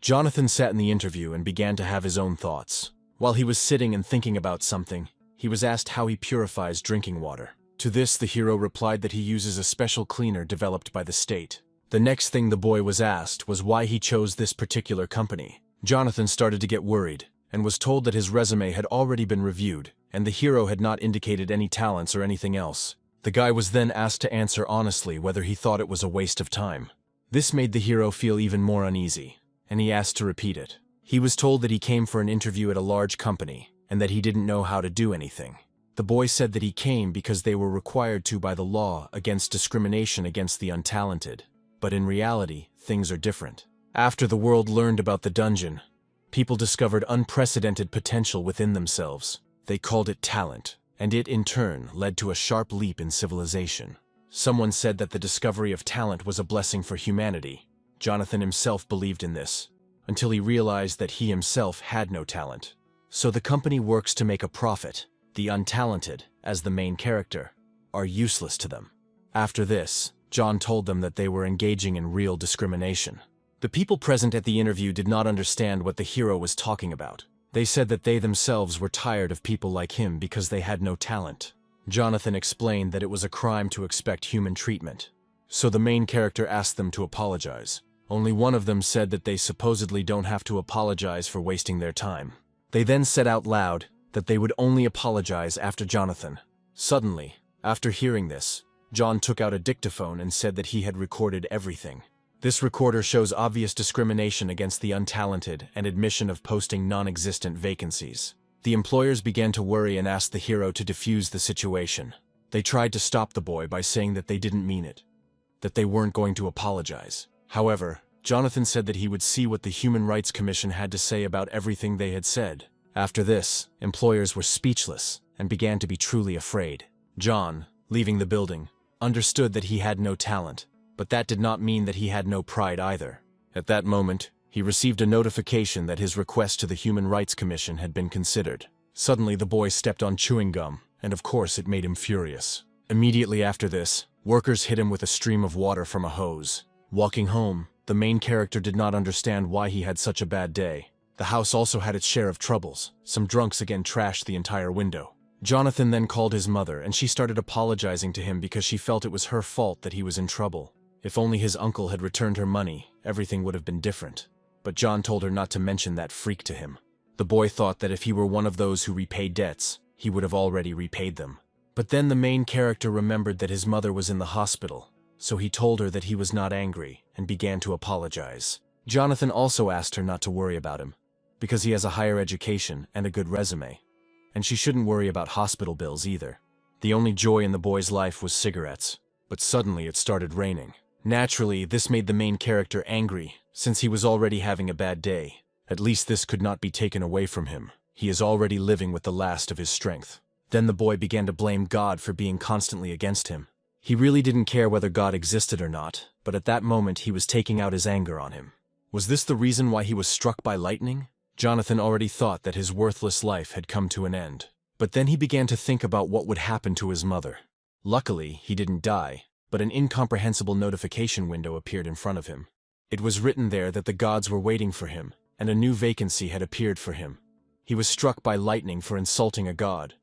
Jonathan sat in the interview and began to have his own thoughts. While he was sitting and thinking about something, he was asked how he purifies drinking water. To this, the hero replied that he uses a special cleaner developed by the state. The next thing the boy was asked was why he chose this particular company. Jonathan started to get worried, and was told that his resume had already been reviewed, and the hero had not indicated any talents or anything else. The guy was then asked to answer honestly whether he thought it was a waste of time. This made the hero feel even more uneasy, and he asked to repeat it. He was told that he came for an interview at a large company, and that he didn't know how to do anything. The boy said that he came because they were required to by the law against discrimination against the untalented. But in reality, things are different. After the world learned about the dungeon, people discovered unprecedented potential within themselves. They called it talent, and it in turn led to a sharp leap in civilization. Someone said that the discovery of talent was a blessing for humanity. Jonathan himself believed in this, until he realized that he himself had no talent. So the company works to make a profit. The untalented, as the main character, are useless to them. After this, John told them that they were engaging in real discrimination. The people present at the interview did not understand what the hero was talking about. They said that they themselves were tired of people like him because they had no talent. Jonathan explained that it was a crime to expect human treatment. So the main character asked them to apologize. Only one of them said that they supposedly don't have to apologize for wasting their time. They then said out loud that they would only apologize after Jonathan. Suddenly, after hearing this, John took out a dictaphone and said that he had recorded everything. This recorder shows obvious discrimination against the untalented and admission of posting non-existent vacancies. The employers began to worry and asked the hero to defuse the situation. They tried to stop the boy by saying that they didn't mean it, that they weren't going to apologize. However, Jonathan said that he would see what the Human Rights Commission had to say about everything they had said. After this, employers were speechless and began to be truly afraid. John, leaving the building, understood that he had no talent, but that did not mean that he had no pride either. At that moment, he received a notification that his request to the Human Rights Commission had been considered. Suddenly, the boy stepped on chewing gum, and of course it made him furious. Immediately after this, workers hit him with a stream of water from a hose. Walking home, the main character did not understand why he had such a bad day. The house also had its share of troubles. Some drunks again trashed the entire window. Jonathan then called his mother, and she started apologizing to him because she felt it was her fault that he was in trouble. If only his uncle had returned her money, everything would have been different. But John told her not to mention that freak to him. The boy thought that if he were one of those who repaid debts, he would have already repaid them. But then the main character remembered that his mother was in the hospital, so he told her that he was not angry and began to apologize. Jonathan also asked her not to worry about him, because he has a higher education and a good resume, and she shouldn't worry about hospital bills either. The only joy in the boy's life was cigarettes, but suddenly it started raining. Naturally, this made the main character angry, since he was already having a bad day. At least this could not be taken away from him. He is already living with the last of his strength. Then the boy began to blame God for being constantly against him. He really didn't care whether God existed or not, but at that moment he was taking out his anger on him. Was this the reason why he was struck by lightning? Jonathan already thought that his worthless life had come to an end. But then he began to think about what would happen to his mother. Luckily, he didn't die, but an incomprehensible notification window appeared in front of him. It was written there that the gods were waiting for him, and a new vacancy had appeared for him. He was struck by lightning for insulting a god,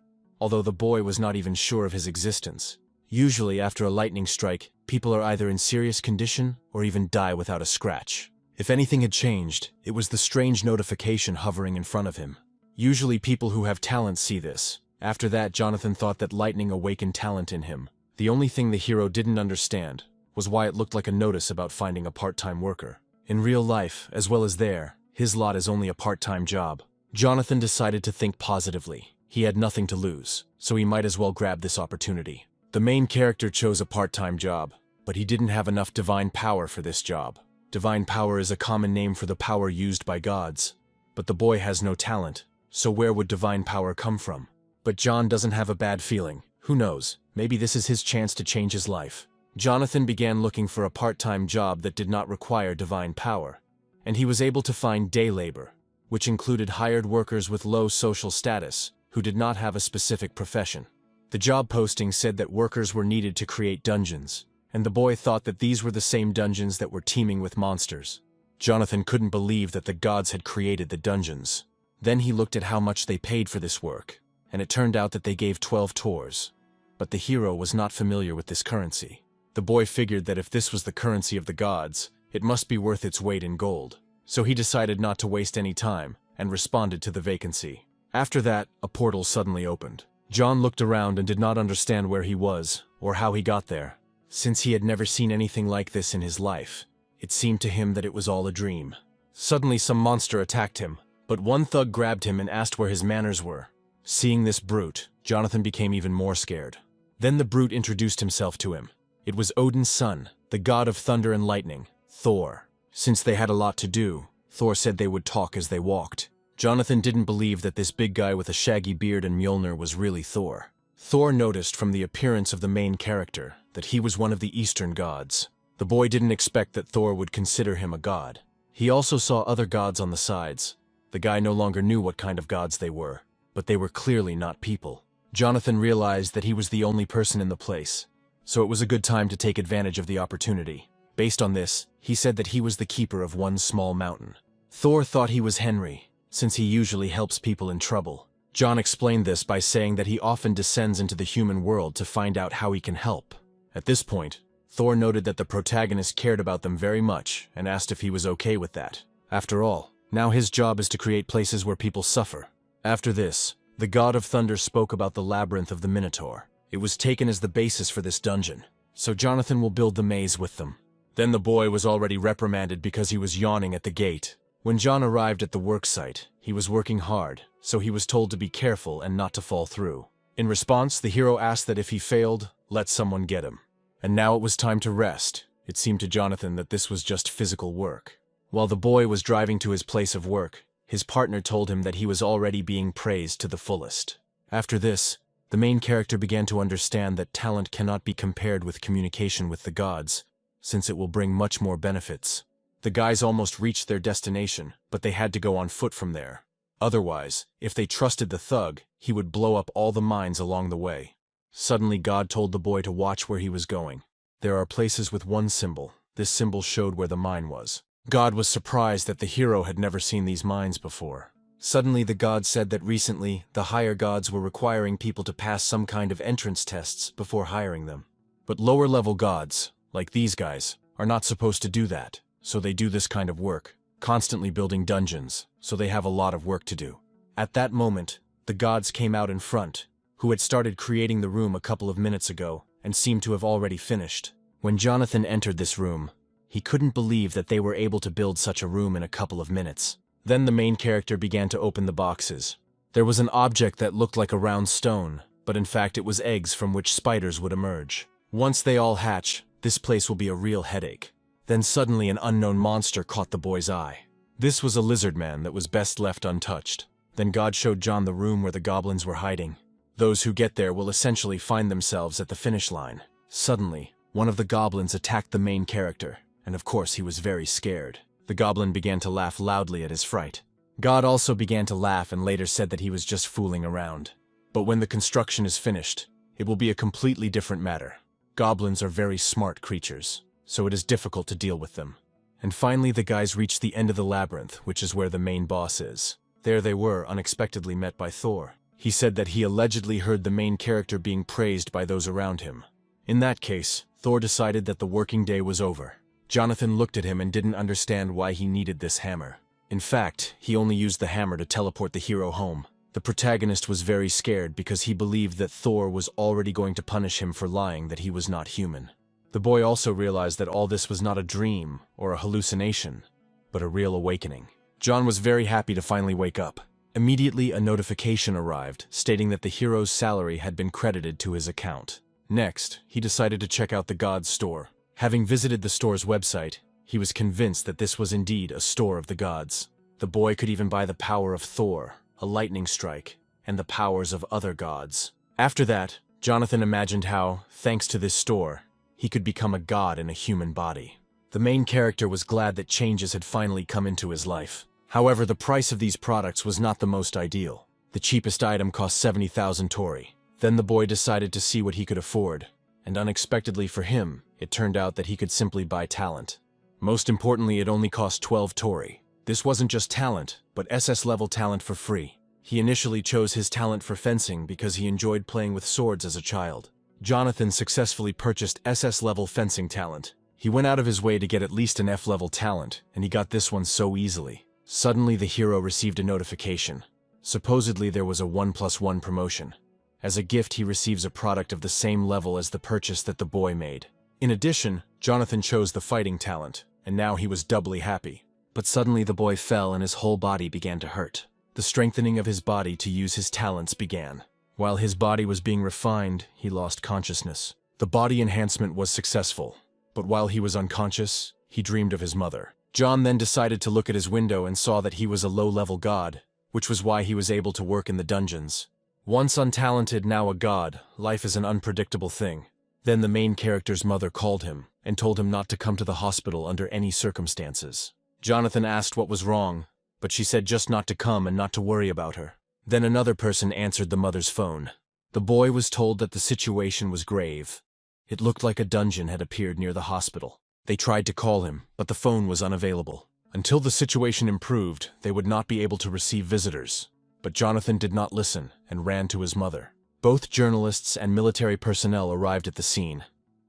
although the boy was not even sure of his existence. Usually, after a lightning strike, people are either in serious condition or even die without a scratch. If anything had changed, it was the strange notification hovering in front of him. Usually people who have talent see this. After that, Jonathan thought that lightning awakened talent in him. The only thing the hero didn't understand was why it looked like a notice about finding a part-time worker. In real life, as well as there, his lot is only a part-time job. Jonathan decided to think positively. He had nothing to lose, so he might as well grab this opportunity. The main character chose a part-time job, but he didn't have enough divine power for this job. Divine power is a common name for the power used by gods. But the boy has no talent, so where would divine power come from? But John doesn't have a bad feeling. Who knows, maybe this is his chance to change his life. Jonathan began looking for a part-time job that did not require divine power, and he was able to find day labor, which included hired workers with low social status who did not have a specific profession. The job posting said that workers were needed to create dungeons, and the boy thought that these were the same dungeons that were teeming with monsters. Jonathan couldn't believe that the gods had created the dungeons. Then he looked at how much they paid for this work, and it turned out that they gave 12 tours. But the hero was not familiar with this currency. The boy figured that if this was the currency of the gods, it must be worth its weight in gold. So he decided not to waste any time, and responded to the vacancy. After that, a portal suddenly opened. John looked around and did not understand where he was, or how he got there. Since he had never seen anything like this in his life, it seemed to him that it was all a dream. Suddenly some monster attacked him, but one thug grabbed him and asked where his manners were. Seeing this brute, Jonathan became even more scared. Then the brute introduced himself to him. It was Odin's son, the god of thunder and lightning, Thor. Since they had a lot to do, Thor said they would talk as they walked. Jonathan didn't believe that this big guy with a shaggy beard and Mjolnir was really Thor. Thor noticed from the appearance of the main character that he was one of the Eastern gods. The boy didn't expect that Thor would consider him a god. He also saw other gods on the sides. The guy no longer knew what kind of gods they were, but they were clearly not people. Jonathan realized that he was the only person in the place, so it was a good time to take advantage of the opportunity. Based on this, he said that he was the keeper of one small mountain. Thor thought he was Henry, since he usually helps people in trouble. John explained this by saying that he often descends into the human world to find out how he can help. At this point, Thor noted that the protagonist cared about them very much and asked if he was okay with that. After all, now his job is to create places where people suffer. After this, the god of thunder spoke about the labyrinth of the Minotaur. It was taken as the basis for this dungeon, so Jonathan will build the maze with them. Then the boy was already reprimanded because he was yawning at the gate. When John arrived at the worksite, he was working hard, so he was told to be careful and not to fall through. In response, the hero asked that if he failed, let someone get him. And now it was time to rest. It seemed to Jonathan that this was just physical work. While the boy was driving to his place of work, his partner told him that he was already being praised to the fullest. After this, the main character began to understand that talent cannot be compared with communication with the gods, since it will bring much more benefits. The guys almost reached their destination, but they had to go on foot from there. Otherwise, if they trusted the thug, he would blow up all the mines along the way. Suddenly God told the boy to watch where he was going. There are places with one symbol. This symbol showed where the mine was. God was surprised that the hero had never seen these mines before. Suddenly the god said that recently, the higher gods were requiring people to pass some kind of entrance tests before hiring them. But lower-level gods, like these guys, are not supposed to do that, so they do this kind of work, constantly building dungeons, so they have a lot of work to do. At that moment, the gods came out in front, who had started creating the room a couple of minutes ago and seemed to have already finished. When Jonathan entered this room, he couldn't believe that they were able to build such a room in a couple of minutes. Then the main character began to open the boxes. There was an object that looked like a round stone, but in fact it was eggs from which spiders would emerge. Once they all hatch, this place will be a real headache. Then suddenly an unknown monster caught the boy's eye. This was a lizard man that was best left untouched. Then God showed John the room where the goblins were hiding. Those who get there will essentially find themselves at the finish line. Suddenly, one of the goblins attacked the main character, and of course he was very scared. The goblin began to laugh loudly at his fright. God also began to laugh and later said that he was just fooling around. But when the construction is finished, it will be a completely different matter. Goblins are very smart creatures, so it is difficult to deal with them. And finally the guys reached the end of the labyrinth, which is where the main boss is. There they were, unexpectedly met by Thor. He said that he allegedly heard the main character being praised by those around him. In that case, Thor decided that the working day was over. Jonathan looked at him and didn't understand why he needed this hammer. In fact, he only used the hammer to teleport the hero home. The protagonist was very scared because he believed that Thor was already going to punish him for lying that he was not human. The boy also realized that all this was not a dream or a hallucination, but a real awakening. John was very happy to finally wake up. Immediately, a notification arrived stating that the hero's salary had been credited to his account. Next, he decided to check out the God's store. Having visited the store's website, he was convinced that this was indeed a store of the gods. The boy could even buy the power of Thor, a lightning strike, and the powers of other gods. After that, Jonathan imagined how, thanks to this store, he could become a god in a human body. The main character was glad that changes had finally come into his life. However, the price of these products was not the most ideal. The cheapest item cost 70,000 tori. Then the boy decided to see what he could afford, and unexpectedly for him, it turned out that he could simply buy talent. Most importantly, it only cost 12 tori. This wasn't just talent, but SS-level talent for free. He initially chose his talent for fencing because he enjoyed playing with swords as a child. Jonathan successfully purchased SS-level fencing talent. He went out of his way to get at least an F-level talent, and he got this one so easily. Suddenly, the hero received a notification. Supposedly, there was a 1+1 promotion. As a gift, he receives a product of the same level as the purchase that the boy made. In addition, Jonathan chose the fighting talent, and now he was doubly happy. But suddenly the boy fell and his whole body began to hurt. The strengthening of his body to use his talents began. While his body was being refined, he lost consciousness. The body enhancement was successful, but while he was unconscious, he dreamed of his mother. John then decided to look at his window and saw that he was a low-level god, which was why he was able to work in the dungeons. Once untalented, now a god, life is an unpredictable thing. Then the main character's mother called him and told him not to come to the hospital under any circumstances. Jonathan asked what was wrong, but she said just not to come and not to worry about her. Then another person answered the mother's phone. The boy was told that the situation was grave. It looked like a dungeon had appeared near the hospital. They tried to call him, but the phone was unavailable. Until the situation improved, they would not be able to receive visitors. But Jonathan did not listen and ran to his mother. Both journalists and military personnel arrived at the scene,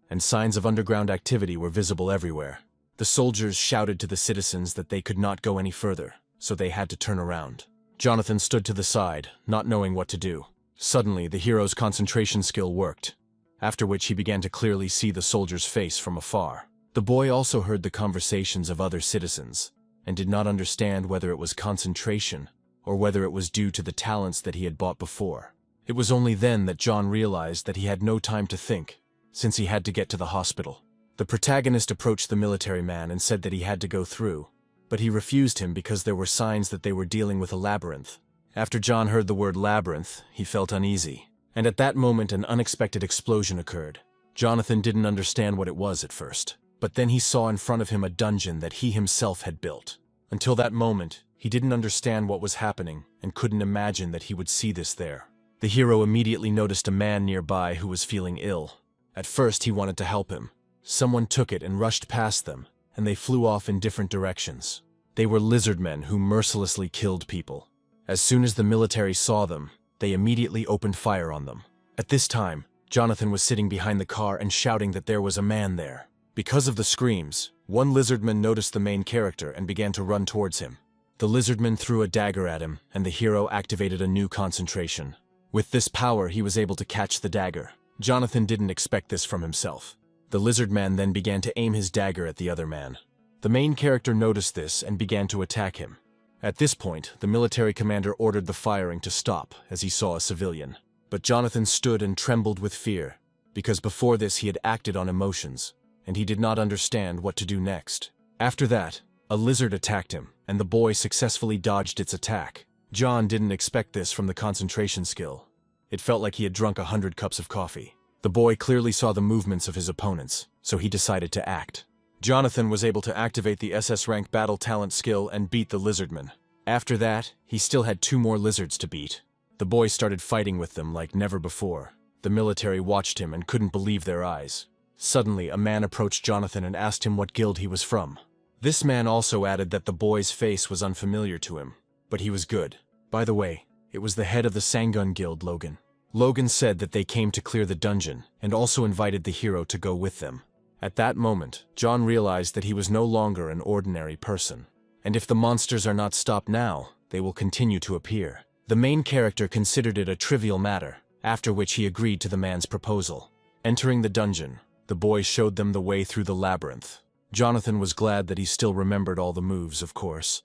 and signs of underground activity were visible everywhere. The soldiers shouted to the citizens that they could not go any further, so they had to turn around. Jonathan stood to the side, not knowing what to do. Suddenly, the hero's concentration skill worked, after which he began to clearly see the soldier's face from afar. The boy also heard the conversations of other citizens, and did not understand whether it was concentration or whether it was due to the talents that he had bought before. It was only then that John realized that he had no time to think, since he had to get to the hospital. The protagonist approached the military man and said that he had to go through, but he refused him because there were signs that they were dealing with a labyrinth. After John heard the word labyrinth, he felt uneasy, and at that moment an unexpected explosion occurred. Jonathan didn't understand what it was at first, but then he saw in front of him a dungeon that he himself had built. Until that moment, he didn't understand what was happening and couldn't imagine that he would see this there. The hero immediately noticed a man nearby who was feeling ill. At first, he wanted to help him. Someone took it and rushed past them, and they flew off in different directions. They were lizard men who mercilessly killed people. As soon as the military saw them, they immediately opened fire on them. At this time, Jonathan was sitting behind the car and shouting that there was a man there. Because of the screams, one lizardman noticed the main character and began to run towards him. The lizardman threw a dagger at him, and the hero activated a new concentration. With this power, he was able to catch the dagger. Jonathan didn't expect this from himself. The lizard man then began to aim his dagger at the other man. The main character noticed this and began to attack him. At this point, the military commander ordered the firing to stop as he saw a civilian. But Jonathan stood and trembled with fear, because before this he had acted on emotions, and he did not understand what to do next. After that, a lizard attacked him, and the boy successfully dodged its attack. John didn't expect this from the concentration skill. It felt like he had drunk 100 cups of coffee. The boy clearly saw the movements of his opponents, so he decided to act. Jonathan was able to activate the SS rank battle talent skill and beat the lizardman. After that, he still had 2 more lizards to beat. The boy started fighting with them like never before. The military watched him and couldn't believe their eyes. Suddenly, a man approached Jonathan and asked him what guild he was from. This man also added that the boy's face was unfamiliar to him, but he was good. By the way, it was the head of the Sangun Guild, Logan. Logan said that they came to clear the dungeon, and also invited the hero to go with them. At that moment, John realized that he was no longer an ordinary person. And if the monsters are not stopped now, they will continue to appear. The main character considered it a trivial matter, after which he agreed to the man's proposal. Entering the dungeon, the boy showed them the way through the labyrinth. Jonathan was glad that he still remembered all the moves, of course.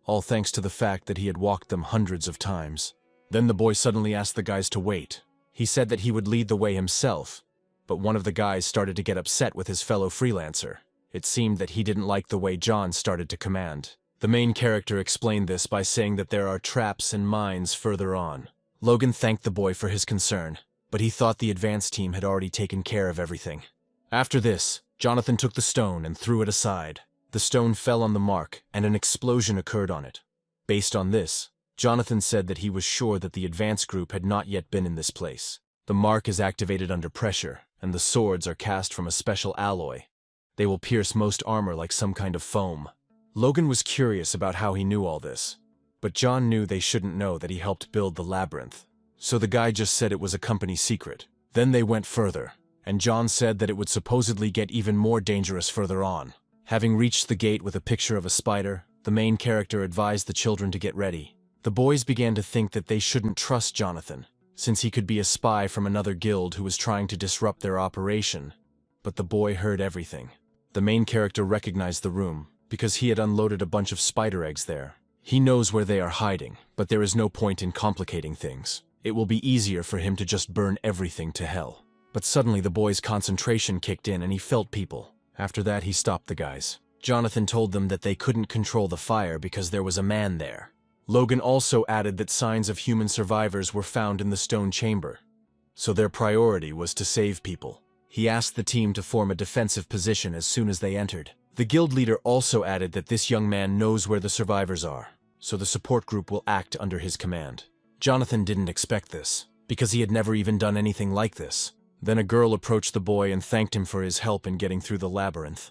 All thanks to the fact that he had walked them hundreds of times. Then the boy suddenly asked the guys to wait. He said that he would lead the way himself, but one of the guys started to get upset with his fellow freelancer. It seemed that he didn't like the way John started to command. The main character explained this by saying that there are traps and mines further on. Logan thanked the boy for his concern, but he thought the advance team had already taken care of everything. After this, Jonathan took the stone and threw it aside. The stone fell on the mark, and an explosion occurred on it. Based on this, Jonathan said that he was sure that the advance group had not yet been in this place. The mark is activated under pressure, and the swords are cast from a special alloy. They will pierce most armor like some kind of foam. Logan was curious about how he knew all this, but John knew they shouldn't know that he helped build the labyrinth. So the guy just said it was a company secret. Then they went further, and John said that it would supposedly get even more dangerous further on. Having reached the gate with a picture of a spider, the main character advised the children to get ready. The boys began to think that they shouldn't trust Jonathan, since he could be a spy from another guild who was trying to disrupt their operation. But the boy heard everything. The main character recognized the room, because he had unloaded a bunch of spider eggs there. He knows where they are hiding, but there is no point in complicating things. It will be easier for him to just burn everything to hell. But suddenly the boy's concentration kicked in and he felt people. After that, he stopped the guys. Jonathan told them that they couldn't control the fire because there was a man there. Logan also added that signs of human survivors were found in the stone chamber, so their priority was to save people. He asked the team to form a defensive position as soon as they entered. The guild leader also added that this young man knows where the survivors are, so the support group will act under his command. Jonathan didn't expect this, because he had never even done anything like this. Then a girl approached the boy and thanked him for his help in getting through the labyrinth.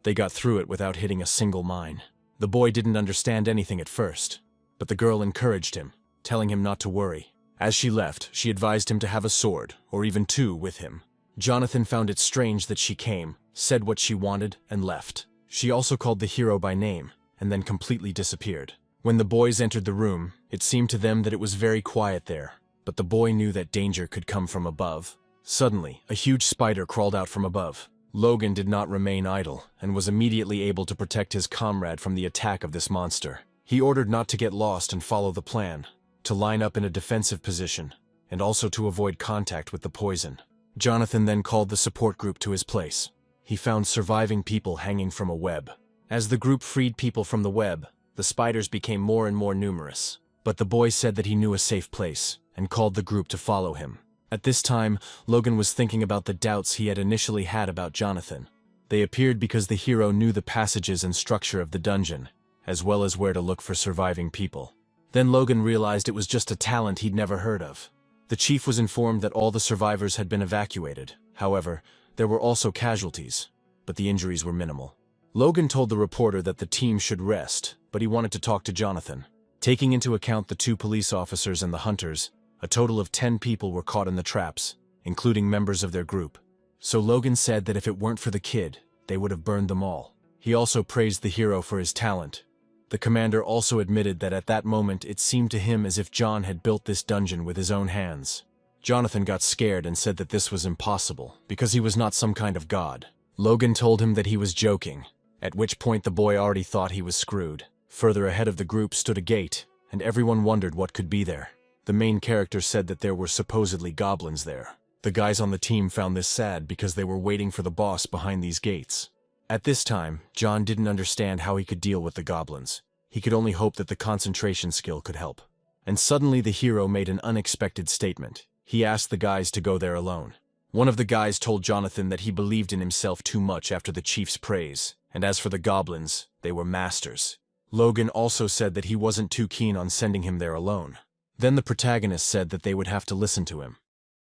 They got through it without hitting a single mine. The boy didn't understand anything at first, but the girl encouraged him, telling him not to worry. As she left, she advised him to have a sword, or even two, with him. Jonathan found it strange that she came, said what she wanted, and left. She also called the hero by name, and then completely disappeared. When the boys entered the room, it seemed to them that it was very quiet there, but the boy knew that danger could come from above. Suddenly, a huge spider crawled out from above. Logan did not remain idle, and was immediately able to protect his comrade from the attack of this monster. He ordered not to get lost and follow the plan, to line up in a defensive position, and also to avoid contact with the poison. Jonathan then called the support group to his place. He found surviving people hanging from a web. As the group freed people from the web, the spiders became more and more numerous. But the boy said that he knew a safe place, and called the group to follow him. At this time, Logan was thinking about the doubts he had initially had about Jonathan. They appeared because the hero knew the passages and structure of the dungeon, as well as where to look for surviving people. Then Logan realized it was just a talent he'd never heard of. The chief was informed that all the survivors had been evacuated. However, there were also casualties, but the injuries were minimal. Logan told the reporter that the team should rest, but he wanted to talk to Jonathan. Taking into account the 2 police officers and the hunters, a total of 10 people were caught in the traps, including members of their group. So Logan said that if it weren't for the kid, they would have burned them all. He also praised the hero for his talent. The commander also admitted that at that moment it seemed to him as if John had built this dungeon with his own hands. Jonathan got scared and said that this was impossible, because he was not some kind of god. Logan told him that he was joking, at which point the boy already thought he was screwed. Further ahead of the group stood a gate, and everyone wondered what could be there. The main character said that there were supposedly goblins there. The guys on the team found this sad because they were waiting for the boss behind these gates. At this time, John didn't understand how he could deal with the goblins. He could only hope that the concentration skill could help. And suddenly the hero made an unexpected statement. He asked the guys to go there alone. One of the guys told Jonathan that he believed in himself too much after the chief's praise, and as for the goblins, they were masters. Logan also said that he wasn't too keen on sending him there alone. Then the protagonist said that they would have to listen to him.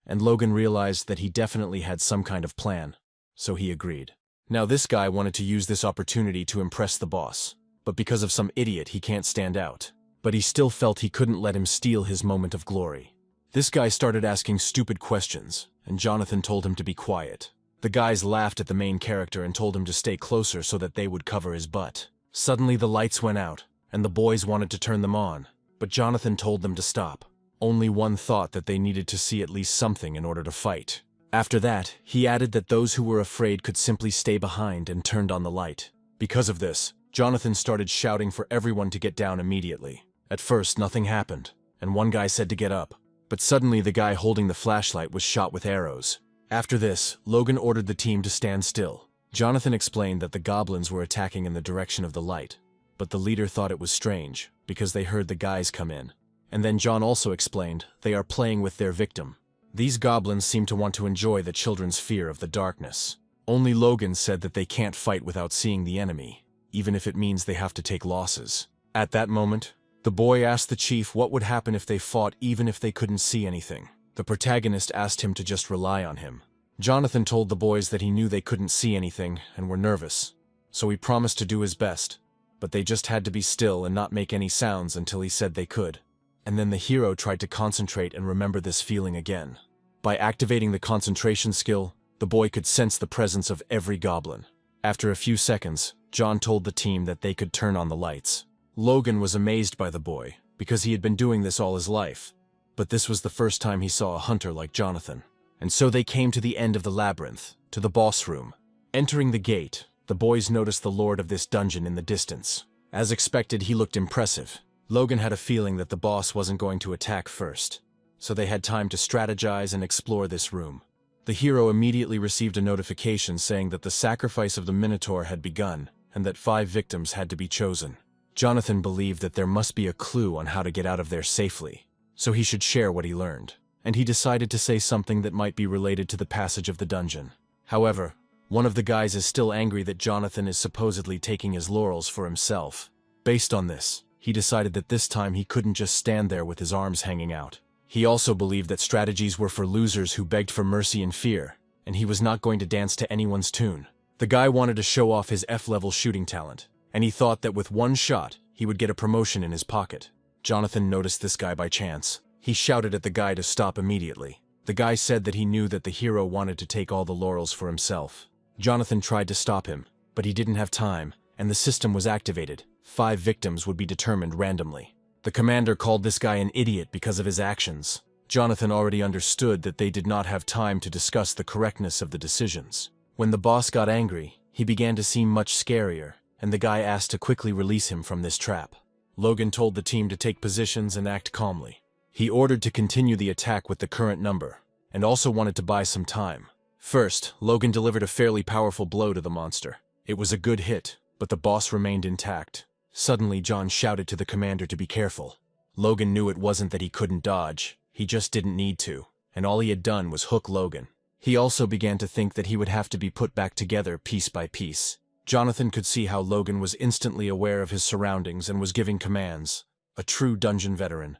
And Logan realized that he definitely had some kind of plan, so he agreed. Now this guy wanted to use this opportunity to impress the boss, but because of some idiot he can't stand out. But he still felt he couldn't let him steal his moment of glory. This guy started asking stupid questions, and Jonathan told him to be quiet. The guys laughed at the main character and told him to stay closer so that they would cover his butt. Suddenly the lights went out, and the boys wanted to turn them on, but Jonathan told them to stop. Only one thought that they needed to see at least something in order to fight. After that, he added that those who were afraid could simply stay behind and turned on the light. Because of this, Jonathan started shouting for everyone to get down immediately. At first, nothing happened, and one guy said to get up. But suddenly the guy holding the flashlight was shot with arrows. After this, Logan ordered the team to stand still. Jonathan explained that the goblins were attacking in the direction of the light, but the leader thought it was strange, because they heard the guys come in. And then John also explained they are playing with their victim. These goblins seem to want to enjoy the children's fear of the darkness. Only Logan said that they can't fight without seeing the enemy, even if it means they have to take losses. At that moment, the boy asked the chief what would happen if they fought even if they couldn't see anything. The protagonist asked him to just rely on him. Jonathan told the boys that he knew they couldn't see anything and were nervous, so he promised to do his best, but they just had to be still and not make any sounds until he said they could. And then the hero tried to concentrate and remember this feeling again. By activating the concentration skill, the boy could sense the presence of every goblin. After a few seconds, John told the team that they could turn on the lights. Logan was amazed by the boy, because he had been doing this all his life. But this was the first time he saw a hunter like Jonathan. And so they came to the end of the labyrinth, to the boss room. Entering the gate, the boys noticed the lord of this dungeon in the distance. As expected, he looked impressive. Logan had a feeling that the boss wasn't going to attack first, so they had time to strategize and explore this room. The hero immediately received a notification saying that the sacrifice of the Minotaur had begun, and that 5 victims had to be chosen. Jonathan believed that there must be a clue on how to get out of there safely, so he should share what he learned, and he decided to say something that might be related to the passage of the dungeon. However, one of the guys is still angry that Jonathan is supposedly taking his laurels for himself. Based on this, he decided that this time he couldn't just stand there with his arms hanging out. He also believed that strategies were for losers who begged for mercy and fear, and he was not going to dance to anyone's tune. The guy wanted to show off his F-level shooting talent, and he thought that with one shot, he would get a promotion in his pocket. Jonathan noticed this guy by chance. He shouted at the guy to stop immediately. The guy said that he knew that the hero wanted to take all the laurels for himself. Jonathan tried to stop him, but he didn't have time, and the system was activated. 5 victims would be determined randomly. The commander called this guy an idiot because of his actions. Jonathan already understood that they did not have time to discuss the correctness of the decisions. When the boss got angry, he began to seem much scarier, and the guy asked to quickly release him from this trap. Logan told the team to take positions and act calmly. He ordered to continue the attack with the current number, and also wanted to buy some time. First, Logan delivered a fairly powerful blow to the monster. It was a good hit, but the boss remained intact. Suddenly, John shouted to the commander to be careful. Logan knew it wasn't that he couldn't dodge, he just didn't need to, and all he had done was hook Logan. He also began to think that he would have to be put back together piece by piece. Jonathan could see how Logan was instantly aware of his surroundings and was giving commands. A true dungeon veteran.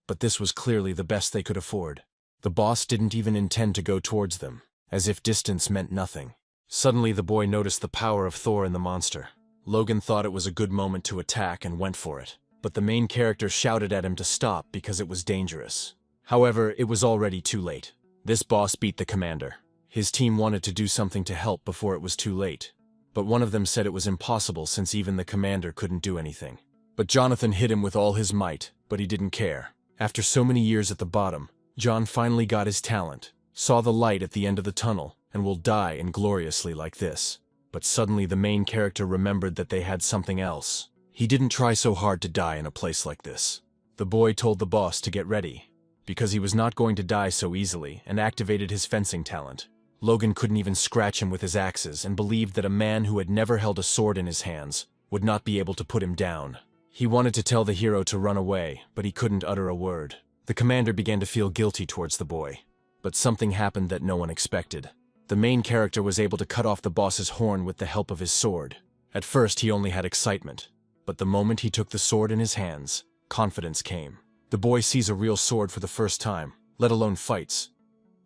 But this was clearly the best they could afford. The boss didn't even intend to go towards them, as if distance meant nothing. Suddenly the boy noticed the power of Thor in the monster. Logan thought it was a good moment to attack and went for it, but the main character shouted at him to stop because it was dangerous. However, it was already too late. This boss beat the commander. His team wanted to do something to help before it was too late, but one of them said it was impossible since even the commander couldn't do anything. But Jonathan hit him with all his might, but he didn't care. After so many years at the bottom, John finally got his talent, saw the light at the end of the tunnel, and will die ingloriously like this. But suddenly the main character remembered that they had something else. He didn't try so hard to die in a place like this. The boy told the boss to get ready, because he was not going to die so easily, and activated his fencing talent. Logan couldn't even scratch him with his axes and believed that a man who had never held a sword in his hands would not be able to put him down. He wanted to tell the hero to run away, but he couldn't utter a word. The commander began to feel guilty towards the boy, but something happened that no one expected. The main character was able to cut off the boss's horn with the help of his sword. At first, he only had excitement, but the moment he took the sword in his hands, confidence came. The boy sees a real sword for the first time, let alone fights,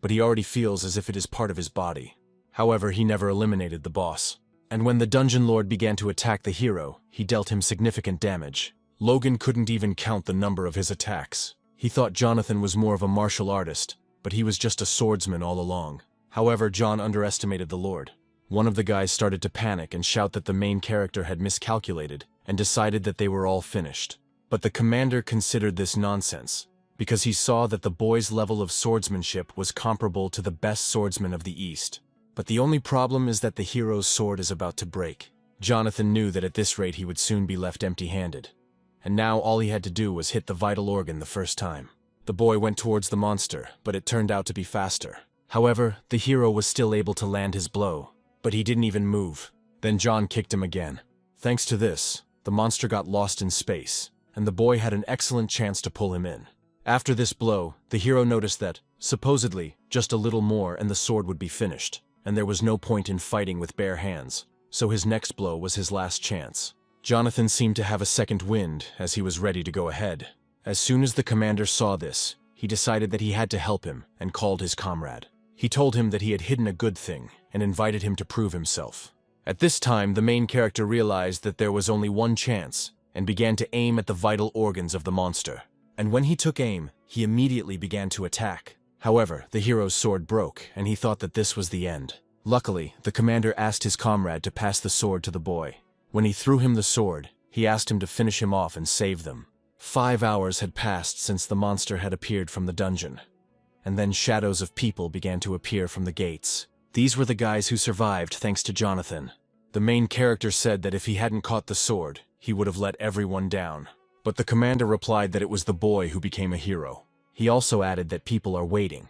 but he already feels as if it is part of his body. However, he never eliminated the boss. And when the dungeon lord began to attack the hero, he dealt him significant damage. Logan couldn't even count the number of his attacks. He thought Jonathan was more of a martial artist, but he was just a swordsman all along. However, John underestimated the Lord. One of the guys started to panic and shout that the main character had miscalculated and decided that they were all finished. But the commander considered this nonsense, because he saw that the boy's level of swordsmanship was comparable to the best swordsman of the East. But the only problem is that the hero's sword is about to break. Jonathan knew that at this rate he would soon be left empty-handed, and now all he had to do was hit the vital organ the first time. The boy went towards the monster, but it turned out to be faster. However, the hero was still able to land his blow, but he didn't even move. Then John kicked him again. Thanks to this, the monster got lost in space, and the boy had an excellent chance to pull him in. After this blow, the hero noticed that, supposedly, just a little more and the sword would be finished, and there was no point in fighting with bare hands, so his next blow was his last chance. Jonathan seemed to have a second wind as he was ready to go ahead. As soon as the commander saw this, he decided that he had to help him and called his comrade. He told him that he had hidden a good thing and invited him to prove himself. At this time, the main character realized that there was only one chance and began to aim at the vital organs of the monster. And when he took aim, he immediately began to attack. However, the hero's sword broke, and he thought that this was the end. Luckily, the commander asked his comrade to pass the sword to the boy. When he threw him the sword, he asked him to finish him off and save them. 5 hours had passed since the monster had appeared from the dungeon, and then shadows of people began to appear from the gates. These were the guys who survived thanks to Jonathan. The main character said that if he hadn't caught the sword, he would have let everyone down. But the commander replied that it was the boy who became a hero. He also added that people are waiting,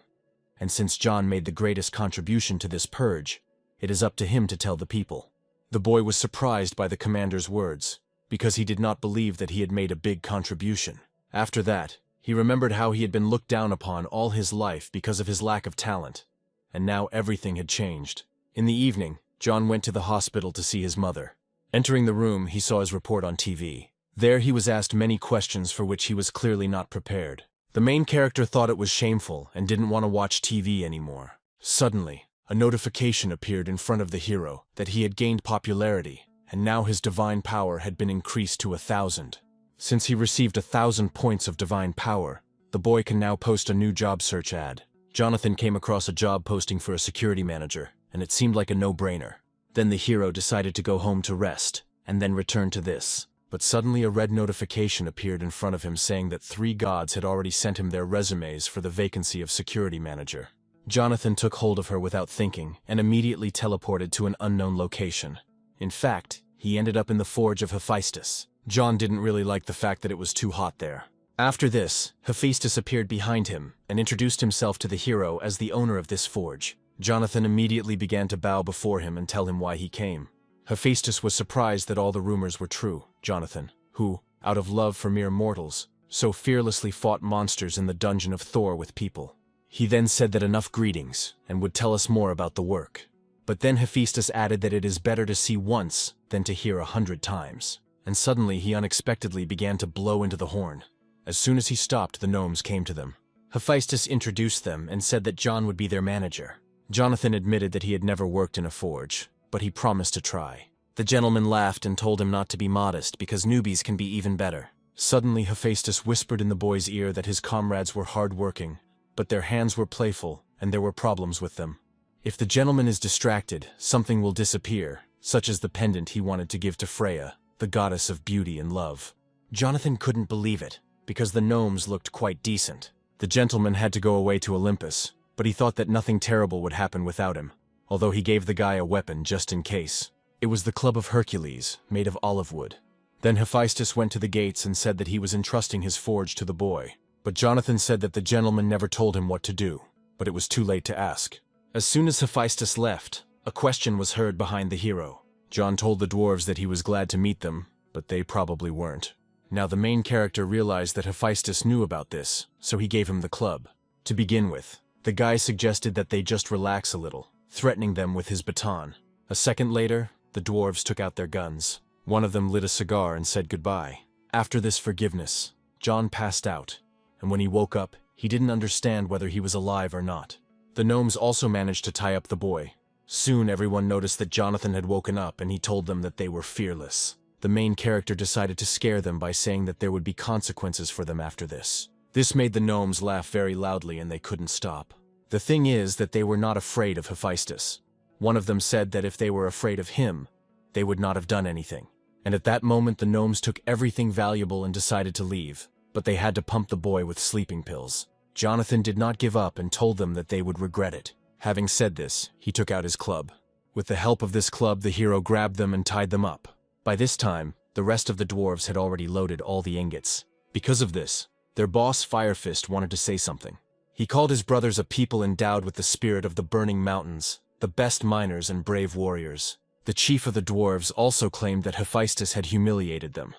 and since John made the greatest contribution to this purge, it is up to him to tell the people. The boy was surprised by the commander's words, because he did not believe that he had made a big contribution. After that, he remembered how he had been looked down upon all his life because of his lack of talent, and now everything had changed. In the evening, John went to the hospital to see his mother. Entering the room, he saw his report on TV. There he was asked many questions for which he was clearly not prepared. The main character thought it was shameful and didn't want to watch TV anymore. Suddenly, a notification appeared in front of the hero that he had gained popularity, and now his divine power had been increased to 1,000. Since he received 1,000 points of divine power, the boy can now post a new job search ad. Jonathan came across a job posting for a security manager, and it seemed like a no-brainer. Then the hero decided to go home to rest, and then return to this. But suddenly a red notification appeared in front of him saying that 3 gods had already sent him their resumes for the vacancy of security manager. Jonathan took hold of her without thinking and immediately teleported to an unknown location. In fact, he ended up in the forge of Hephaestus. John didn't really like the fact that it was too hot there. After this, Hephaestus appeared behind him and introduced himself to the hero as the owner of this forge. Jonathan immediately began to bow before him and tell him why he came. Hephaestus was surprised that all the rumors were true. Jonathan, who, out of love for mere mortals, so fearlessly fought monsters in the dungeon of Thor with people. He then said that enough greetings, and would tell us more about the work. But then Hephaestus added that it is better to see once than to hear 100 times. And suddenly he unexpectedly began to blow into the horn. As soon as he stopped, the gnomes came to them. Hephaestus introduced them and said that John would be their manager. Jonathan admitted that he had never worked in a forge, but he promised to try. The gentleman laughed and told him not to be modest because newbies can be even better. Suddenly Hephaestus whispered in the boy's ear that his comrades were hard-working, but their hands were playful and there were problems with them. If the gentleman is distracted, something will disappear, such as the pendant he wanted to give to Freya, the goddess of beauty and love. Jonathan couldn't believe it, because the gnomes looked quite decent. The gentleman had to go away to Olympus, but he thought that nothing terrible would happen without him, although he gave the guy a weapon just in case. It was the club of Hercules, made of olive wood. Then Hephaestus went to the gates and said that he was entrusting his forge to the boy. But Jonathan said that the gentleman never told him what to do, but it was too late to ask. As soon as Hephaestus left, a question was heard behind the hero. John told the dwarves that he was glad to meet them, but they probably weren't. Now the main character realized that Hephaestus knew about this, so he gave him the club. To begin with, the guy suggested that they just relax a little, threatening them with his baton. A second later, the dwarves took out their guns. One of them lit a cigar and said goodbye. After this forgiveness, John passed out, and when he woke up, he didn't understand whether he was alive or not. The gnomes also managed to tie up the boy. Soon everyone noticed that Jonathan had woken up and he told them that they were fearless. The main character decided to scare them by saying that there would be consequences for them after this. This made the gnomes laugh very loudly and they couldn't stop. The thing is that they were not afraid of Hephaestus. One of them said that if they were afraid of him, they would not have done anything. And at that moment the gnomes took everything valuable and decided to leave, but they had to pump the boy with sleeping pills. Jonathan did not give up and told them that they would regret it. Having said this, he took out his club. With the help of this club, the hero grabbed them and tied them up. By this time, the rest of the dwarves had already loaded all the ingots. Because of this, their boss Firefist wanted to say something. He called his brothers a people endowed with the spirit of the burning mountains, the best miners and brave warriors. The chief of the dwarves also claimed that Hephaestus had humiliated them,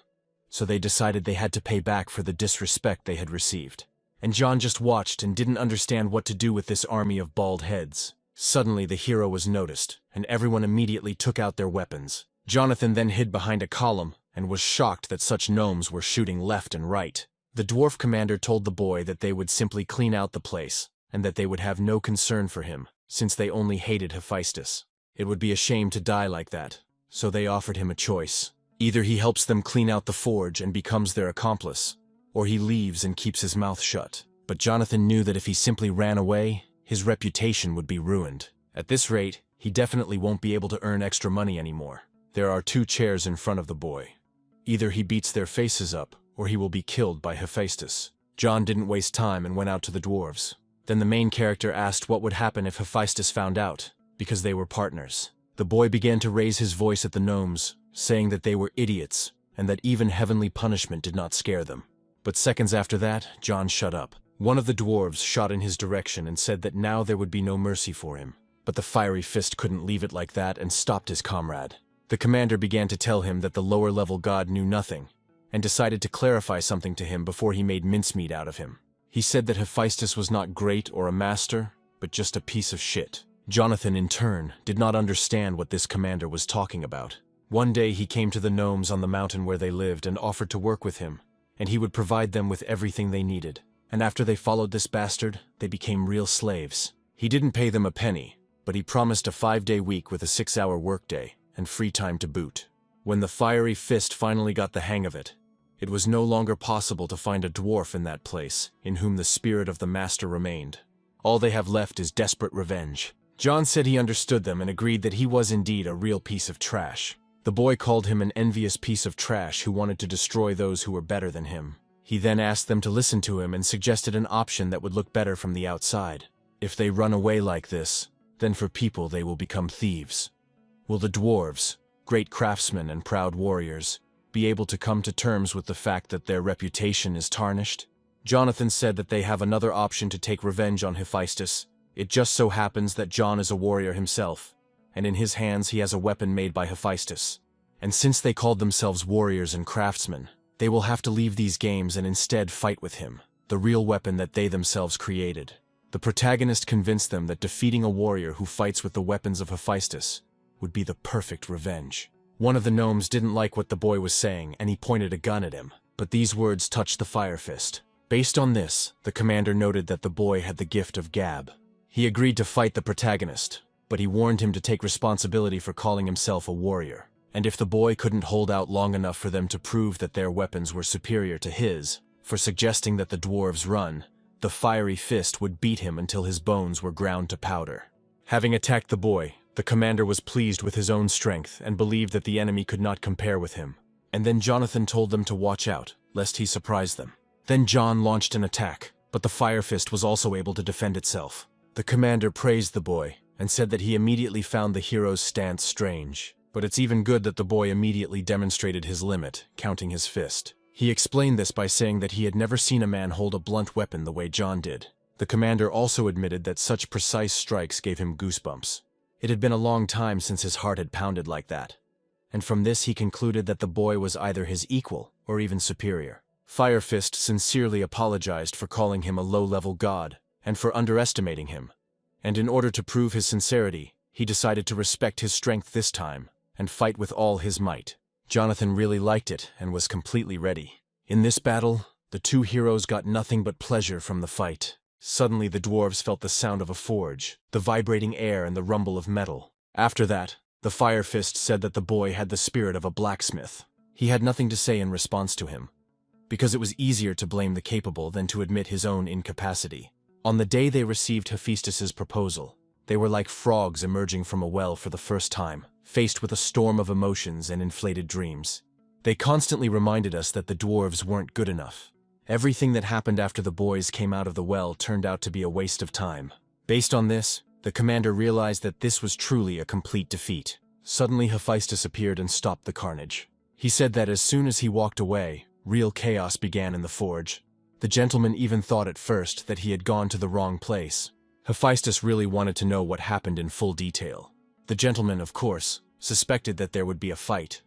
so they decided they had to pay back for the disrespect they had received. And John just watched and didn't understand what to do with this army of bald heads. Suddenly the hero was noticed, and everyone immediately took out their weapons. Jonathan then hid behind a column and was shocked that such gnomes were shooting left and right. The dwarf commander told the boy that they would simply clean out the place, and that they would have no concern for him. since they only hated Hephaestus. It would be a shame to die like that, so they offered him a choice. Either he helps them clean out the forge and becomes their accomplice, or he leaves and keeps his mouth shut. But Jonathan knew that if he simply ran away, his reputation would be ruined. At this rate, he definitely won't be able to earn extra money anymore. There are 2 chairs in front of the boy. Either he beats their faces up, or he will be killed by Hephaestus. John didn't waste time and went out to the dwarves. Then the main character asked what would happen if Hephaestus found out, because they were partners. The boy began to raise his voice at the gnomes, saying that they were idiots, and that even heavenly punishment did not scare them. But seconds after that, John shut up. One of the dwarves shot in his direction and said that now there would be no mercy for him. But the fiery fist couldn't leave it like that and stopped his comrade. The commander began to tell him that the lower-level god knew nothing, and decided to clarify something to him before he made mincemeat out of him. He said that Hephaestus was not great or a master, but just a piece of shit. Jonathan, in turn, did not understand what this commander was talking about. One day he came to the gnomes on the mountain where they lived and offered to work with him, and he would provide them with everything they needed. And after they followed this bastard, they became real slaves. He didn't pay them a penny, but he promised a 5-day week with a 6-hour workday, and free time to boot. When the fiery fist finally got the hang of it, it was no longer possible to find a dwarf in that place, in whom the spirit of the master remained. All they have left is desperate revenge. John said he understood them and agreed that he was indeed a real piece of trash. The boy called him an envious piece of trash who wanted to destroy those who were better than him. He then asked them to listen to him and suggested an option that would look better from the outside. If they run away like this, then for people they will become thieves. Will the dwarves, great craftsmen and proud warriors, be able to come to terms with the fact that their reputation is tarnished? Jonathan said that they have another option to take revenge on Hephaestus. It just so happens that John is a warrior himself, and in his hands he has a weapon made by Hephaestus. And since they called themselves warriors and craftsmen, they will have to leave these games and instead fight with him, the real weapon that they themselves created. The protagonist convinced them that defeating a warrior who fights with the weapons of Hephaestus would be the perfect revenge. One of the gnomes didn't like what the boy was saying, and he pointed a gun at him, but these words touched the fire fist. Based on this, the commander noted that the boy had the gift of gab. He agreed to fight the protagonist, but he warned him to take responsibility for calling himself a warrior. And if the boy couldn't hold out long enough for them to prove that their weapons were superior to his, for suggesting that the dwarves run, the fiery fist would beat him until his bones were ground to powder. Having attacked the boy, the commander was pleased with his own strength and believed that the enemy could not compare with him. And then Jonathan told them to watch out, lest he surprise them. Then John launched an attack, but the fire fist was also able to defend itself. The commander praised the boy and said that he immediately found the hero's stance strange. But it's even good that the boy immediately demonstrated his limit, counting his fist. He explained this by saying that he had never seen a man hold a blunt weapon the way John did. The commander also admitted that such precise strikes gave him goosebumps. It had been a long time since his heart had pounded like that. And from this he concluded that the boy was either his equal or even superior. Fire Fist sincerely apologized for calling him a low-level god and for underestimating him. And in order to prove his sincerity, he decided to respect his strength this time and fight with all his might. Jonathan really liked it and was completely ready. In this battle, the 2 heroes got nothing but pleasure from the fight. Suddenly the dwarves felt the sound of a forge, the vibrating air and the rumble of metal. After that, the Fire Fist said that the boy had the spirit of a blacksmith. He had nothing to say in response to him, because it was easier to blame the capable than to admit his own incapacity. On the day they received Hephaestus's proposal, they were like frogs emerging from a well for the first time, faced with a storm of emotions and inflated dreams. They constantly reminded us that the dwarves weren't good enough. Everything that happened after the boys came out of the well turned out to be a waste of time. Based on this, the commander realized that this was truly a complete defeat. Suddenly Hephaestus appeared and stopped the carnage. He said that as soon as he walked away, real chaos began in the forge. The gentleman even thought at first that he had gone to the wrong place. Hephaestus really wanted to know what happened in full detail. The gentleman, of course, suspected that there would be a fight,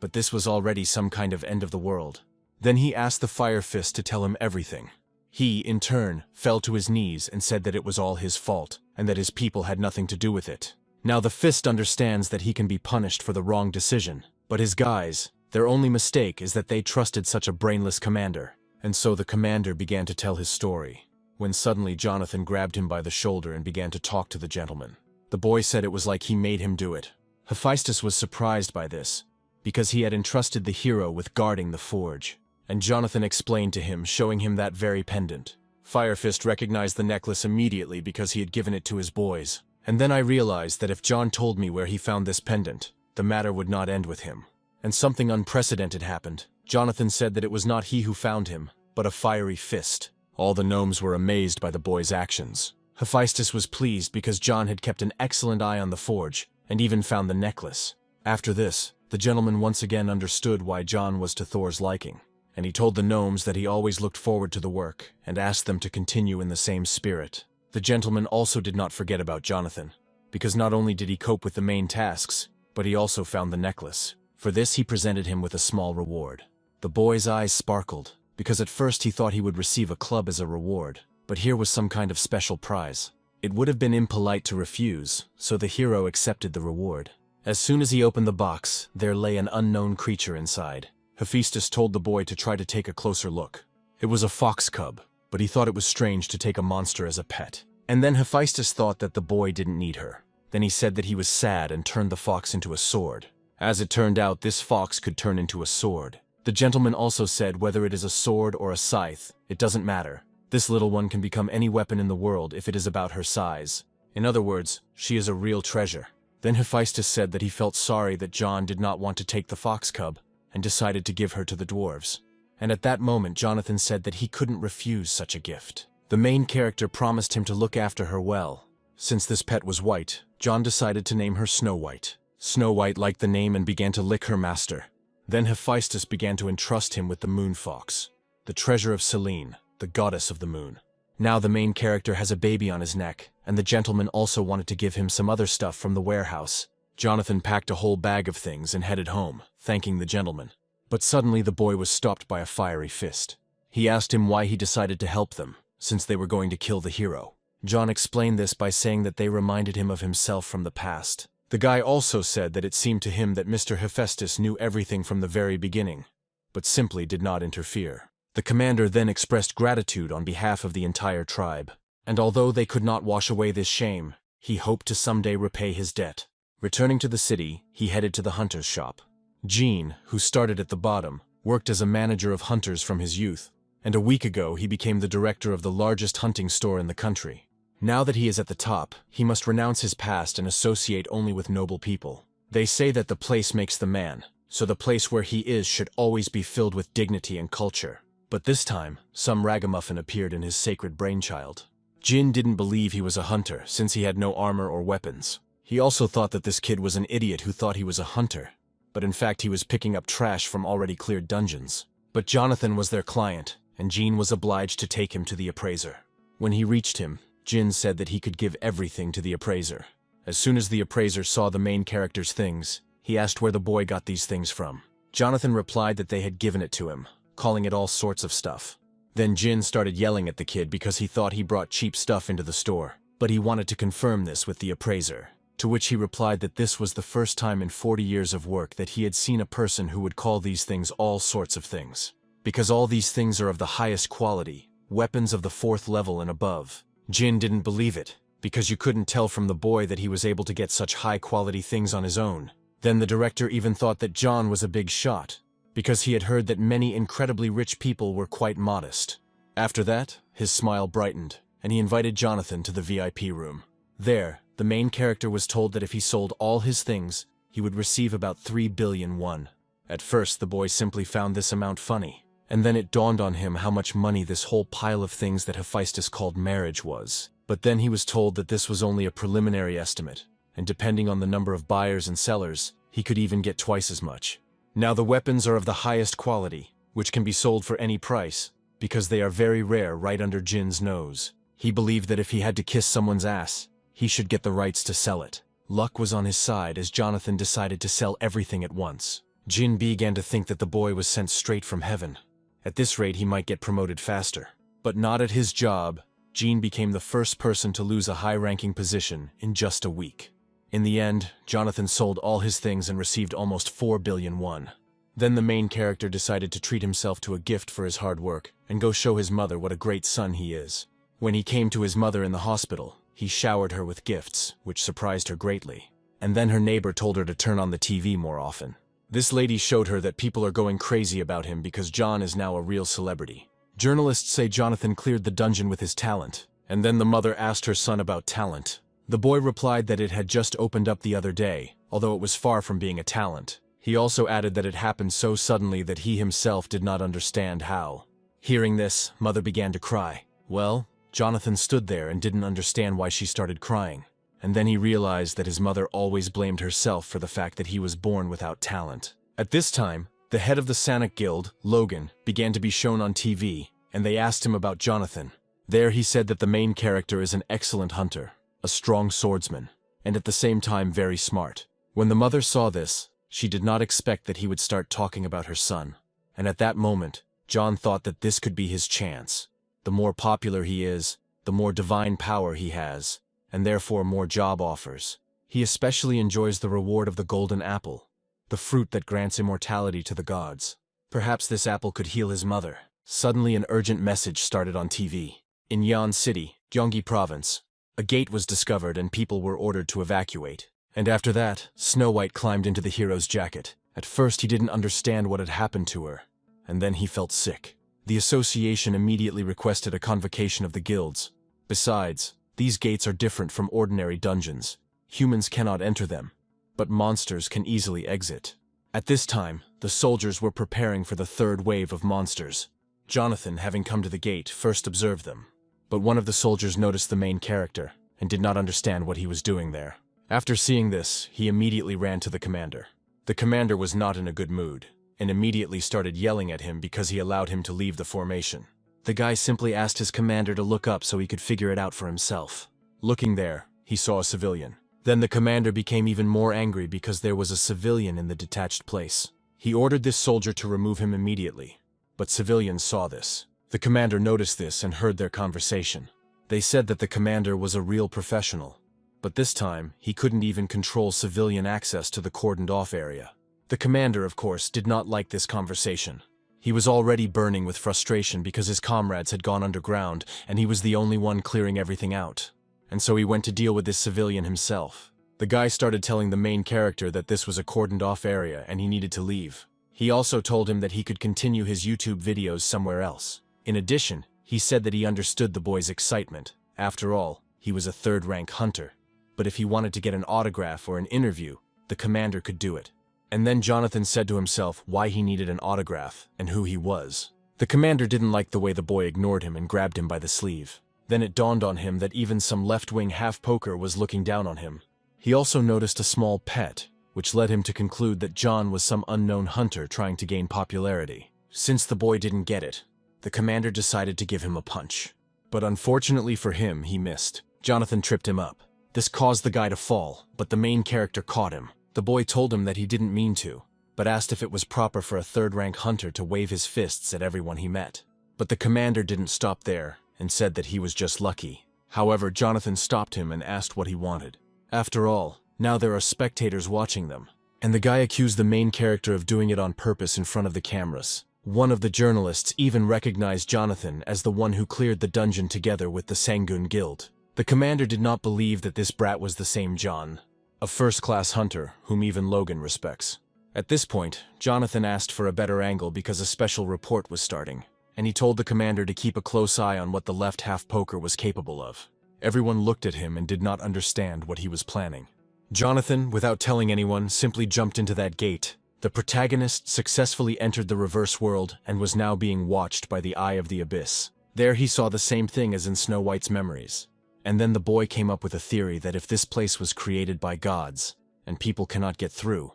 but this was already some kind of end of the world. Then he asked the Fire Fist to tell him everything. He, in turn, fell to his knees and said that it was all his fault, and that his people had nothing to do with it. Now the Fist understands that he can be punished for the wrong decision, but his guys, their only mistake is that they trusted such a brainless commander. And so the commander began to tell his story. when suddenly Jonathan grabbed him by the shoulder and began to talk to the gentleman. The boy said it was like he made him do it. Hephaestus was surprised by this, because he had entrusted the hero with guarding the forge, and Jonathan explained to him, showing him that very pendant. Firefist recognized the necklace immediately because he had given it to his boys, and then I realized that if John told me where he found this pendant, the matter would not end with him. And something unprecedented happened. Jonathan said that it was not he who found him, but a fiery fist. All the gnomes were amazed by the boy's actions. Hephaestus was pleased because John had kept an excellent eye on the forge, and even found the necklace. After this, the gentleman once again understood why John was to Thor's liking, and he told the gnomes that he always looked forward to the work, and asked them to continue in the same spirit. The gentleman also did not forget about Jonathan, because not only did he cope with the main tasks, but he also found the necklace. For this he presented him with a small reward. The boy's eyes sparkled, because at first he thought he would receive a club as a reward, but here was some kind of special prize. It would have been impolite to refuse, so the hero accepted the reward. As soon as he opened the box, there lay an unknown creature inside. Hephaestus told the boy to try to take a closer look. It was a fox cub, but he thought it was strange to take a monster as a pet. And then Hephaestus thought that the boy didn't need her. Then he said that he was sad and turned the fox into a sword. As it turned out, this fox could turn into a sword. The gentleman also said whether it is a sword or a scythe, it doesn't matter. This little one can become any weapon in the world if it is about her size. In other words, she is a real treasure. Then Hephaestus said that he felt sorry that John did not want to take the fox cub, and decided to give her to the dwarves. And at that moment Jonathan said that he couldn't refuse such a gift. The main character promised him to look after her well. Since this pet was white, John decided to name her Snow White. Snow White liked the name and began to lick her master. Then Hephaestus began to entrust him with the moon fox, the treasure of Selene, the goddess of the moon. Now the main character has a baby on his neck, and the gentleman also wanted to give him some other stuff from the warehouse. Jonathan packed a whole bag of things and headed home, thanking the gentleman. But suddenly the boy was stopped by a fiery fist. He asked him why he decided to help them, since they were going to kill the hero. John explained this by saying that they reminded him of himself from the past. The guy also said that it seemed to him that Mr. Hephaestus knew everything from the very beginning, but simply did not interfere. The commander then expressed gratitude on behalf of the entire tribe, and although they could not wash away this shame, he hoped to someday repay his debt. Returning to the city, he headed to the hunter's shop. Gene, who started at the bottom, worked as a manager of hunters from his youth, and a week ago he became the director of the largest hunting store in the country. Now that he is at the top, he must renounce his past and associate only with noble people. They say that the place makes the man, so the place where he is should always be filled with dignity and culture. But this time, some ragamuffin appeared in his sacred brainchild. Jin didn't believe he was a hunter, since he had no armor or weapons. He also thought that this kid was an idiot who thought he was a hunter, but in fact he was picking up trash from already cleared dungeons. But Jonathan was their client, and Jin was obliged to take him to the appraiser. When he reached him, Jin said that he could give everything to the appraiser. As soon as the appraiser saw the main character's things, he asked where the boy got these things from. Jonathan replied that they had given it to him, calling it all sorts of stuff. Then Jin started yelling at the kid because he thought he brought cheap stuff into the store, but he wanted to confirm this with the appraiser, to which he replied that this was the first time in 40 years of work that he had seen a person who would call these things all sorts of things. Because all these things are of the highest quality, weapons of the 4th level and above. Jin didn't believe it, because you couldn't tell from the boy that he was able to get such high-quality things on his own. Then the director even thought that John was a big shot, because he had heard that many incredibly rich people were quite modest. After that, his smile brightened, and he invited Jonathan to the VIP room. There, the main character was told that if he sold all his things, he would receive about 3 billion won. At first, the boy simply found this amount funny, and then it dawned on him how much money this whole pile of things that Hephaestus called marriage was. But then he was told that this was only a preliminary estimate, and depending on the number of buyers and sellers, he could even get twice as much. Now the weapons are of the highest quality, which can be sold for any price, because they are very rare right under Jin's nose. He believed that if he had to kiss someone's ass, he should get the rights to sell it. Luck was on his side as Jonathan decided to sell everything at once. Jin began to think that the boy was sent straight from heaven. At this rate he might get promoted faster. But not at his job. Jin became the first person to lose a high-ranking position in just a week. In the end, Jonathan sold all his things and received almost 4 billion won. Then the main character decided to treat himself to a gift for his hard work and go show his mother what a great son he is. When he came to his mother in the hospital, he showered her with gifts, which surprised her greatly. And then her neighbor told her to turn on the TV more often. This lady showed her that people are going crazy about him because John is now a real celebrity. Journalists say Jonathan cleared the dungeon with his talent, and then the mother asked her son about talent. The boy replied that it had just opened up the other day, although it was far from being a talent. He also added that it happened so suddenly that he himself did not understand how. Hearing this, mother began to cry. Well, Jonathan stood there and didn't understand why she started crying. And then he realized that his mother always blamed herself for the fact that he was born without talent. At this time, the head of the Sanic Guild, Logan, began to be shown on TV, and they asked him about Jonathan. There he said that the main character is an excellent hunter, a strong swordsman, and at the same time very smart. When the mother saw this, she did not expect that he would start talking about her son. And at that moment, John thought that this could be his chance. The more popular he is, the more divine power he has, and therefore more job offers. He especially enjoys the reward of the golden apple, the fruit that grants immortality to the gods. Perhaps this apple could heal his mother. Suddenly an urgent message started on TV. In Yan City, Gyeonggi Province, a gate was discovered and people were ordered to evacuate. And after that, Snow White climbed into the hero's jacket. At first he didn't understand what had happened to her, and then he felt sick. The association immediately requested a convocation of the guilds. Besides, these gates are different from ordinary dungeons. Humans cannot enter them, but monsters can easily exit. At this time, the soldiers were preparing for the third wave of monsters. Jonathan, having come to the gate, first observed them. But one of the soldiers noticed the main character and did not understand what he was doing there. After seeing this, he immediately ran to the commander. The commander was not in a good mood, and immediately started yelling at him because he allowed him to leave the formation. The guy simply asked his commander to look up so he could figure it out for himself. Looking there, he saw a civilian. Then the commander became even more angry because there was a civilian in the detached place. He ordered this soldier to remove him immediately, but civilians saw this. The commander noticed this and heard their conversation. They said that the commander was a real professional, but this time he couldn't even control civilian access to the cordoned-off area. The commander, of course, did not like this conversation. He was already burning with frustration because his comrades had gone underground and he was the only one clearing everything out. And so he went to deal with this civilian himself. The guy started telling the main character that this was a cordoned-off area and he needed to leave. He also told him that he could continue his YouTube videos somewhere else. In addition, he said that he understood the boy's excitement. After all, he was a third-rank hunter. But if he wanted to get an autograph or an interview, the commander could do it. And then Jonathan said to himself why he needed an autograph and who he was. The commander didn't like the way the boy ignored him and grabbed him by the sleeve. Then it dawned on him that even some left-wing half-poker was looking down on him. He also noticed a small pet, which led him to conclude that John was some unknown hunter trying to gain popularity. Since the boy didn't get it, the commander decided to give him a punch. But unfortunately for him, he missed. Jonathan tripped him up. This caused the guy to fall, but the main character caught him. The boy told him that he didn't mean to, but asked if it was proper for a third-rank hunter to wave his fists at everyone he met. But the commander didn't stop there and said that he was just lucky. However, Jonathan stopped him and asked what he wanted. After all, now there are spectators watching them, and the guy accused the main character of doing it on purpose in front of the cameras. One of the journalists even recognized Jonathan as the one who cleared the dungeon together with the Sangun Guild. The commander did not believe that this brat was the same John, a first-class hunter whom even Logan respects. At this point, Jonathan asked for a better angle because a special report was starting, and he told the commander to keep a close eye on what the left half-poker was capable of. Everyone looked at him and did not understand what he was planning. Jonathan, without telling anyone, simply jumped into that gate. The protagonist successfully entered the reverse world and was now being watched by the Eye of the Abyss. There he saw the same thing as in Snow White's memories. And then the boy came up with a theory that if this place was created by gods, and people cannot get through,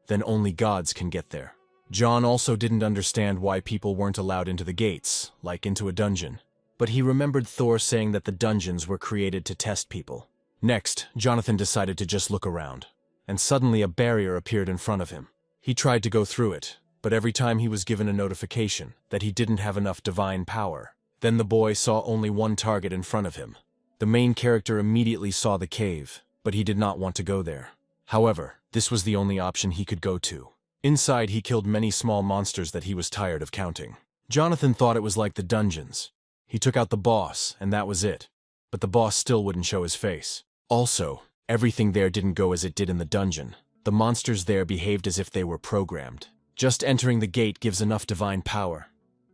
then only gods can get there. John also didn't understand why people weren't allowed into the gates, like into a dungeon. But he remembered Thor saying that the dungeons were created to test people. Next, Jonathan decided to just look around, and suddenly a barrier appeared in front of him. He tried to go through it, but every time he was given a notification that he didn't have enough divine power. Then the boy saw only one target in front of him. The main character immediately saw the cave, but he did not want to go there. However, this was the only option he could go to. Inside, he killed many small monsters that he was tired of counting. Jonathan thought it was like the dungeons, He took out the boss, and that was it. But the boss still wouldn't show his face. Also, everything there didn't go as it did in the dungeon. The monsters there behaved as if they were programmed. Just entering the gate gives enough divine power.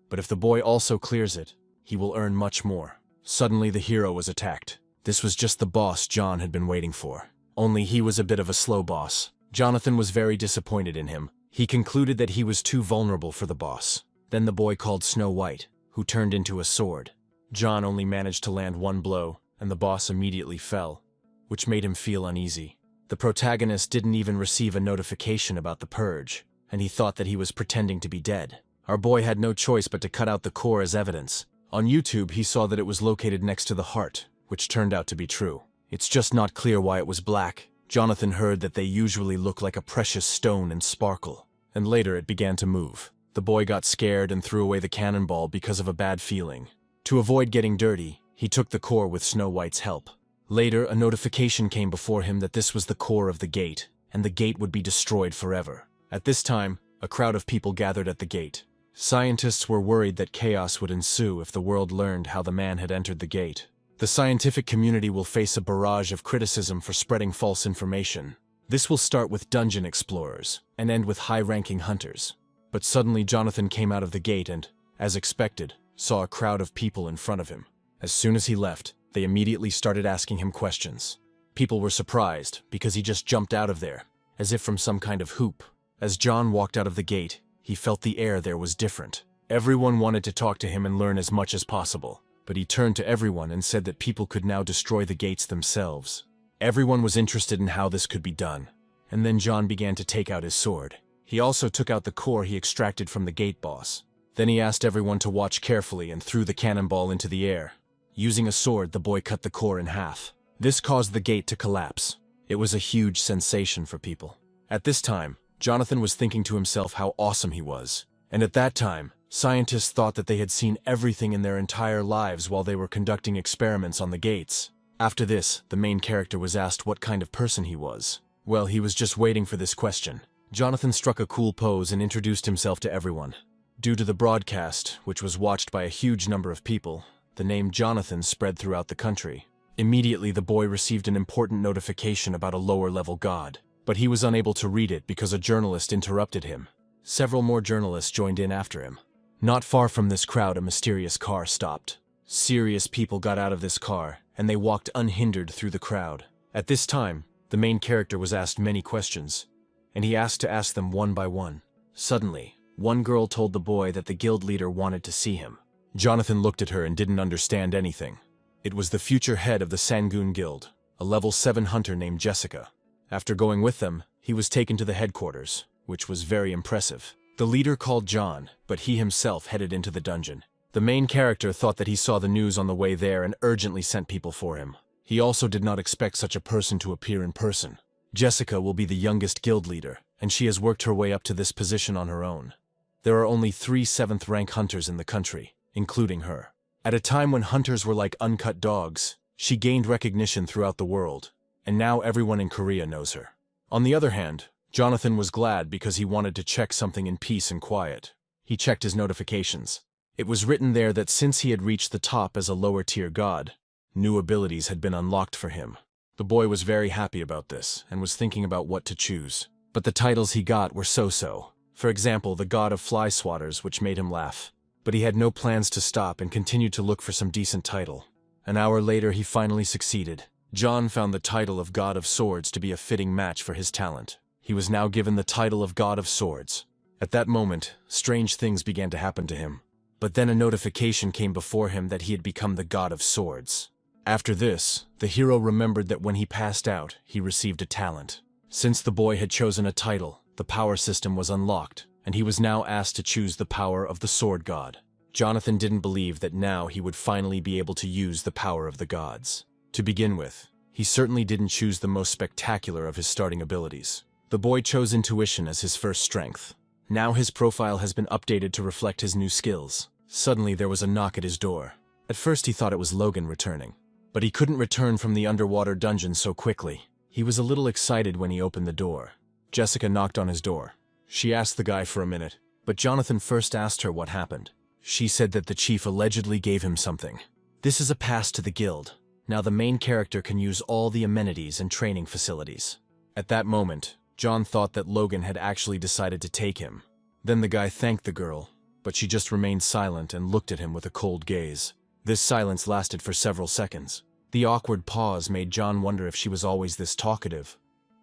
But if the boy also clears it, he will earn much more. Suddenly the hero was attacked. This was just the boss John had been waiting for. Only he was a bit of a slow boss. Jonathan was very disappointed in him. He concluded that he was too vulnerable for the boss. Then the boy called Snow White, who turned into a sword. John only managed to land one blow, and the boss immediately fell, which made him feel uneasy. The protagonist didn't even receive a notification about the purge, and he thought that he was pretending to be dead. Our boy had no choice but to cut out the core as evidence. On YouTube, he saw that it was located next to the heart, which turned out to be true. It's just not clear why it was black. Jonathan heard that they usually look like a precious stone and sparkle, and later it began to move. The boy got scared and threw away the cannonball because of a bad feeling. To avoid getting dirty, he took the core with Snow White's help. Later, a notification came before him that this was the core of the gate, and the gate would be destroyed forever. At this time, a crowd of people gathered at the gate. Scientists were worried that chaos would ensue if the world learned how the man had entered the gate. The scientific community will face a barrage of criticism for spreading false information. This will start with dungeon explorers and end with high-ranking hunters. But suddenly Jonathan came out of the gate and, as expected, saw a crowd of people in front of him. As soon as he left, they immediately started asking him questions. People were surprised because he just jumped out of there, as if from some kind of hoop. As John walked out of the gate, he felt the air there was different. Everyone wanted to talk to him and learn as much as possible. But he turned to everyone and said that people could now destroy the gates themselves. Everyone was interested in how this could be done. And then John began to take out his sword. He also took out the core he extracted from the gate boss. Then he asked everyone to watch carefully and threw the cannonball into the air. Using a sword, the boy cut the core in half. This caused the gate to collapse. It was a huge sensation for people. At this time, Jonathan was thinking to himself how awesome he was. And at that time, scientists thought that they had seen everything in their entire lives while they were conducting experiments on the gates. After this, the main character was asked what kind of person he was. Well, he was just waiting for this question. Jonathan struck a cool pose and introduced himself to everyone. Due to the broadcast, which was watched by a huge number of people, the name Jonathan spread throughout the country. Immediately, the boy received an important notification about a lower-level god, but he was unable to read it because a journalist interrupted him. Several more journalists joined in after him. Not far from this crowd, a mysterious car stopped. Serious people got out of this car, and they walked unhindered through the crowd. At this time, the main character was asked many questions, and he asked to ask them one by one. Suddenly, one girl told the boy that the guild leader wanted to see him. Jonathan looked at her and didn't understand anything. It was the future head of the Sangoon Guild, a level 7 hunter named Jessica. After going with them, he was taken to the headquarters, which was very impressive. The leader called John, but he himself headed into the dungeon. The main character thought that he saw the news on the way there and urgently sent people for him. He also did not expect such a person to appear in person. Jessica will be the youngest guild leader, and she has worked her way up to this position on her own. There are only 3 7th-rank hunters in the country, including her. At a time when hunters were like uncut dogs, she gained recognition throughout the world, and now everyone in Korea knows her. On the other hand, Jonathan was glad because he wanted to check something in peace and quiet. He checked his notifications. It was written there that since he had reached the top as a lower-tier god, new abilities had been unlocked for him. The boy was very happy about this and was thinking about what to choose. But the titles he got were so-so. For example, the God of Fly Swatters, which made him laugh. But he had no plans to stop and continued to look for some decent title. An hour later, he finally succeeded. John found the title of God of Swords to be a fitting match for his talent. He was now given the title of God of Swords. At that moment, strange things began to happen to him. But then a notification came before him that he had become the God of Swords. After this, the hero remembered that when he passed out, he received a talent. Since the boy had chosen a title, the power system was unlocked, and he was now asked to choose the power of the Sword God. Jonathan didn't believe that now he would finally be able to use the power of the gods. To begin with, he certainly didn't choose the most spectacular of his starting abilities. The boy chose intuition as his first strength. Now his profile has been updated to reflect his new skills. Suddenly there was a knock at his door. At first he thought it was Logan returning. But he couldn't return from the underwater dungeon so quickly. He was a little excited when he opened the door. Jessica knocked on his door. She asked the guy for a minute, but Jonathan first asked her what happened. She said that the chief allegedly gave him something. This is a pass to the guild. Now the main character can use all the amenities and training facilities. At that moment, John thought that Logan had actually decided to take him. Then the guy thanked the girl, but she just remained silent and looked at him with a cold gaze. This silence lasted for several seconds. The awkward pause made John wonder if she was always this talkative,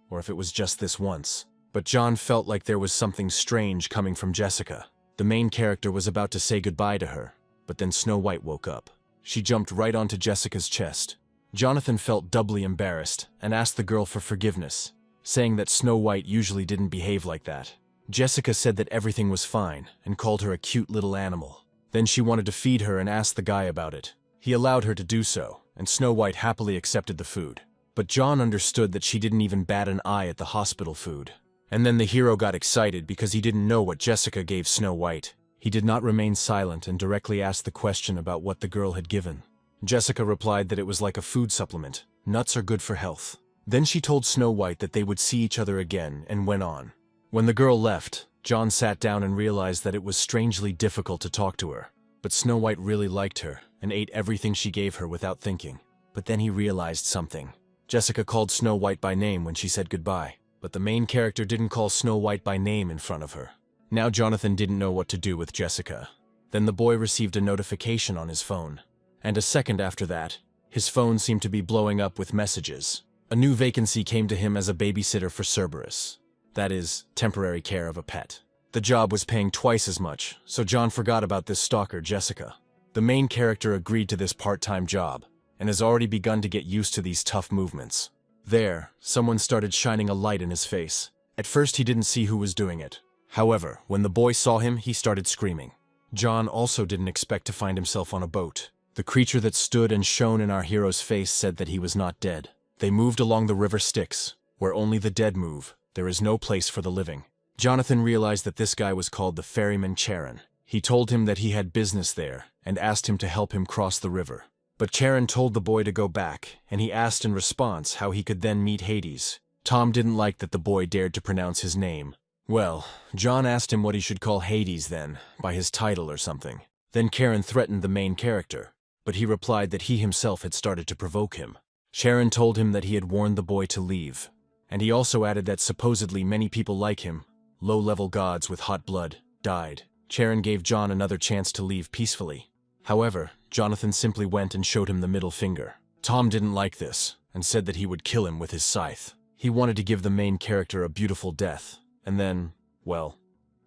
or if it was just this once. But John felt like there was something strange coming from Jessica. The main character was about to say goodbye to her, but then Snow White woke up. She jumped right onto Jessica's chest. Jonathan felt doubly embarrassed and asked the girl for forgiveness, saying that Snow White usually didn't behave like that. Jessica said that everything was fine and called her a cute little animal. Then she wanted to feed her and asked the guy about it. He allowed her to do so, and Snow White happily accepted the food. But John understood that she didn't even bat an eye at the hospital food. And then the hero got excited because he didn't know what Jessica gave Snow White. He did not remain silent and directly asked the question about what the girl had given. Jessica replied that it was like a food supplement. Nuts are good for health. Then she told Snow White that they would see each other again and went on. When the girl left, John sat down and realized that it was strangely difficult to talk to her. But Snow White really liked her and ate everything she gave her without thinking. But then he realized something. Jessica called Snow White by name when she said goodbye, but the main character didn't call Snow White by name in front of her. Now Jonathan didn't know what to do with Jessica. Then the boy received a notification on his phone. And a second after that, his phone seemed to be blowing up with messages. A new vacancy came to him as a babysitter for Cerberus. That is, temporary care of a pet. The job was paying twice as much, so John forgot about this stalker, Jessica. The main character agreed to this part-time job, and has already begun to get used to these tough movements. There, someone started shining a light in his face. At first he didn't see who was doing it. However, when the boy saw him, he started screaming. John also didn't expect to find himself on a boat. The creature that stood and shone in our hero's face said that he was not dead. They moved along the river Styx, where only the dead move. There is no place for the living. Jonathan realized that this guy was called the ferryman Charon. He told him that he had business there and asked him to help him cross the river. But Charon told the boy to go back, and he asked in response how he could then meet Hades. Tom didn't like that the boy dared to pronounce his name. Well, John asked him what he should call Hades then, by his title or something. Then Charon threatened the main character, but he replied that he himself had started to provoke him. Charon told him that he had warned the boy to leave, and he also added that supposedly many people like him, low-level gods with hot blood, died. Charon gave John another chance to leave peacefully. However, Jonathan simply went and showed him the middle finger. Tom didn't like this, and said that he would kill him with his scythe. He wanted to give the main character a beautiful death, and then, well,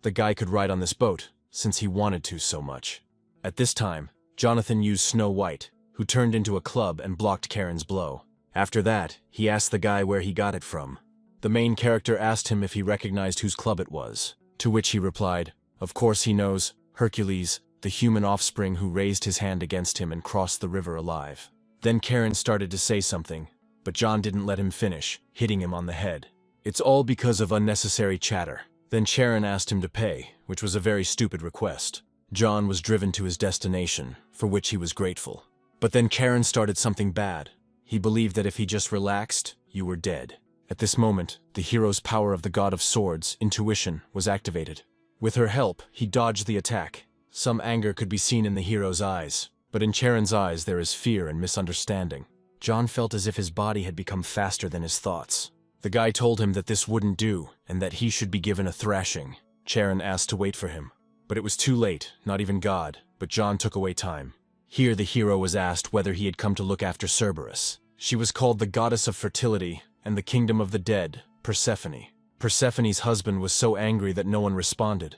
the guy could ride on this boat, since he wanted to so much. At this time, Jonathan used Snow White, who turned into a club and blocked Charon's blow. After that, he asked the guy where he got it from. The main character asked him if he recognized whose club it was, to which he replied, of course he knows, Hercules, the human offspring who raised his hand against him and crossed the river alive. Then Charon started to say something, but John didn't let him finish, hitting him on the head. It's all because of unnecessary chatter. Then Charon asked him to pay, which was a very stupid request. John was driven to his destination, for which he was grateful. But then Charon started something bad. He believed that if he just relaxed, you were dead. At this moment, the hero's power of the god of swords, intuition, was activated. With her help, he dodged the attack. Some anger could be seen in the hero's eyes, but in Charon's eyes there is fear and misunderstanding. John felt as if his body had become faster than his thoughts. The guy told him that this wouldn't do, and that he should be given a thrashing. Charon asked to wait for him. But it was too late, not even God, but John took away time. Here the hero was asked whether he had come to look after Cerberus. She was called the goddess of fertility and the kingdom of the dead, Persephone. Persephone's husband was so angry that no one responded,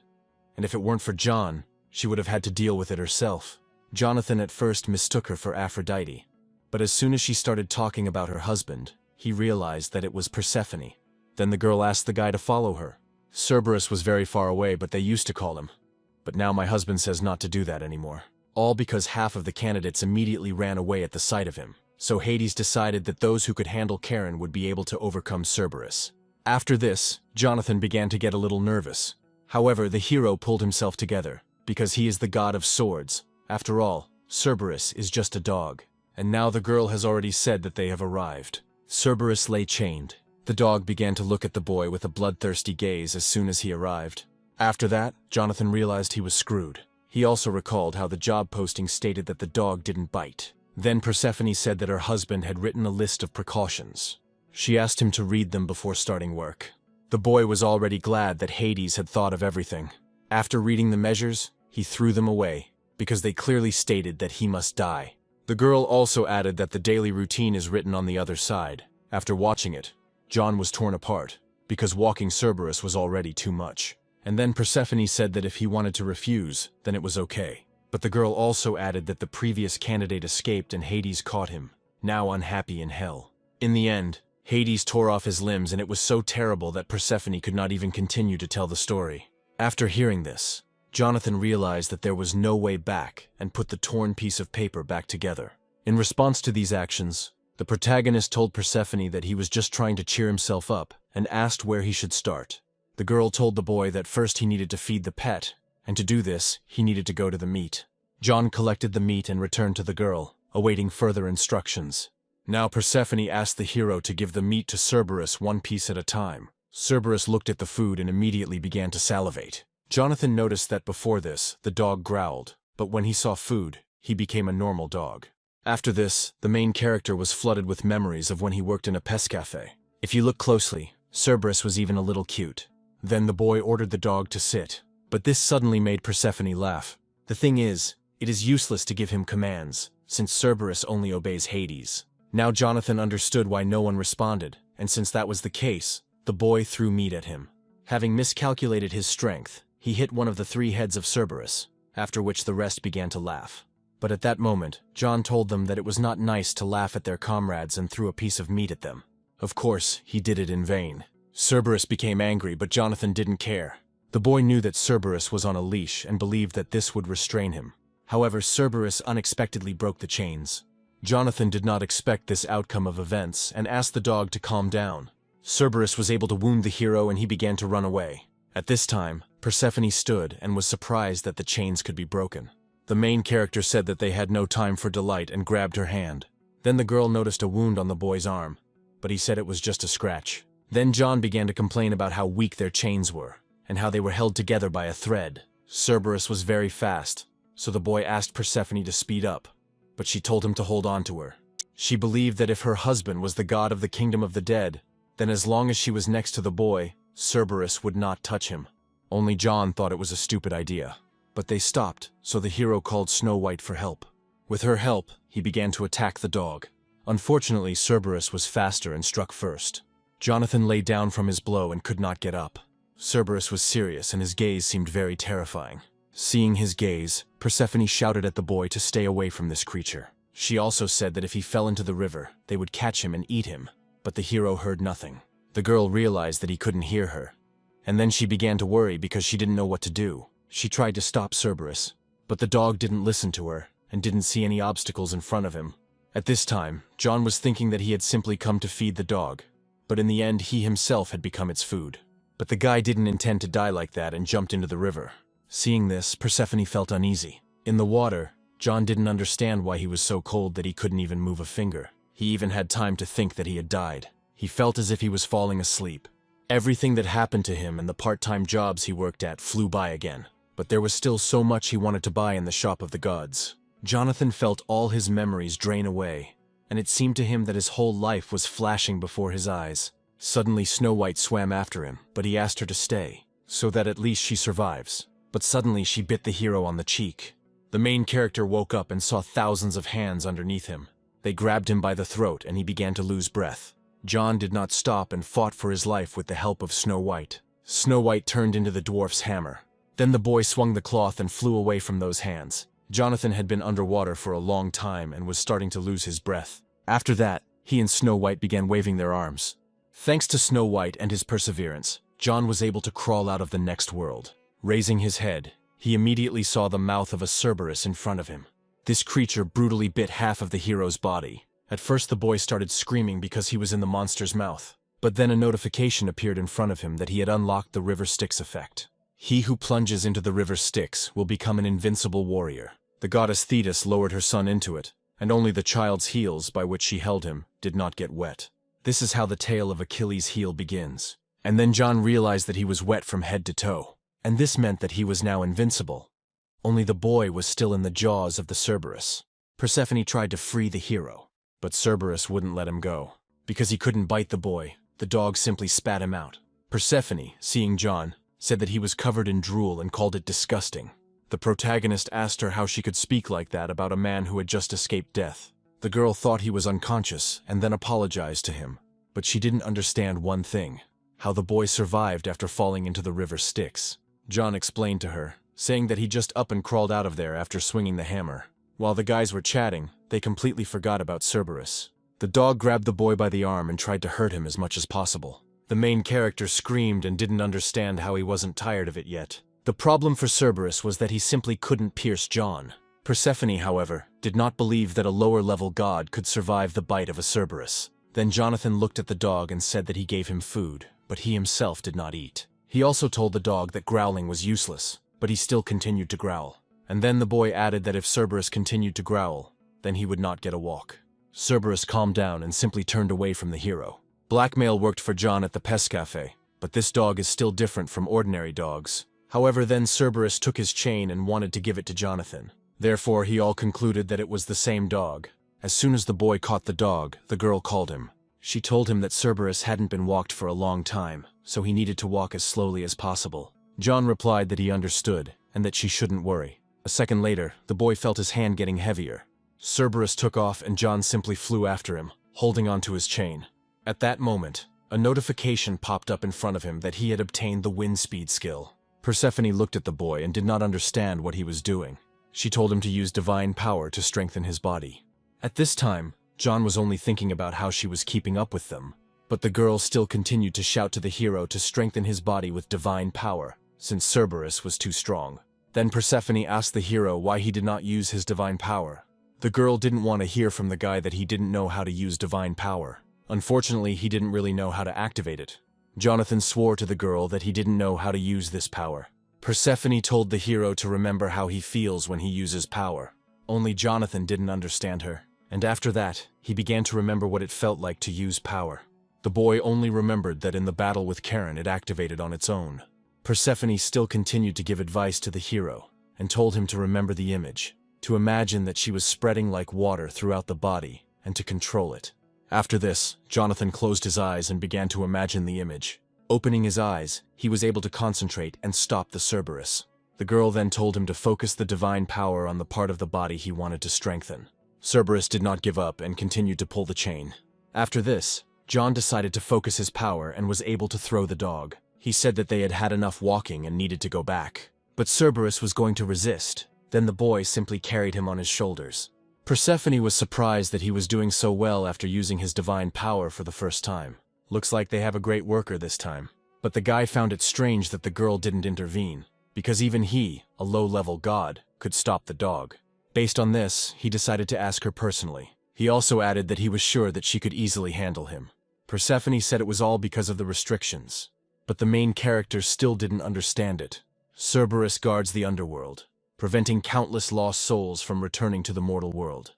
and if it weren't for John, she would have had to deal with it herself. Jonathan at first mistook her for Aphrodite, but as soon as she started talking about her husband, he realized that it was Persephone. Then the girl asked the guy to follow her. Cerberus was very far away, but they used to call him. But now my husband says not to do that anymore. All because half of the candidates immediately ran away at the sight of him. So Hades decided that those who could handle Charon would be able to overcome Cerberus. After this, Jonathan began to get a little nervous. However, the hero pulled himself together, because he is the god of swords. After all, Cerberus is just a dog. And now the girl has already said that they have arrived. Cerberus lay chained. The dog began to look at the boy with a bloodthirsty gaze as soon as he arrived. After that, Jonathan realized he was screwed. He also recalled how the job posting stated that the dog didn't bite. Then Persephone said that her husband had written a list of precautions. She asked him to read them before starting work. The boy was already glad that Hades had thought of everything. After reading the measures, he threw them away, because they clearly stated that he must die. The girl also added that the daily routine is written on the other side. After watching it, John was torn apart, because walking Cerberus was already too much. And then Persephone said that if he wanted to refuse, then it was okay. But the girl also added that the previous candidate escaped and Hades caught him, now unhappy in hell. In the end, Hades tore off his limbs, and it was so terrible that Persephone could not even continue to tell the story. After hearing this, Jonathan realized that there was no way back and put the torn piece of paper back together. In response to these actions, the protagonist told Persephone that he was just trying to cheer himself up and asked where he should start. The girl told the boy that first he needed to feed the pet, and to do this, he needed to go to the meat. John collected the meat and returned to the girl, awaiting further instructions. Now Persephone asked the hero to give the meat to Cerberus one piece at a time. Cerberus looked at the food and immediately began to salivate. Jonathan noticed that before this, the dog growled, but when he saw food, he became a normal dog. After this, the main character was flooded with memories of when he worked in a pest cafe. If you look closely, Cerberus was even a little cute. Then the boy ordered the dog to sit, but this suddenly made Persephone laugh. The thing is, it is useless to give him commands, since Cerberus only obeys Hades. Now Jonathan understood why no one responded, and since that was the case, the boy threw meat at him. Having miscalculated his strength, he hit one of the 3 heads of Cerberus, after which the rest began to laugh. But at that moment, John told them that it was not nice to laugh at their comrades and threw a piece of meat at them. Of course, he did it in vain. Cerberus became angry, but Jonathan didn't care. The boy knew that Cerberus was on a leash and believed that this would restrain him. However, Cerberus unexpectedly broke the chains. Jonathan did not expect this outcome of events and asked the dog to calm down. Cerberus was able to wound the hero and he began to run away. At this time, Persephone stood and was surprised that the chains could be broken. The main character said that they had no time for delight and grabbed her hand. Then the girl noticed a wound on the boy's arm, but he said it was just a scratch. Then John began to complain about how weak their chains were, and how they were held together by a thread. Cerberus was very fast, so the boy asked Persephone to speed up, but she told him to hold on to her. She believed that if her husband was the god of the kingdom of the dead, then as long as she was next to the boy, Cerberus would not touch him. Only John thought it was a stupid idea. But they stopped, so the hero called Snow White for help. With her help, he began to attack the dog. Unfortunately, Cerberus was faster and struck first. Jonathan lay down from his blow and could not get up. Cerberus was serious and his gaze seemed very terrifying. Seeing his gaze, Persephone shouted at the boy to stay away from this creature. She also said that if he fell into the river, they would catch him and eat him, but the hero heard nothing. The girl realized that he couldn't hear her, and then she began to worry because she didn't know what to do. She tried to stop Cerberus, but the dog didn't listen to her and didn't see any obstacles in front of him. At this time, John was thinking that he had simply come to feed the dog, but in the end he himself had become its food. But the guy didn't intend to die like that and jumped into the river. Seeing this, Persephone felt uneasy. In the water, John didn't understand why he was so cold that he couldn't even move a finger. He even had time to think that he had died. He felt as if he was falling asleep. Everything that happened to him and the part-time jobs he worked at flew by again. But there was still so much he wanted to buy in the shop of the gods. Jonathan felt all his memories drain away, and it seemed to him that his whole life was flashing before his eyes. Suddenly Snow White swam after him, but he asked her to stay, so that at least she survives. But suddenly she bit the hero on the cheek. The main character woke up and saw thousands of hands underneath him. They grabbed him by the throat and he began to lose breath. John did not stop and fought for his life with the help of Snow White. Snow White turned into the dwarf's hammer. Then the boy swung the cloth and flew away from those hands. Jonathan had been underwater for a long time and was starting to lose his breath. After that, he and Snow White began waving their arms. Thanks to Snow White and his perseverance, John was able to crawl out of the next world. Raising his head, he immediately saw the mouth of a Cerberus in front of him. This creature brutally bit half of the hero's body. At first the boy started screaming because he was in the monster's mouth, but then a notification appeared in front of him that he had unlocked the River Styx effect. He who plunges into the River Styx will become an invincible warrior. The goddess Thetis lowered her son into it, and only the child's heels, by which she held him, did not get wet. This is how the tale of Achilles' heel begins. And then John realized that he was wet from head to toe. And this meant that he was now invincible. Only the boy was still in the jaws of the Cerberus. Persephone tried to free the hero, but Cerberus wouldn't let him go. Because he couldn't bite the boy, the dog simply spat him out. Persephone, seeing John, said that he was covered in drool and called it disgusting. The protagonist asked her how she could speak like that about a man who had just escaped death. The girl thought he was unconscious and then apologized to him. But she didn't understand one thing: how the boy survived after falling into the river Styx. John explained to her, saying that he just up and crawled out of there after swinging the hammer. While the guys were chatting, they completely forgot about Cerberus. The dog grabbed the boy by the arm and tried to hurt him as much as possible. The main character screamed and didn't understand how he wasn't tired of it yet. The problem for Cerberus was that he simply couldn't pierce John. Persephone, however, did not believe that a lower-level god could survive the bite of a Cerberus. Then Jonathan looked at the dog and said that he gave him food, but he himself did not eat. He also told the dog that growling was useless, but he still continued to growl. And then the boy added that if Cerberus continued to growl, then he would not get a walk. Cerberus calmed down and simply turned away from the hero. Blackmail worked for John at the pest cafe, but this dog is still different from ordinary dogs. However, then Cerberus took his chain and wanted to give it to Jonathan. Therefore, he all concluded that it was the same dog. As soon as the boy caught the dog, the girl called him. She told him that Cerberus hadn't been walked for a long time, so he needed to walk as slowly as possible. John replied that he understood, and that she shouldn't worry. A second later, the boy felt his hand getting heavier. Cerberus took off and John simply flew after him, holding onto his chain. At that moment, a notification popped up in front of him that he had obtained the wind speed skill. Persephone looked at the boy and did not understand what he was doing. She told him to use divine power to strengthen his body. At this time, John was only thinking about how she was keeping up with them, but the girl still continued to shout to the hero to strengthen his body with divine power, since Cerberus was too strong. Then Persephone asked the hero why he did not use his divine power. The girl didn't want to hear from the guy that he didn't know how to use divine power. Unfortunately, he didn't really know how to activate it. Jonathan swore to the girl that he didn't know how to use this power. Persephone told the hero to remember how he feels when he uses power. Only Jonathan didn't understand her, and after that, he began to remember what it felt like to use power. The boy only remembered that in the battle with Karen it activated on its own. Persephone still continued to give advice to the hero, and told him to remember the image, to imagine that she was spreading like water throughout the body, and to control it. After this, Jonathan closed his eyes and began to imagine the image. Opening his eyes, he was able to concentrate and stop the Cerberus. The girl then told him to focus the divine power on the part of the body he wanted to strengthen. Cerberus did not give up and continued to pull the chain. After this, John decided to focus his power and was able to throw the dog. He said that they had had enough walking and needed to go back. But Cerberus was going to resist. Then the boy simply carried him on his shoulders. Persephone was surprised that he was doing so well after using his divine power for the first time. Looks like they have a great worker this time. But the guy found it strange that the girl didn't intervene, because even he, a low-level god, could stop the dog. Based on this, he decided to ask her personally. He also added that he was sure that she could easily handle him. Persephone said it was all because of the restrictions. But the main character still didn't understand it. Cerberus guards the underworld, preventing countless lost souls from returning to the mortal world,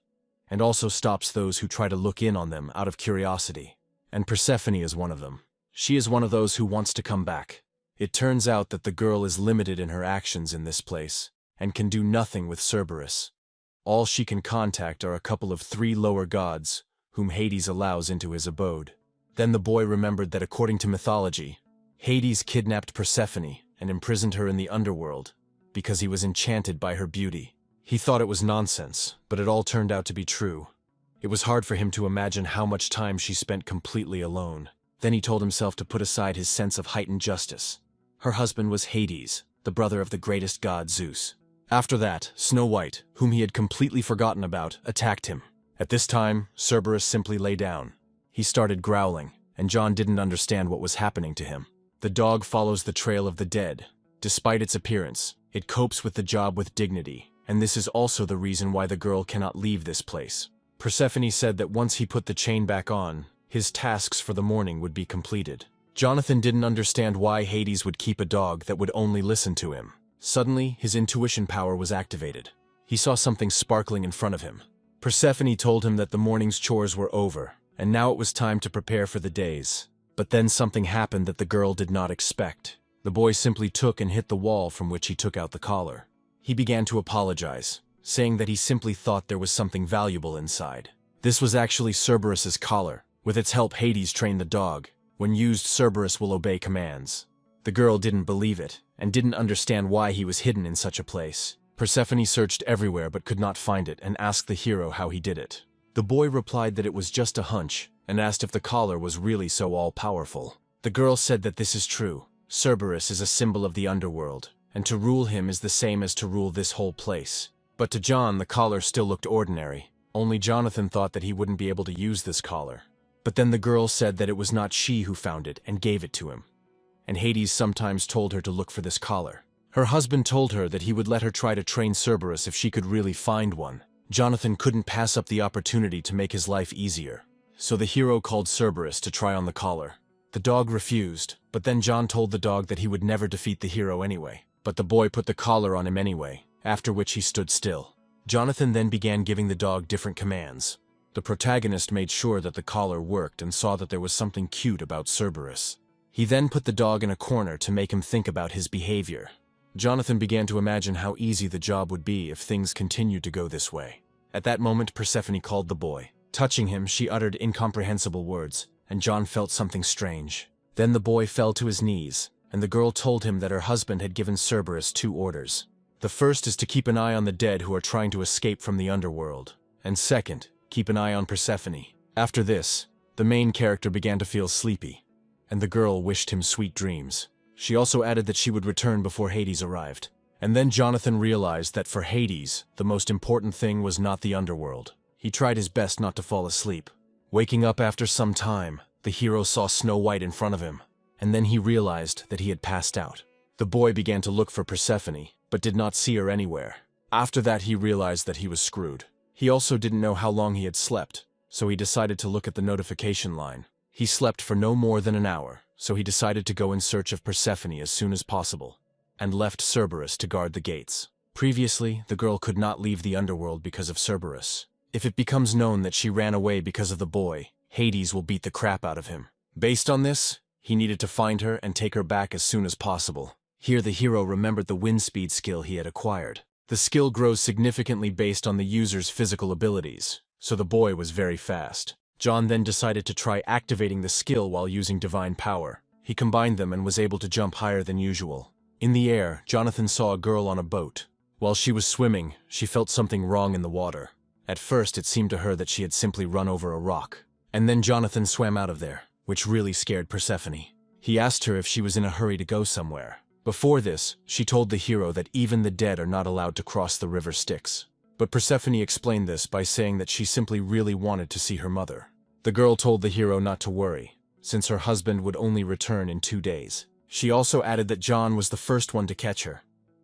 and also stops those who try to look in on them out of curiosity. And Persephone is one of them. She is one of those who wants to come back. It turns out that the girl is limited in her actions in this place, and can do nothing with Cerberus. All she can contact are a couple of 3 lower gods, whom Hades allows into his abode. Then the boy remembered that according to mythology, Hades kidnapped Persephone and imprisoned her in the underworld, because he was enchanted by her beauty. He thought it was nonsense, but it all turned out to be true. It was hard for him to imagine how much time she spent completely alone. Then he told himself to put aside his sense of heightened justice. Her husband was Hades, the brother of the greatest god Zeus. After that, Snow White, whom he had completely forgotten about, attacked him. At this time, Cerberus simply lay down. He started growling, and John didn't understand what was happening to him. The dog follows the trail of the dead. Despite its appearance, it copes with the job with dignity, and this is also the reason why the girl cannot leave this place. Persephone said that once he put the chain back on, his tasks for the morning would be completed. Jonathan didn't understand why Hades would keep a dog that would only listen to him. Suddenly, his intuition power was activated. He saw something sparkling in front of him. Persephone told him that the morning's chores were over, and now it was time to prepare for the days. But then something happened that the girl did not expect. The boy simply took and hit the wall from which he took out the collar. He began to apologize, saying that he simply thought there was something valuable inside. This was actually Cerberus's collar. With its help, Hades trained the dog. When used, Cerberus will obey commands. The girl didn't believe it, and didn't understand why he was hidden in such a place. Persephone searched everywhere but could not find it and asked the hero how he did it. The boy replied that it was just a hunch, and asked if the collar was really so all-powerful. The girl said that this is true. Cerberus is a symbol of the underworld, and to rule him is the same as to rule this whole place. But to John, the collar still looked ordinary. Only Jonathan thought that he wouldn't be able to use this collar. But then the girl said that it was not she who found it and gave it to him. And Hades sometimes told her to look for this collar. Her husband told her that he would let her try to train Cerberus if she could really find one. Jonathan couldn't pass up the opportunity to make his life easier. So the hero called Cerberus to try on the collar. The dog refused, but then John told the dog that he would never defeat the hero anyway. But the boy put the collar on him anyway, after which he stood still. Jonathan then began giving the dog different commands. The protagonist made sure that the collar worked and saw that there was something cute about Cerberus. He then put the dog in a corner to make him think about his behavior. Jonathan began to imagine how easy the job would be if things continued to go this way. At that moment, Persephone called the boy. Touching him, she uttered incomprehensible words, and John felt something strange. Then the boy fell to his knees, and the girl told him that her husband had given Cerberus 2 orders. The first is to keep an eye on the dead who are trying to escape from the underworld, and second, keep an eye on Persephone. After this, the main character began to feel sleepy, and the girl wished him sweet dreams. She also added that she would return before Hades arrived. And then Jonathan realized that for Hades, the most important thing was not the underworld. He tried his best not to fall asleep. Waking up after some time, the hero saw Snow White in front of him, and then he realized that he had passed out. The boy began to look for Persephone, but did not see her anywhere. After that, he realized that he was screwed. He also didn't know how long he had slept, so he decided to look at the notification line. He slept for no more than an hour, so he decided to go in search of Persephone as soon as possible, and left Cerberus to guard the gates. Previously, the girl could not leave the underworld because of Cerberus. If it becomes known that she ran away because of the boy, Hades will beat the crap out of him. Based on this, he needed to find her and take her back as soon as possible. Here the hero remembered the wind speed skill he had acquired. The skill grows significantly based on the user's physical abilities, so the boy was very fast. John then decided to try activating the skill while using divine power. He combined them and was able to jump higher than usual. In the air, Jonathan saw a girl on a boat. While she was swimming, she felt something wrong in the water. At first, it seemed to her that she had simply run over a rock. And then Jonathan swam out of there, which really scared Persephone. He asked her if she was in a hurry to go somewhere. Before this, she told the hero that even the dead are not allowed to cross the river Styx. But Persephone explained this by saying that she simply really wanted to see her mother. The girl told the hero not to worry, since her husband would only return in 2 days. She also added that John was the first one to catch her,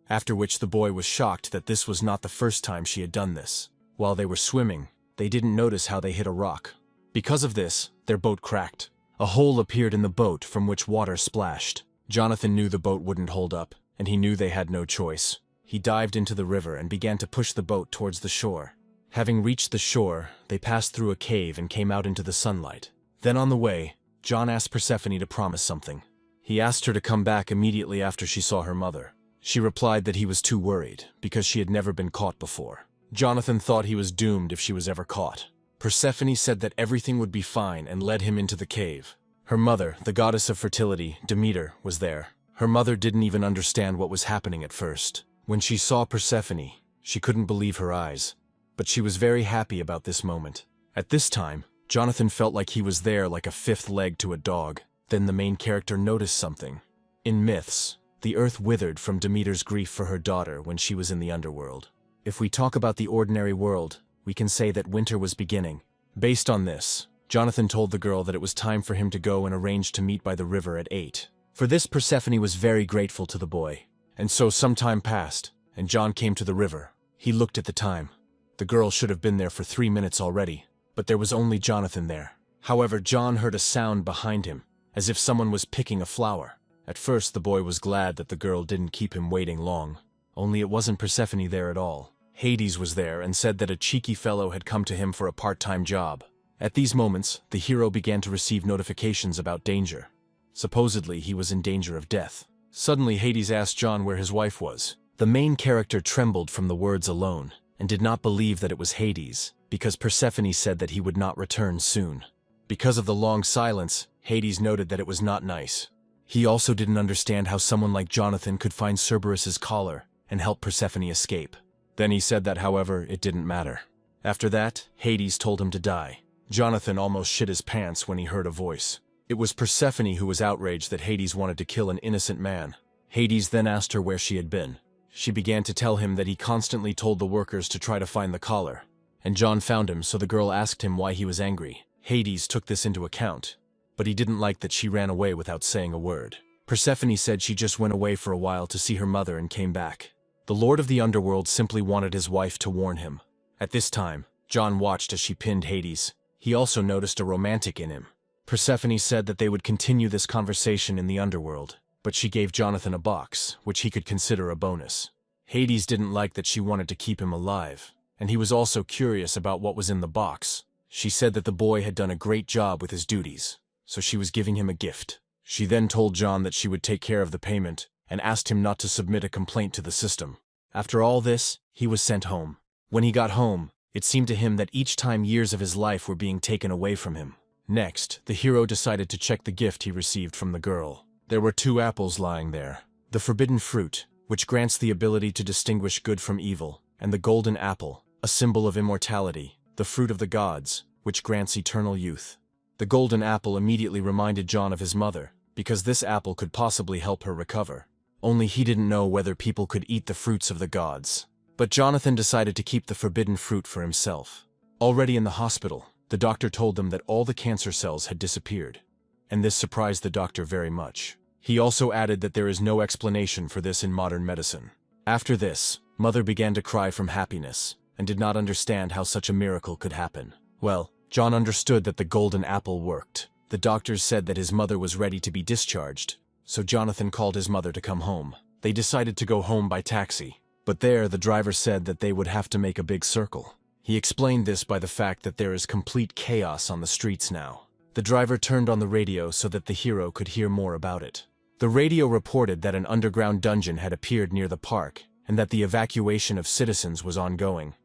after which the boy was shocked that this was not the first time she had done this. While they were swimming, they didn't notice how they hit a rock. Because of this, their boat cracked. A hole appeared in the boat from which water splashed. Jonathan knew the boat wouldn't hold up, and he knew they had no choice. He dived into the river and began to push the boat towards the shore. Having reached the shore, they passed through a cave and came out into the sunlight. Then on the way, John asked Persephone to promise something. He asked her to come back immediately after she saw her mother. She replied that he was too worried, because she had never been caught before. Jonathan thought he was doomed if she was ever caught. Persephone said that everything would be fine and led him into the cave. Her mother, the goddess of fertility, Demeter, was there. Her mother didn't even understand what was happening at first. When she saw Persephone, she couldn't believe her eyes. But she was very happy about this moment. At this time, Jonathan felt like he was there like a fifth leg to a dog. Then the main character noticed something. In myths, the earth withered from Demeter's grief for her daughter when she was in the underworld. If we talk about the ordinary world, we can say that winter was beginning. Based on this, Jonathan told the girl that it was time for him to go and arrange to meet by the river at 8. For this, Persephone was very grateful to the boy. And so some time passed, and John came to the river. He looked at the time. The girl should have been there for 3 minutes already, but there was only Jonathan there. However, John heard a sound behind him, as if someone was picking a flower. At first, the boy was glad that the girl didn't keep him waiting long. Only it wasn't Persephone there at all. Hades was there and said that a cheeky fellow had come to him for a part-time job. At these moments, the hero began to receive notifications about danger. Supposedly, he was in danger of death. Suddenly, Hades asked John where his wife was. The main character trembled from the words alone, and did not believe that it was Hades, because Persephone said that he would not return soon. Because of the long silence, Hades noted that it was not nice. He also didn't understand how someone like Jonathan could find Cerberus's collar and help Persephone escape. Then he said that, however, it didn't matter. After that, Hades told him to die. Jonathan almost shit his pants when he heard a voice. It was Persephone who was outraged that Hades wanted to kill an innocent man. Hades then asked her where she had been. She began to tell him that he constantly told the workers to try to find the collar. And John found him, so the girl asked him why he was angry. Hades took this into account, but he didn't like that she ran away without saying a word. Persephone said she just went away for a while to see her mother and came back. The Lord of the Underworld simply wanted his wife to warn him. At this time, John watched as she pinned Hades. He also noticed a romantic in him. Persephone said that they would continue this conversation in the underworld, but she gave Jonathan a box, which he could consider a bonus. Hades didn't like that she wanted to keep him alive, and he was also curious about what was in the box. She said that the boy had done a great job with his duties, so she was giving him a gift. She then told John that she would take care of the payment, and asked him not to submit a complaint to the system. After all this, he was sent home. When he got home, it seemed to him that each time years of his life were being taken away from him. Next, the hero decided to check the gift he received from the girl. There were 2 apples lying there. The forbidden fruit, which grants the ability to distinguish good from evil, and the golden apple, a symbol of immortality, the fruit of the gods, which grants eternal youth. The golden apple immediately reminded John of his mother, because this apple could possibly help her recover. Only he didn't know whether people could eat the fruits of the gods. But Jonathan decided to keep the forbidden fruit for himself. Already in the hospital, the doctor told them that all the cancer cells had disappeared, and this surprised the doctor very much. He also added that there is no explanation for this in modern medicine. After this, Mother began to cry from happiness, and did not understand how such a miracle could happen. Well, John understood that the golden apple worked. The doctors said that his mother was ready to be discharged, so Jonathan called his mother to come home. They decided to go home by taxi, but there the driver said that they would have to make a big circle. He explained this by the fact that there is complete chaos on the streets now. The driver turned on the radio so that the hero could hear more about it. The radio reported that an underground dungeon had appeared near the park, and that the evacuation of citizens was ongoing.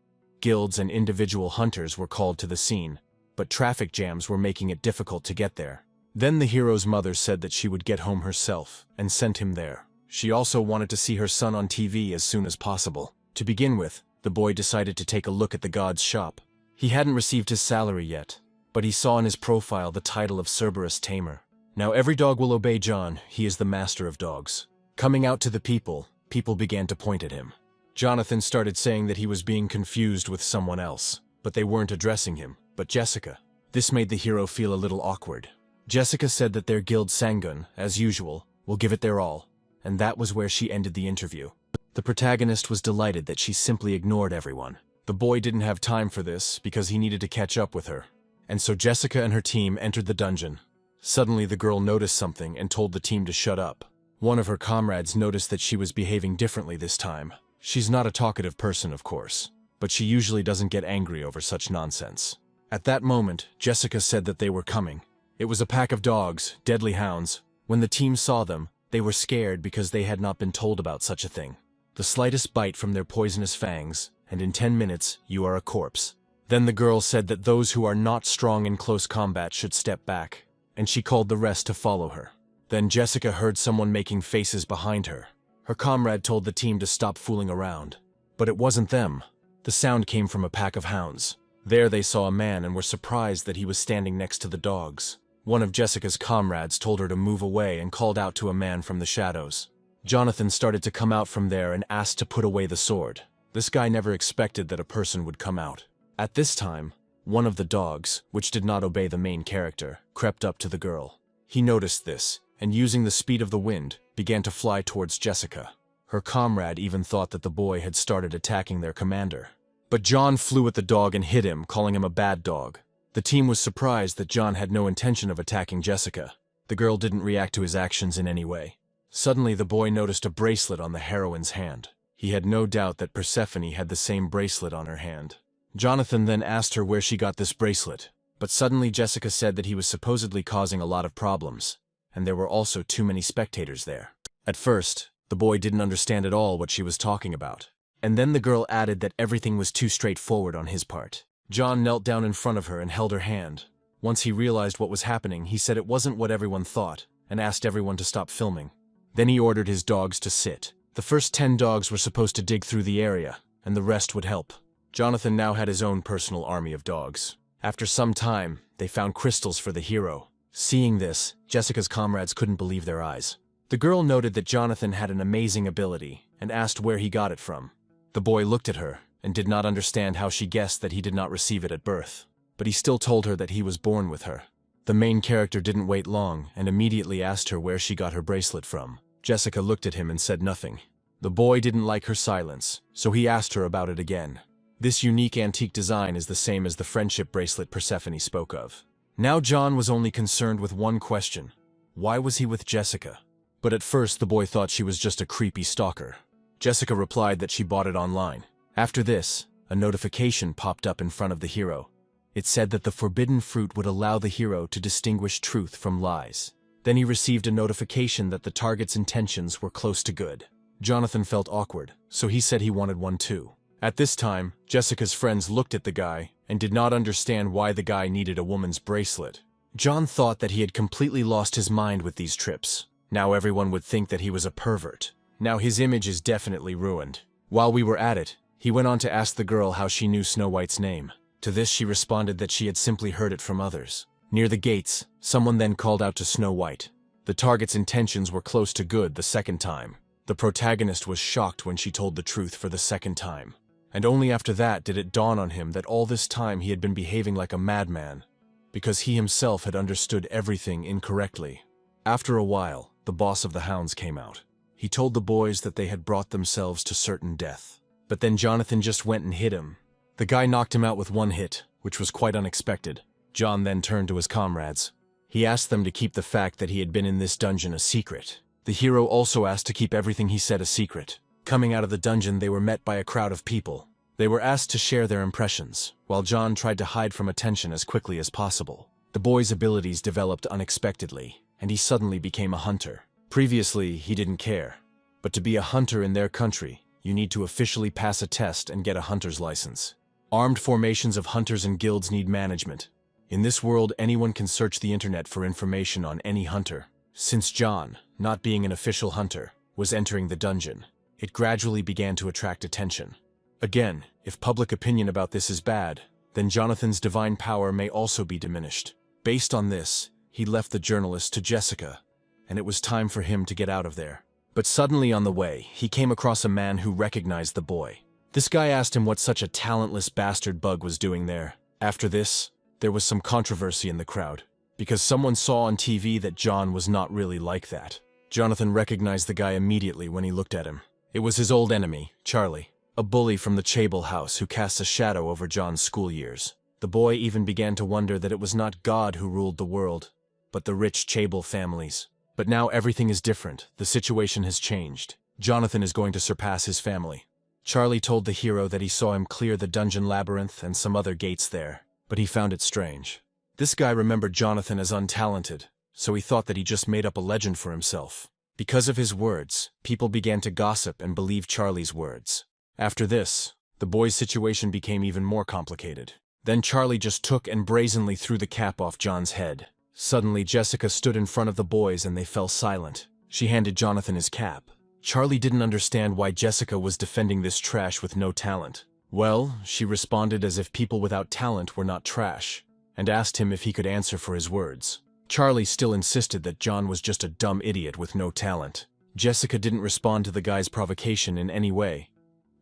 Guilds and individual hunters were called to the scene, but traffic jams were making it difficult to get there. Then the hero's mother said that she would get home herself, and sent him there. She also wanted to see her son on TV as soon as possible. To begin with, the boy decided to take a look at the god's shop. He hadn't received his salary yet, but he saw in his profile the title of Cerberus Tamer. Now every dog will obey John, he is the master of dogs. Coming out to the people, people began to point at him. Jonathan started saying that he was being confused with someone else, but they weren't addressing him, but Jessica. This made the hero feel a little awkward. Jessica said that their guild Sangun, as usual, will give it their all, and that was where she ended the interview. The protagonist was delighted that she simply ignored everyone. The boy didn't have time for this because he needed to catch up with her, and so Jessica and her team entered the dungeon. Suddenly the girl noticed something and told the team to shut up. One of her comrades noticed that she was behaving differently this time. She's not a talkative person, of course, but she usually doesn't get angry over such nonsense. At that moment, Jessica said that they were coming. It was a pack of dogs, deadly hounds. When the team saw them, they were scared because they had not been told about such a thing. The slightest bite from their poisonous fangs, and in 10 minutes, you are a corpse. Then the girl said that those who are not strong in close combat should step back, and she called the rest to follow her. Then Jessica heard someone making faces behind her. Her comrade told the team to stop fooling around. But it wasn't them. The sound came from a pack of hounds. There they saw a man and were surprised that he was standing next to the dogs. One of Jessica's comrades told her to move away and called out to a man from the shadows. Jonathan started to come out from there and asked to put away the sword. This guy never expected that a person would come out. At this time, one of the dogs, which did not obey the main character, crept up to the girl. He noticed this, and using the speed of the wind, began to fly towards Jessica. Her comrade even thought that the boy had started attacking their commander. But John flew at the dog and hit him, calling him a bad dog. The team was surprised that John had no intention of attacking Jessica. The girl didn't react to his actions in any way. Suddenly the boy noticed a bracelet on the heroine's hand. He had no doubt that Persephone had the same bracelet on her hand. Jonathan then asked her where she got this bracelet, but suddenly Jessica said that he was supposedly causing a lot of problems, and there were also too many spectators there. At first, The boy didn't understand at all what she was talking about. And then the girl added that everything was too straightforward on his part. John knelt down in front of her and held her hand. Once he realized what was happening, he said it wasn't what everyone thought, and asked everyone to stop filming. Then he ordered his dogs to sit. The first 10 dogs were supposed to dig through the area, and the rest would help. Jonathan now had his own personal army of dogs. After some time, they found crystals for the hero. Seeing this, Jessica's comrades couldn't believe their eyes. The girl noted that Jonathan had an amazing ability, and asked where he got it from. The boy looked at her, and did not understand how she guessed that he did not receive it at birth. But he still told her that he was born with her. The main character didn't wait long, and immediately asked her where she got her bracelet from. Jessica looked at him and said nothing. The boy didn't like her silence, so he asked her about it again. This unique antique design is the same as the friendship bracelet Persephone spoke of. Now John was only concerned with one question. Why was he with Jessica? But at first the boy thought she was just a creepy stalker. Jessica replied that she bought it online. After this, a notification popped up in front of the hero. It said that the forbidden fruit would allow the hero to distinguish truth from lies. Then he received a notification that the target's intentions were close to good. Jonathan felt awkward, so he said he wanted one too. At this time, Jessica's friends looked at the guy and did not understand why the guy needed a woman's bracelet. John thought that he had completely lost his mind with these trips. Now everyone would think that he was a pervert. Now his image is definitely ruined. While we were at it, he went on to ask the girl how she knew Snow White's name. To this she responded that she had simply heard it from others. Near the gates, someone then called out to Snow White. The target's intentions were close to good the second time. The protagonist was shocked when she told the truth for the second time. And only after that did it dawn on him that all this time he had been behaving like a madman, because he himself had understood everything incorrectly. After a while, the boss of the hounds came out. He told the boys that they had brought themselves to certain death. But then Jonathan just went and hit him. The guy knocked him out with one hit, which was quite unexpected. John then turned to his comrades. He asked them to keep the fact that he had been in this dungeon a secret. The hero also asked to keep everything he said a secret. Coming out of the dungeon, they were met by a crowd of people. They were asked to share their impressions, while John tried to hide from attention as quickly as possible. The boy's abilities developed unexpectedly, and he suddenly became a hunter. Previously, he didn't care. But to be a hunter in their country, you need to officially pass a test and get a hunter's license. Armed formations of hunters and guilds need management. In this world, anyone can search the internet for information on any hunter. Since John, not being an official hunter, was entering the dungeon, it gradually began to attract attention. Again, if public opinion about this is bad, then Jonathan's divine power may also be diminished. Based on this, he left the journalist to Jessica, and it was time for him to get out of there. But suddenly on the way, he came across a man who recognized the boy. This guy asked him what such a talentless bastard bug was doing there. After this, there was some controversy in the crowd, because someone saw on TV that John was not really like that. Jonathan recognized the guy immediately when he looked at him. It was his old enemy, Charlie, a bully from the Chable house who casts a shadow over John's school years. The boy even began to wonder that it was not God who ruled the world, but the rich Chable families. But now everything is different. The situation has changed. Jonathan is going to surpass his family. Charlie told the hero that he saw him clear the dungeon labyrinth and some other gates there, but he found it strange. This guy remembered Jonathan as untalented, so he thought that he just made up a legend for himself. Because of his words, people began to gossip and believe Charlie's words. After this, the boy's situation became even more complicated. Then Charlie just took and brazenly threw the cap off John's head. Suddenly, Jessica stood in front of the boys and they fell silent. She handed Jonathan his cap. Charlie didn't understand why Jessica was defending this trash with no talent. Well, she responded as if people without talent were not trash, and asked him if he could answer for his words. Charlie still insisted that John was just a dumb idiot with no talent. Jessica didn't respond to the guy's provocation in any way.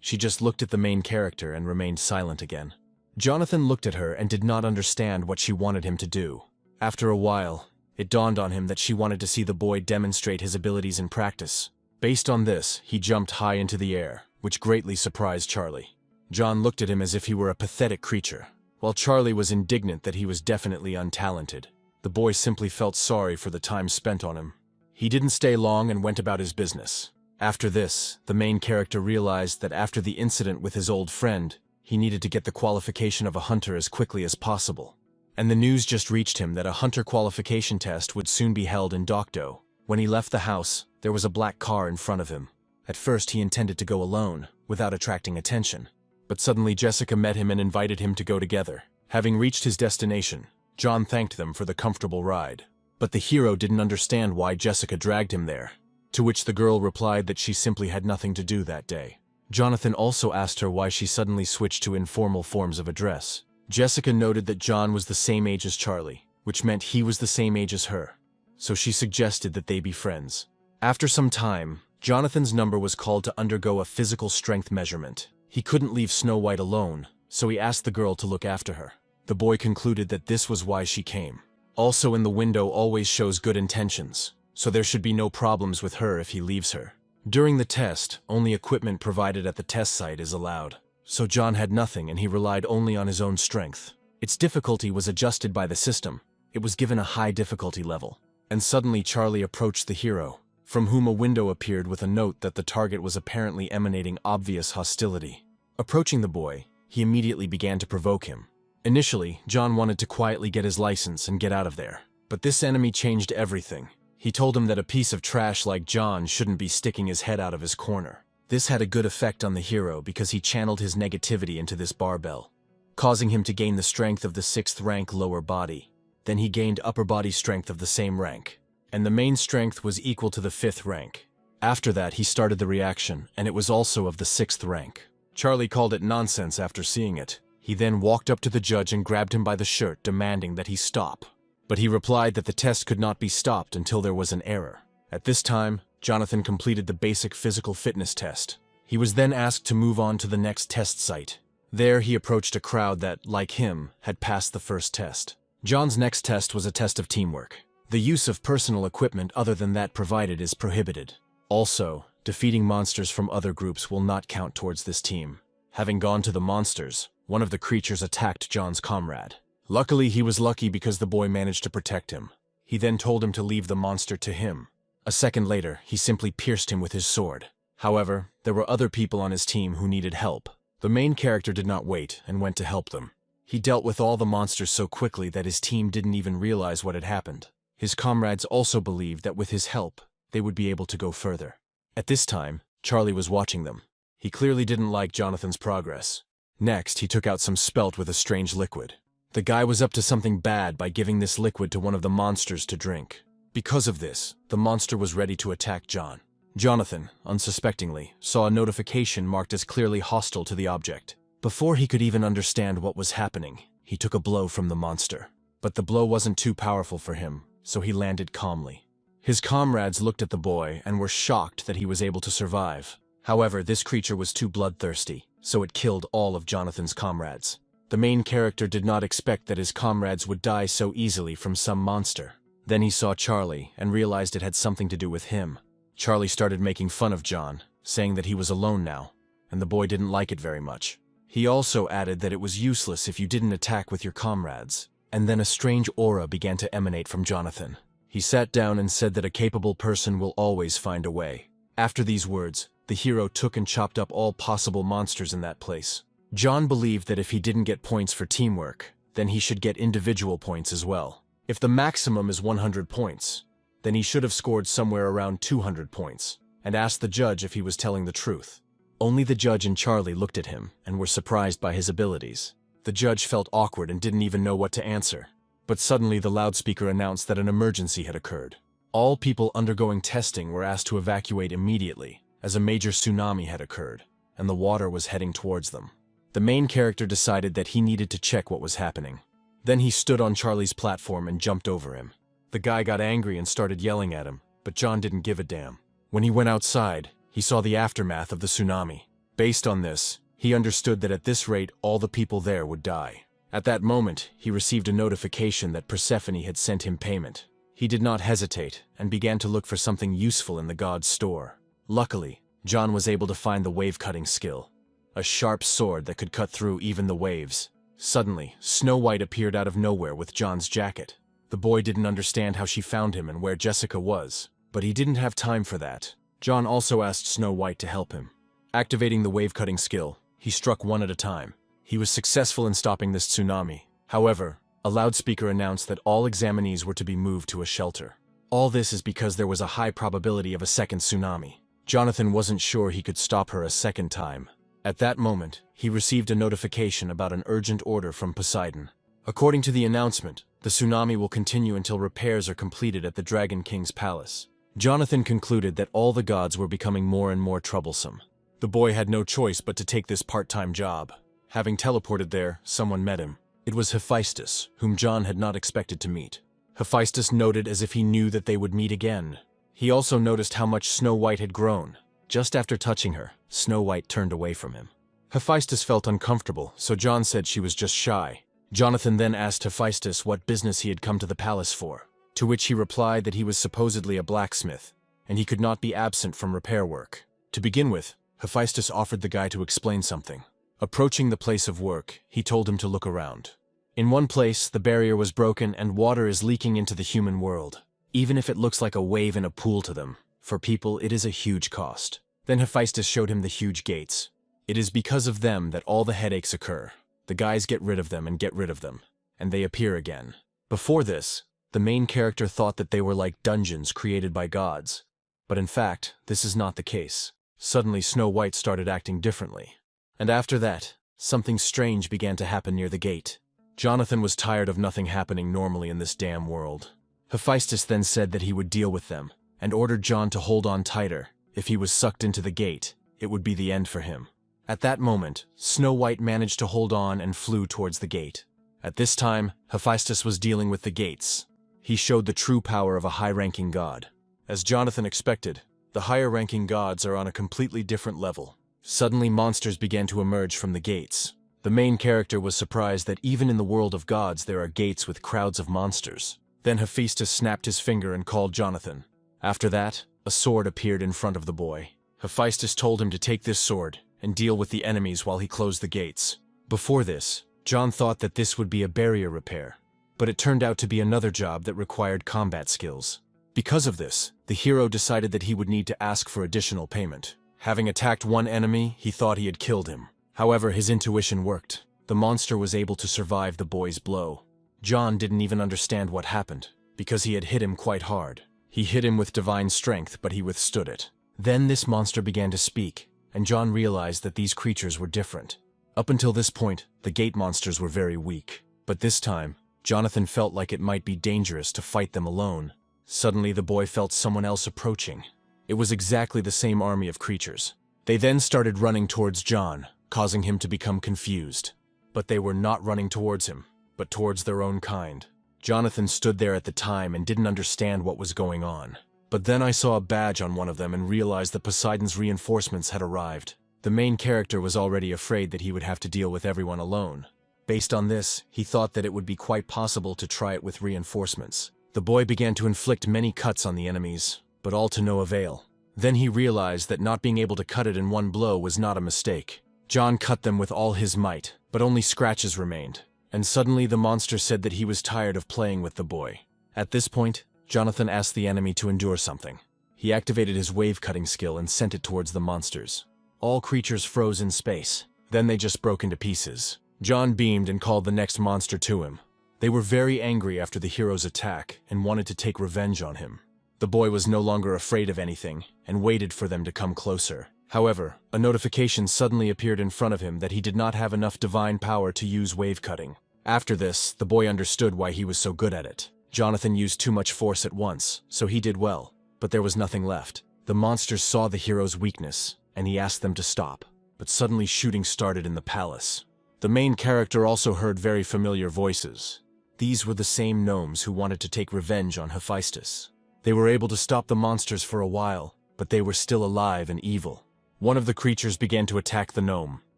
She just looked at the main character and remained silent again. Jonathan looked at her and did not understand what she wanted him to do. After a while, it dawned on him that she wanted to see the boy demonstrate his abilities in practice. Based on this, he jumped high into the air, which greatly surprised Charlie. John looked at him as if he were a pathetic creature, while Charlie was indignant that he was definitely untalented. The boy simply felt sorry for the time spent on him. He didn't stay long and went about his business. After this, the main character realized that after the incident with his old friend, he needed to get the qualification of a hunter as quickly as possible. And the news just reached him that a hunter qualification test would soon be held in Dokdo. When he left the house, there was a black car in front of him. At first he intended to go alone, without attracting attention. But suddenly Jessica met him and invited him to go together. Having reached his destination, John thanked them for the comfortable ride. But the hero didn't understand why Jessica dragged him there, to which the girl replied that she simply had nothing to do that day. Jonathan also asked her why she suddenly switched to informal forms of address. Jessica noted that John was the same age as Charlie, which meant he was the same age as her, so she suggested that they be friends. After some time, Jonathan's number was called to undergo a physical strength measurement. He couldn't leave Snow White alone, so he asked the girl to look after her. The boy concluded that this was why she came. Also, in the window always shows good intentions, so there should be no problems with her if he leaves her. During the test, only equipment provided at the test site is allowed. So John had nothing and he relied only on his own strength. Its difficulty was adjusted by the system. It was given a high difficulty level. And suddenly Charlie approached the hero, from whom a window appeared with a note that the target was apparently emanating obvious hostility. Approaching the boy, he immediately began to provoke him. Initially, John wanted to quietly get his license and get out of there. But this enemy changed everything. He told him that a piece of trash like John shouldn't be sticking his head out of his corner. This had a good effect on the hero because he channeled his negativity into this barbell, causing him to gain the strength of the 6th rank lower body. Then he gained upper body strength of the same rank, and the main strength was equal to the 5th rank. After that, he started the reaction, and it was also of the 6th rank. Charlie called it nonsense after seeing it. He then walked up to the judge and grabbed him by the shirt, demanding that he stop. But he replied that the test could not be stopped until there was an error. At this time, Jonathan completed the basic physical fitness test. He was then asked to move on to the next test site. There he approached a crowd that, like him, had passed the first test. John's next test was a test of teamwork. The use of personal equipment other than that provided is prohibited. Also, defeating monsters from other groups will not count towards this team. Having gone to the monsters, one of the creatures attacked John's comrade. Luckily, he was lucky because the boy managed to protect him. He then told him to leave the monster to him. A second later, he simply pierced him with his sword. However, there were other people on his team who needed help. The main character did not wait and went to help them. He dealt with all the monsters so quickly that his team didn't even realize what had happened. His comrades also believed that with his help, they would be able to go further. At this time, Charlie was watching them. He clearly didn't like Jonathan's progress. Next, he took out some spelt with a strange liquid. The guy was up to something bad by giving this liquid to one of the monsters to drink. Because of this, the monster was ready to attack John. Jonathan, unsuspectingly, saw a notification marked as clearly hostile to the object. Before he could even understand what was happening, he took a blow from the monster. But the blow wasn't too powerful for him, so he landed calmly. His comrades looked at the boy and were shocked that he was able to survive. However, this creature was too bloodthirsty, so it killed all of Jonathan's comrades. The main character did not expect that his comrades would die so easily from some monster. Then he saw Charlie and realized it had something to do with him. Charlie started making fun of John, saying that he was alone now, and the boy didn't like it very much. He also added that it was useless if you didn't attack with your comrades. And then a strange aura began to emanate from Jonathan. He sat down and said that a capable person will always find a way. After these words, the hero took and chopped up all possible monsters in that place. John believed that if he didn't get points for teamwork, then he should get individual points as well. If the maximum is 100 points, then he should have scored somewhere around 200 points, and asked the judge if he was telling the truth. Only the judge and Charlie looked at him and were surprised by his abilities. The judge felt awkward and didn't even know what to answer. But suddenly the loudspeaker announced that an emergency had occurred. All people undergoing testing were asked to evacuate immediately, as a major tsunami had occurred, and the water was heading towards them. The main character decided that he needed to check what was happening. Then he stood on Charlie's platform and jumped over him. The guy got angry and started yelling at him, but John didn't give a damn. When he went outside, he saw the aftermath of the tsunami. Based on this, he understood that at this rate all the people there would die. At that moment, he received a notification that Persephone had sent him payment. He did not hesitate and began to look for something useful in the god's store. Luckily, John was able to find the wave-cutting skill, a sharp sword that could cut through even the waves. Suddenly, Snow White appeared out of nowhere with John's jacket. The boy didn't understand how she found him and where Jessica was, but he didn't have time for that. John also asked Snow White to help him. Activating the wave-cutting skill, he struck one at a time. He was successful in stopping this tsunami. However, a loudspeaker announced that all examinees were to be moved to a shelter. All this is because there was a high probability of a second tsunami. Jonathan wasn't sure he could stop her a second time. At that moment, he received a notification about an urgent order from Poseidon. According to the announcement, the tsunami will continue until repairs are completed at the Dragon King's palace. Jonathan concluded that all the gods were becoming more and more troublesome. The boy had no choice but to take this part-time job. Having teleported there, someone met him. It was Hephaestus, whom John had not expected to meet. Hephaestus noted as if he knew that they would meet again. He also noticed how much Snow White had grown. Just after touching her, Snow White turned away from him. Hephaestus felt uncomfortable, so John said she was just shy. Jonathan then asked Hephaestus what business he had come to the palace for, to which he replied that he was supposedly a blacksmith, and he could not be absent from repair work. To begin with, Hephaestus offered the guy to explain something. Approaching the place of work, he told him to look around. In one place, the barrier was broken and water is leaking into the human world. Even if it looks like a wave in a pool to them, for people it is a huge cost. Then Hephaestus showed him the huge gates. It is because of them that all the headaches occur. The guys get rid of them and get rid of them, and they appear again. Before this, the main character thought that they were like dungeons created by gods. But in fact, this is not the case. Suddenly Snow White started acting differently. And after that, something strange began to happen near the gate. Jonathan was tired of nothing happening normally in this damn world. Hephaestus then said that he would deal with them, and ordered John to hold on tighter. If he was sucked into the gate, it would be the end for him. At that moment, Snow White managed to hold on and flew towards the gate. At this time, Hephaestus was dealing with the gates. He showed the true power of a high-ranking god. As Jonathan expected, the higher-ranking gods are on a completely different level. Suddenly monsters began to emerge from the gates. The main character was surprised that even in the world of gods there are gates with crowds of monsters. Then Hephaestus snapped his finger and called Jonathan. After that, a sword appeared in front of the boy. Hephaestus told him to take this sword and deal with the enemies while he closed the gates. Before this, John thought that this would be a barrier repair, but it turned out to be another job that required combat skills. Because of this, the hero decided that he would need to ask for additional payment. Having attacked one enemy, he thought he had killed him. However, his intuition worked. The monster was able to survive the boy's blow. John didn't even understand what happened, because he had hit him quite hard. He hit him with divine strength, but he withstood it. Then this monster began to speak, and John realized that these creatures were different. Up until this point, the gate monsters were very weak. But this time, Jonathan felt like it might be dangerous to fight them alone. Suddenly the boy felt someone else approaching. It was exactly the same army of creatures. They then started running towards John, causing him to become confused. But they were not running towards him, but towards their own kind. Jonathan stood there at the time and didn't understand what was going on. But then I saw a badge on one of them and realized that Poseidon's reinforcements had arrived. The main character was already afraid that he would have to deal with everyone alone. Based on this, he thought that it would be quite possible to try it with reinforcements. The boy began to inflict many cuts on the enemies, but all to no avail. Then he realized that not being able to cut it in one blow was not a mistake. John cut them with all his might, but only scratches remained. And suddenly the monster said that he was tired of playing with the boy. At this point, Jonathan asked the enemy to endure something. He activated his wave-cutting skill and sent it towards the monsters. All creatures froze in space. Then they just broke into pieces. John beamed and called the next monster to him. They were very angry after the hero's attack and wanted to take revenge on him. The boy was no longer afraid of anything and waited for them to come closer. However, a notification suddenly appeared in front of him that he did not have enough divine power to use wave-cutting. After this, the boy understood why he was so good at it. Jonathan used too much force at once, so he did well, but there was nothing left. The monsters saw the hero's weakness, and he asked them to stop. But suddenly shooting started in the palace. The main character also heard very familiar voices. These were the same gnomes who wanted to take revenge on Hephaestus. They were able to stop the monsters for a while, but they were still alive and evil. One of the creatures began to attack the gnome.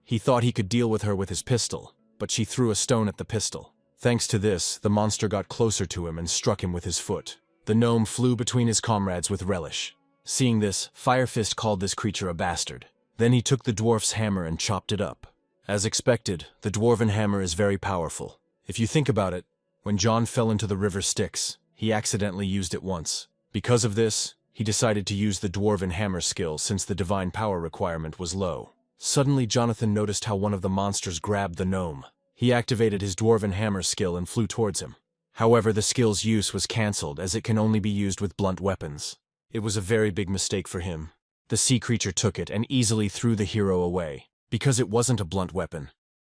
He thought he could deal with her with his pistol, but she threw a stone at the pistol. Thanks to this, the monster got closer to him and struck him with his foot. The gnome flew between his comrades with relish. Seeing this, Firefist called this creature a bastard. Then he took the dwarf's hammer and chopped it up. As expected, the dwarven hammer is very powerful. If you think about it, when John fell into the river Styx, he accidentally used it once. Because of this, he decided to use the dwarven hammer skill since the divine power requirement was low. Suddenly Jonathan noticed how one of the monsters grabbed the gnome. He activated his dwarven hammer skill and flew towards him. However, the skill's use was cancelled as it can only be used with blunt weapons. It was a very big mistake for him. The sea creature took it and easily threw the hero away. Because it wasn't a blunt weapon,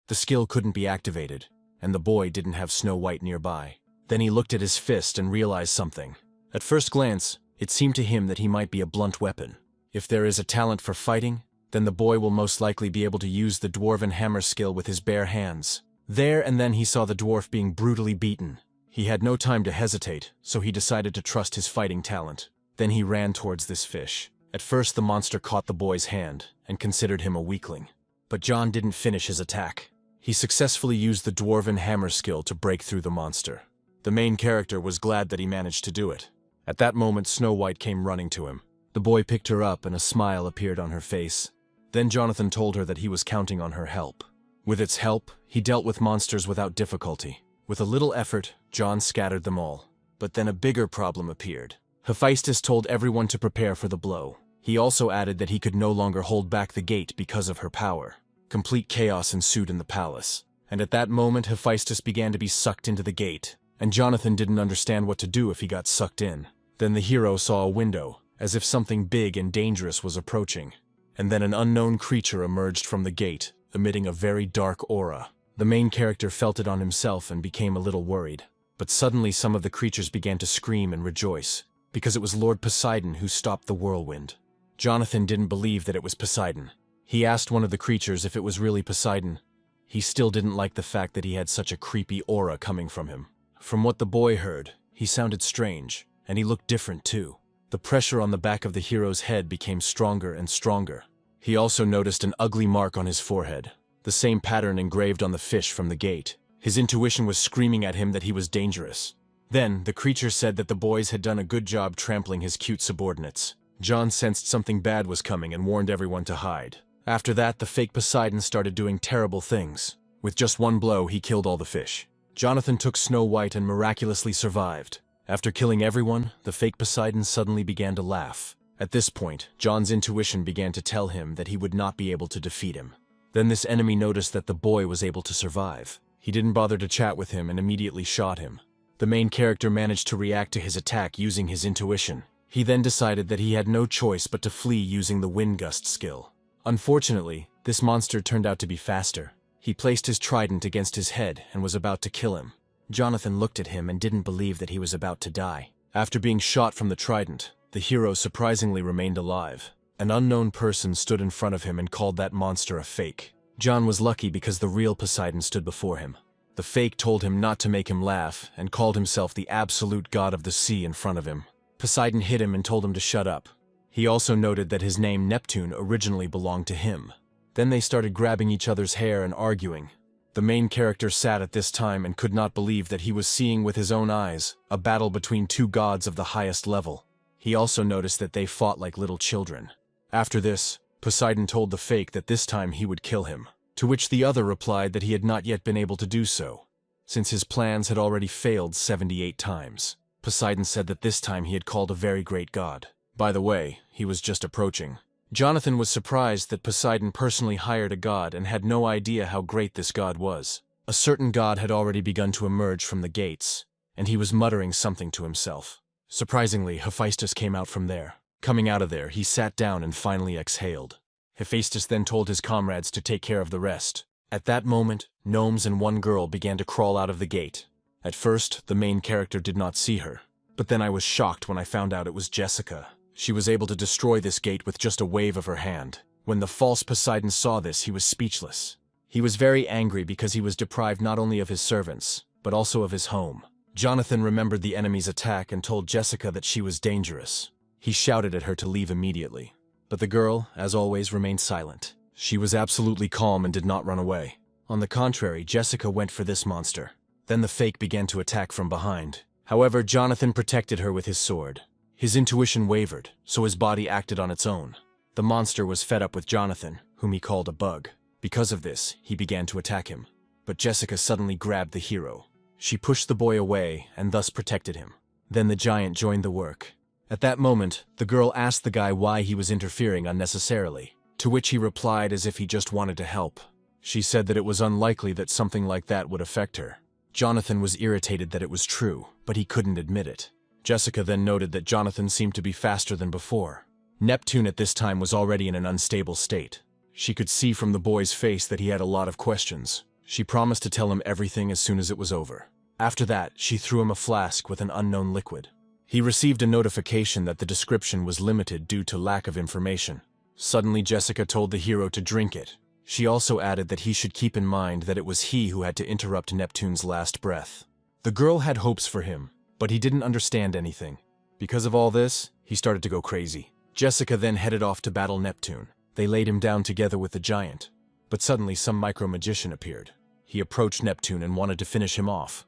the skill couldn't be activated, and the boy didn't have Snow White nearby. Then he looked at his fist and realized something. At first glance, it seemed to him that he might be a blunt weapon. If there is a talent for fighting, then the boy will most likely be able to use the dwarven hammer skill with his bare hands. There and then he saw the dwarf being brutally beaten. He had no time to hesitate, so he decided to trust his fighting talent. Then he ran towards this fish. At first the monster caught the boy's hand and considered him a weakling. But John didn't finish his attack. He successfully used the dwarven hammer skill to break through the monster. The main character was glad that he managed to do it. At that moment, Snow White came running to him. The boy picked her up and a smile appeared on her face. Then Jonathan told her that he was counting on her help. With its help, he dealt with monsters without difficulty. With a little effort, John scattered them all. But then a bigger problem appeared. Hephaestus told everyone to prepare for the blow. He also added that he could no longer hold back the gate because of her power. Complete chaos ensued in the palace. And at that moment, Hephaestus began to be sucked into the gate. And Jonathan didn't understand what to do if he got sucked in. Then the hero saw a window, as if something big and dangerous was approaching. And then an unknown creature emerged from the gate, emitting a very dark aura. The main character felt it on himself and became a little worried. But suddenly some of the creatures began to scream and rejoice, because it was Lord Poseidon who stopped the whirlwind. Jonathan didn't believe that it was Poseidon. He asked one of the creatures if it was really Poseidon. He still didn't like the fact that he had such a creepy aura coming from him. From what the boy heard, he sounded strange, and he looked different too. The pressure on the back of the hero's head became stronger and stronger. He also noticed an ugly mark on his forehead, the same pattern engraved on the fish from the gate. His intuition was screaming at him that he was dangerous. Then, the creature said that the boys had done a good job trampling his cute subordinates. John sensed something bad was coming and warned everyone to hide. After that, the fake Poseidon started doing terrible things. With just one blow, he killed all the fish. Jonathan took Snow White and miraculously survived. After killing everyone, the fake Poseidon suddenly began to laugh. At this point, John's intuition began to tell him that he would not be able to defeat him. Then this enemy noticed that the boy was able to survive. He didn't bother to chat with him and immediately shot him. The main character managed to react to his attack using his intuition. He then decided that he had no choice but to flee using the wind gust skill. Unfortunately, this monster turned out to be faster. He placed his trident against his head and was about to kill him. Jonathan looked at him and didn't believe that he was about to die. After being shot from the trident, the hero surprisingly remained alive. An unknown person stood in front of him and called that monster a fake. John was lucky because the real Poseidon stood before him. The fake told him not to make him laugh and called himself the absolute god of the sea in front of him. Poseidon hit him and told him to shut up. He also noted that his name Neptune originally belonged to him. Then they started grabbing each other's hair and arguing. The main character sat at this time and could not believe that he was seeing with his own eyes a battle between two gods of the highest level. He also noticed that they fought like little children. After this, Poseidon told the fake that this time he would kill him, to which the other replied that he had not yet been able to do so, since his plans had already failed 78 times. Poseidon said that this time he had called a very great god. By the way, he was just approaching. Jonathan was surprised that Poseidon personally hired a god and had no idea how great this god was. A certain god had already begun to emerge from the gates, and he was muttering something to himself. Surprisingly, Hephaestus came out from there. Coming out of there, he sat down and finally exhaled. Hephaestus then told his comrades to take care of the rest. At that moment, gnomes and one girl began to crawl out of the gate. At first, the main character did not see her, but then I was shocked when I found out it was Jessica. She was able to destroy this gate with just a wave of her hand. When the false Poseidon saw this, he was speechless. He was very angry because he was deprived not only of his servants, but also of his home. Jonathan remembered the enemy's attack and told Jessica that she was dangerous. He shouted at her to leave immediately. But the girl, as always, remained silent. She was absolutely calm and did not run away. On the contrary, Jessica went for this monster. Then the fake began to attack from behind. However, Jonathan protected her with his sword. His intuition wavered, so his body acted on its own. The monster was fed up with Jonathan, whom he called a bug. Because of this, he began to attack him. But Jessica suddenly grabbed the hero. She pushed the boy away and thus protected him. Then the giant joined the work. At that moment, the girl asked the guy why he was interfering unnecessarily, to which he replied as if he just wanted to help. She said that it was unlikely that something like that would affect her. Jonathan was irritated that it was true, but he couldn't admit it. Jessica then noted that Jonathan seemed to be faster than before. Neptune at this time was already in an unstable state. She could see from the boy's face that he had a lot of questions. She promised to tell him everything as soon as it was over. After that, she threw him a flask with an unknown liquid. He received a notification that the description was limited due to lack of information. Suddenly, Jessica told the hero to drink it. She also added that he should keep in mind that it was he who had to interrupt Neptune's last breath. The girl had hopes for him, but he didn't understand anything. Because of all this, he started to go crazy. Jessica then headed off to battle Neptune. They laid him down together with the giant. But suddenly some micro-magician appeared. He approached Neptune and wanted to finish him off.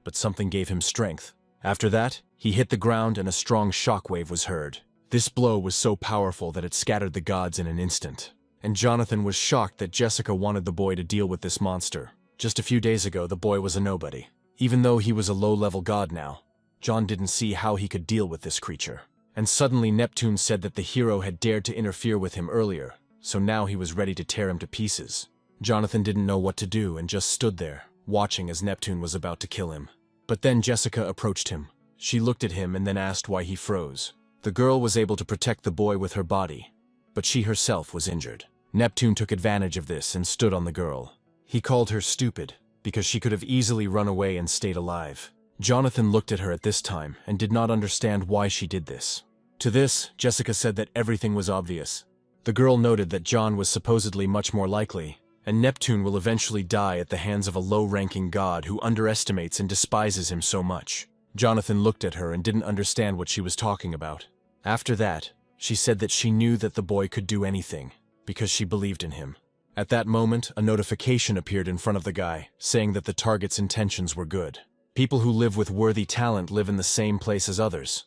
But something gave him strength. After that, he hit the ground and a strong shockwave was heard. This blow was so powerful that it scattered the gods in an instant. And Jonathan was shocked that Jessica wanted the boy to deal with this monster. Just a few days ago, the boy was a nobody. Even though he was a low-level god now, John didn't see how he could deal with this creature. And suddenly Neptune said that the hero had dared to interfere with him earlier, so now he was ready to tear him to pieces. Jonathan didn't know what to do and just stood there, watching as Neptune was about to kill him. But then Jessica approached him. She looked at him and then asked why he froze. The girl was able to protect the boy with her body, but she herself was injured. Neptune took advantage of this and stood on the girl. He called her stupid, because she could have easily run away and stayed alive. Jonathan looked at her at this time and did not understand why she did this. To this, Jessica said that everything was obvious. The girl noted that John was supposedly much more likely, and Neptune will eventually die at the hands of a low-ranking god who underestimates and despises him so much. Jonathan looked at her and didn't understand what she was talking about. After that, she said that she knew that the boy could do anything, because she believed in him. At that moment, a notification appeared in front of the guy, saying that the target's intentions were good. People who live with worthy talent live in the same place as others,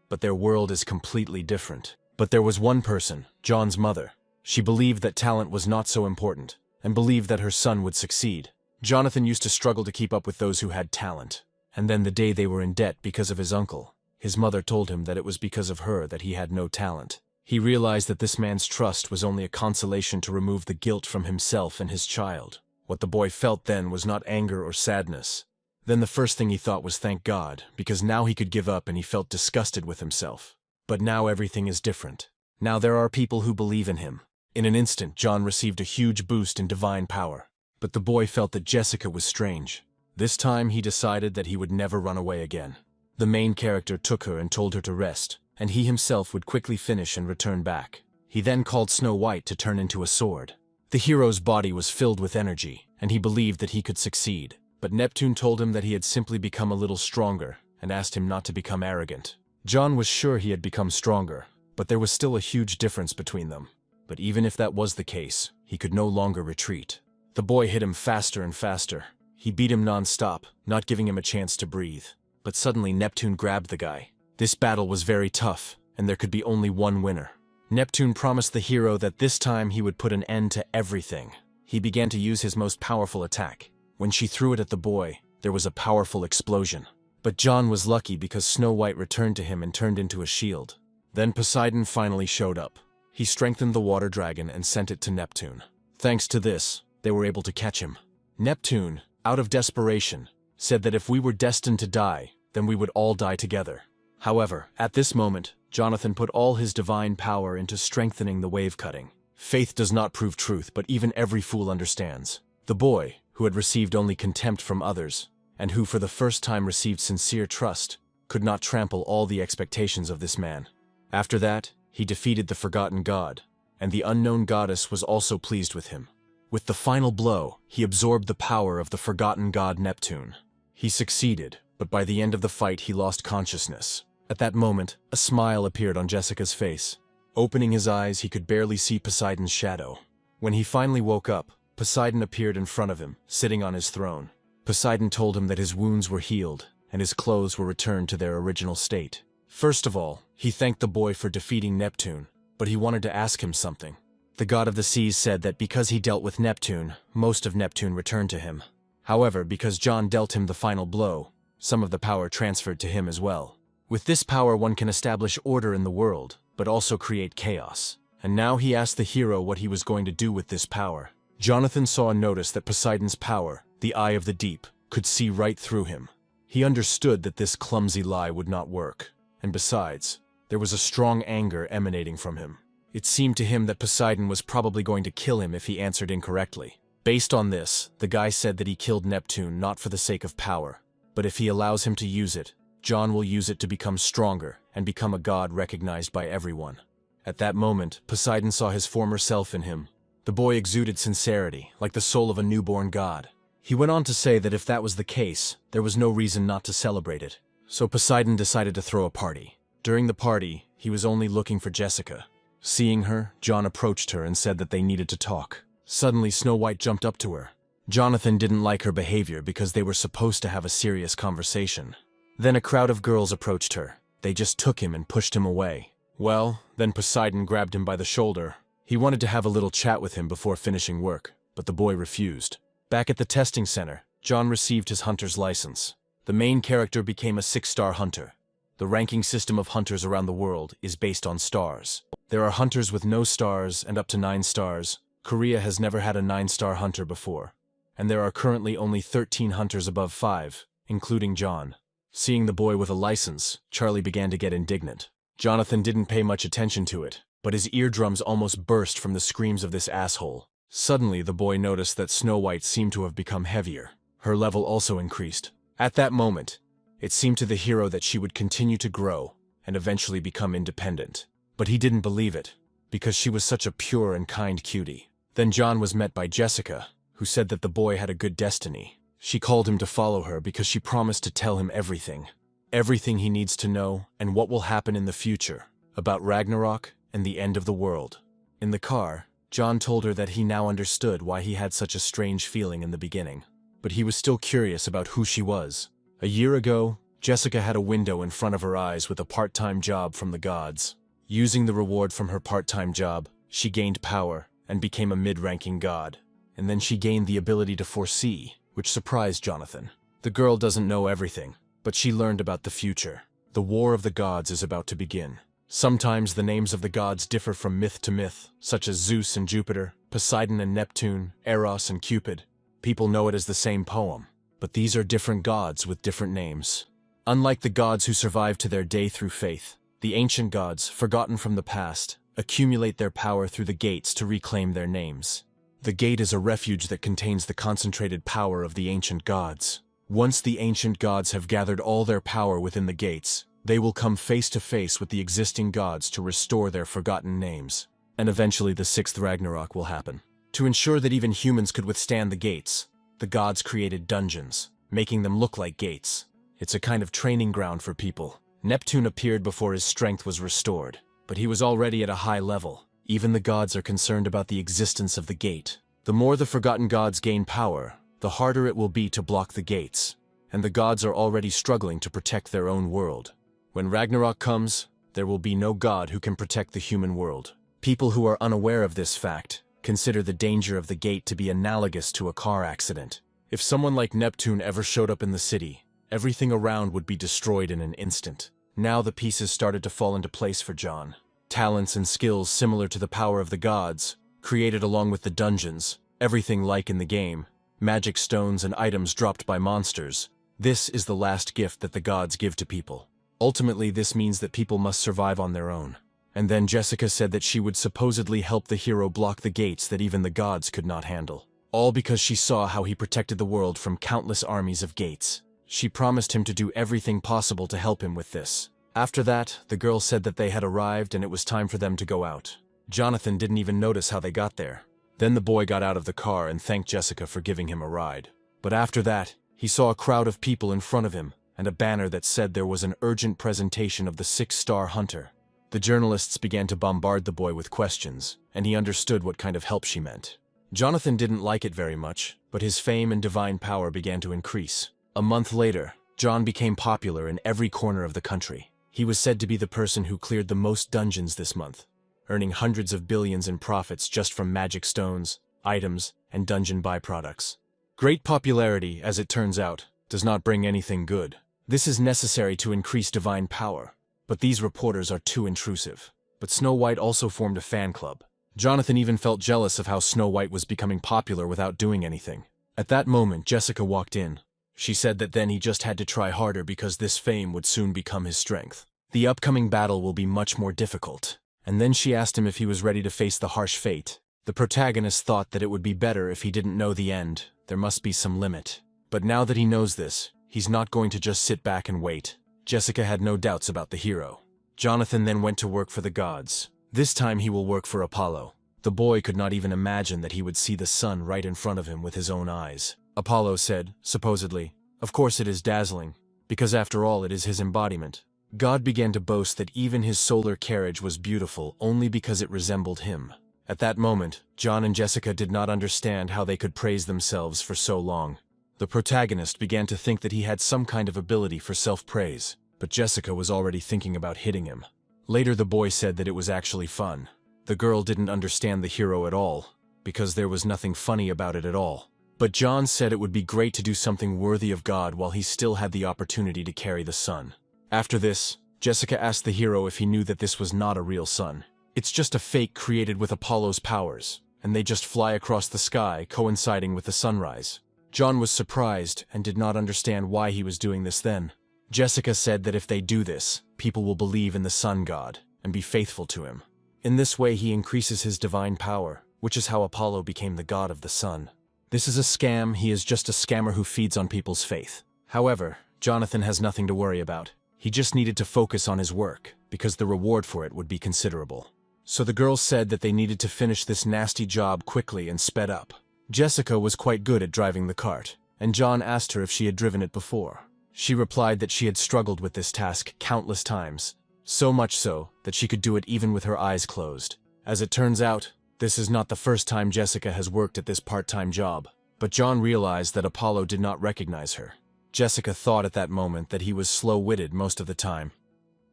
but their world is completely different. But there was one person, John's mother. She believed that talent was not so important, and believed that her son would succeed. Jonathan used to struggle to keep up with those who had talent, and then the day they were in debt because of his uncle, his mother told him that it was because of her that he had no talent. He realized that this man's trust was only a consolation to remove the guilt from himself and his child. What the boy felt then was not anger or sadness. Then the first thing he thought was thank God, because now he could give up and he felt disgusted with himself. But now everything is different. Now there are people who believe in him. In an instant, John received a huge boost in divine power. But the boy felt that Jessica was strange. This time he decided that he would never run away again. The main character took her and told her to rest, and he himself would quickly finish and return back. He then called Snow White to turn into a sword. The hero's body was filled with energy, and he believed that he could succeed. But Neptune told him that he had simply become a little stronger, and asked him not to become arrogant. John was sure he had become stronger, but there was still a huge difference between them. But even if that was the case, he could no longer retreat. The boy hit him faster and faster. He beat him non-stop, not giving him a chance to breathe. But suddenly Neptune grabbed the guy. This battle was very tough, and there could be only one winner. Neptune promised the hero that this time he would put an end to everything. He began to use his most powerful attack. When she threw it at the boy, there was a powerful explosion. But John was lucky because Snow White returned to him and turned into a shield. Then Poseidon finally showed up. He strengthened the water dragon and sent it to Neptune. Thanks to this, they were able to catch him. Neptune, out of desperation, said that if we were destined to die, then we would all die together. However, at this moment, Jonathan put all his divine power into strengthening the wave cutting. Faith does not prove truth, but even every fool understands. The boy, who had received only contempt from others, and who for the first time received sincere trust, could not trample all the expectations of this man. After that, he defeated the forgotten god, and the unknown goddess was also pleased with him. With the final blow, he absorbed the power of the forgotten god Neptune. He succeeded, but by the end of the fight he lost consciousness. At that moment, a smile appeared on Jessica's face. Opening his eyes, he could barely see Poseidon's shadow. When he finally woke up, Poseidon appeared in front of him, sitting on his throne. Poseidon told him that his wounds were healed, and his clothes were returned to their original state. First of all, he thanked the boy for defeating Neptune, but he wanted to ask him something. The god of the seas said that because he dealt with Neptune, most of Neptune returned to him. However, because John dealt him the final blow, some of the power transferred to him as well. With this power one can establish order in the world, but also create chaos. And now he asked the hero what he was going to do with this power. Jonathan saw and noticed that Poseidon's power, the eye of the deep, could see right through him. He understood that this clumsy lie would not work. And besides, There was a strong anger emanating from him. It seemed to him that Poseidon was probably going to kill him if he answered incorrectly. Based on this, the guy said that he killed Neptune not for the sake of power, but if he allows him to use it, John will use it to become stronger and become a god recognized by everyone. At that moment, Poseidon saw his former self in him. The boy exuded sincerity, like the soul of a newborn god. He went on to say that if that was the case, there was no reason not to celebrate it. So Poseidon decided to throw a party. During the party, he was only looking for Jessica. Seeing her, John approached her and said that they needed to talk. Suddenly, Snow White jumped up to her. Jonathan didn't like her behavior because they were supposed to have a serious conversation. Then a crowd of girls approached her. They just took him and pushed him away. Well, then Poseidon grabbed him by the shoulder. He wanted to have a little chat with him before finishing work, but the boy refused. Back at the testing center, John received his hunter's license. The main character became a 6-star hunter. The ranking system of hunters around the world is based on stars. There are hunters with no stars and up to 9 stars. Korea has never had a 9-star hunter before. And there are currently only 13 hunters above 5, including John. Seeing the boy with a license, Charlie began to get indignant. Jonathan didn't pay much attention to it, but his eardrums almost burst from the screams of this asshole. Suddenly, the boy noticed that Snow White seemed to have become heavier. Her level also increased. At that moment, it seemed to the hero that she would continue to grow and eventually become independent. But he didn't believe it, because she was such a pure and kind cutie. Then John was met by Jessica, who said that the boy had a good destiny. She called him to follow her because she promised to tell him everything. Everything he needs to know and what will happen in the future, about Ragnarok and the end of the world. In the car, John told her that he now understood why he had such a strange feeling in the beginning. But he was still curious about who she was. A year ago, Jessica had a window in front of her eyes with a part-time job from the gods. Using the reward from her part-time job, she gained power and became a mid-ranking god. And then she gained the ability to foresee, which surprised Jonathan. The girl doesn't know everything, but she learned about the future. The war of the gods is about to begin. Sometimes the names of the gods differ from myth to myth, such as Zeus and Jupiter, Poseidon and Neptune, Eros and Cupid. People know it as the same poem, but these are different gods with different names. Unlike the gods who survive to their day through faith, the ancient gods, forgotten from the past, accumulate their power through the gates to reclaim their names. The gate is a refuge that contains the concentrated power of the ancient gods. Once the ancient gods have gathered all their power within the gates, they will come face to face with the existing gods to restore their forgotten names. And eventually the 6th Ragnarok will happen. To ensure that even humans could withstand the gates, the gods created dungeons, making them look like gates. It's a kind of training ground for people. Neptune appeared before his strength was restored, but he was already at a high level. Even the gods are concerned about the existence of the gate. The more the forgotten gods gain power, the harder it will be to block the gates, and the gods are already struggling to protect their own world. When Ragnarok comes, there will be no god who can protect the human world. People who are unaware of this fact consider the danger of the gate to be analogous to a car accident. If someone like Neptune ever showed up in the city, everything around would be destroyed in an instant. Now the pieces started to fall into place for John. Talents and skills similar to the power of the gods, created along with the dungeons, everything like in the game, magic stones and items dropped by monsters. This is the last gift that the gods give to people. Ultimately, this means that people must survive on their own. And then Jessica said that she would supposedly help the hero block the gates that even the gods could not handle. All because she saw how he protected the world from countless armies of gates. She promised him to do everything possible to help him with this. After that, the girl said that they had arrived and it was time for them to go out. Jonathan didn't even notice how they got there. Then the boy got out of the car and thanked Jessica for giving him a ride. But after that, he saw a crowd of people in front of him and a banner that said there was an urgent presentation of the 6-star hunter. The journalists began to bombard the boy with questions, and he understood what kind of help she meant. Jonathan didn't like it very much, but his fame and divine power began to increase. A month later, John became popular in every corner of the country. He was said to be the person who cleared the most dungeons this month, earning hundreds of billions in profits just from magic stones, items, and dungeon byproducts. Great popularity, as it turns out, does not bring anything good. This is necessary to increase divine power, but these reporters are too intrusive. But Snow White also formed a fan club. Jonathan even felt jealous of how Snow White was becoming popular without doing anything. At that moment, Jessica walked in. She said that then he just had to try harder because this fame would soon become his strength. The upcoming battle will be much more difficult. And then she asked him if he was ready to face the harsh fate. The protagonist thought that it would be better if he didn't know the end. There must be some limit. But now that he knows this, he's not going to just sit back and wait. Jessica had no doubts about the hero. Jonathan then went to work for the gods. This time he will work for Apollo. The boy could not even imagine that he would see the sun right in front of him with his own eyes. Apollo said, supposedly, "Of course it is dazzling, because after all it is his embodiment." God began to boast that even his solar carriage was beautiful only because it resembled him. At that moment, John and Jessica did not understand how they could praise themselves for so long. The protagonist began to think that he had some kind of ability for self-praise, but Jessica was already thinking about hitting him. Later the boy said that it was actually fun. The girl didn't understand the hero at all, because there was nothing funny about it at all. But John said it would be great to do something worthy of God while he still had the opportunity to carry the sun. After this, Jessica asked the hero if he knew that this was not a real sun. It's just a fake created with Apollo's powers, and they just fly across the sky, coinciding with the sunrise. John was surprised and did not understand why he was doing this then. Jessica said that if they do this, people will believe in the sun god and be faithful to him. In this way he increases his divine power, which is how Apollo became the god of the sun. This is a scam. He is just a scammer who feeds on people's faith. However, Jonathan has nothing to worry about. He just needed to focus on his work, because the reward for it would be considerable. So the girls said that they needed to finish this nasty job quickly and sped up. Jessica was quite good at driving the cart, and John asked her if she had driven it before. She replied that she had struggled with this task countless times, so much so that she could do it even with her eyes closed. As it turns out, this is not the first time Jessica has worked at this part-time job, but John realized that Apollo did not recognize her. Jessica thought at that moment that he was slow-witted most of the time,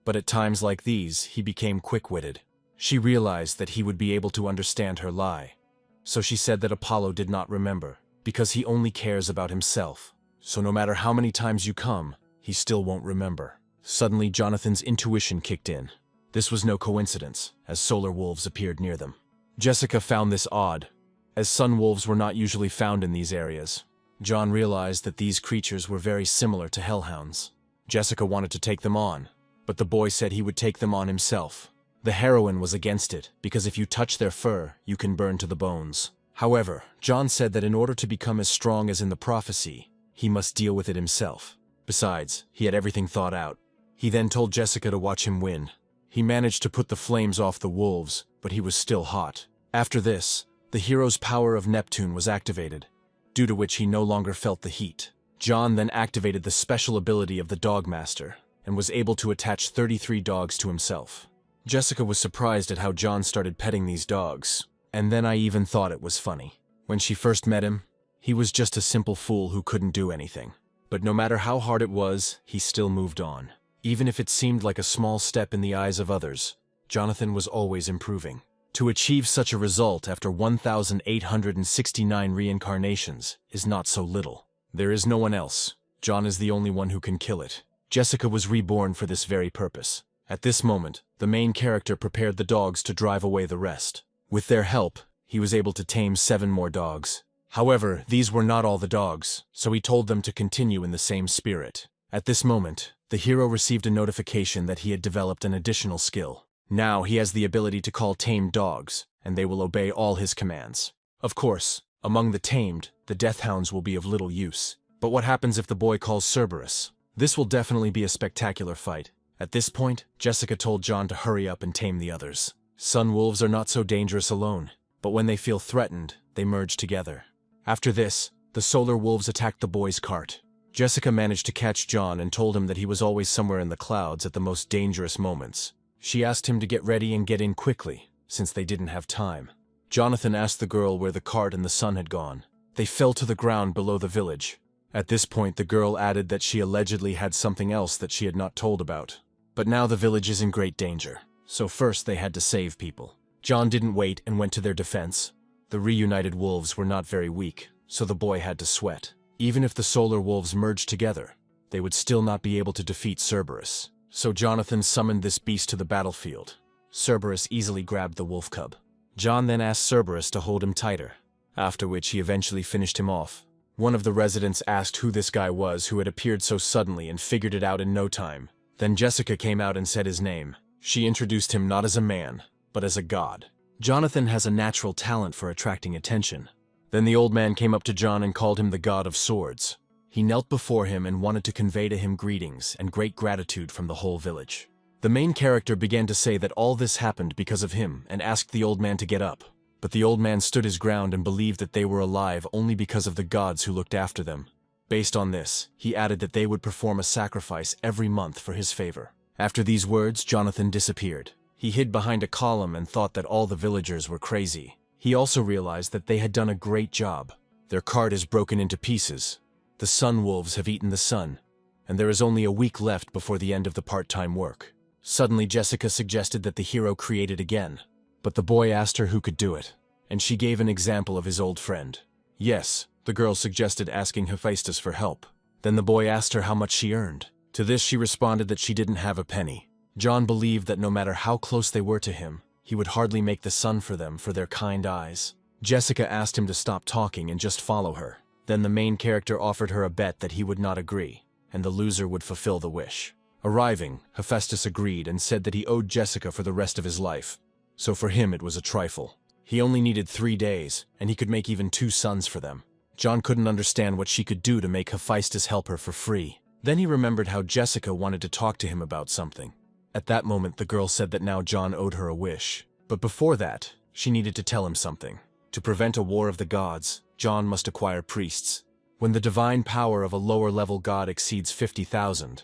but at times like these, he became quick-witted. She realized that he would be able to understand her lie, so she said that Apollo did not remember, because he only cares about himself. So no matter how many times you come, he still won't remember. Suddenly, Jonathan's intuition kicked in. This was no coincidence, as solar wolves appeared near them. Jessica found this odd, as sun wolves were not usually found in these areas. John realized that these creatures were very similar to hellhounds. Jessica wanted to take them on, but the boy said he would take them on himself. The heroine was against it, because if you touch their fur, you can burn to the bones. However, John said that in order to become as strong as in the prophecy, he must deal with it himself. Besides, he had everything thought out. He then told Jessica to watch him win. He managed to put the flames off the wolves, but he was still hot. After this, the hero's power of Neptune was activated, due to which he no longer felt the heat. John then activated the special ability of the Dog Master, and was able to attach 33 dogs to himself. Jessica was surprised at how John started petting these dogs, and then I even thought it was funny. When she first met him, he was just a simple fool who couldn't do anything. But no matter how hard it was, he still moved on. Even if it seemed like a small step in the eyes of others, Jonathan was always improving. To achieve such a result after 1,869 reincarnations is not so little. There is no one else. John is the only one who can kill it. Jessica was reborn for this very purpose. At this moment, the main character prepared the dogs to drive away the rest. With their help, he was able to tame 7 more dogs. However, these were not all the dogs, so he told them to continue in the same spirit. At this moment, the hero received a notification that he had developed an additional skill. Now he has the ability to call tamed dogs, and they will obey all his commands. Of course, among the tamed, the deathhounds will be of little use. But what happens if the boy calls Cerberus? This will definitely be a spectacular fight. At this point, Jessica told John to hurry up and tame the others. Sun wolves are not so dangerous alone, but when they feel threatened, they merge together. After this, the solar wolves attacked the boy's cart. Jessica managed to catch John and told him that he was always somewhere in the clouds at the most dangerous moments. She asked him to get ready and get in quickly, since they didn't have time. Jonathan asked the girl where the cart and the sun had gone. They fell to the ground below the village. At this point, the girl added that she allegedly had something else that she had not told about. But now the village is in great danger, so first they had to save people. John didn't wait and went to their defense. The reunited wolves were not very weak, so the boy had to sweat. Even if the solar wolves merged together, they would still not be able to defeat Cerberus. So Jonathan summoned this beast to the battlefield. Cerberus easily grabbed the wolf cub. John then asked Cerberus to hold him tighter, after which he eventually finished him off. One of the residents asked who this guy was who had appeared so suddenly and figured it out in no time. Then Jessica came out and said his name. She introduced him not as a man, but as a god. Jonathan has a natural talent for attracting attention. Then the old man came up to John and called him the God of Swords. He knelt before him and wanted to convey to him greetings and great gratitude from the whole village. The main character began to say that all this happened because of him and asked the old man to get up. But the old man stood his ground and believed that they were alive only because of the gods who looked after them. Based on this, he added that they would perform a sacrifice every month for his favor. After these words, Jonathan disappeared. He hid behind a column and thought that all the villagers were crazy. He also realized that they had done a great job. Their cart is broken into pieces. The sun wolves have eaten the sun, and there is only a week left before the end of the part-time work. Suddenly, Jessica suggested that the hero create it again, but the boy asked her who could do it, and she gave an example of his old friend. Yes, the girl suggested asking Hephaestus for help. Then the boy asked her how much she earned. To this she responded that she didn't have a penny. John believed that no matter how close they were to him, he would hardly make the sun for them for their kind eyes. Jessica asked him to stop talking and just follow her. Then the main character offered her a bet that he would not agree, and the loser would fulfill the wish. Arriving, Hephaestus agreed and said that he owed Jessica for the rest of his life. So for him it was a trifle. He only needed 3 days, and he could make even 2 suns for them. John couldn't understand what she could do to make Hephaestus help her for free. Then he remembered how Jessica wanted to talk to him about something. At that moment, the girl said that now John owed her a wish. But before that, she needed to tell him something. To prevent a war of the gods, John must acquire priests. When the divine power of a lower-level god exceeds 50,000,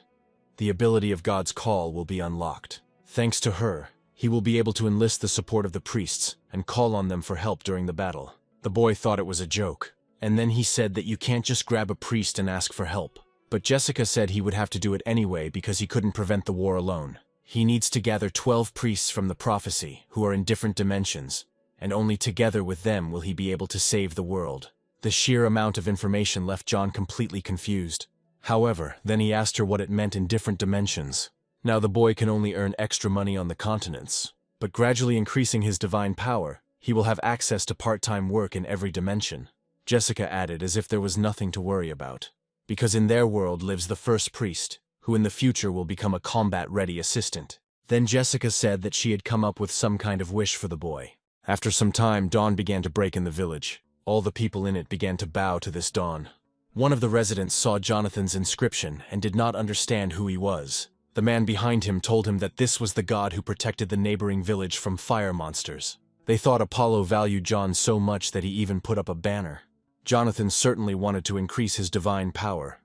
the ability of God's call will be unlocked. Thanks to her, he will be able to enlist the support of the priests and call on them for help during the battle. The boy thought it was a joke, and then he said that you can't just grab a priest and ask for help. But Jessica said he would have to do it anyway because he couldn't prevent the war alone. He needs to gather 12 priests from the prophecy who are in different dimensions, and only together with them will he be able to save the world. The sheer amount of information left John completely confused. However, then he asked her what it meant in different dimensions. Now the boy can only earn extra money on the continents, but gradually increasing his divine power, he will have access to part-time work in every dimension. Jessica added as if there was nothing to worry about, because in their world lives the first priest, who in the future will become a combat-ready assistant. Then Jessica said that she had come up with some kind of wish for the boy. After some time, dawn began to break in the village. All the people in it began to bow to this dawn. One of the residents saw Jonathan's inscription and did not understand who he was. The man behind him told him that this was the god who protected the neighboring village from fire monsters. They thought Apollo valued John so much that he even put up a banner. Jonathan certainly wanted to increase his divine power,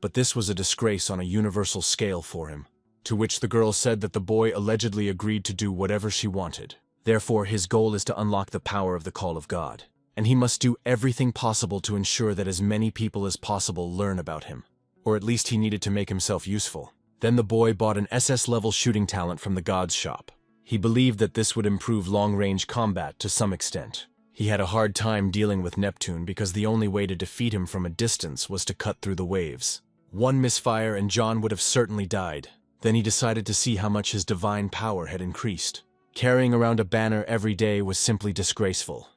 but this was a disgrace on a universal scale for him. To which the girl said that the boy allegedly agreed to do whatever she wanted. Therefore, his goal is to unlock the power of the call of God, and he must do everything possible to ensure that as many people as possible learn about him. Or at least he needed to make himself useful. Then the boy bought an SS-level shooting talent from the god's shop. He believed that this would improve long-range combat to some extent. He had a hard time dealing with Neptune because the only way to defeat him from a distance was to cut through the waves. One misfire and John would have certainly died. Then he decided to see how much his divine power had increased. Carrying around a banner every day was simply disgraceful,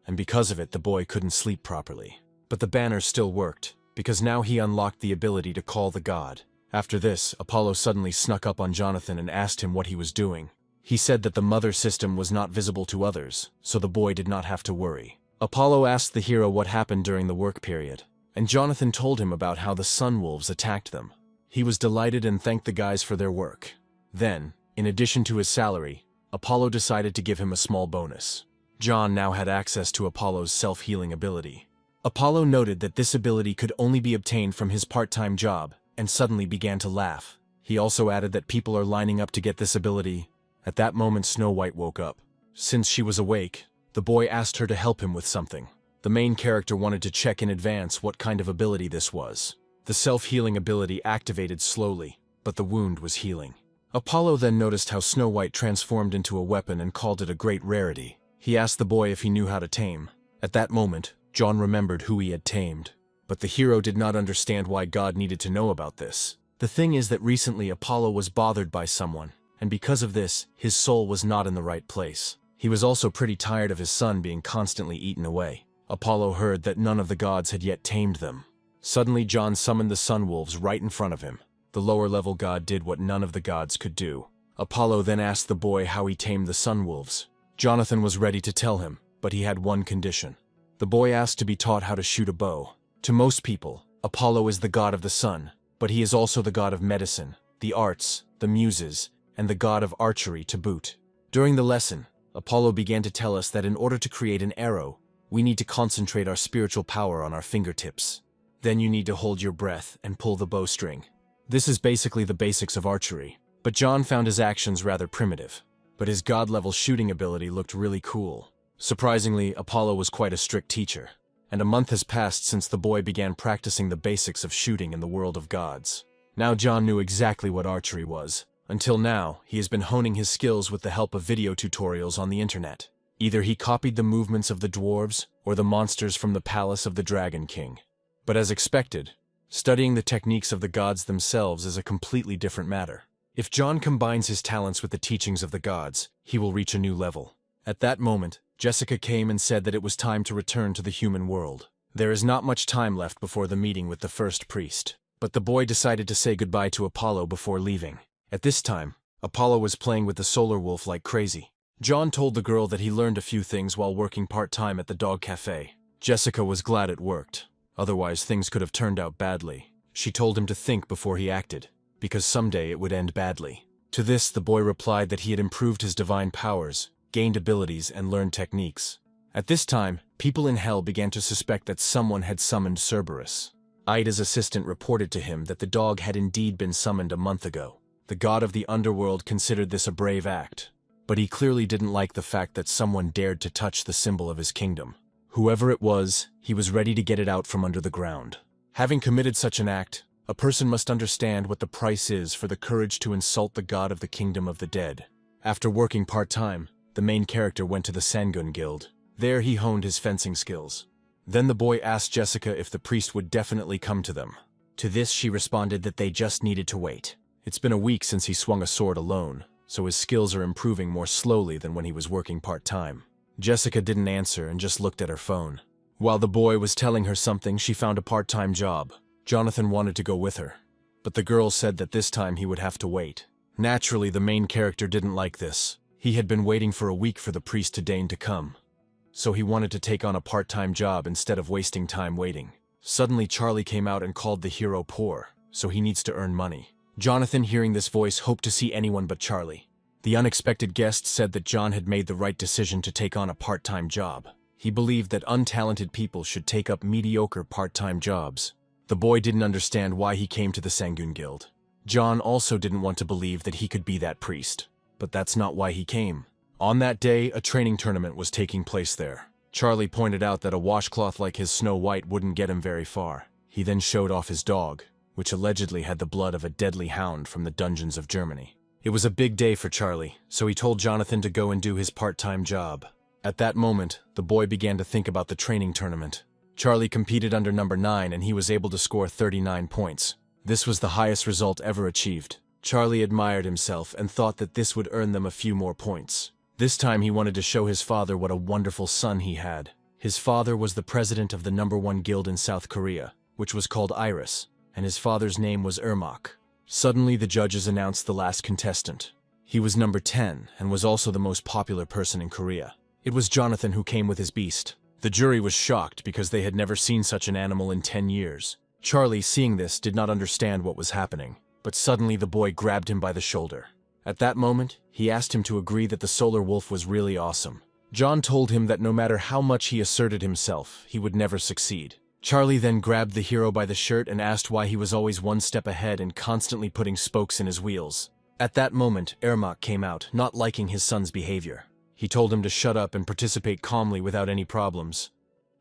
and because of it the boy couldn't sleep properly. But the banner still worked, because now he unlocked the ability to call the god. After this, Apollo suddenly snuck up on Jonathan and asked him what he was doing. He said that the mother system was not visible to others, so the boy did not have to worry. Apollo asked the hero what happened during the work period, and Jonathan told him about how the sun wolves attacked them. He was delighted and thanked the guys for their work. Then, in addition to his salary, Apollo decided to give him a small bonus. John now had access to Apollo's self-healing ability. Apollo noted that this ability could only be obtained from his part-time job, and suddenly began to laugh. He also added that people are lining up to get this ability. At that moment, Snow White woke up. Since she was awake, the boy asked her to help him with something. The main character wanted to check in advance what kind of ability this was. The self-healing ability activated slowly, but the wound was healing. Apollo then noticed how Snow White transformed into a weapon and called it a great rarity. He asked the boy if he knew how to tame. At that moment, John remembered who he had tamed. But the hero did not understand why God needed to know about this. The thing is that recently Apollo was bothered by someone, and because of this, his soul was not in the right place. He was also pretty tired of his son being constantly eaten away. Apollo heard that none of the gods had yet tamed them. Suddenly John summoned the sun wolves right in front of him. the lower-level god did what none of the gods could do. Apollo then asked the boy how he tamed the sun wolves. Jonathan was ready to tell him, but he had one condition. The boy asked to be taught how to shoot a bow. To most people, Apollo is the god of the sun, but he is also the god of medicine, the arts, the muses, and the god of archery to boot. During the lesson, Apollo began to tell us that in order to create an arrow, we need to concentrate our spiritual power on our fingertips. Then you need to hold your breath and pull the bowstring. This is basically the basics of archery, but John found his actions rather primitive. But his god-level shooting ability looked really cool. Surprisingly, Apollo was quite a strict teacher, and a month has passed since the boy began practicing the basics of shooting in the world of gods. Now John knew exactly what archery was. Until now, he has been honing his skills with the help of video tutorials on the internet. Either he copied the movements of the dwarves or the monsters from the palace of the Dragon King. But as expected, studying the techniques of the gods themselves is a completely different matter. If John combines his talents with the teachings of the gods, he will reach a new level. At that moment, Jessica came and said that it was time to return to the human world. There is not much time left before the meeting with the first priest, but the boy decided to say goodbye to Apollo before leaving. At this time, Apollo was playing with the solar wolf like crazy. John told the girl that he learned a few things while working part-time at the dog cafe. Jessica was glad it worked. Otherwise, things could have turned out badly. She told him to think before he acted, because someday it would end badly. To this, the boy replied that he had improved his divine powers, gained abilities, and learned techniques. At this time, people in Hell began to suspect that someone had summoned Cerberus. Ida's assistant reported to him that the dog had indeed been summoned a month ago. The god of the underworld considered this a brave act, but he clearly didn't like the fact that someone dared to touch the symbol of his kingdom. Whoever it was, he was ready to get it out from under the ground. Having committed such an act, a person must understand what the price is for the courage to insult the god of the kingdom of the dead. After working part-time, the main character went to the Sangun Guild. There he honed his fencing skills. Then the boy asked Jessica if the priest would definitely come to them. To this she responded that they just needed to wait. It's been a week since he swung a sword alone, so his skills are improving more slowly than when he was working part-time. Jessica didn't answer and just looked at her phone. While the boy was telling her something, she found a part-time job. Jonathan wanted to go with her, but the girl said that this time he would have to wait. Naturally, the main character didn't like this. He had been waiting for a week for the priest to deign to come, so he wanted to take on a part-time job instead of wasting time waiting. Suddenly, Charlie came out and called the hero poor, so he needs to earn money. Jonathan, hearing this voice, hoped to see anyone but Charlie. The unexpected guest said that John had made the right decision to take on a part-time job. He believed that untalented people should take up mediocre part-time jobs. The boy didn't understand why he came to the Sangun Guild. John also didn't want to believe that he could be that priest, but that's not why he came. On that day, a training tournament was taking place there. Charlie pointed out that a washcloth like his Snow White wouldn't get him very far. He then showed off his dog, which allegedly had the blood of a deadly hound from the dungeons of Germany. It was a big day for Charlie, so he told Jonathan to go and do his part-time job. At that moment, the boy began to think about the training tournament. Charlie competed under number 9 and he was able to score 39 points. This was the highest result ever achieved. Charlie admired himself and thought that this would earn them a few more points. This time he wanted to show his father what a wonderful son he had. His father was the president of the #1 guild in South Korea, which was called Iris, and his father's name was Ermak. Suddenly the judges announced the last contestant. He was number 10 and was also the most popular person in Korea. It was Jonathan who came with his beast. The jury was shocked because they had never seen such an animal in 10 years. Charlie, seeing this, did not understand what was happening, but suddenly the boy grabbed him by the shoulder. At that moment, he asked him to agree that the solar wolf was really awesome. John told him that no matter how much he asserted himself, he would never succeed. Charlie then grabbed the hero by the shirt and asked why he was always one step ahead and constantly putting spokes in his wheels. At that moment, Ermak came out, not liking his son's behavior. He told him to shut up and participate calmly without any problems.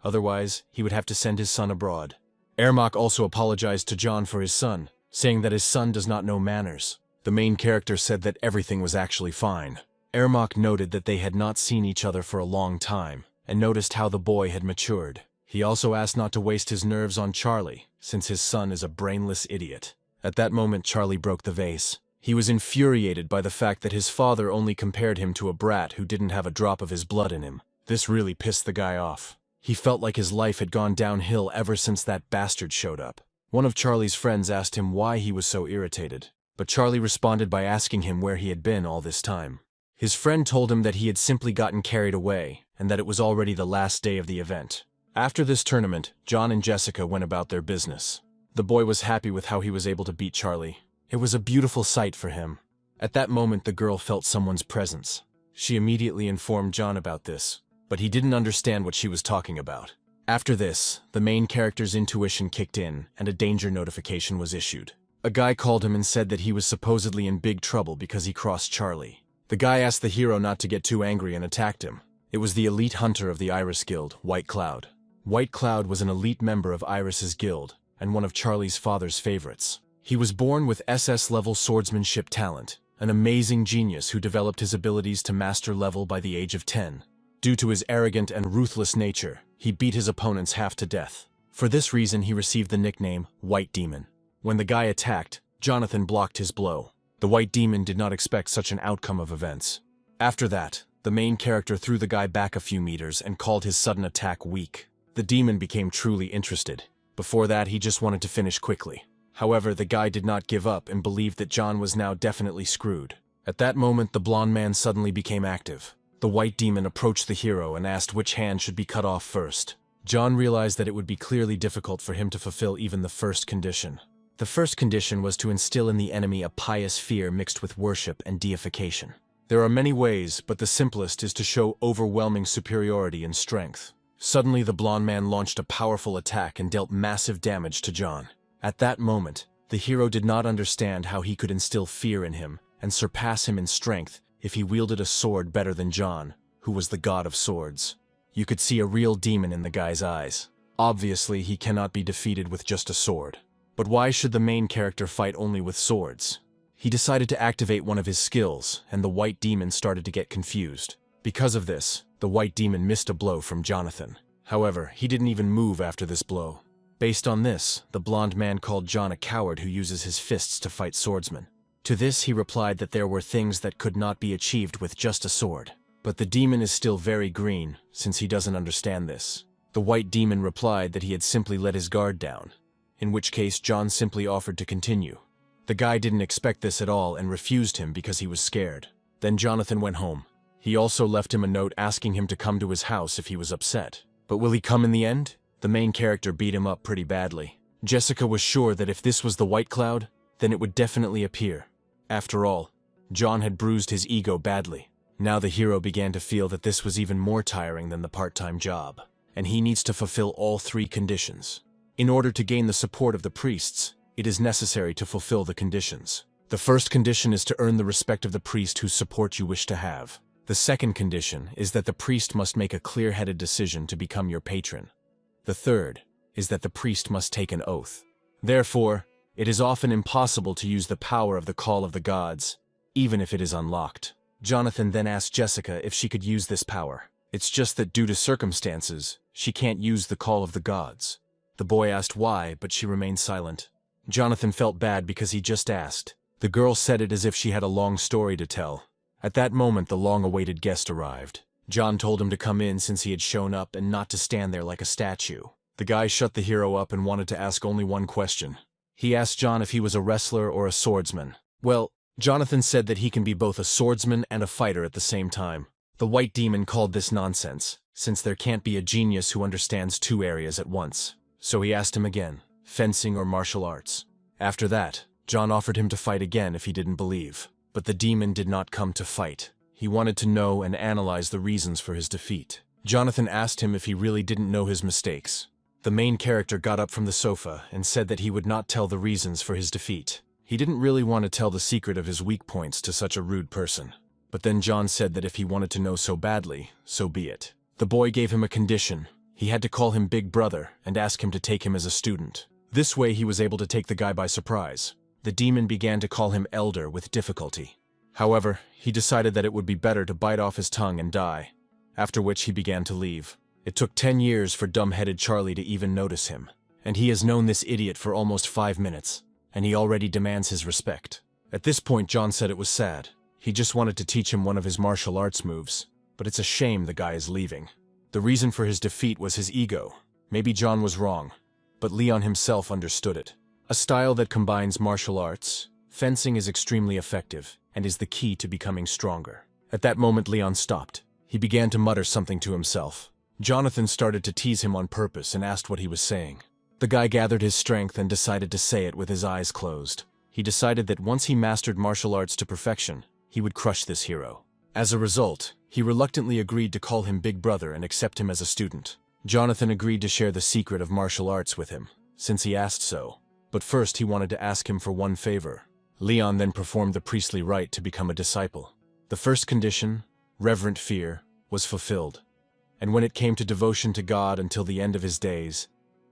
Otherwise, he would have to send his son abroad. Ermak also apologized to John for his son, saying that his son does not know manners. The main character said that everything was actually fine. Ermak noted that they had not seen each other for a long time, and noticed how the boy had matured. He also asked not to waste his nerves on Charlie, since his son is a brainless idiot. At that moment, Charlie broke the vase. He was infuriated by the fact that his father only compared him to a brat who didn't have a drop of his blood in him. This really pissed the guy off. He felt like his life had gone downhill ever since that bastard showed up. One of Charlie's friends asked him why he was so irritated, but Charlie responded by asking him where he had been all this time. His friend told him that he had simply gotten carried away and that it was already the last day of the event. After this tournament, John and Jessica went about their business. The boy was happy with how he was able to beat Charlie. It was a beautiful sight for him. At that moment, the girl felt someone's presence. She immediately informed John about this, but he didn't understand what she was talking about. After this, the main character's intuition kicked in and a danger notification was issued. A guy called him and said that he was supposedly in big trouble because he crossed Charlie. The guy asked the hero not to get too angry and attacked him. It was the elite hunter of the Iris Guild, White Cloud. White Cloud was an elite member of Iris's guild and one of Charlie's father's favorites. He was born with SS-level swordsmanship talent, an amazing genius who developed his abilities to master level by the age of 10. Due to his arrogant and ruthless nature, he beat his opponents half to death. For this reason, he received the nickname White Demon. When the guy attacked, Jonathan blocked his blow. The White Demon did not expect such an outcome of events. After that, the main character threw the guy back a few meters and called his sudden attack weak. The demon became truly interested. Before that, he just wanted to finish quickly. However, the guy did not give up and believed that John was now definitely screwed. At that moment, the blonde man suddenly became active. The White Demon approached the hero and asked which hand should be cut off first. John realized that it would be clearly difficult for him to fulfill even the first condition. The first condition was to instill in the enemy a pious fear mixed with worship and deification. There are many ways, but the simplest is to show overwhelming superiority in strength. Suddenly, the blonde man launched a powerful attack and dealt massive damage to John. At that moment, the hero did not understand how he could instill fear in him and surpass him in strength if he wielded a sword better than John, who was the god of swords. You could see a real demon in the guy's eyes. Obviously, he cannot be defeated with just a sword. But why should the main character fight only with swords? He decided to activate one of his skills, and the White Demon started to get confused. Because of this, the White Demon missed a blow from Jonathan. However, he didn't even move after this blow. Based on this, the blonde man called John a coward who uses his fists to fight swordsmen. To this, he replied that there were things that could not be achieved with just a sword. But the demon is still very green, since he doesn't understand this. The White Demon replied that he had simply let his guard down, in which case John simply offered to continue. The guy didn't expect this at all and refused him because he was scared. Then Jonathan went home. He also left him a note asking him to come to his house if he was upset. But will he come in the end? The main character beat him up pretty badly. Jessica was sure that if this was the White Cloud, then it would definitely appear. After all, John had bruised his ego badly. Now the hero began to feel that this was even more tiring than the part-time job, and he needs to fulfill all 3 conditions. In order to gain the support of the priests, it is necessary to fulfill the conditions. The first condition is to earn the respect of the priest whose support you wish to have. The second condition is that the priest must make a clear-headed decision to become your patron. The third is that the priest must take an oath. Therefore, it is often impossible to use the power of the call of the gods, even if it is unlocked. Jonathan then asked Jessica if she could use this power. It's just that due to circumstances, she can't use the call of the gods. The boy asked why, but she remained silent. Jonathan felt bad because he just asked. The girl said it as if she had a long story to tell. At that moment, the long-awaited guest arrived. John told him to come in since he had shown up and not to stand there like a statue. The guy shut the hero up and wanted to ask only one question. He asked John if he was a wrestler or a swordsman. Well, Jonathan said that he can be both a swordsman and a fighter at the same time. The White Demon called this nonsense, since there can't be a genius who understands 2 areas at once. So he asked him again, fencing or martial arts. After that, John offered him to fight again if he didn't believe. But the demon did not come to fight. He wanted to know and analyze the reasons for his defeat. Jonathan asked him if he really didn't know his mistakes. The main character got up from the sofa and said that he would not tell the reasons for his defeat. He didn't really want to tell the secret of his weak points to such a rude person. But then John said that if he wanted to know so badly, so be it. The boy gave him a condition. He had to call him Big Brother and ask him to take him as a student. This way he was able to take the guy by surprise. The demon began to call him Elder with difficulty. However, he decided that it would be better to bite off his tongue and die, after which he began to leave. It took 10 years for dumb-headed Charlie to even notice him, and he has known this idiot for almost 5 minutes, and he already demands his respect. At this point, John said it was sad. He just wanted to teach him one of his martial arts moves, but it's a shame the guy is leaving. The reason for his defeat was his ego. Maybe John was wrong, but Leon himself understood it. A style that combines martial arts, fencing is extremely effective and is the key to becoming stronger. At that moment, Leon stopped. He began to mutter something to himself. Jonathan started to tease him on purpose and asked what he was saying. The guy gathered his strength and decided to say it with his eyes closed. He decided that once he mastered martial arts to perfection, he would crush this hero. As a result, he reluctantly agreed to call him Big Brother and accept him as a student. Jonathan agreed to share the secret of martial arts with him, since he asked so. But first he wanted to ask him for one favor. Leon then performed the priestly rite to become a disciple. The first condition, reverent fear, was fulfilled. And when it came to devotion to God until the end of his days,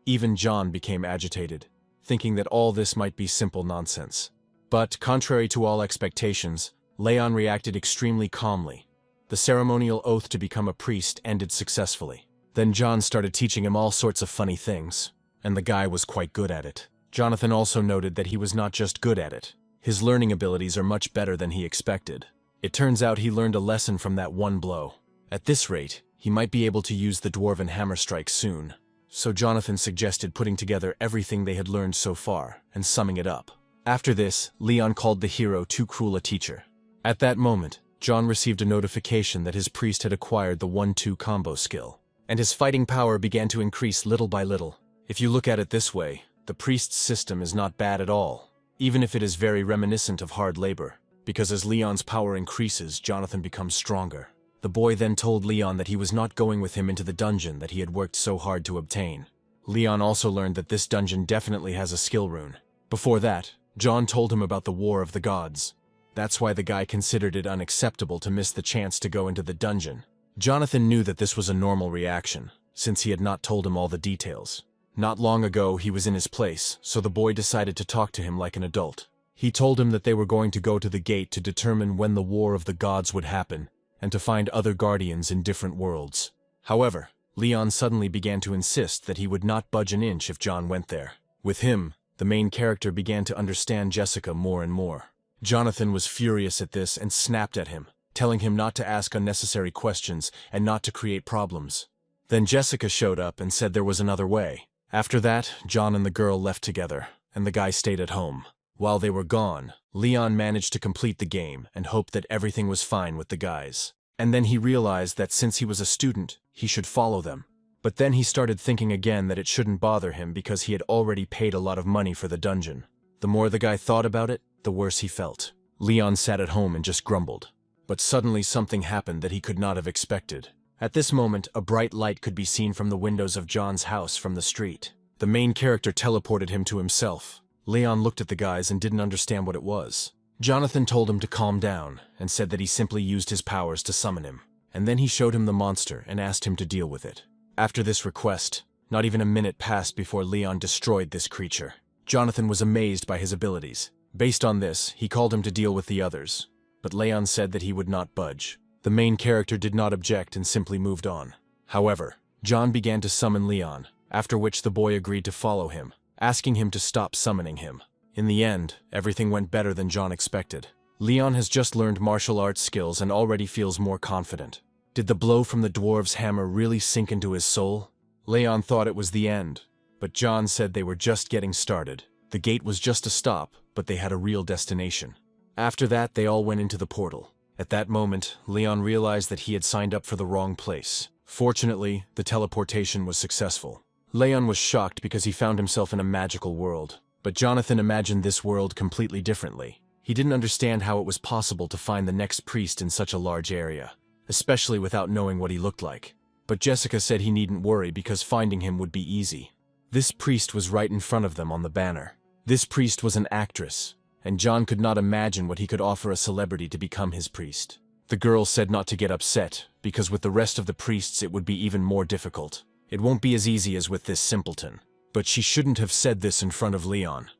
even John became agitated, thinking that all this might be simple nonsense. But, contrary to all expectations, Leon reacted extremely calmly. The ceremonial oath to become a priest ended successfully. Then John started teaching him all sorts of funny things, and the guy was quite good at it. Jonathan also noted that he was not just good at it. His learning abilities are much better than he expected. It turns out he learned a lesson from that one blow. At this rate, he might be able to use the dwarven hammer strike soon. So Jonathan suggested putting together everything they had learned so far and summing it up. After this, Leon called the hero too cruel a teacher. At that moment, John received a notification that his priest had acquired the 1-2 combo skill, and his fighting power began to increase little by little. If you look at it this way, the priest's system is not bad at all, even if it is very reminiscent of hard labor, because as Leon's power increases, Jonathan becomes stronger. The boy then told Leon that he was not going with him into the dungeon that he had worked so hard to obtain. Leon also learned that this dungeon definitely has a skill rune. Before that, John told him about the War of the Gods. That's why the guy considered it unacceptable to miss the chance to go into the dungeon. Jonathan knew that this was a normal reaction, since he had not told him all the details. Not long ago, he was in his place, so the boy decided to talk to him like an adult. He told him that they were going to go to the gate to determine when the War of the Gods would happen, and to find other guardians in different worlds. However, Leon suddenly began to insist that he would not budge an inch if John went there. With him, the main character began to understand Jessica more and more. Jonathan was furious at this and snapped at him, telling him not to ask unnecessary questions and not to create problems. Then Jessica showed up and said there was another way. After that, John and the girl left together, and the guy stayed at home. While they were gone, Leon managed to complete the game and hoped that everything was fine with the guys. And then he realized that since he was a student, he should follow them. But then he started thinking again that it shouldn't bother him because he had already paid a lot of money for the dungeon. The more the guy thought about it, the worse he felt. Leon sat at home and just grumbled. But suddenly something happened that he could not have expected. At this moment, a bright light could be seen from the windows of John's house from the street. The main character teleported him to himself. Leon looked at the guys and didn't understand what it was. Jonathan told him to calm down and said that he simply used his powers to summon him. And then he showed him the monster and asked him to deal with it. After this request, not even a minute passed before Leon destroyed this creature. Jonathan was amazed by his abilities. Based on this, he called him to deal with the others. But Leon said that he would not budge. The main character did not object and simply moved on. However, John began to summon Leon, after which the boy agreed to follow him, asking him to stop summoning him. In the end, everything went better than John expected. Leon has just learned martial arts skills and already feels more confident. Did the blow from the dwarf's hammer really sink into his soul? Leon thought it was the end, but John said they were just getting started. The gate was just a stop, but they had a real destination. After that, they all went into the portal. At that moment, Leon realized that he had signed up for the wrong place. Fortunately, the teleportation was successful. Leon was shocked because he found himself in a magical world. But Jonathan imagined this world completely differently. He didn't understand how it was possible to find the next priest in such a large area, especially without knowing what he looked like. But Jessica said he needn't worry because finding him would be easy. This priest was right in front of them on the banner. This priest was an actress, and John could not imagine what he could offer a celebrity to become his priest. The girl said not to get upset, because with the rest of the priests it would be even more difficult. It won't be as easy as with this simpleton. But she shouldn't have said this in front of Leon.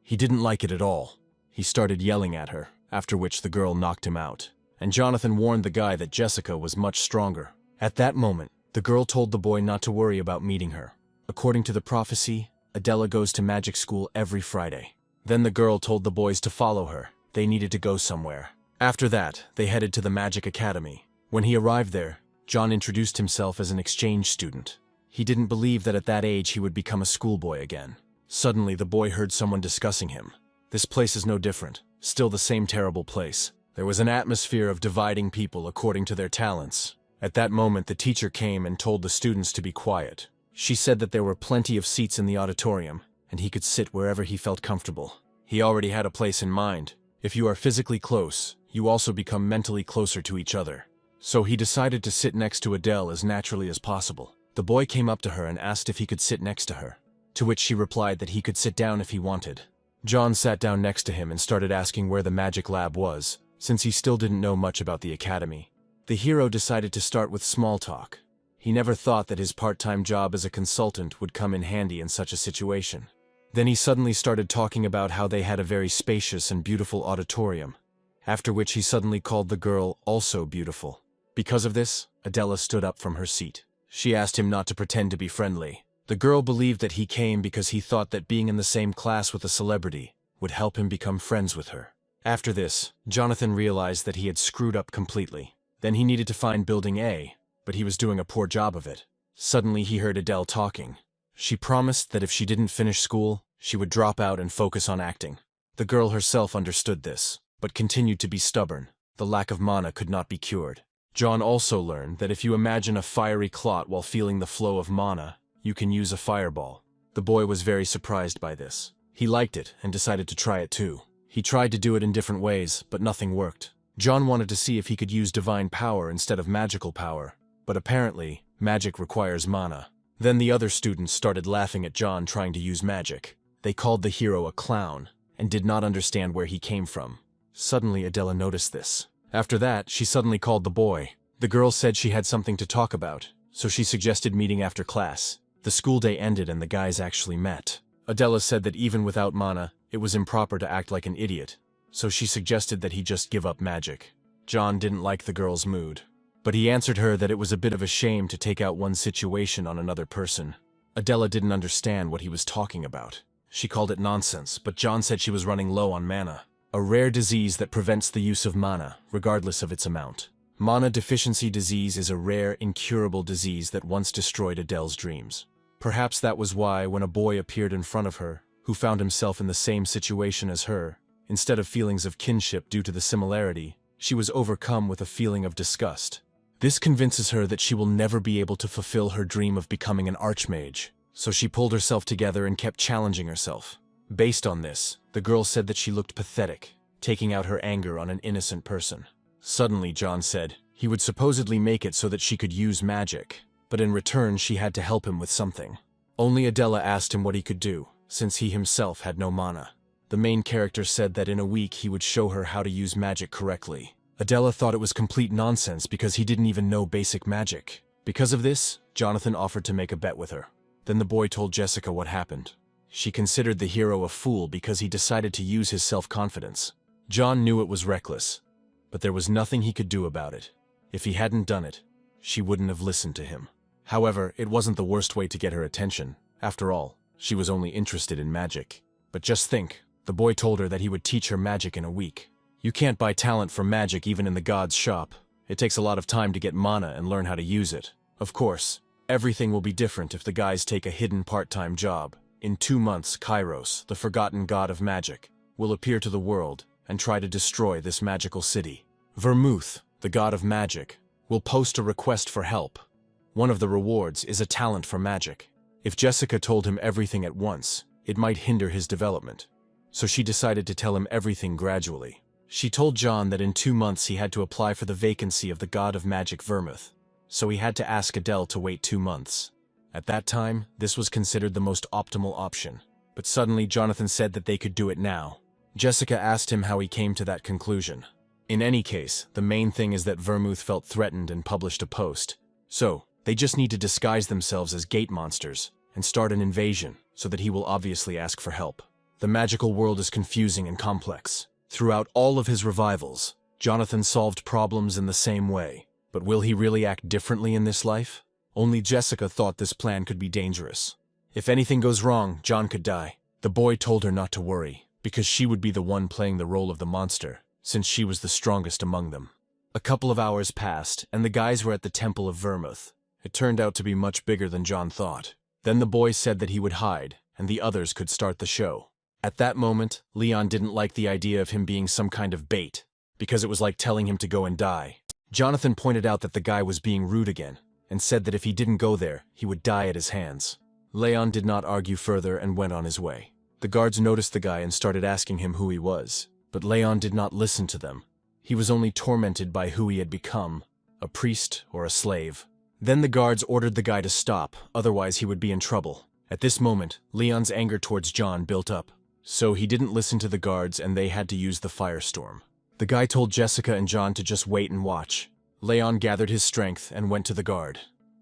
He didn't like it at all. He started yelling at her, after which the girl knocked him out. And Jonathan warned the guy that Jessica was much stronger. At that moment, the girl told the boy not to worry about meeting her. According to the prophecy, Adela goes to magic school every Friday. Then the girl told the boys to follow her. They needed to go somewhere. After that, they headed to the Magic Academy. When he arrived there, John introduced himself as an exchange student. He didn't believe that at that age he would become a schoolboy again. Suddenly, the boy heard someone discussing him. This place is no different, still the same terrible place. There was an atmosphere of dividing people according to their talents. At that moment, the teacher came and told the students to be quiet. She said that there were plenty of seats in the auditorium, and he could sit wherever he felt comfortable. He already had a place in mind. If you are physically close, you also become mentally closer to each other. So he decided to sit next to Adele as naturally as possible. The boy came up to her and asked if he could sit next to her, to which she replied that he could sit down if he wanted. John sat down next to him and started asking where the magic lab was, since he still didn't know much about the academy. The hero decided to start with small talk. He never thought that his part-time job as a consultant would come in handy in such a situation. Then he suddenly started talking about how they had a very spacious and beautiful auditorium, after which he suddenly called the girl also beautiful. Because of this, Adela stood up from her seat. She asked him not to pretend to be friendly. The girl believed that he came because he thought that being in the same class with a celebrity would help him become friends with her. After this, Jonathan realized that he had screwed up completely. Then he needed to find Building A, but he was doing a poor job of it. Suddenly he heard Adele talking. She promised that if she didn't finish school, she would drop out and focus on acting. The girl herself understood this, but continued to be stubborn. The lack of mana could not be cured. John also learned that if you imagine a fiery clot while feeling the flow of mana, you can use a fireball. The boy was very surprised by this. He liked it and decided to try it too. He tried to do it in different ways, but nothing worked. John wanted to see if he could use divine power instead of magical power, but apparently, magic requires mana. Then the other students started laughing at John trying to use magic. They called the hero a clown, and did not understand where he came from. Suddenly Adela noticed this. After that, she suddenly called the boy. The girl said she had something to talk about, so she suggested meeting after class. The school day ended and the guys actually met. Adela said that even without mana, it was improper to act like an idiot, so she suggested that he just give up magic. John didn't like the girl's mood, but he answered her that it was a bit of a shame to take out one situation on another person. Adela didn't understand what he was talking about. She called it nonsense, but John said she was running low on mana, a rare disease that prevents the use of mana, regardless of its amount. Mana deficiency disease is a rare, incurable disease that once destroyed Adele's dreams. Perhaps that was why, when a boy appeared in front of her, who found himself in the same situation as her, instead of feelings of kinship due to the similarity, she was overcome with a feeling of disgust. This convinces her that she will never be able to fulfill her dream of becoming an archmage, so she pulled herself together and kept challenging herself. Based on this, the girl said that she looked pathetic, taking out her anger on an innocent person. Suddenly, John said he would supposedly make it so that she could use magic, but in return she had to help him with something. Only Adela asked him what he could do, since he himself had no mana. The main character said that in a week he would show her how to use magic correctly. Adela thought it was complete nonsense because he didn't even know basic magic. Because of this, Jonathan offered to make a bet with her. Then the boy told Jessica what happened. She considered the hero a fool because he decided to use his self-confidence. John knew it was reckless, but there was nothing he could do about it. If he hadn't done it, she wouldn't have listened to him. However, it wasn't the worst way to get her attention. After all, she was only interested in magic. But just think, the boy told her that he would teach her magic in a week. You can't buy talent for magic even in the god's shop. It takes a lot of time to get mana and learn how to use it. Of course, everything will be different if the guys take a hidden part-time job. In 2 months, Kairos, the forgotten god of magic, will appear to the world and try to destroy this magical city. Vermouth, the god of magic, will post a request for help. One of the rewards is a talent for magic. If Jessica told him everything at once, it might hinder his development. So she decided to tell him everything gradually. She told John that in 2 months he had to apply for the vacancy of the god of magic Vermouth, so he had to ask Adele to wait 2 months. At that time, this was considered the most optimal option. But suddenly Jonathan said that they could do it now. Jessica asked him how he came to that conclusion. In any case, the main thing is that Vermouth felt threatened and published a post. So, they just need to disguise themselves as gate monsters and start an invasion so that he will obviously ask for help. The magical world is confusing and complex. Throughout all of his revivals, Jonathan solved problems in the same way. But will he really act differently in this life? Only Jessica thought this plan could be dangerous. If anything goes wrong, John could die. The boy told her not to worry, because she would be the one playing the role of the monster, since she was the strongest among them. A couple of hours passed, and the guys were at the Temple of Vermouth. It turned out to be much bigger than John thought. Then the boy said that he would hide, and the others could start the show. At that moment, Leon didn't like the idea of him being some kind of bait, because it was like telling him to go and die. Jonathan pointed out that the guy was being rude again, and said that if he didn't go there, he would die at his hands. Leon did not argue further and went on his way. The guards noticed the guy and started asking him who he was, but Leon did not listen to them. He was only tormented by who he had become, a priest or a slave. Then the guards ordered the guy to stop, otherwise he would be in trouble. At this moment, Leon's anger towards John built up. So he didn't listen to the guards and they had to use the firestorm. The guy told Jessica and John to just wait and watch. Leon gathered his strength and went to the guard.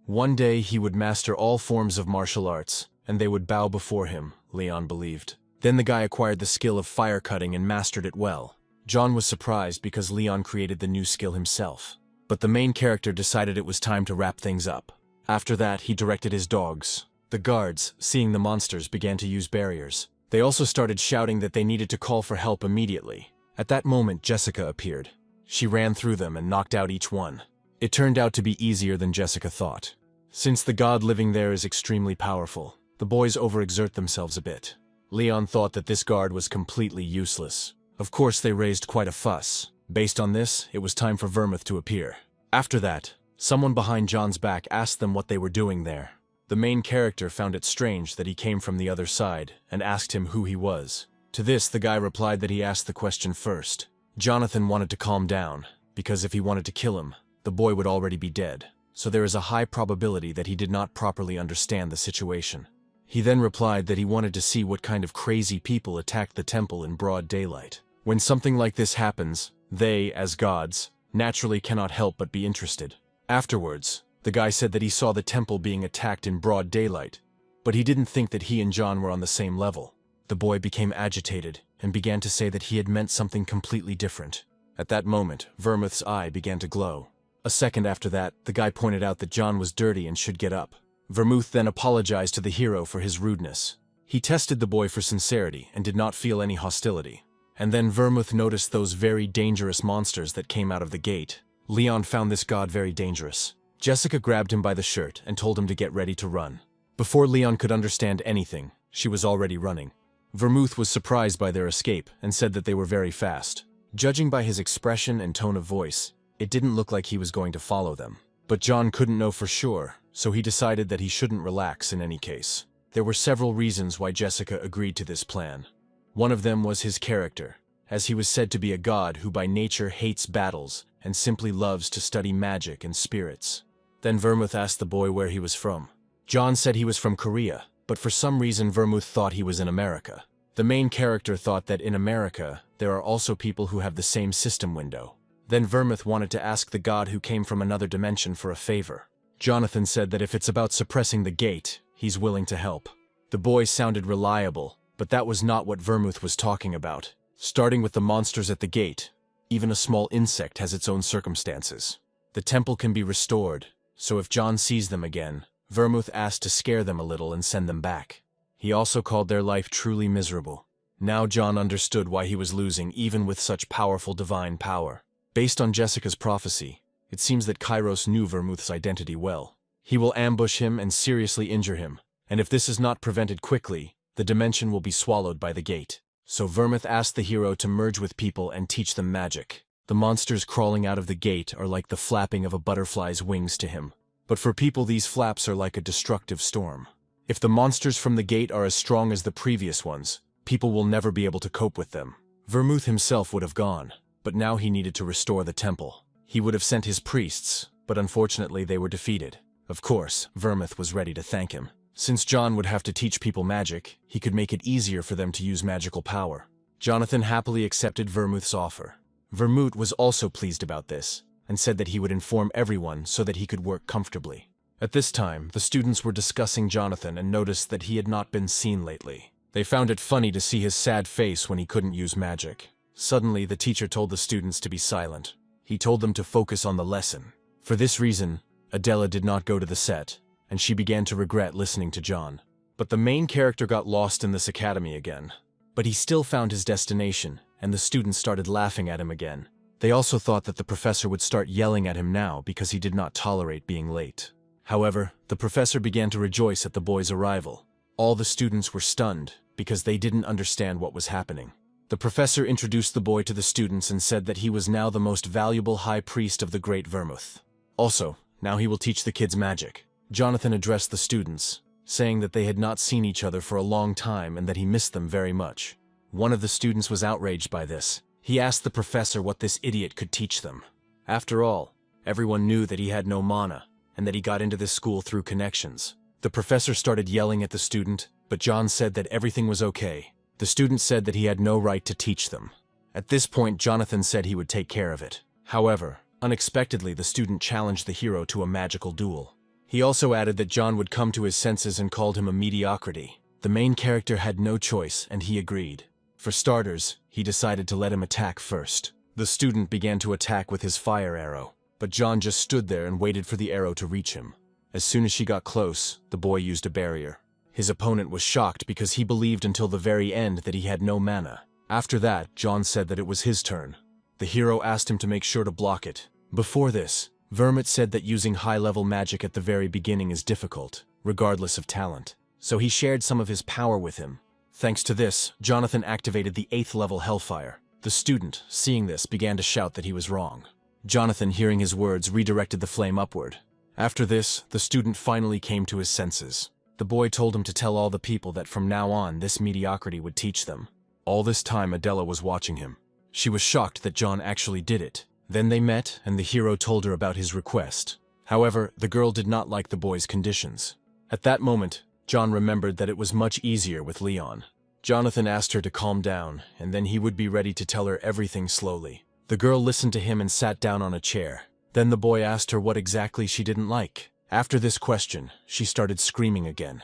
One day he would master all forms of martial arts, and they would bow before him, Leon believed. Then the guy acquired the skill of fire cutting and mastered it well. John was surprised because Leon created the new skill himself. But the main character decided it was time to wrap things up. After that, he directed his dogs. The guards, seeing the monsters, began to use barriers. They also started shouting that they needed to call for help immediately. At that moment, Jessica appeared. She ran through them and knocked out each one. It turned out to be easier than Jessica thought. Since the god living there is extremely powerful, the boys overexert themselves a bit. Leon thought that this guard was completely useless. Of course, they raised quite a fuss. Based on this, it was time for Vermouth to appear. After that, someone behind John's back asked them what they were doing there. The main character found it strange that he came from the other side and asked him who he was. To this, the guy replied that he asked the question first. Jonathan wanted to calm down, because if he wanted to kill him, the boy would already be dead. So there is a high probability that he did not properly understand the situation. He then replied that he wanted to see what kind of crazy people attacked the temple in broad daylight. When something like this happens, they, as gods, naturally cannot help but be interested. Afterwards, the guy said that he saw the temple being attacked in broad daylight, but he didn't think that he and John were on the same level. The boy became agitated and began to say that he had meant something completely different. At that moment, Vermouth's eye began to glow. A second after that, the guy pointed out that John was dirty and should get up. Vermouth then apologized to the hero for his rudeness. He tested the boy for sincerity and did not feel any hostility. And then Vermouth noticed those very dangerous monsters that came out of the gate. Leon found this god very dangerous. Jessica grabbed him by the shirt and told him to get ready to run. Before Leon could understand anything, she was already running. Vermouth was surprised by their escape and said that they were very fast. Judging by his expression and tone of voice, it didn't look like he was going to follow them. But John couldn't know for sure, so he decided that he shouldn't relax in any case. There were several reasons why Jessica agreed to this plan. One of them was his character, as he was said to be a god who by nature hates battles and simply loves to study magic and spirits. Then Vermouth asked the boy where he was from. John said he was from Korea, but for some reason Vermouth thought he was in America. The main character thought that in America, there are also people who have the same system window. Then Vermouth wanted to ask the god who came from another dimension for a favor. Jonathan said that if it's about suppressing the gate, he's willing to help. The boy sounded reliable, but that was not what Vermouth was talking about. Starting with the monsters at the gate, even a small insect has its own circumstances. The temple can be restored, so if John sees them again, Vermouth asked to scare them a little and send them back. He also called their life truly miserable. Now John understood why he was losing even with such powerful divine power. Based on Jessica's prophecy, it seems that Kairos knew Vermouth's identity well. He will ambush him and seriously injure him, and if this is not prevented quickly, the dimension will be swallowed by the gate. So Vermouth asked the hero to merge with people and teach them magic. The monsters crawling out of the gate are like the flapping of a butterfly's wings to him. But for people, these flaps are like a destructive storm. If the monsters from the gate are as strong as the previous ones, people will never be able to cope with them. Vermouth himself would have gone, but now he needed to restore the temple. He would have sent his priests, but unfortunately they were defeated. Of course, Vermouth was ready to thank him. Since John would have to teach people magic, he could make it easier for them to use magical power. Jonathan happily accepted Vermouth's offer. Vermouth was also pleased about this, and said that he would inform everyone so that he could work comfortably. At this time, the students were discussing Jonathan and noticed that he had not been seen lately. They found it funny to see his sad face when he couldn't use magic. Suddenly, the teacher told the students to be silent. He told them to focus on the lesson. For this reason, Adela did not go to the set, and she began to regret listening to John. But the main character got lost in this academy again. But he still found his destination, and the students started laughing at him again. They also thought that the professor would start yelling at him now because he did not tolerate being late. However, the professor began to rejoice at the boy's arrival. All the students were stunned because they didn't understand what was happening. The professor introduced the boy to the students and said that he was now the most valuable high priest of the Great Vermouth. Also, now he will teach the kids magic. Jonathan addressed the students, saying that they had not seen each other for a long time and that he missed them very much. One of the students was outraged by this. He asked the professor what this idiot could teach them. After all, everyone knew that he had no mana, and that he got into this school through connections. The professor started yelling at the student, but John said that everything was okay. The student said that he had no right to teach them. At this point, Jonathan said he would take care of it. However, unexpectedly, the student challenged the hero to a magical duel. He also added that John would come to his senses and called him a mediocrity. The main character had no choice, and he agreed. For starters, he decided to let him attack first. The student began to attack with his fire arrow, but John just stood there and waited for the arrow to reach him. As soon as she got close, the boy used a barrier. His opponent was shocked because he believed until the very end that he had no mana. After that, John said that it was his turn. The hero asked him to make sure to block it. Before this, Vermouth said that using high-level magic at the very beginning is difficult, regardless of talent. So he shared some of his power with him. Thanks to this, Jonathan activated the 8th level Hellfire. The student, seeing this, began to shout that he was wrong. Jonathan, hearing his words, redirected the flame upward. After this, the student finally came to his senses. The boy told him to tell all the people that from now on this mediocrity would teach them. All this time Adela was watching him. She was shocked that John actually did it. Then they met, and the hero told her about his request. However, the girl did not like the boy's conditions. At that moment, John remembered that it was much easier with Leon. Jonathan asked her to calm down, and then he would be ready to tell her everything slowly. The girl listened to him and sat down on a chair. Then the boy asked her what exactly she didn't like. After this question, she started screaming again,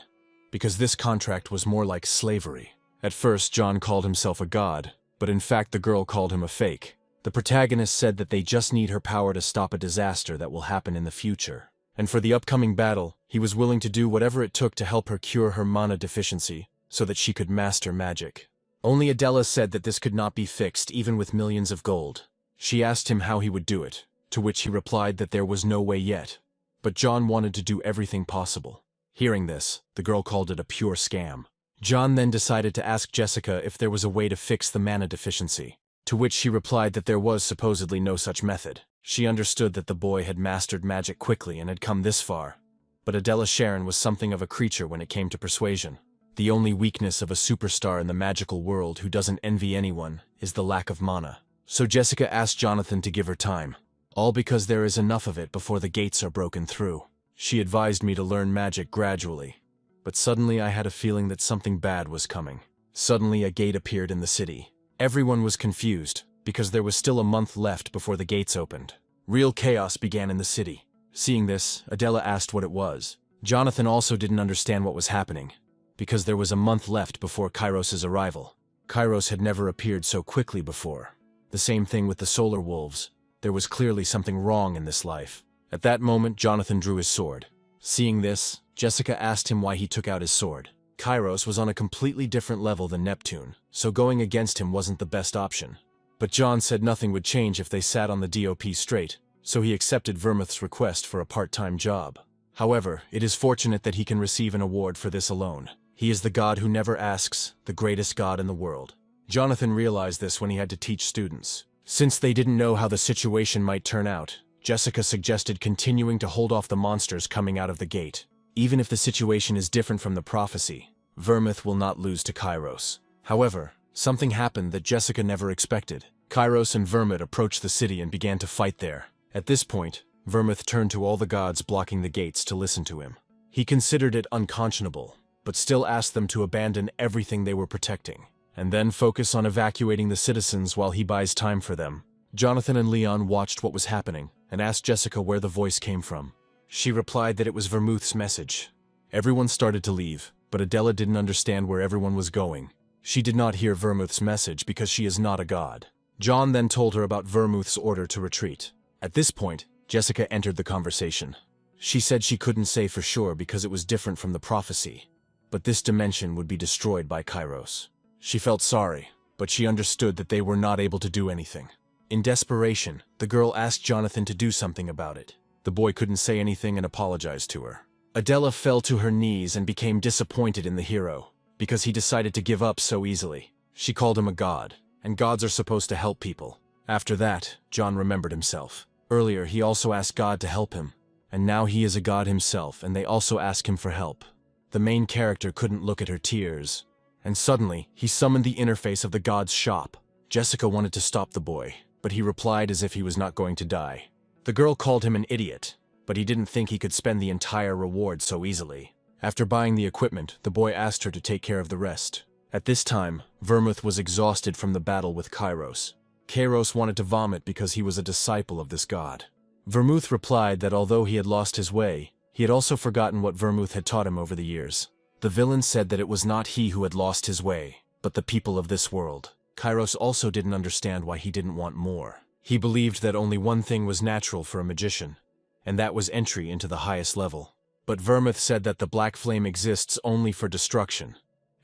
because this contract was more like slavery. At first, John called himself a god, but in fact the girl called him a fake. The protagonist said that they just need her power to stop a disaster that will happen in the future. And for the upcoming battle, he was willing to do whatever it took to help her cure her mana deficiency, so that she could master magic. Only Adela said that this could not be fixed even with millions of gold. She asked him how he would do it, to which he replied that there was no way yet. But John wanted to do everything possible. Hearing this, the girl called it a pure scam. John then decided to ask Jessica if there was a way to fix the mana deficiency, to which she replied that there was supposedly no such method. She understood that the boy had mastered magic quickly and had come this far. But Adela Sharon was something of a creature when it came to persuasion. The only weakness of a superstar in the magical world who doesn't envy anyone is the lack of mana. So Jessica asked Jonathan to give her time, all because there is enough of it before the gates are broken through. She advised me to learn magic gradually, but suddenly I had a feeling that something bad was coming. Suddenly a gate appeared in the city. Everyone was confused, because there was still a month left before the gates opened. Real chaos began in the city. Seeing this, Adela asked what it was. Jonathan also didn't understand what was happening, because there was a month left before Kairos' arrival. Kairos had never appeared so quickly before. The same thing with the solar wolves. There was clearly something wrong in this life. At that moment, Jonathan drew his sword. Seeing this, Jessica asked him why he took out his sword. Kairos was on a completely different level than Neptune, so going against him wasn't the best option. But John said nothing would change if they sat on the DOP straight, so he accepted Vermouth's request for a part-time job. However, it is fortunate that he can receive an award for this alone. He is the god who never asks, the greatest god in the world. Jonathan realized this when he had to teach students. Since they didn't know how the situation might turn out, Jessica suggested continuing to hold off the monsters coming out of the gate. Even if the situation is different from the prophecy, Vermouth will not lose to Kairos. However, something happened that Jessica never expected. Kairos and Vermouth approached the city and began to fight there. At this point, Vermouth turned to all the gods blocking the gates to listen to him. He considered it unconscionable, but still asked them to abandon everything they were protecting, and then focus on evacuating the citizens while he buys time for them. Jonathan and Leon watched what was happening and asked Jessica where the voice came from. She replied that it was Vermouth's message. Everyone started to leave, but Adela didn't understand where everyone was going. She did not hear Vermouth's message because she is not a god. John then told her about Vermouth's order to retreat. At this point, Jessica entered the conversation. She said she couldn't say for sure because it was different from the prophecy, but this dimension would be destroyed by Kairos. She felt sorry, but she understood that they were not able to do anything. In desperation, the girl asked Jonathan to do something about it. The boy couldn't say anything and apologized to her. Adela fell to her knees and became disappointed in the hero, because he decided to give up so easily. She called him a god, and gods are supposed to help people. After that, John remembered himself. Earlier, he also asked God to help him, and now he is a god himself, and they also ask him for help. The main character couldn't look at her tears, and suddenly, he summoned the interface of the god's shop. Jessica wanted to stop the boy, but he replied as if he was not going to die. The girl called him an idiot, but he didn't think he could spend the entire reward so easily. After buying the equipment, the boy asked her to take care of the rest. At this time, Vermouth was exhausted from the battle with Kairos. Kairos wanted to vomit because he was a disciple of this god. Vermouth replied that although he had lost his way, he had also forgotten what Vermouth had taught him over the years. The villain said that it was not he who had lost his way, but the people of this world. Kairos also didn't understand why he didn't want more. He believed that only one thing was natural for a magician, and that was entry into the highest level. But Vermouth said that the black flame exists only for destruction,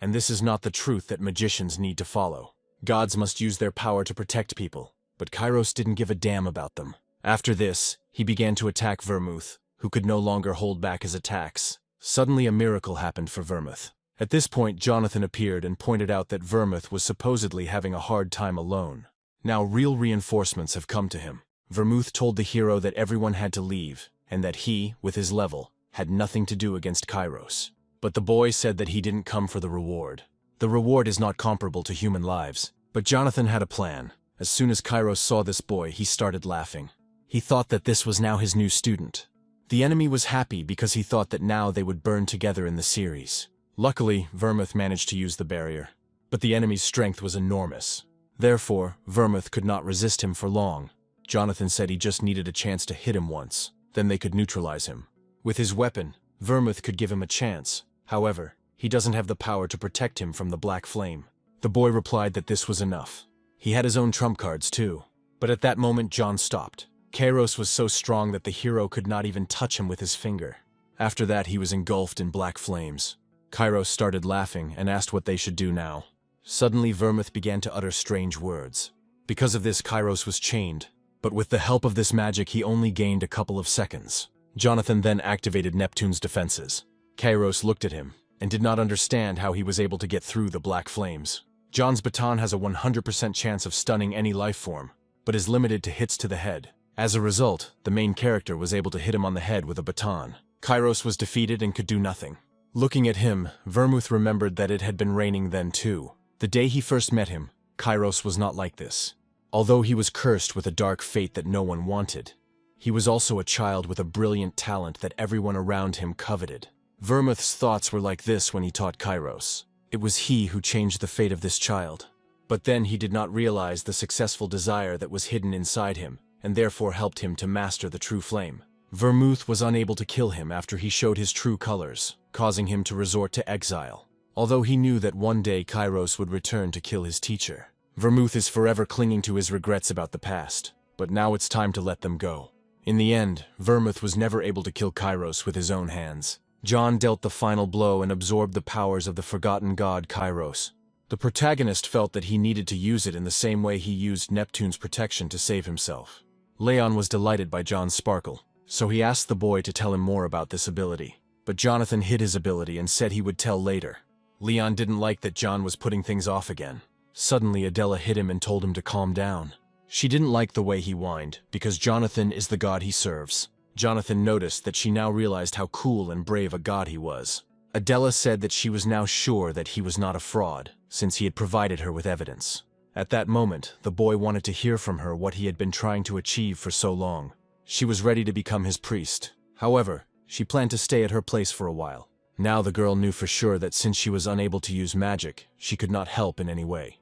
and this is not the truth that magicians need to follow. Gods must use their power to protect people, but Kairos didn't give a damn about them. After this, he began to attack Vermouth, who could no longer hold back his attacks. Suddenly a miracle happened for Vermouth. At this point, Jonathan appeared and pointed out that Vermouth was supposedly having a hard time alone. Now real reinforcements have come to him. Vermouth told the hero that everyone had to leave, and that he, with his level, had nothing to do against Kairos. But the boy said that he didn't come for the reward. The reward is not comparable to human lives. But Jonathan had a plan. As soon as Kairos saw this boy, he started laughing. He thought that this was now his new student. The enemy was happy because he thought that now they would burn together in the series. Luckily, Vermouth managed to use the barrier, but the enemy's strength was enormous. Therefore, Vermouth could not resist him for long. Jonathan said he just needed a chance to hit him once, then they could neutralize him. With his weapon, Vermouth could give him a chance. However, he doesn't have the power to protect him from the black flame. The boy replied that this was enough. He had his own trump cards too. But at that moment, John stopped. Kairos was so strong that the hero could not even touch him with his finger. After that, he was engulfed in black flames. Kairos started laughing and asked what they should do now. Suddenly, Vermouth began to utter strange words. Because of this, Kairos was chained, but with the help of this magic, he only gained a couple of seconds. Jonathan then activated Neptune's defenses. Kairos looked at him and did not understand how he was able to get through the black flames. John's baton has a 100% chance of stunning any life form, but is limited to hits to the head. As a result, the main character was able to hit him on the head with a baton. Kairos was defeated and could do nothing. Looking at him, Vermouth remembered that it had been raining then too. The day he first met him, Kairos was not like this. Although he was cursed with a dark fate that no one wanted, he was also a child with a brilliant talent that everyone around him coveted. Vermouth's thoughts were like this when he taught Kairos. It was he who changed the fate of this child. But then he did not realize the successful desire that was hidden inside him, and therefore helped him to master the true flame. Vermouth was unable to kill him after he showed his true colors, causing him to resort to exile. Although he knew that one day Kairos would return to kill his teacher. Vermouth is forever clinging to his regrets about the past, but now it's time to let them go. In the end, Vermouth was never able to kill Kairos with his own hands. John dealt the final blow and absorbed the powers of the forgotten god Kairos. The protagonist felt that he needed to use it in the same way he used Neptune's protection to save himself. Leon was delighted by John's sparkle, so he asked the boy to tell him more about this ability. But Jonathan hid his ability and said he would tell later. Leon didn't like that John was putting things off again. Suddenly, Adela hit him and told him to calm down. She didn't like the way he whined, because Jonathan is the god he serves. Jonathan noticed that she now realized how cool and brave a god he was. Adela said that she was now sure that he was not a fraud, since he had provided her with evidence. At that moment, the boy wanted to hear from her what he had been trying to achieve for so long. She was ready to become his priest. However, she planned to stay at her place for a while. Now the girl knew for sure that since she was unable to use magic, she could not help in any way.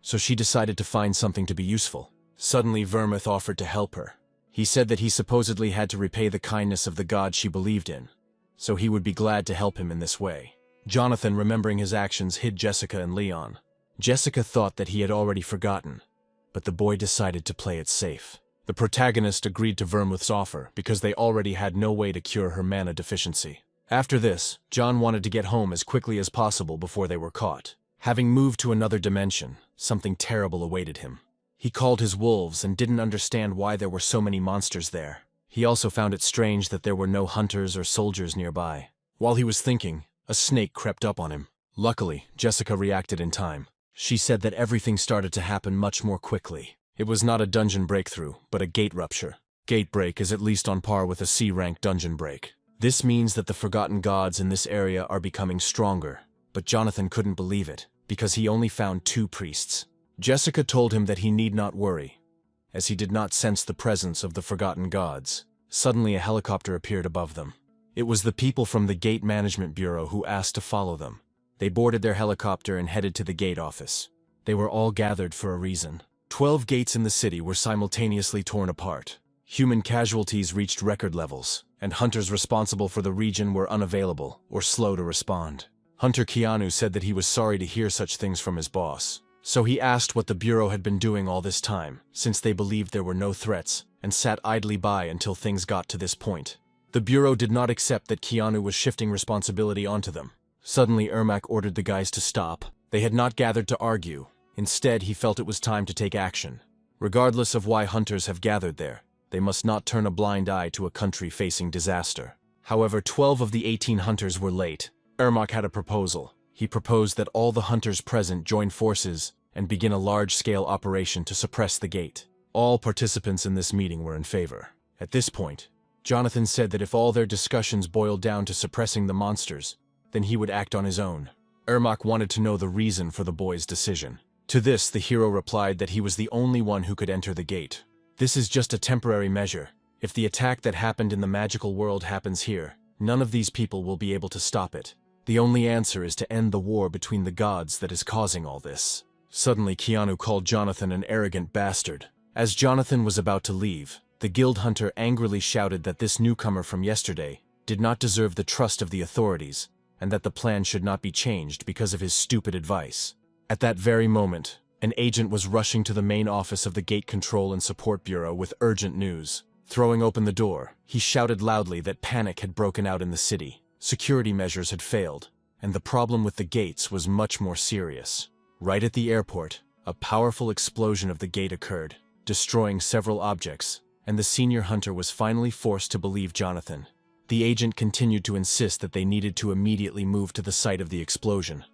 So she decided to find something to be useful. Suddenly, Vermouth offered to help her. He said that he supposedly had to repay the kindness of the god she believed in, so he would be glad to help him in this way. Jonathan, remembering his actions, hid Jessica and Leon. Jessica thought that he had already forgotten, but the boy decided to play it safe. The protagonist agreed to Vermouth's offer because they already had no way to cure her mana deficiency. After this, John wanted to get home as quickly as possible before they were caught. Having moved to another dimension, something terrible awaited him. He called his wolves and didn't understand why there were so many monsters there. He also found it strange that there were no hunters or soldiers nearby. While he was thinking, a snake crept up on him. Luckily, Jessica reacted in time. She said that everything started to happen much more quickly. It was not a dungeon breakthrough, but a gate rupture. Gate break is at least on par with a C-rank dungeon break. This means that the forgotten gods in this area are becoming stronger, but Jonathan couldn't believe it, because he only found 2 priests. Jessica told him that he need not worry, as he did not sense the presence of the forgotten gods. Suddenly a helicopter appeared above them. It was the people from the Gate Management Bureau who asked to follow them. They boarded their helicopter and headed to the gate office. They were all gathered for a reason. 12 gates in the city were simultaneously torn apart. Human casualties reached record levels, and hunters responsible for the region were unavailable or slow to respond. Hunter Keanu said that he was sorry to hear such things from his boss. So he asked what the Bureau had been doing all this time, since they believed there were no threats, and sat idly by until things got to this point. The Bureau did not accept that Keanu was shifting responsibility onto them. Suddenly Ermac ordered the guys to stop. They had not gathered to argue. Instead, he felt it was time to take action. Regardless of why hunters have gathered there, they must not turn a blind eye to a country facing disaster. However, 12 of the 18 hunters were late. Ermac had a proposal. He proposed that all the hunters present join forces and begin a large-scale operation to suppress the gate. All participants in this meeting were in favor. At this point, Jonathan said that if all their discussions boiled down to suppressing the monsters, then he would act on his own. Ermac wanted to know the reason for the boy's decision. To this, the hero replied that he was the only one who could enter the gate. This is just a temporary measure. If the attack that happened in the magical world happens here, none of these people will be able to stop it. The only answer is to end the war between the gods that is causing all this. Suddenly, Keanu called Jonathan an arrogant bastard. As Jonathan was about to leave, the guild hunter angrily shouted that this newcomer from yesterday did not deserve the trust of the authorities, and that the plan should not be changed because of his stupid advice. At that very moment, an agent was rushing to the main office of the Gate Control and Support Bureau with urgent news. Throwing open the door, he shouted loudly that panic had broken out in the city. Security measures had failed, and the problem with the gates was much more serious. Right at the airport, a powerful explosion of the gate occurred, destroying several objects, and the senior hunter was finally forced to believe Jonathan. The agent continued to insist that they needed to immediately move to the site of the explosion.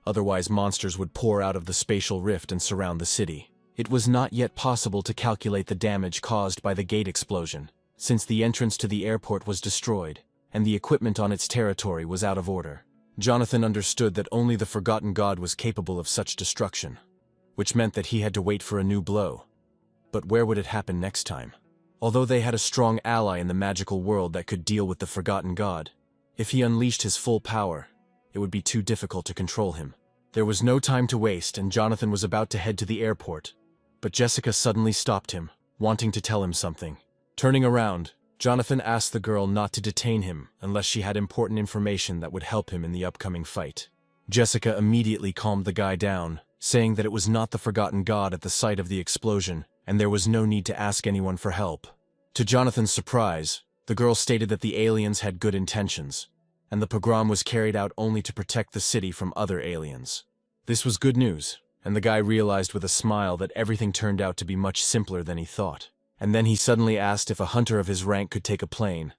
Otherwise, monsters would pour out of the spatial rift and surround the city. It was not yet possible to calculate the damage caused by the gate explosion, since the entrance to the airport was destroyed, and the equipment on its territory was out of order. Jonathan understood that only the Forgotten God was capable of such destruction, which meant that he had to wait for a new blow. But where would it happen next time? Although they had a strong ally in the magical world that could deal with the Forgotten God, if he unleashed his full power, it would be too difficult to control him. There was no time to waste, and Jonathan was about to head to the airport, but Jessica suddenly stopped him, wanting to tell him something. Turning around, Jonathan asked the girl not to detain him unless she had important information that would help him in the upcoming fight. Jessica immediately calmed the guy down, saying that it was not the Forgotten God at the site of the explosion, and there was no need to ask anyone for help. To Jonathan's surprise, the girl stated that the aliens had good intentions, and the pogrom was carried out only to protect the city from other aliens. This was good news, and the guy realized with a smile that everything turned out to be much simpler than he thought. And then he suddenly asked if a hunter of his rank could take a plane,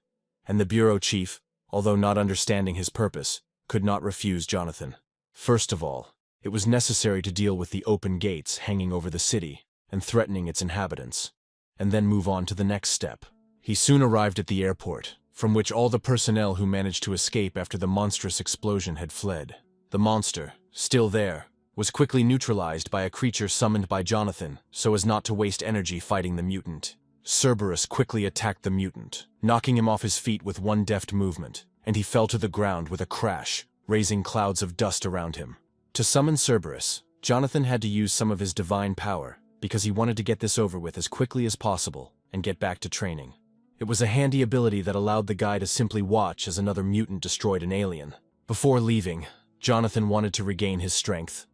and the bureau chief, although not understanding his purpose, could not refuse Jonathan. First of all, it was necessary to deal with the open gates hanging over the city and threatening its inhabitants, and then move on to the next step. He soon arrived at the airport, from which all the personnel who managed to escape after the monstrous explosion had fled. The monster, still there, was quickly neutralized by a creature summoned by Jonathan so as not to waste energy fighting the mutant. Cerberus quickly attacked the mutant, knocking him off his feet with one deft movement, and he fell to the ground with a crash, raising clouds of dust around him. To summon Cerberus, Jonathan had to use some of his divine power, because he wanted to get this over with as quickly as possible and get back to training. It was a handy ability that allowed the guy to simply watch as another mutant destroyed an alien. Before leaving, Jonathan wanted to regain his strength.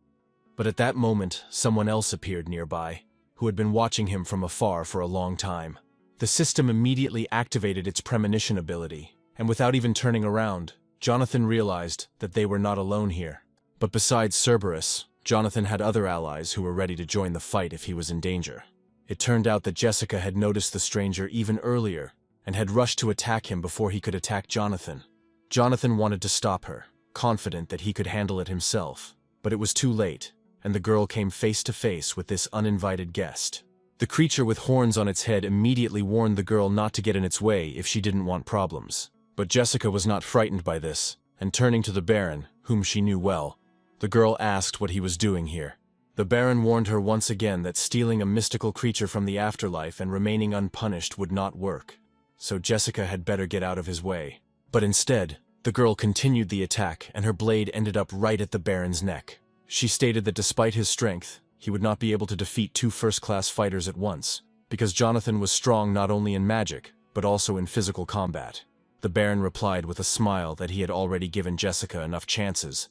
But at that moment, someone else appeared nearby, who had been watching him from afar for a long time. The system immediately activated its premonition ability, and without even turning around, Jonathan realized that they were not alone here. But besides Cerberus, Jonathan had other allies who were ready to join the fight if he was in danger. It turned out that Jessica had noticed the stranger even earlier, and had rushed to attack him before he could attack Jonathan. Jonathan wanted to stop her, confident that he could handle it himself, but it was too late, and the girl came face to face with this uninvited guest. The creature with horns on its head immediately warned the girl not to get in its way if she didn't want problems. But Jessica was not frightened by this, and turning to the Baron, whom she knew well, the girl asked what he was doing here. The Baron warned her once again that stealing a mystical creature from the afterlife and remaining unpunished would not work, so Jessica had better get out of his way. But instead, the girl continued the attack, and her blade ended up right at the Baron's neck. She stated that despite his strength, he would not be able to defeat two first-class fighters at once, because Jonathan was strong not only in magic, but also in physical combat. The Baron replied with a smile that he had already given Jessica enough chances,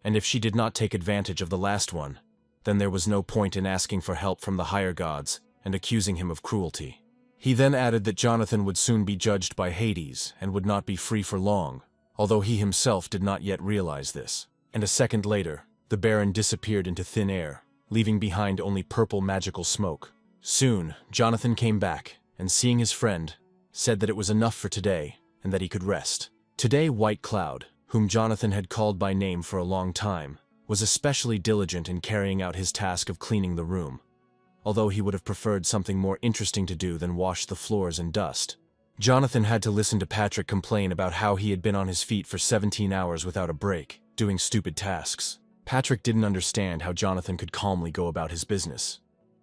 and if she did not take advantage of the last one, then there was no point in asking for help from the higher gods and accusing him of cruelty. He then added that Jonathan would soon be judged by Hades and would not be free for long, although he himself did not yet realize this. And a second later, the Baron disappeared into thin air, leaving behind only purple magical smoke. Soon, Jonathan came back, and seeing his friend, said that it was enough for today, and that he could rest. Today, White Cloud, whom Jonathan had called by name for a long time, was especially diligent in carrying out his task of cleaning the room, although he would have preferred something more interesting to do than wash the floors and dust. Jonathan had to listen to Patrick complain about how he had been on his feet for 17 hours without a break, doing stupid tasks. Patrick didn't understand how Jonathan could calmly go about his business,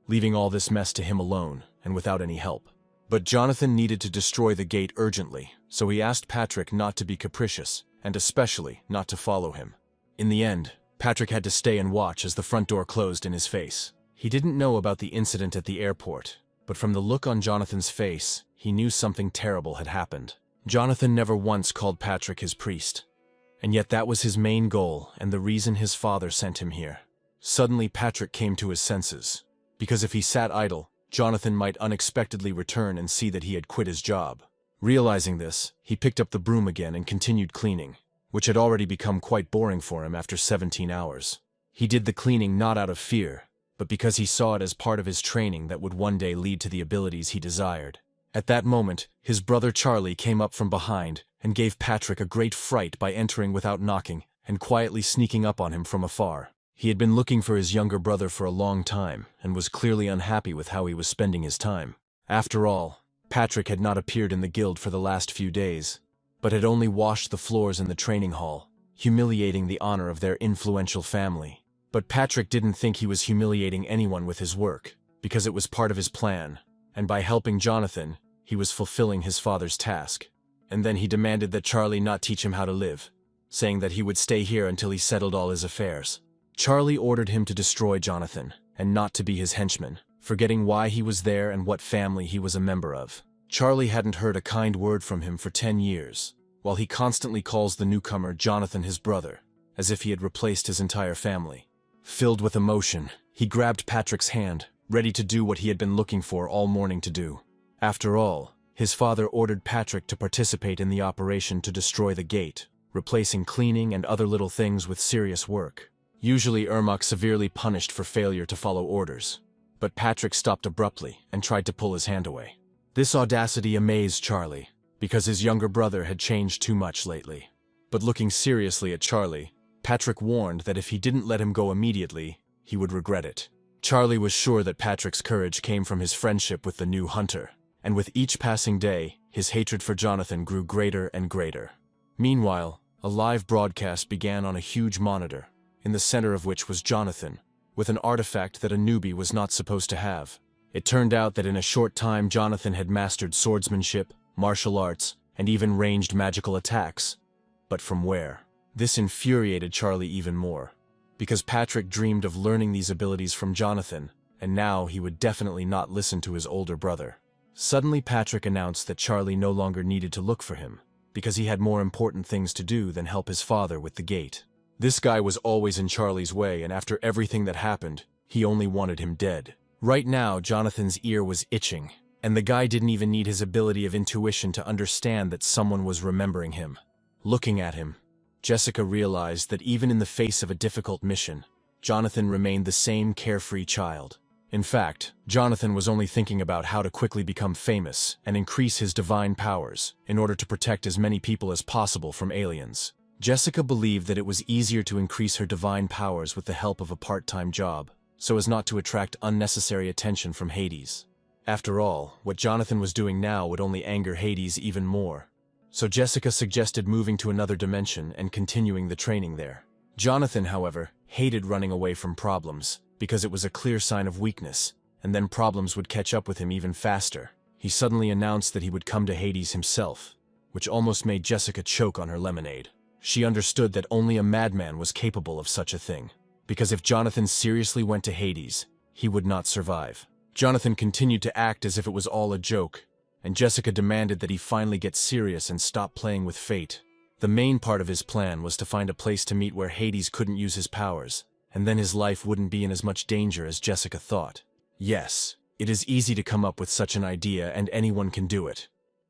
leaving all this mess to him alone and without any help. But Jonathan needed to destroy the gate urgently, so he asked Patrick not to be capricious, and especially not to follow him. In the end, Patrick had to stay and watch as the front door closed in his face. He didn't know about the incident at the airport, but from the look on Jonathan's face, he knew something terrible had happened. Jonathan never once called Patrick his priest, and yet that was his main goal and the reason his father sent him here. Suddenly Patrick came to his senses, because if he sat idle, Jonathan might unexpectedly return and see that he had quit his job. Realizing this, he picked up the broom again and continued cleaning, which had already become quite boring for him after 17 hours. He did the cleaning not out of fear, but because he saw it as part of his training that would one day lead to the abilities he desired. At that moment, his brother Charlie came up from behind and gave Patrick a great fright by entering without knocking and quietly sneaking up on him from afar. He had been looking for his younger brother for a long time and was clearly unhappy with how he was spending his time. After all, Patrick had not appeared in the guild for the last few days, but had only washed the floors in the training hall, humiliating the honor of their influential family. But Patrick didn't think he was humiliating anyone with his work, because it was part of his plan, and by helping Jonathan, he was fulfilling his father's task. And then he demanded that Charlie not teach him how to live, saying that he would stay here until he settled all his affairs. Charlie ordered him to destroy Jonathan, and not to be his henchman, forgetting why he was there and what family he was a member of. Charlie hadn't heard a kind word from him for 10 years, while he constantly calls the newcomer Jonathan his brother, as if he had replaced his entire family. Filled with emotion, he grabbed Patrick's hand, ready to do what he had been looking for all morning to do. After all, his father ordered Patrick to participate in the operation to destroy the gate, replacing cleaning and other little things with serious work. Usually Ermac severely punished for failure to follow orders, but Patrick stopped abruptly and tried to pull his hand away. This audacity amazed Charlie, because his younger brother had changed too much lately. But looking seriously at Charlie, Patrick warned that if he didn't let him go immediately, he would regret it. Charlie was sure that Patrick's courage came from his friendship with the new hunter, and with each passing day, his hatred for Jonathan grew greater and greater. Meanwhile, a live broadcast began on a huge monitor, in the center of which was Jonathan, with an artifact that a newbie was not supposed to have. It turned out that in a short time Jonathan had mastered swordsmanship, martial arts, and even ranged magical attacks. But from where? This infuriated Charlie even more, because Patrick dreamed of learning these abilities from Jonathan, and now he would definitely not listen to his older brother. Suddenly Patrick announced that Charlie no longer needed to look for him, because he had more important things to do than help his father with the gate. This guy was always in Charlie's way, and after everything that happened, he only wanted him dead. Right now, Jonathan's ear was itching, and the guy didn't even need his ability of intuition to understand that someone was remembering him. Looking at him, Jessica realized that even in the face of a difficult mission, Jonathan remained the same carefree child. In fact, Jonathan was only thinking about how to quickly become famous and increase his divine powers in order to protect as many people as possible from aliens. Jessica believed that it was easier to increase her divine powers with the help of a part-time job, so as not to attract unnecessary attention from Hades. After all, what Jonathan was doing now would only anger Hades even more. So Jessica suggested moving to another dimension and continuing the training there. Jonathan, however, hated running away from problems, because it was a clear sign of weakness, and then problems would catch up with him even faster. He suddenly announced that he would come to Hades himself, which almost made Jessica choke on her lemonade. She understood that only a madman was capable of such a thing, because if Jonathan seriously went to Hades, he would not survive. Jonathan continued to act as if it was all a joke, and Jessica demanded that he finally get serious and stop playing with fate. The main part of his plan was to find a place to meet where Hades couldn't use his powers, and then his life wouldn't be in as much danger as Jessica thought. Yes, it is easy to come up with such an idea and anyone can do it.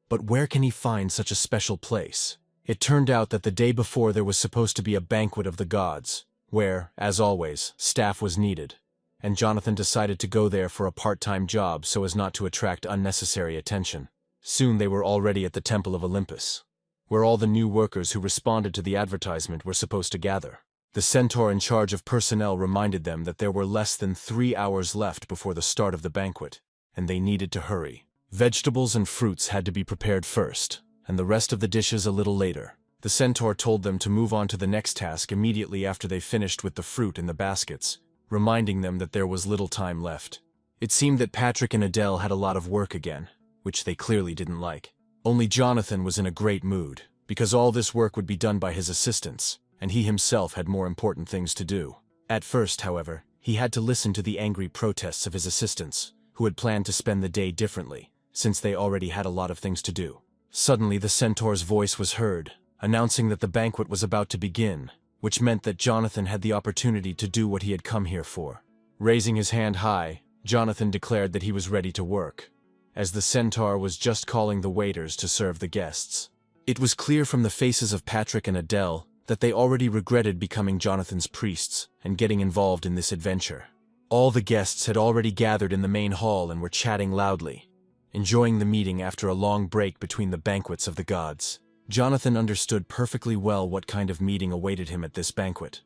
But where can he find such a special place? It turned out that the day before there was supposed to be a banquet of the gods, where, as always, staff was needed, and Jonathan decided to go there for a part-time job so as not to attract unnecessary attention. Soon they were already at the Temple of Olympus, where all the new workers who responded to the advertisement were supposed to gather. The centaur in charge of personnel reminded them that there were less than 3 hours left before the start of the banquet, and they needed to hurry. Vegetables and fruits had to be prepared first, and the rest of the dishes a little later. The centaur told them to move on to the next task immediately after they finished with the fruit in the baskets, reminding them that there was little time left. It seemed that Patrick and Adele had a lot of work again, which they clearly didn't like. Only Jonathan was in a great mood, because all this work would be done by his assistants, and he himself had more important things to do. At first, however, he had to listen to the angry protests of his assistants, who had planned to spend the day differently, since they already had a lot of things to do. Suddenly the centaur's voice was heard, announcing that the banquet was about to begin, which meant that Jonathan had the opportunity to do what he had come here for. Raising his hand high, Jonathan declared that he was ready to work, as the centaur was just calling the waiters to serve the guests. It was clear from the faces of Patrick and Adele that they already regretted becoming Jonathan's priests and getting involved in this adventure. All the guests had already gathered in the main hall and were chatting loudly, enjoying the meeting after a long break between the banquets of the gods. Jonathan understood perfectly well what kind of meeting awaited him at this banquet,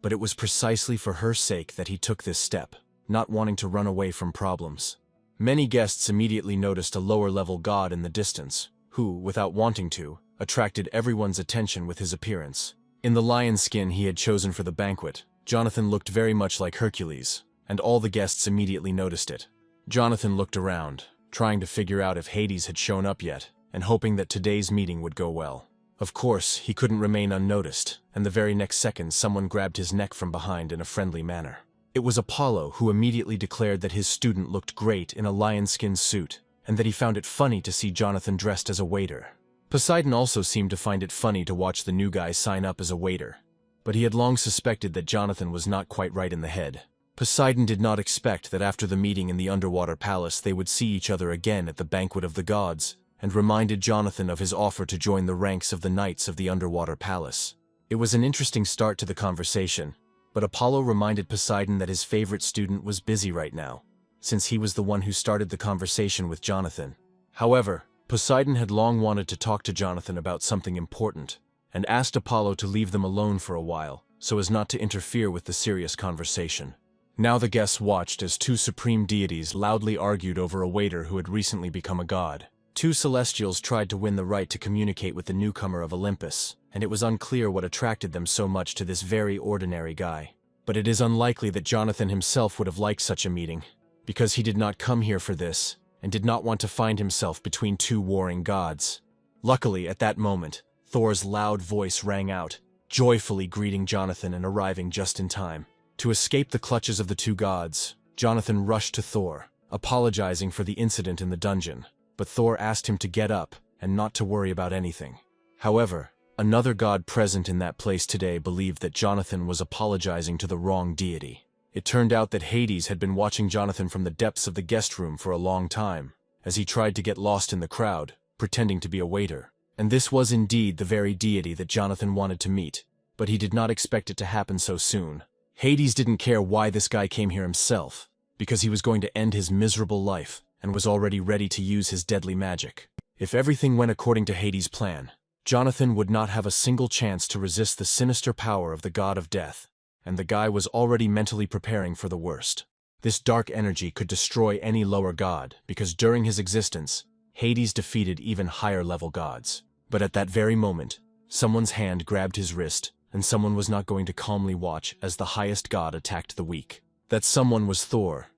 but it was precisely for her sake that he took this step, not wanting to run away from problems. Many guests immediately noticed a lower-level god in the distance, who, without wanting to, attracted everyone's attention with his appearance. In the lion skin he had chosen for the banquet, Jonathan looked very much like Hercules, and all the guests immediately noticed it. Jonathan looked around, trying to figure out if Hades had shown up yet, and hoping that today's meeting would go well. Of course, he couldn't remain unnoticed, and the very next second someone grabbed his neck from behind in a friendly manner. It was Apollo, who immediately declared that his student looked great in a lion-skin suit, and that he found it funny to see Jonathan dressed as a waiter. Poseidon also seemed to find it funny to watch the new guy sign up as a waiter, but he had long suspected that Jonathan was not quite right in the head. Poseidon did not expect that after the meeting in the underwater palace they would see each other again at the banquet of the gods, and reminded Jonathan of his offer to join the ranks of the knights of the underwater palace. It was an interesting start to the conversation, but Apollo reminded Poseidon that his favorite student was busy right now, since he was the one who started the conversation with Jonathan. However, Poseidon had long wanted to talk to Jonathan about something important, and asked Apollo to leave them alone for a while, so as not to interfere with the serious conversation. Now the guests watched as two supreme deities loudly argued over a waiter who had recently become a god. Two celestials tried to win the right to communicate with the newcomer of Olympus, and it was unclear what attracted them so much to this very ordinary guy. But it is unlikely that Jonathan himself would have liked such a meeting, because he did not come here for this, and did not want to find himself between two warring gods. Luckily, at that moment, Thor's loud voice rang out, joyfully greeting Jonathan and arriving just in time. To escape the clutches of the two gods, Jonathan rushed to Thor, apologizing for the incident in the dungeon, but Thor asked him to get up and not to worry about anything. However, another god present in that place today believed that Jonathan was apologizing to the wrong deity. It turned out that Hades had been watching Jonathan from the depths of the guest room for a long time, as he tried to get lost in the crowd, pretending to be a waiter. And this was indeed the very deity that Jonathan wanted to meet, but he did not expect it to happen so soon. Hades didn't care why this guy came here himself, because he was going to end his miserable life and was already ready to use his deadly magic. If everything went according to Hades' plan, Jonathan would not have a single chance to resist the sinister power of the god of death, and the guy was already mentally preparing for the worst. This dark energy could destroy any lower god, because during his existence, Hades defeated even higher-level gods. But at that very moment, someone's hand grabbed his wrist, and someone was not going to calmly watch as the highest god attacked the weak. That someone was Thor,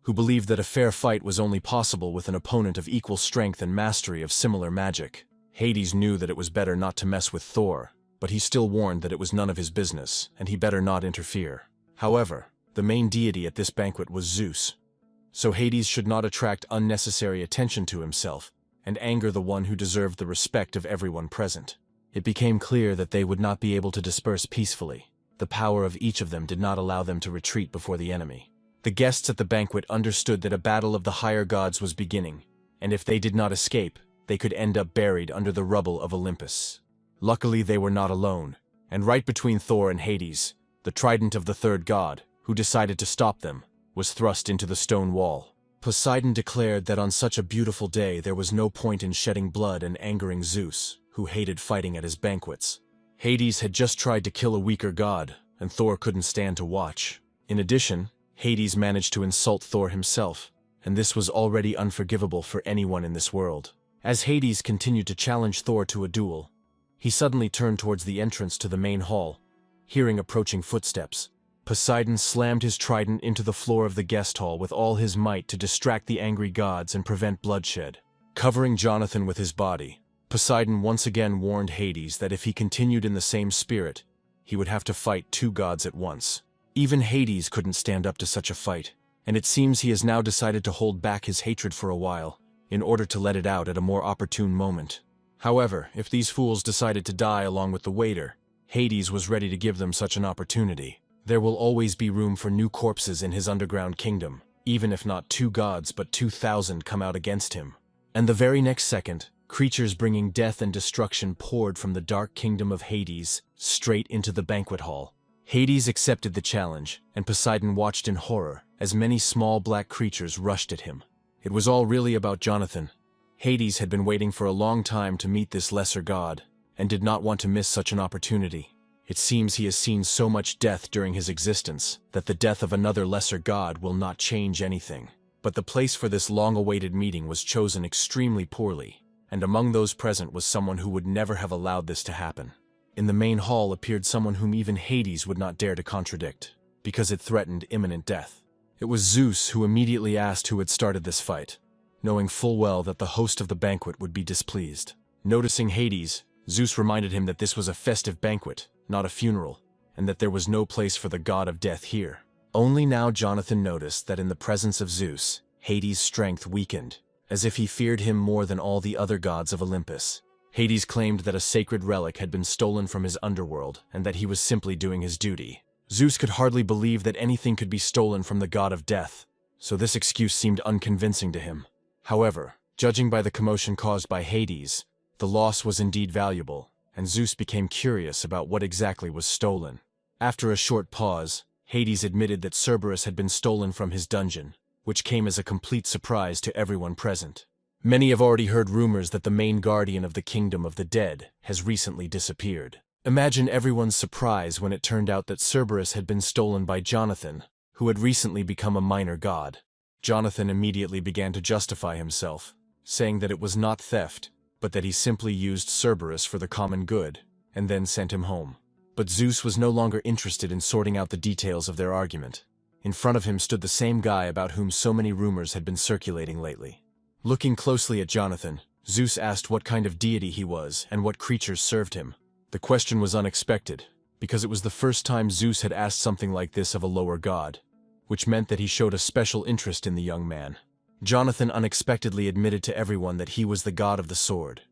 who believed that a fair fight was only possible with an opponent of equal strength and mastery of similar magic. Hades knew that it was better not to mess with Thor, but he still warned that it was none of his business, and he better not interfere. However, the main deity at this banquet was Zeus, so Hades should not attract unnecessary attention to himself and anger the one who deserved the respect of everyone present. It became clear that they would not be able to disperse peacefully. The power of each of them did not allow them to retreat before the enemy. The guests at the banquet understood that a battle of the higher gods was beginning, and if they did not escape, they could end up buried under the rubble of Olympus. Luckily, they were not alone, and right between Thor and Hades, the trident of the third god, who decided to stop them, was thrust into the stone wall. Poseidon declared that on such a beautiful day there was no point in shedding blood and angering Zeus, who hated fighting at his banquets. Hades had just tried to kill a weaker god, and Thor couldn't stand to watch. In addition, Hades managed to insult Thor himself, and this was already unforgivable for anyone in this world. As Hades continued to challenge Thor to a duel, he suddenly turned towards the entrance to the main hall, hearing approaching footsteps. Poseidon slammed his trident into the floor of the guest hall with all his might to distract the angry gods and prevent bloodshed. Covering Jonathan with his body, Poseidon once again warned Hades that if he continued in the same spirit, he would have to fight two gods at once. Even Hades couldn't stand up to such a fight, and it seems he has now decided to hold back his hatred for a while, in order to let it out at a more opportune moment. However, if these fools decided to die along with the waiter, Hades was ready to give them such an opportunity. There will always be room for new corpses in his underground kingdom, even if not 2 gods but 2,000 come out against him. And the very next second, creatures bringing death and destruction poured from the dark kingdom of Hades straight into the banquet hall. Hades accepted the challenge, and Poseidon watched in horror as many small black creatures rushed at him. It was all really about Jonathan. Hades had been waiting for a long time to meet this lesser god, and did not want to miss such an opportunity. It seems he has seen so much death during his existence that the death of another lesser god will not change anything. But the place for this long-awaited meeting was chosen extremely poorly, and among those present was someone who would never have allowed this to happen. In the main hall appeared someone whom even Hades would not dare to contradict, because it threatened imminent death. It was Zeus who immediately asked who had started this fight, knowing full well that the host of the banquet would be displeased. Noticing Hades, Zeus reminded him that this was a festive banquet, not a funeral, and that there was no place for the god of death here. Only now Jonathan noticed that in the presence of Zeus, Hades' strength weakened, as if he feared him more than all the other gods of Olympus. Hades claimed that a sacred relic had been stolen from his underworld, and that he was simply doing his duty. Zeus could hardly believe that anything could be stolen from the god of death, so this excuse seemed unconvincing to him. However, judging by the commotion caused by Hades, the loss was indeed valuable, and Zeus became curious about what exactly was stolen. After a short pause, Hades admitted that Cerberus had been stolen from his dungeon, which came as a complete surprise to everyone present. Many have already heard rumors that the main guardian of the kingdom of the dead has recently disappeared. Imagine everyone's surprise when it turned out that Cerberus had been stolen by Jonathan, who had recently become a minor god. Jonathan immediately began to justify himself, saying that it was not theft, but that he simply used Cerberus for the common good, and then sent him home. But Zeus was no longer interested in sorting out the details of their argument. In front of him stood the same guy about whom so many rumors had been circulating lately. Looking closely at Jonathan, Zeus asked what kind of deity he was and what creatures served him. The question was unexpected, because it was the first time Zeus had asked something like this of a lower god, which meant that he showed a special interest in the young man. Jonathan unexpectedly admitted to everyone that he was the god of the sword,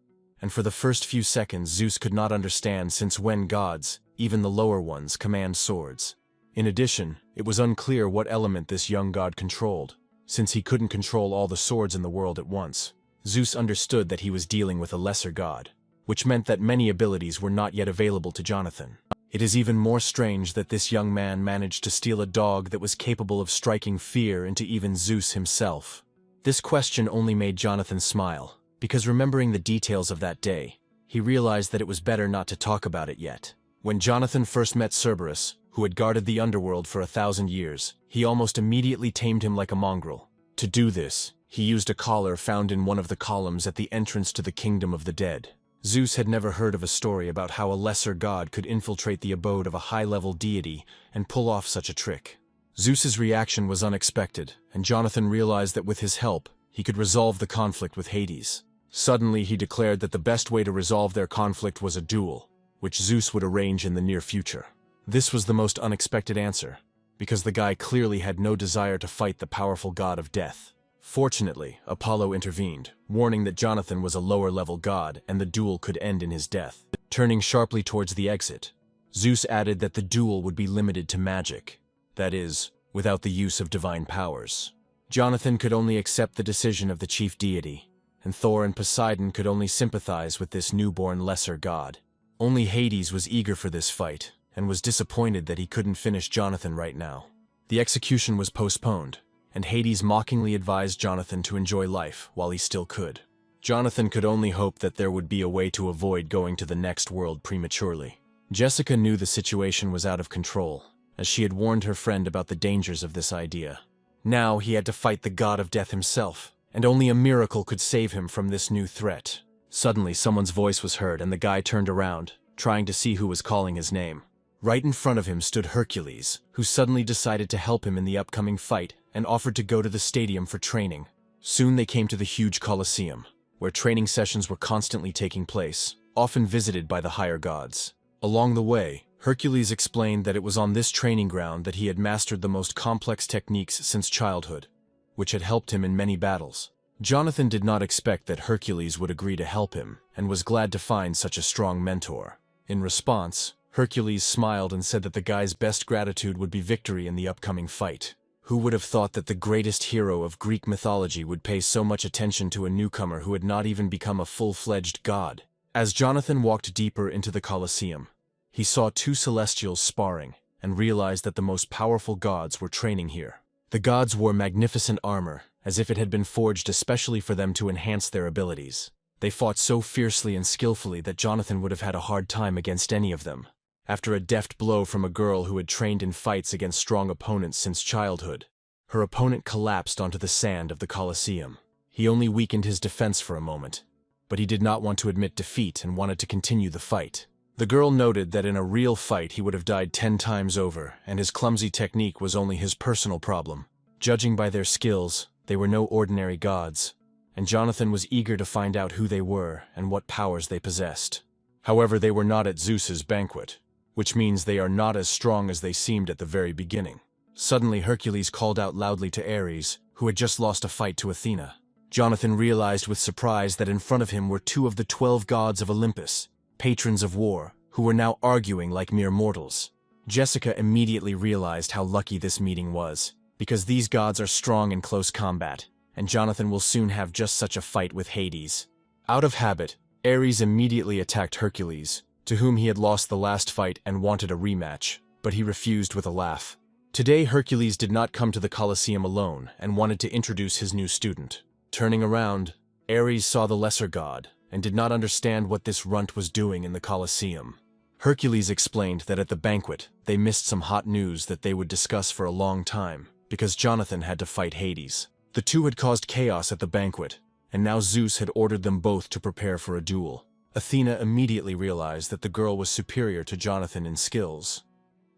and for the first few seconds Zeus could not understand since when gods, even the lower ones, command swords. In addition, it was unclear what element this young god controlled, since he couldn't control all the swords in the world at once. Zeus understood that he was dealing with a lesser god, which meant that many abilities were not yet available to Jonathan. It is even more strange that this young man managed to steal a dog that was capable of striking fear into even Zeus himself. This question only made Jonathan smile, because remembering the details of that day, he realized that it was better not to talk about it yet. When Jonathan first met Cerberus, who had guarded the underworld for 1,000 years, he almost immediately tamed him like a mongrel. To do this, he used a collar found in one of the columns at the entrance to the kingdom of the dead. Zeus had never heard of a story about how a lesser god could infiltrate the abode of a high-level deity and pull off such a trick. Zeus's reaction was unexpected, and Jonathan realized that with his help, he could resolve the conflict with Hades. Suddenly, he declared that the best way to resolve their conflict was a duel, which Zeus would arrange in the near future. This was the most unexpected answer, because the guy clearly had no desire to fight the powerful god of death. Fortunately, Apollo intervened, warning that Jonathan was a lower-level god and the duel could end in his death. Turning sharply towards the exit, Zeus added that the duel would be limited to magic, that is, without the use of divine powers. Jonathan could only accept the decision of the chief deity, and Thor and Poseidon could only sympathize with this newborn lesser god. Only Hades was eager for this fight, and was disappointed that he couldn't finish Jonathan right now. The execution was postponed, and Hades mockingly advised Jonathan to enjoy life while he still could. Jonathan could only hope that there would be a way to avoid going to the next world prematurely. Jessica knew the situation was out of control, as she had warned her friend about the dangers of this idea. Now he had to fight the god of death himself, and only a miracle could save him from this new threat. Suddenly, someone's voice was heard, and the guy turned around, trying to see who was calling his name. Right in front of him stood Hercules, who suddenly decided to help him in the upcoming fight and offered to go to the stadium for training. Soon they came to the huge Colosseum, where training sessions were constantly taking place, often visited by the higher gods. Along the way, Hercules explained that it was on this training ground that he had mastered the most complex techniques since childhood, which had helped him in many battles. Jonathan did not expect that Hercules would agree to help him, and was glad to find such a strong mentor. In response, Hercules smiled and said that the guy's best gratitude would be victory in the upcoming fight. Who would have thought that the greatest hero of Greek mythology would pay so much attention to a newcomer who had not even become a full-fledged god? As Jonathan walked deeper into the Colosseum, he saw two celestials sparring, and realized that the most powerful gods were training here. The gods wore magnificent armor, as if it had been forged especially for them to enhance their abilities. They fought so fiercely and skillfully that Jonathan would have had a hard time against any of them. After a deft blow from a girl who had trained in fights against strong opponents since childhood, her opponent collapsed onto the sand of the Colosseum. He only weakened his defense for a moment, but he did not want to admit defeat and wanted to continue the fight. The girl noted that in a real fight he would have died 10 times over, and his clumsy technique was only his personal problem. Judging by their skills, they were no ordinary gods, and Jonathan was eager to find out who they were and what powers they possessed. However, they were not at Zeus's banquet, which means they are not as strong as they seemed at the very beginning. Suddenly, Hercules called out loudly to Ares, who had just lost a fight to Athena. Jonathan realized with surprise that in front of him were 2 of the 12 gods of Olympus, patrons of war, who were now arguing like mere mortals. Jessica immediately realized how lucky this meeting was, because these gods are strong in close combat, and Jonathan will soon have just such a fight with Hades. Out of habit, Ares immediately attacked Hercules, to whom he had lost the last fight and wanted a rematch, but he refused with a laugh. Today, Hercules did not come to the Colosseum alone and wanted to introduce his new student. Turning around, Ares saw the lesser god and did not understand what this runt was doing in the Colosseum. Hercules explained that at the banquet, they missed some hot news that they would discuss for a long time, because Jonathan had to fight Hades. The two had caused chaos at the banquet, and now Zeus had ordered them both to prepare for a duel. Athena immediately realized that the girl was superior to Jonathan in skills,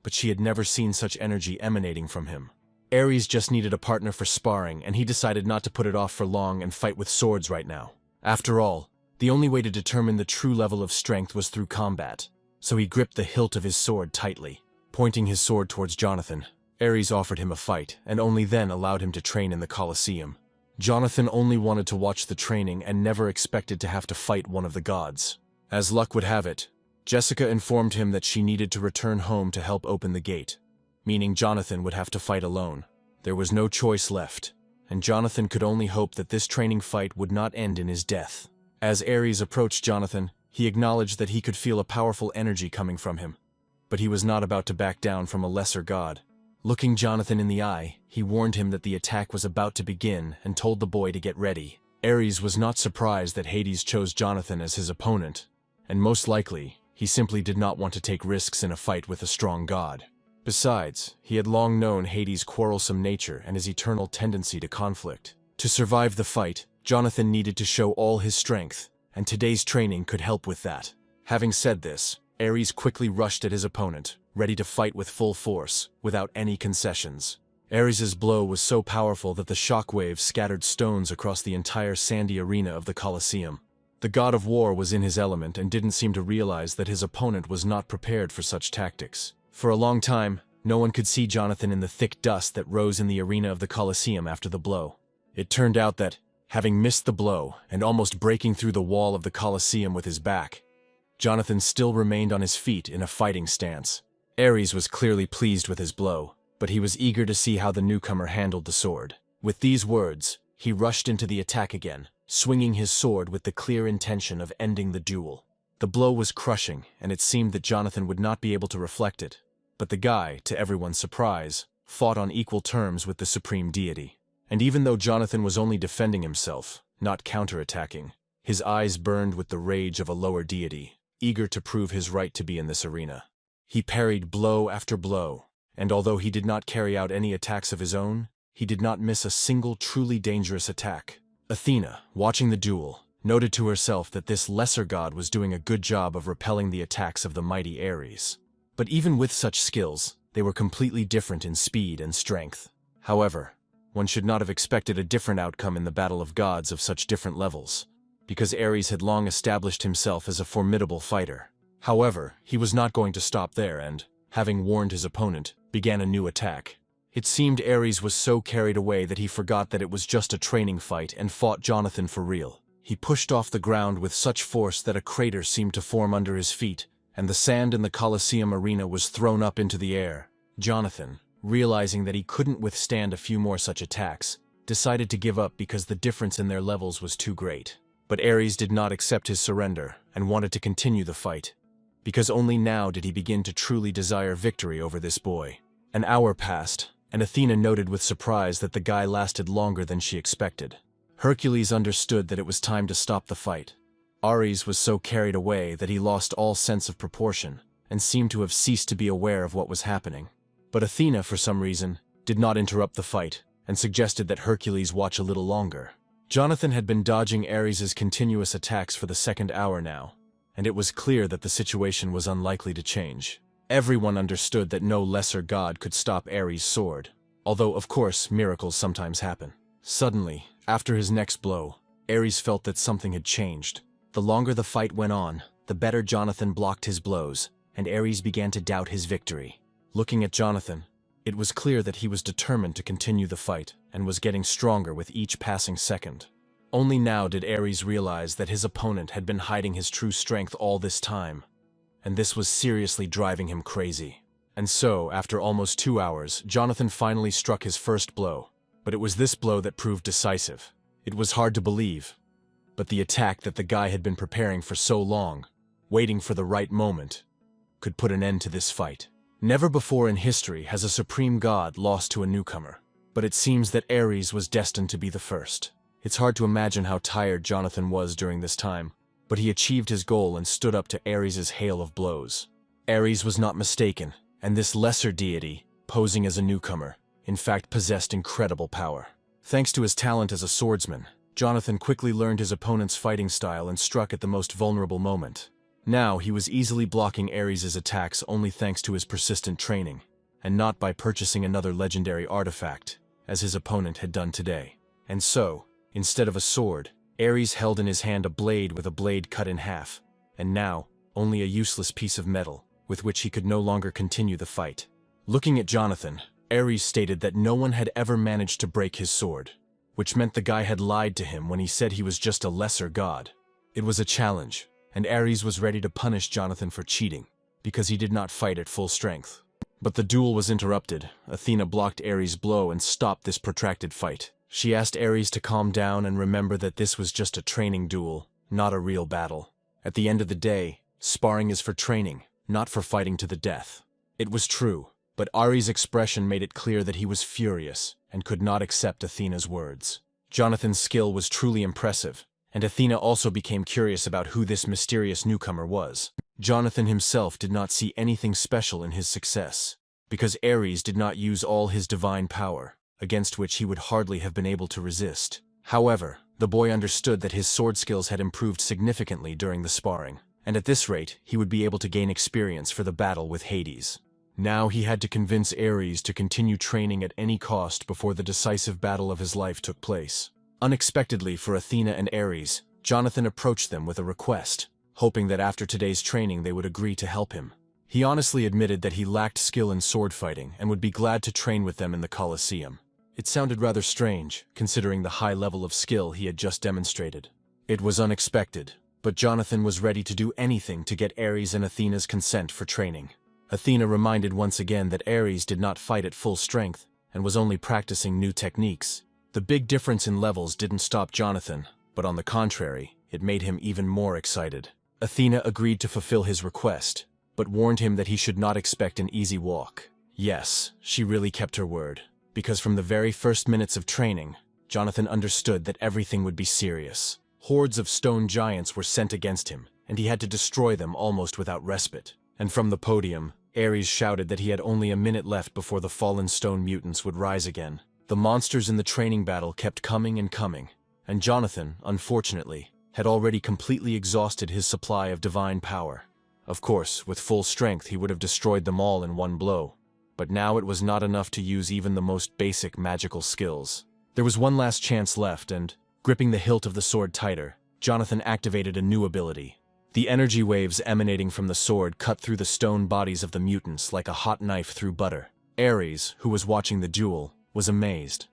but she had never seen such energy emanating from him. Ares just needed a partner for sparring, and he decided not to put it off for long and fight with swords right now. After all, the only way to determine the true level of strength was through combat, so he gripped the hilt of his sword tightly. Pointing his sword towards Jonathan, Ares offered him a fight, and only then allowed him to train in the Colosseum. Jonathan only wanted to watch the training and never expected to have to fight one of the gods. As luck would have it, Jessica informed him that she needed to return home to help open the gate, meaning Jonathan would have to fight alone. There was no choice left, and Jonathan could only hope that this training fight would not end in his death. As Ares approached Jonathan, he acknowledged that he could feel a powerful energy coming from him. but he was not about to back down from a lesser god. Looking Jonathan in the eye, he warned him that the attack was about to begin and told the boy to get ready. Ares was not surprised that Hades chose Jonathan as his opponent, and most likely, he simply did not want to take risks in a fight with a strong god. Besides, he had long known Hades' quarrelsome nature and his eternal tendency to conflict. To survive the fight, Jonathan needed to show all his strength, and today's training could help with that. Having said this, Ares quickly rushed at his opponent, ready to fight with full force, without any concessions. Ares' blow was so powerful that the shockwaves scattered stones across the entire sandy arena of the Colosseum. The god of war was in his element and didn't seem to realize that his opponent was not prepared for such tactics. For a long time, no one could see Jonathan in the thick dust that rose in the arena of the Colosseum after the blow. It turned out that, having missed the blow and almost breaking through the wall of the Colosseum with his back, Jonathan still remained on his feet in a fighting stance. Ares was clearly pleased with his blow, but he was eager to see how the newcomer handled the sword. With these words, he rushed into the attack again, swinging his sword with the clear intention of ending the duel. The blow was crushing, and it seemed that Jonathan would not be able to reflect it. But the guy, to everyone's surprise, fought on equal terms with the supreme deity. And even though Jonathan was only defending himself, not counterattacking, his eyes burned with the rage of a lower deity, eager to prove his right to be in this arena. He parried blow after blow, and although he did not carry out any attacks of his own, he did not miss a single truly dangerous attack. Athena, watching the duel, noted to herself that this lesser god was doing a good job of repelling the attacks of the mighty Ares. But even with such skills, they were completely different in speed and strength. However, one should not have expected a different outcome in the battle of gods of such different levels, because Ares had long established himself as a formidable fighter. However, he was not going to stop there and, having warned his opponent, began a new attack. It seemed Ares was so carried away that he forgot that it was just a training fight and fought Jonathan for real. He pushed off the ground with such force that a crater seemed to form under his feet, and the sand in the Colosseum arena was thrown up into the air. Jonathan, realizing that he couldn't withstand a few more such attacks, decided to give up because the difference in their levels was too great. But Ares did not accept his surrender and wanted to continue the fight, because only now did he begin to truly desire victory over this boy. An hour passed, and Athena noted with surprise that the guy lasted longer than she expected. Hercules understood that it was time to stop the fight. Ares was so carried away that he lost all sense of proportion and seemed to have ceased to be aware of what was happening. But Athena, for some reason, did not interrupt the fight and suggested that Hercules watch a little longer. Jonathan had been dodging Ares' continuous attacks for the second hour now, and it was clear that the situation was unlikely to change. Everyone understood that no lesser god could stop Ares' sword, although of course miracles sometimes happen. Suddenly, after his next blow, Ares felt that something had changed. The longer the fight went on, the better Jonathan blocked his blows, and Ares began to doubt his victory. Looking at Jonathan, it was clear that he was determined to continue the fight and was getting stronger with each passing second. Only now did Ares realize that his opponent had been hiding his true strength all this time, and this was seriously driving him crazy. And so, after almost 2 hours, Jonathan finally struck his first blow, but it was this blow that proved decisive. It was hard to believe, but the attack that the guy had been preparing for so long, waiting for the right moment, could put an end to this fight. Never before in history has a supreme god lost to a newcomer, but it seems that Ares was destined to be the first. It's hard to imagine how tired Jonathan was during this time, but he achieved his goal and stood up to Ares' hail of blows. Ares was not mistaken, and this lesser deity, posing as a newcomer, in fact possessed incredible power. Thanks to his talent as a swordsman, Jonathan quickly learned his opponent's fighting style and struck at the most vulnerable moment. Now he was easily blocking Ares' attacks only thanks to his persistent training, and not by purchasing another legendary artifact, as his opponent had done today. And so, instead of a sword, Ares held in his hand a blade with a blade cut in half, and now, only a useless piece of metal, with which he could no longer continue the fight. Looking at Jonathan, Ares stated that no one had ever managed to break his sword, which meant the guy had lied to him when he said he was just a lesser god. It was a challenge, and Ares was ready to punish Jonathan for cheating, because he did not fight at full strength. But the duel was interrupted. Athena blocked Ares' blow and stopped this protracted fight. She asked Ares to calm down and remember that this was just a training duel, not a real battle. At the end of the day, sparring is for training, not for fighting to the death. It was true, but Ari's expression made it clear that he was furious and could not accept Athena's words. Jonathan's skill was truly impressive, and Athena also became curious about who this mysterious newcomer was. Jonathan himself did not see anything special in his success, because Ares did not use all his divine power, against which he would hardly have been able to resist. However, the boy understood that his sword skills had improved significantly during the sparring, and at this rate he would be able to gain experience for the battle with Hades. Now he had to convince Ares to continue training at any cost before the decisive battle of his life took place. Unexpectedly for Athena and Ares, Jonathan approached them with a request, hoping that after today's training they would agree to help him. He honestly admitted that he lacked skill in sword fighting and would be glad to train with them in the Colosseum. It sounded rather strange, considering the high level of skill he had just demonstrated. It was unexpected, but Jonathan was ready to do anything to get Ares and Athena's consent for training. Athena reminded once again that Ares did not fight at full strength and was only practicing new techniques. The big difference in levels didn't stop Jonathan, but on the contrary, it made him even more excited. Athena agreed to fulfill his request, but warned him that he should not expect an easy walk. Yes, she really kept her word, because from the very first minutes of training, Jonathan understood that everything would be serious. Hordes of stone giants were sent against him, and he had to destroy them almost without respite. And from the podium, Ares shouted that he had only a minute left before the fallen stone mutants would rise again. The monsters in the training battle kept coming and coming, and Jonathan, unfortunately, had already completely exhausted his supply of divine power. Of course, with full strength he would have destroyed them all in one blow, but now it was not enough to use even the most basic magical skills. There was one last chance left, and, gripping the hilt of the sword tighter, Jonathan activated a new ability. The energy waves emanating from the sword cut through the stone bodies of the mutants like a hot knife through butter. Ares, who was watching the duel, was amazed,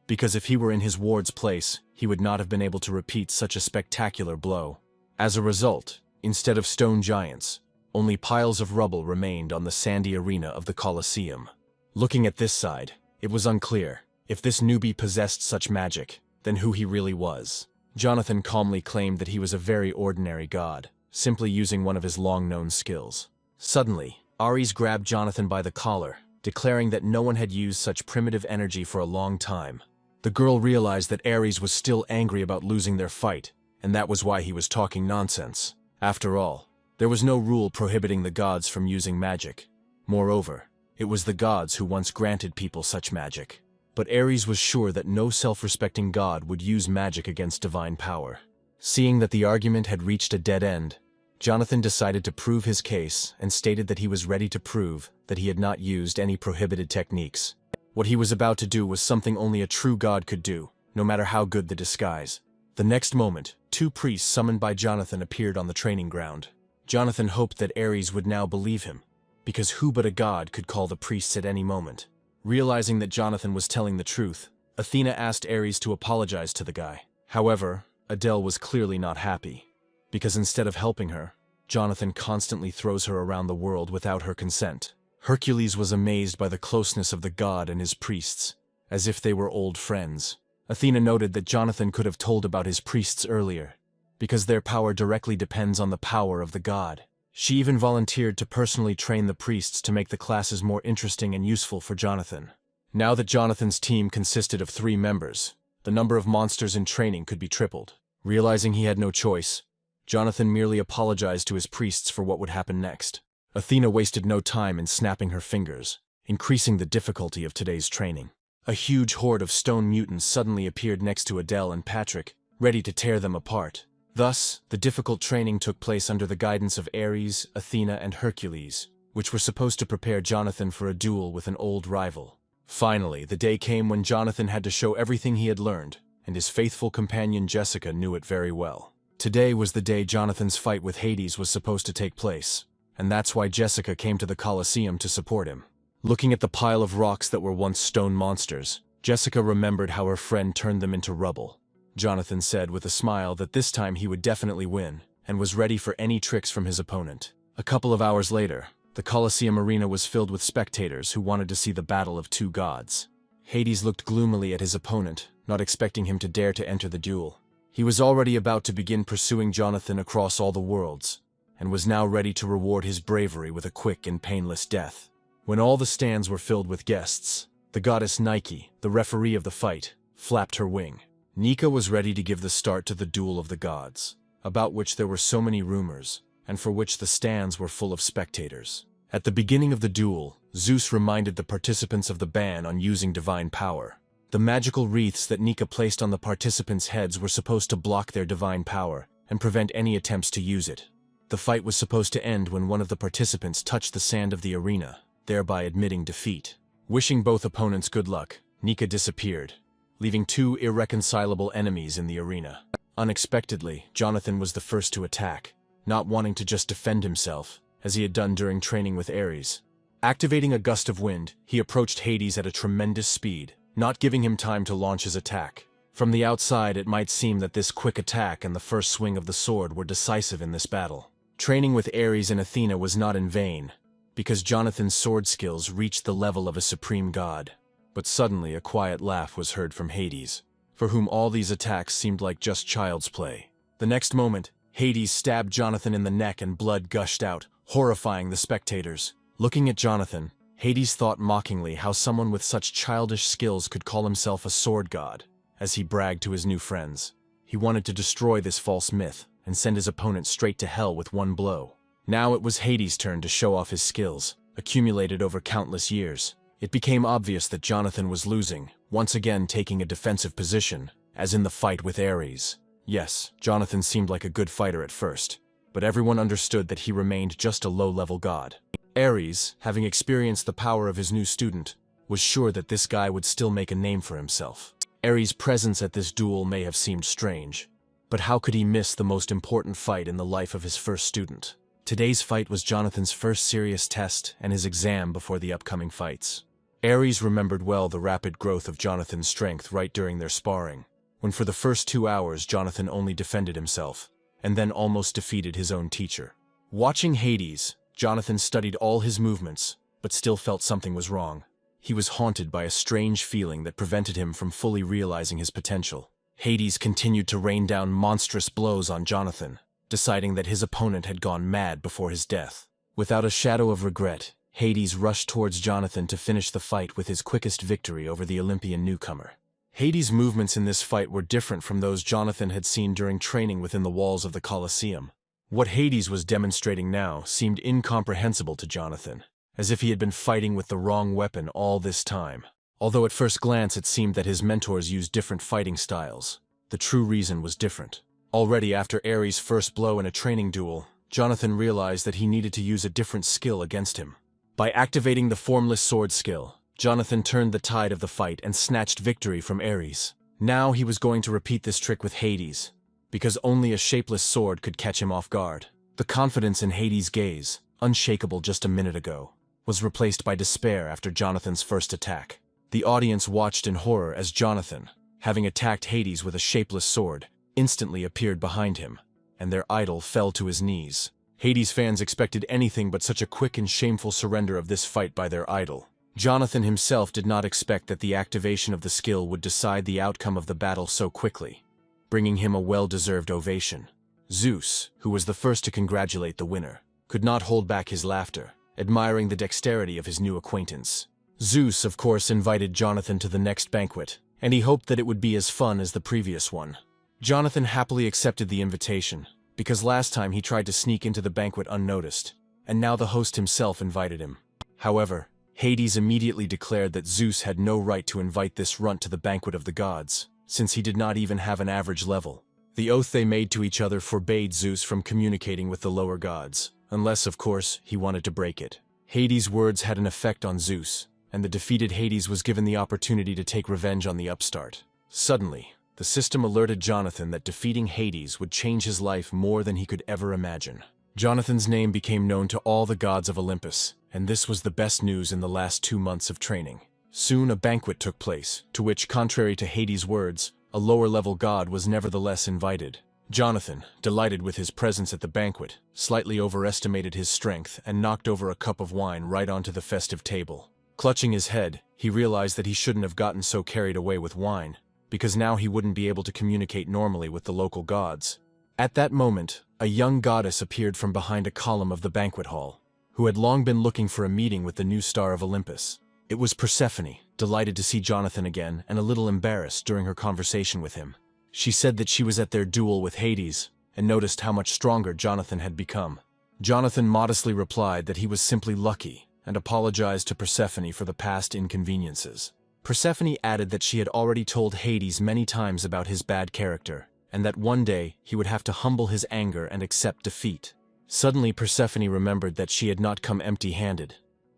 because if he were in his ward's place, he would not have been able to repeat such a spectacular blow. As a result, instead of stone giants, only piles of rubble remained on the sandy arena of the Colosseum. Looking at this side, it was unclear. If this newbie possessed such magic, then who he really was. Jonathan calmly claimed that he was a very ordinary god, simply using one of his long-known skills. Suddenly, Ares grabbed Jonathan by the collar, declaring that no one had used such primitive energy for a long time. The girl realized that Ares was still angry about losing their fight, and that was why he was talking nonsense. After all, there was no rule prohibiting the gods from using magic. Moreover, it was the gods who once granted people such magic. But Ares was sure that no self-respecting god would use magic against divine power. Seeing that the argument had reached a dead end, Jonathan decided to prove his case and stated that he was ready to prove that he had not used any prohibited techniques. What he was about to do was something only a true god could do, no matter how good the disguise. The next moment, two priests summoned by Jonathan appeared on the training ground. Jonathan hoped that Ares would now believe him, because who but a god could call the priests at any moment? Realizing that Jonathan was telling the truth, Athena asked Ares to apologize to the guy. However, Adele was clearly not happy, because instead of helping her, Jonathan constantly throws her around the world without her consent. Hercules was amazed by the closeness of the god and his priests, as if they were old friends. Athena noted that Jonathan could have told about his priests earlier, because their power directly depends on the power of the god. She even volunteered to personally train the priests to make the classes more interesting and useful for Jonathan. Now that Jonathan's team consisted of 3 members, the number of monsters in training could be tripled. Realizing he had no choice, Jonathan merely apologized to his priests for what would happen next. Athena wasted no time in snapping her fingers, increasing the difficulty of today's training. A huge horde of stone mutants suddenly appeared next to Adele and Patrick, ready to tear them apart. Thus, the difficult training took place under the guidance of Ares, Athena, and Hercules, which were supposed to prepare Jonathan for a duel with an old rival. Finally, the day came when Jonathan had to show everything he had learned, and his faithful companion Jessica knew it very well. Today was the day Jonathan's fight with Hades was supposed to take place, and that's why Jessica came to the Colosseum to support him. Looking at the pile of rocks that were once stone monsters, Jessica remembered how her friend turned them into rubble. Jonathan said with a smile that this time he would definitely win, and was ready for any tricks from his opponent. A couple of hours later, the Colosseum arena was filled with spectators who wanted to see the battle of 2 gods. Hades looked gloomily at his opponent, not expecting him to dare to enter the duel. He was already about to begin pursuing Jonathan across all the worlds, and was now ready to reward his bravery with a quick and painless death. When all the stands were filled with guests, the goddess Nike, the referee of the fight, flapped her wing. Nika was ready to give the start to the duel of the gods, about which there were so many rumors, and for which the stands were full of spectators. At the beginning of the duel, Zeus reminded the participants of the ban on using divine power. The magical wreaths that Nika placed on the participants' heads were supposed to block their divine power and prevent any attempts to use it. The fight was supposed to end when one of the participants touched the sand of the arena, thereby admitting defeat. Wishing both opponents good luck, Nika disappeared, leaving two irreconcilable enemies in the arena. Unexpectedly, Jonathan was the first to attack, not wanting to just defend himself, as he had done during training with Ares. Activating a gust of wind, he approached Hades at a tremendous speed, not giving him time to launch his attack. From the outside, it might seem that this quick attack and the first swing of the sword were decisive in this battle. Training with Ares and Athena was not in vain, because Jonathan's sword skills reached the level of a supreme god. But suddenly a quiet laugh was heard from Hades, for whom all these attacks seemed like just child's play. The next moment, Hades stabbed Jonathan in the neck and blood gushed out, horrifying the spectators. Looking at Jonathan, Hades thought mockingly how someone with such childish skills could call himself a sword god, as he bragged to his new friends. He wanted to destroy this false myth and send his opponent straight to hell with one blow. Now it was Hades' turn to show off his skills, accumulated over countless years. It became obvious that Jonathan was losing, once again taking a defensive position, as in the fight with Ares. Yes, Jonathan seemed like a good fighter at first, but everyone understood that he remained just a low-level god. Ares, having experienced the power of his new student, was sure that this guy would still make a name for himself. Ares' presence at this duel may have seemed strange, but how could he miss the most important fight in the life of his first student? Today's fight was Jonathan's first serious test and his exam before the upcoming fights. Ares remembered well the rapid growth of Jonathan's strength right during their sparring, when for the first 2 hours Jonathan only defended himself, and then almost defeated his own teacher. Watching Hades, Jonathan studied all his movements, but still felt something was wrong. He was haunted by a strange feeling that prevented him from fully realizing his potential. Hades continued to rain down monstrous blows on Jonathan, deciding that his opponent had gone mad before his death. Without a shadow of regret, Hades rushed towards Jonathan to finish the fight with his quickest victory over the Olympian newcomer. Hades' movements in this fight were different from those Jonathan had seen during training within the walls of the Colosseum. What Hades was demonstrating now seemed incomprehensible to Jonathan, as if he had been fighting with the wrong weapon all this time. Although at first glance it seemed that his mentors used different fighting styles, the true reason was different. Already after Ares' first blow in a training duel, Jonathan realized that he needed to use a different skill against him. By activating the formless sword skill, Jonathan turned the tide of the fight and snatched victory from Ares. Now he was going to repeat this trick with Hades, because only a shapeless sword could catch him off guard. The confidence in Hades' gaze, unshakable just a minute ago, was replaced by despair after Jonathan's first attack. The audience watched in horror as Jonathan, having attacked Hades with a shapeless sword, instantly appeared behind him, and their idol fell to his knees. Hades fans expected anything but such a quick and shameful surrender of this fight by their idol. Jonathan himself did not expect that the activation of the skill would decide the outcome of the battle so quickly, bringing him a well-deserved ovation. Zeus, who was the first to congratulate the winner, could not hold back his laughter, admiring the dexterity of his new acquaintance. Zeus, of course, invited Jonathan to the next banquet, and he hoped that it would be as fun as the previous one. Jonathan happily accepted the invitation, because last time he tried to sneak into the banquet unnoticed, and now the host himself invited him. However, Hades immediately declared that Zeus had no right to invite this runt to the banquet of the gods, since he did not even have an average level. The oath they made to each other forbade Zeus from communicating with the lower gods, unless, of course, he wanted to break it. Hades' words had an effect on Zeus, and the defeated Hades was given the opportunity to take revenge on the upstart. Suddenly, the system alerted Jonathan that defeating Hades would change his life more than he could ever imagine. Jonathan's name became known to all the gods of Olympus, and this was the best news in the last 2 months of training. Soon a banquet took place, to which, contrary to Hades' words, a lower-level god was nevertheless invited. Jonathan, delighted with his presence at the banquet, slightly overestimated his strength and knocked over a cup of wine right onto the festive table. Clutching his head, he realized that he shouldn't have gotten so carried away with wine, because now he wouldn't be able to communicate normally with the local gods. At that moment, a young goddess appeared from behind a column of the banquet hall, who had long been looking for a meeting with the new star of Olympus. It was Persephone, delighted to see Jonathan again and a little embarrassed during her conversation with him. She said that she was at their duel with Hades and noticed how much stronger Jonathan had become. Jonathan modestly replied that he was simply lucky and apologized to Persephone for the past inconveniences. Persephone added that she had already told Hades many times about his bad character, and that one day he would have to humble his anger and accept defeat. Suddenly Persephone remembered that she had not come empty-handed,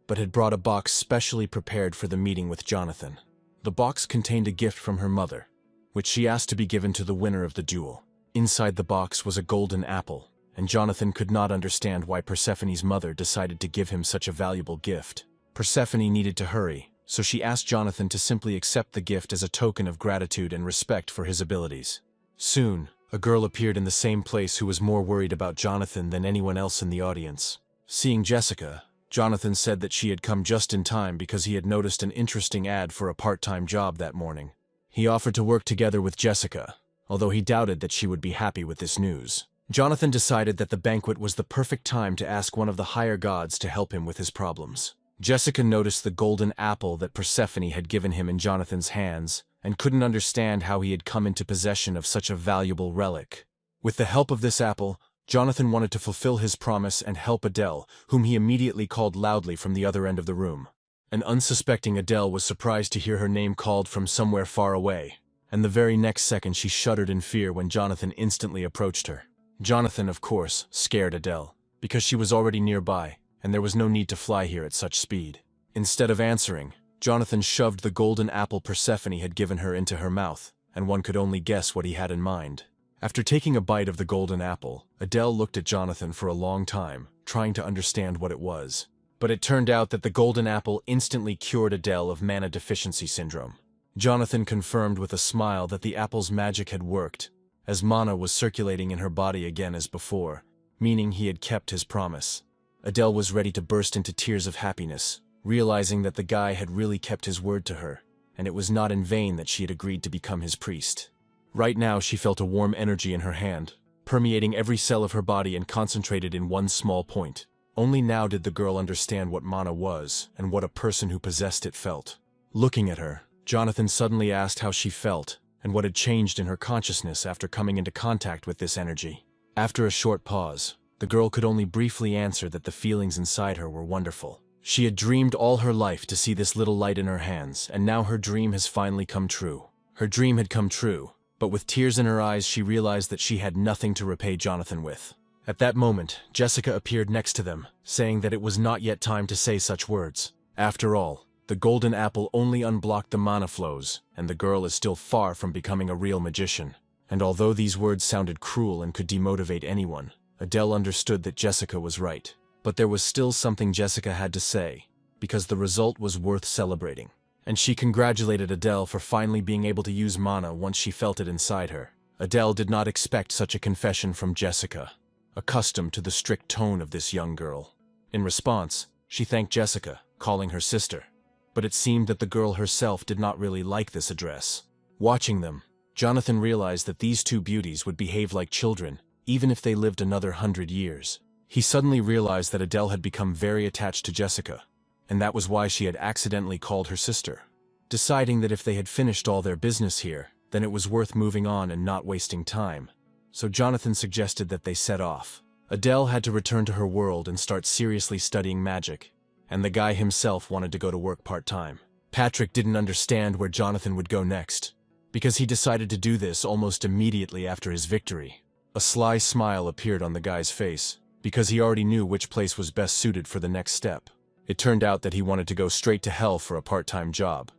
but had brought a box specially prepared for the meeting with Jonathan. The box contained a gift from her mother, which she asked to be given to the winner of the duel. Inside the box was a golden apple, and Jonathan could not understand why Persephone's mother decided to give him such a valuable gift. Persephone needed to hurry, so she asked Jonathan to simply accept the gift as a token of gratitude and respect for his abilities. Soon, a girl appeared in the same place who was more worried about Jonathan than anyone else in the audience. Seeing Jessica, Jonathan said that she had come just in time because he had noticed an interesting ad for a part-time job that morning. He offered to work together with Jessica, although he doubted that she would be happy with this news. Jonathan decided that the banquet was the perfect time to ask one of the higher gods to help him with his problems. Jessica noticed the golden apple that Persephone had given him in Jonathan's hands and couldn't understand how he had come into possession of such a valuable relic. With the help of this apple, Jonathan wanted to fulfill his promise and help Adele, whom he immediately called loudly from the other end of the room. An unsuspecting Adele was surprised to hear her name called from somewhere far away, and the very next second she shuddered in fear when Jonathan instantly approached her. Jonathan, of course, scared Adele, because she was already nearby, and there was no need to fly here at such speed. Instead of answering, Jonathan shoved the golden apple Persephone had given her into her mouth, and one could only guess what he had in mind. After taking a bite of the golden apple, Adele looked at Jonathan for a long time, trying to understand what it was. But it turned out that the golden apple instantly cured Adele of mana deficiency syndrome. Jonathan confirmed with a smile that the apple's magic had worked, as mana was circulating in her body again as before, meaning he had kept his promise. Adele was ready to burst into tears of happiness, realizing that the guy had really kept his word to her, and it was not in vain that she had agreed to become his priest. Right now she felt a warm energy in her hand, permeating every cell of her body and concentrated in one small point. Only now did the girl understand what mana was and what a person who possessed it felt. Looking at her, Jonathan suddenly asked how she felt and what had changed in her consciousness after coming into contact with this energy. After a short pause, the girl could only briefly answer that the feelings inside her were wonderful. She had dreamed all her life to see this little light in her hands, and now her dream has finally come true. Her dream had come true, but with tears in her eyes she realized that she had nothing to repay Jonathan with. At that moment, Jessica appeared next to them, saying that it was not yet time to say such words. After all, the golden apple only unblocked the mana flows, and the girl is still far from becoming a real magician. And although these words sounded cruel and could demotivate anyone, Adele understood that Jessica was right. But there was still something Jessica had to say, because the result was worth celebrating. And she congratulated Adele for finally being able to use mana once she felt it inside her. Adele did not expect such a confession from Jessica, accustomed to the strict tone of this young girl. In response, she thanked Jessica, calling her sister. But it seemed that the girl herself did not really like this address. Watching them, Jonathan realized that these two beauties would behave like children, even if they lived another 100 years. He suddenly realized that Adele had become very attached to Jessica, and that was why she had accidentally called her sister. Deciding that if they had finished all their business here, then it was worth moving on and not wasting time. So Jonathan suggested that they set off. Adele had to return to her world and start seriously studying magic, and the guy himself wanted to go to work part-time. Patrick didn't understand where Jonathan would go next, because he decided to do this almost immediately after his victory. A sly smile appeared on the guy's face, because he already knew which place was best suited for the next step. It turned out that he wanted to go straight to hell for a part-time job.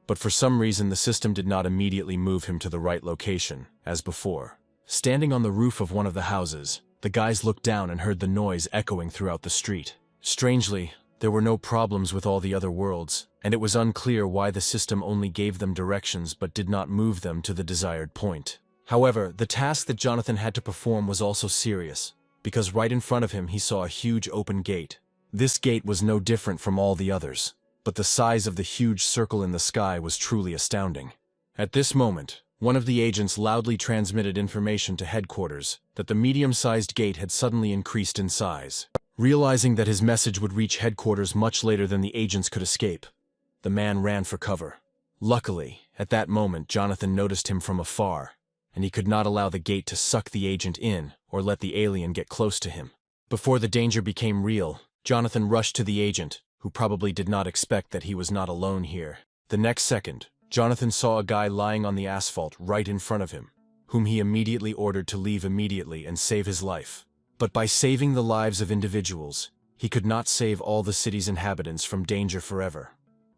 But for some reason the system did not immediately move him to the right location, as before. Standing on the roof of one of the houses, the guys looked down and heard the noise echoing throughout the street. Strangely, there were no problems with all the other worlds, and it was unclear why the system only gave them directions but did not move them to the desired point. However, the task that Jonathan had to perform was also serious, because right in front of him he saw a huge open gate. This gate was no different from all the others, but the size of the huge circle in the sky was truly astounding. At this moment, One of the agents loudly transmitted information to headquarters that the medium-sized gate had suddenly increased in size. Realizing that his message would reach headquarters much later than the agents could escape, the man ran for cover. Luckily, at that moment Jonathan noticed him from afar, and he could not allow the gate to suck the agent in or let the alien get close to him. Before the danger became real, Jonathan rushed to the agent, who probably did not expect that he was not alone here. The next second, Jonathan saw a guy lying on the asphalt right in front of him, whom he immediately ordered to leave immediately and save his life. But by saving the lives of individuals, he could not save all the city's inhabitants from danger forever.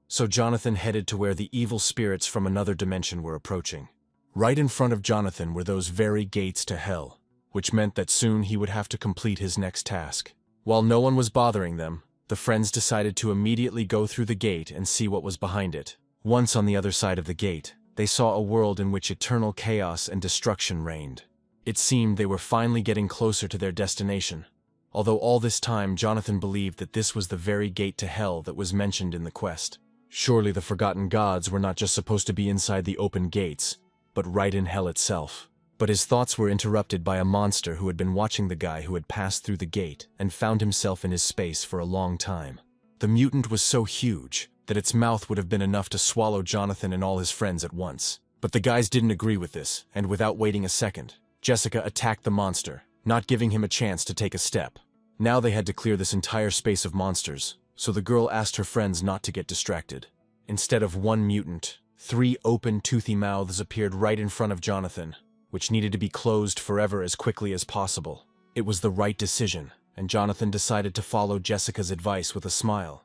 So Jonathan headed to where the evil spirits from another dimension were approaching. Right in front of Jonathan were those very gates to hell, which meant that soon he would have to complete his next task. While no one was bothering them, the friends decided to immediately go through the gate and see what was behind it. Once on the other side of the gate, they saw a world in which eternal chaos and destruction reigned. It seemed they were finally getting closer to their destination, although all this time Jonathan believed that this was the very gate to hell that was mentioned in the quest. Surely the forgotten gods were not just supposed to be inside the open gates, but right in hell itself. But his thoughts were interrupted by a monster who had been watching the guy who had passed through the gate and found himself in his space for a long time. The mutant was so huge that its mouth would have been enough to swallow Jonathan and all his friends at once. But the guys didn't agree with this, and without waiting a second, Jessica attacked the monster, not giving him a chance to take a step. Now they had to clear this entire space of monsters, so the girl asked her friends not to get distracted. Instead of one mutant, 3 open, toothy mouths appeared right in front of Jonathan, which needed to be closed forever as quickly as possible. It was the right decision, and Jonathan decided to follow Jessica's advice with a smile.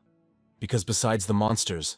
Because besides the monsters,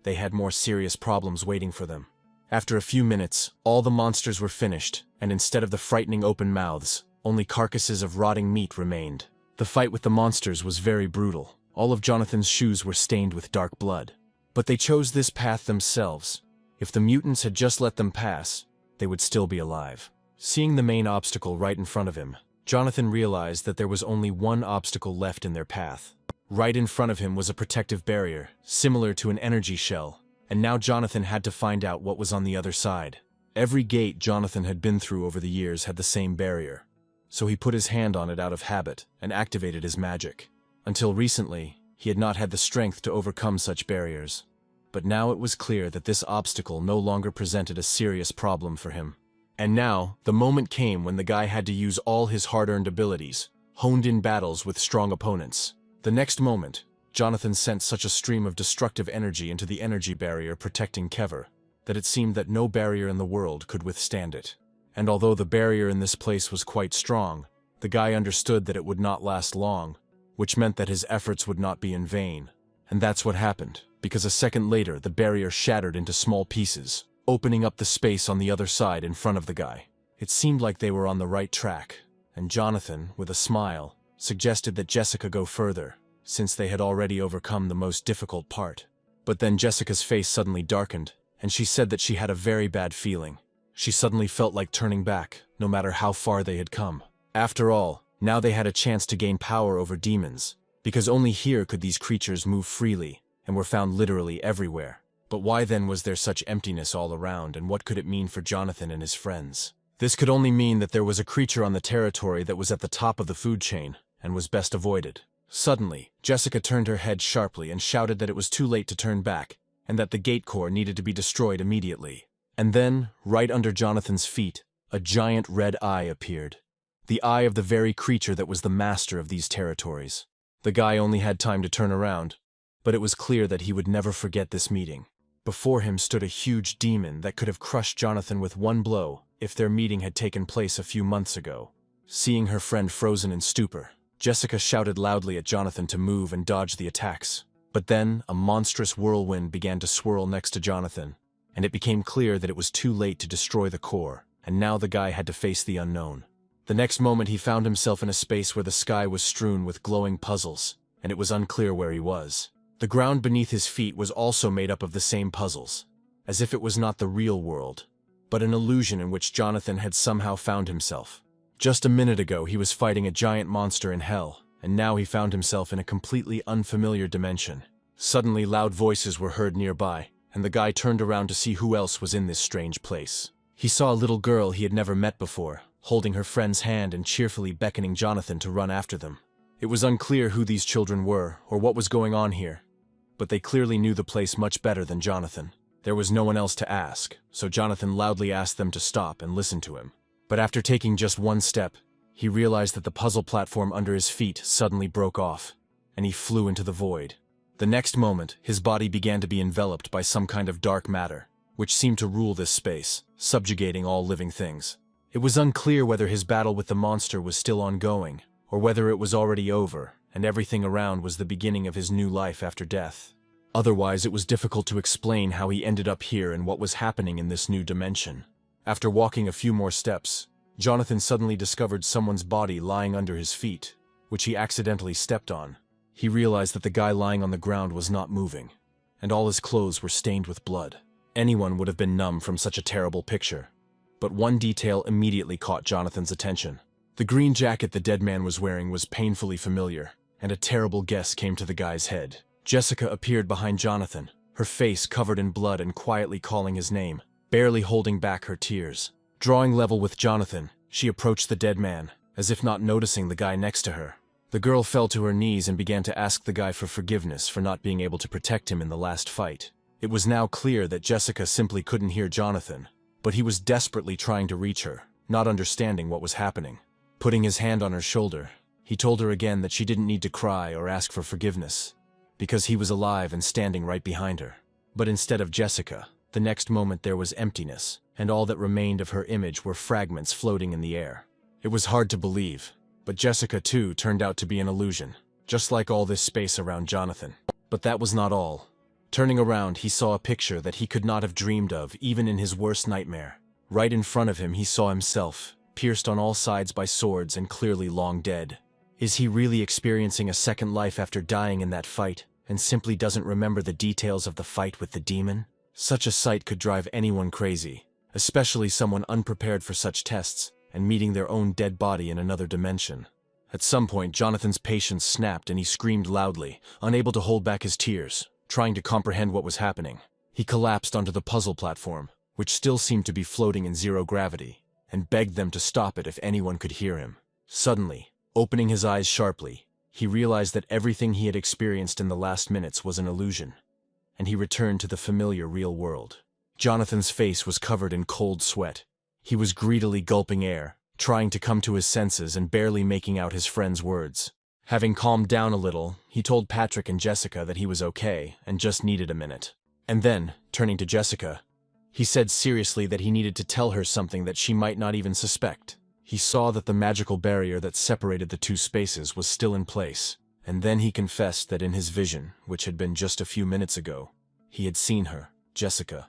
they had more serious problems waiting for them. After a few minutes, all the monsters were finished, and instead of the frightening open mouths, only carcasses of rotting meat remained. The fight with the monsters was very brutal. All of Jonathan's shoes were stained with dark blood. But they chose this path themselves. If the mutants had just let them pass, they would still be alive. Seeing the main obstacle right in front of him, Jonathan realized that there was only one obstacle left in their path. Right in front of him was a protective barrier, similar to an energy shell, and now Jonathan had to find out what was on the other side. Every gate Jonathan had been through over the years had the same barrier, so he put his hand on it out of habit and activated his magic. Until recently, he had not had the strength to overcome such barriers, but now it was clear that this obstacle no longer presented a serious problem for him. And now, the moment came when the guy had to use all his hard-earned abilities, honed in battles with strong opponents. The next moment, Jonathan sent such a stream of destructive energy into the energy barrier protecting Kever, that it seemed that no barrier in the world could withstand it. And although the barrier in this place was quite strong, the guy understood that it would not last long, which meant that his efforts would not be in vain. And that's what happened, because a second later the barrier shattered into small pieces, opening up the space on the other side in front of the guy. It seemed like they were on the right track, and Jonathan, with a smile, suggested that Jessica go further, since they had already overcome the most difficult part. But then Jessica's face suddenly darkened, and she said that she had a very bad feeling. She suddenly felt like turning back, no matter how far they had come. After all, now they had a chance to gain power over demons, because only here could these creatures move freely, and were found literally everywhere. But why then was there such emptiness all around, and what could it mean for Jonathan and his friends? This could only mean that there was a creature on the territory that was at the top of the food chain, and was best avoided. Suddenly, Jessica turned her head sharply and shouted that it was too late to turn back, and that the gate core needed to be destroyed immediately. And then, right under Jonathan's feet, a giant red eye appeared. The eye of the very creature that was the master of these territories. The guy only had time to turn around, but it was clear that he would never forget this meeting. Before him stood a huge demon that could have crushed Jonathan with one blow if their meeting had taken place a few months ago. Seeing her friend frozen in stupor, Jessica shouted loudly at Jonathan to move and dodge the attacks. But then, a monstrous whirlwind began to swirl next to Jonathan, and it became clear that it was too late to destroy the core, and now the guy had to face the unknown. The next moment he found himself in a space where the sky was strewn with glowing puzzles, and it was unclear where he was. The ground beneath his feet was also made up of the same puzzles, as if it was not the real world, but an illusion in which Jonathan had somehow found himself. Just a minute ago he was fighting a giant monster in hell, and now he found himself in a completely unfamiliar dimension. Suddenly loud voices were heard nearby, and the guy turned around to see who else was in this strange place. He saw a little girl he had never met before, holding her friend's hand and cheerfully beckoning Jonathan to run after them. It was unclear who these children were or what was going on here, but they clearly knew the place much better than Jonathan. There was no one else to ask, so Jonathan loudly asked them to stop and listen to him. But after taking just one step, he realized that the puzzle platform under his feet suddenly broke off, and he flew into the void. The next moment, his body began to be enveloped by some kind of dark matter, which seemed to rule this space, subjugating all living things. It was unclear whether his battle with the monster was still ongoing, or whether it was already over, and everything around was the beginning of his new life after death. Otherwise, it was difficult to explain how he ended up here and what was happening in this new dimension. After walking a few more steps, Jonathan suddenly discovered someone's body lying under his feet, which he accidentally stepped on. He realized that the guy lying on the ground was not moving, and all his clothes were stained with blood. Anyone would have been numb from such a terrible picture. But one detail immediately caught Jonathan's attention. The green jacket the dead man was wearing was painfully familiar, and a terrible guess came to the guy's head. Jessica appeared behind Jonathan, her face covered in blood and quietly calling his name, barely holding back her tears. Drawing level with Jonathan, she approached the dead man, as if not noticing the guy next to her. The girl fell to her knees and began to ask the guy for forgiveness for not being able to protect him in the last fight. It was now clear that Jessica simply couldn't hear Jonathan, but he was desperately trying to reach her, not understanding what was happening. Putting his hand on her shoulder, he told her again that she didn't need to cry or ask for forgiveness, because he was alive and standing right behind her. But instead of Jessica, the next moment there was emptiness, and all that remained of her image were fragments floating in the air. It was hard to believe, but Jessica too turned out to be an illusion, just like all this space around Jonathan. But that was not all. Turning around, he saw a picture that he could not have dreamed of even in his worst nightmare. Right in front of him he saw himself, pierced on all sides by swords and clearly long dead. Is he really experiencing a second life after dying in that fight, and simply doesn't remember the details of the fight with the demon? Such a sight could drive anyone crazy, especially someone unprepared for such tests and meeting their own dead body in another dimension. At some point, Jonathan's patience snapped and he screamed loudly, unable to hold back his tears, trying to comprehend what was happening. He collapsed onto the puzzle platform, which still seemed to be floating in zero gravity, and begged them to stop it if anyone could hear him. Suddenly, opening his eyes sharply, he realized that everything he had experienced in the last minutes was an illusion, and he returned to the familiar real world. Jonathan's face was covered in cold sweat. He was greedily gulping air, trying to come to his senses and barely making out his friend's words. Having calmed down a little, he told Patrick and Jessica that he was okay and just needed a minute. And then, turning to Jessica, he said seriously that he needed to tell her something that she might not even suspect. He saw that the magical barrier that separated the two spaces was still in place, and then he confessed that in his vision, which had been just a few minutes ago, he had seen her, Jessica,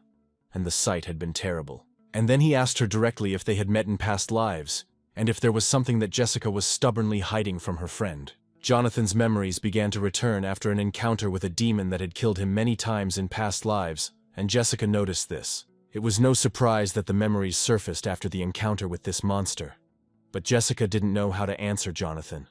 and the sight had been terrible. And then he asked her directly if they had met in past lives, and if there was something that Jessica was stubbornly hiding from her friend. Jonathan's memories began to return after an encounter with a demon that had killed him many times in past lives, and Jessica noticed this. It was no surprise that the memories surfaced after the encounter with this monster. But Jessica didn't know how to answer Jonathan,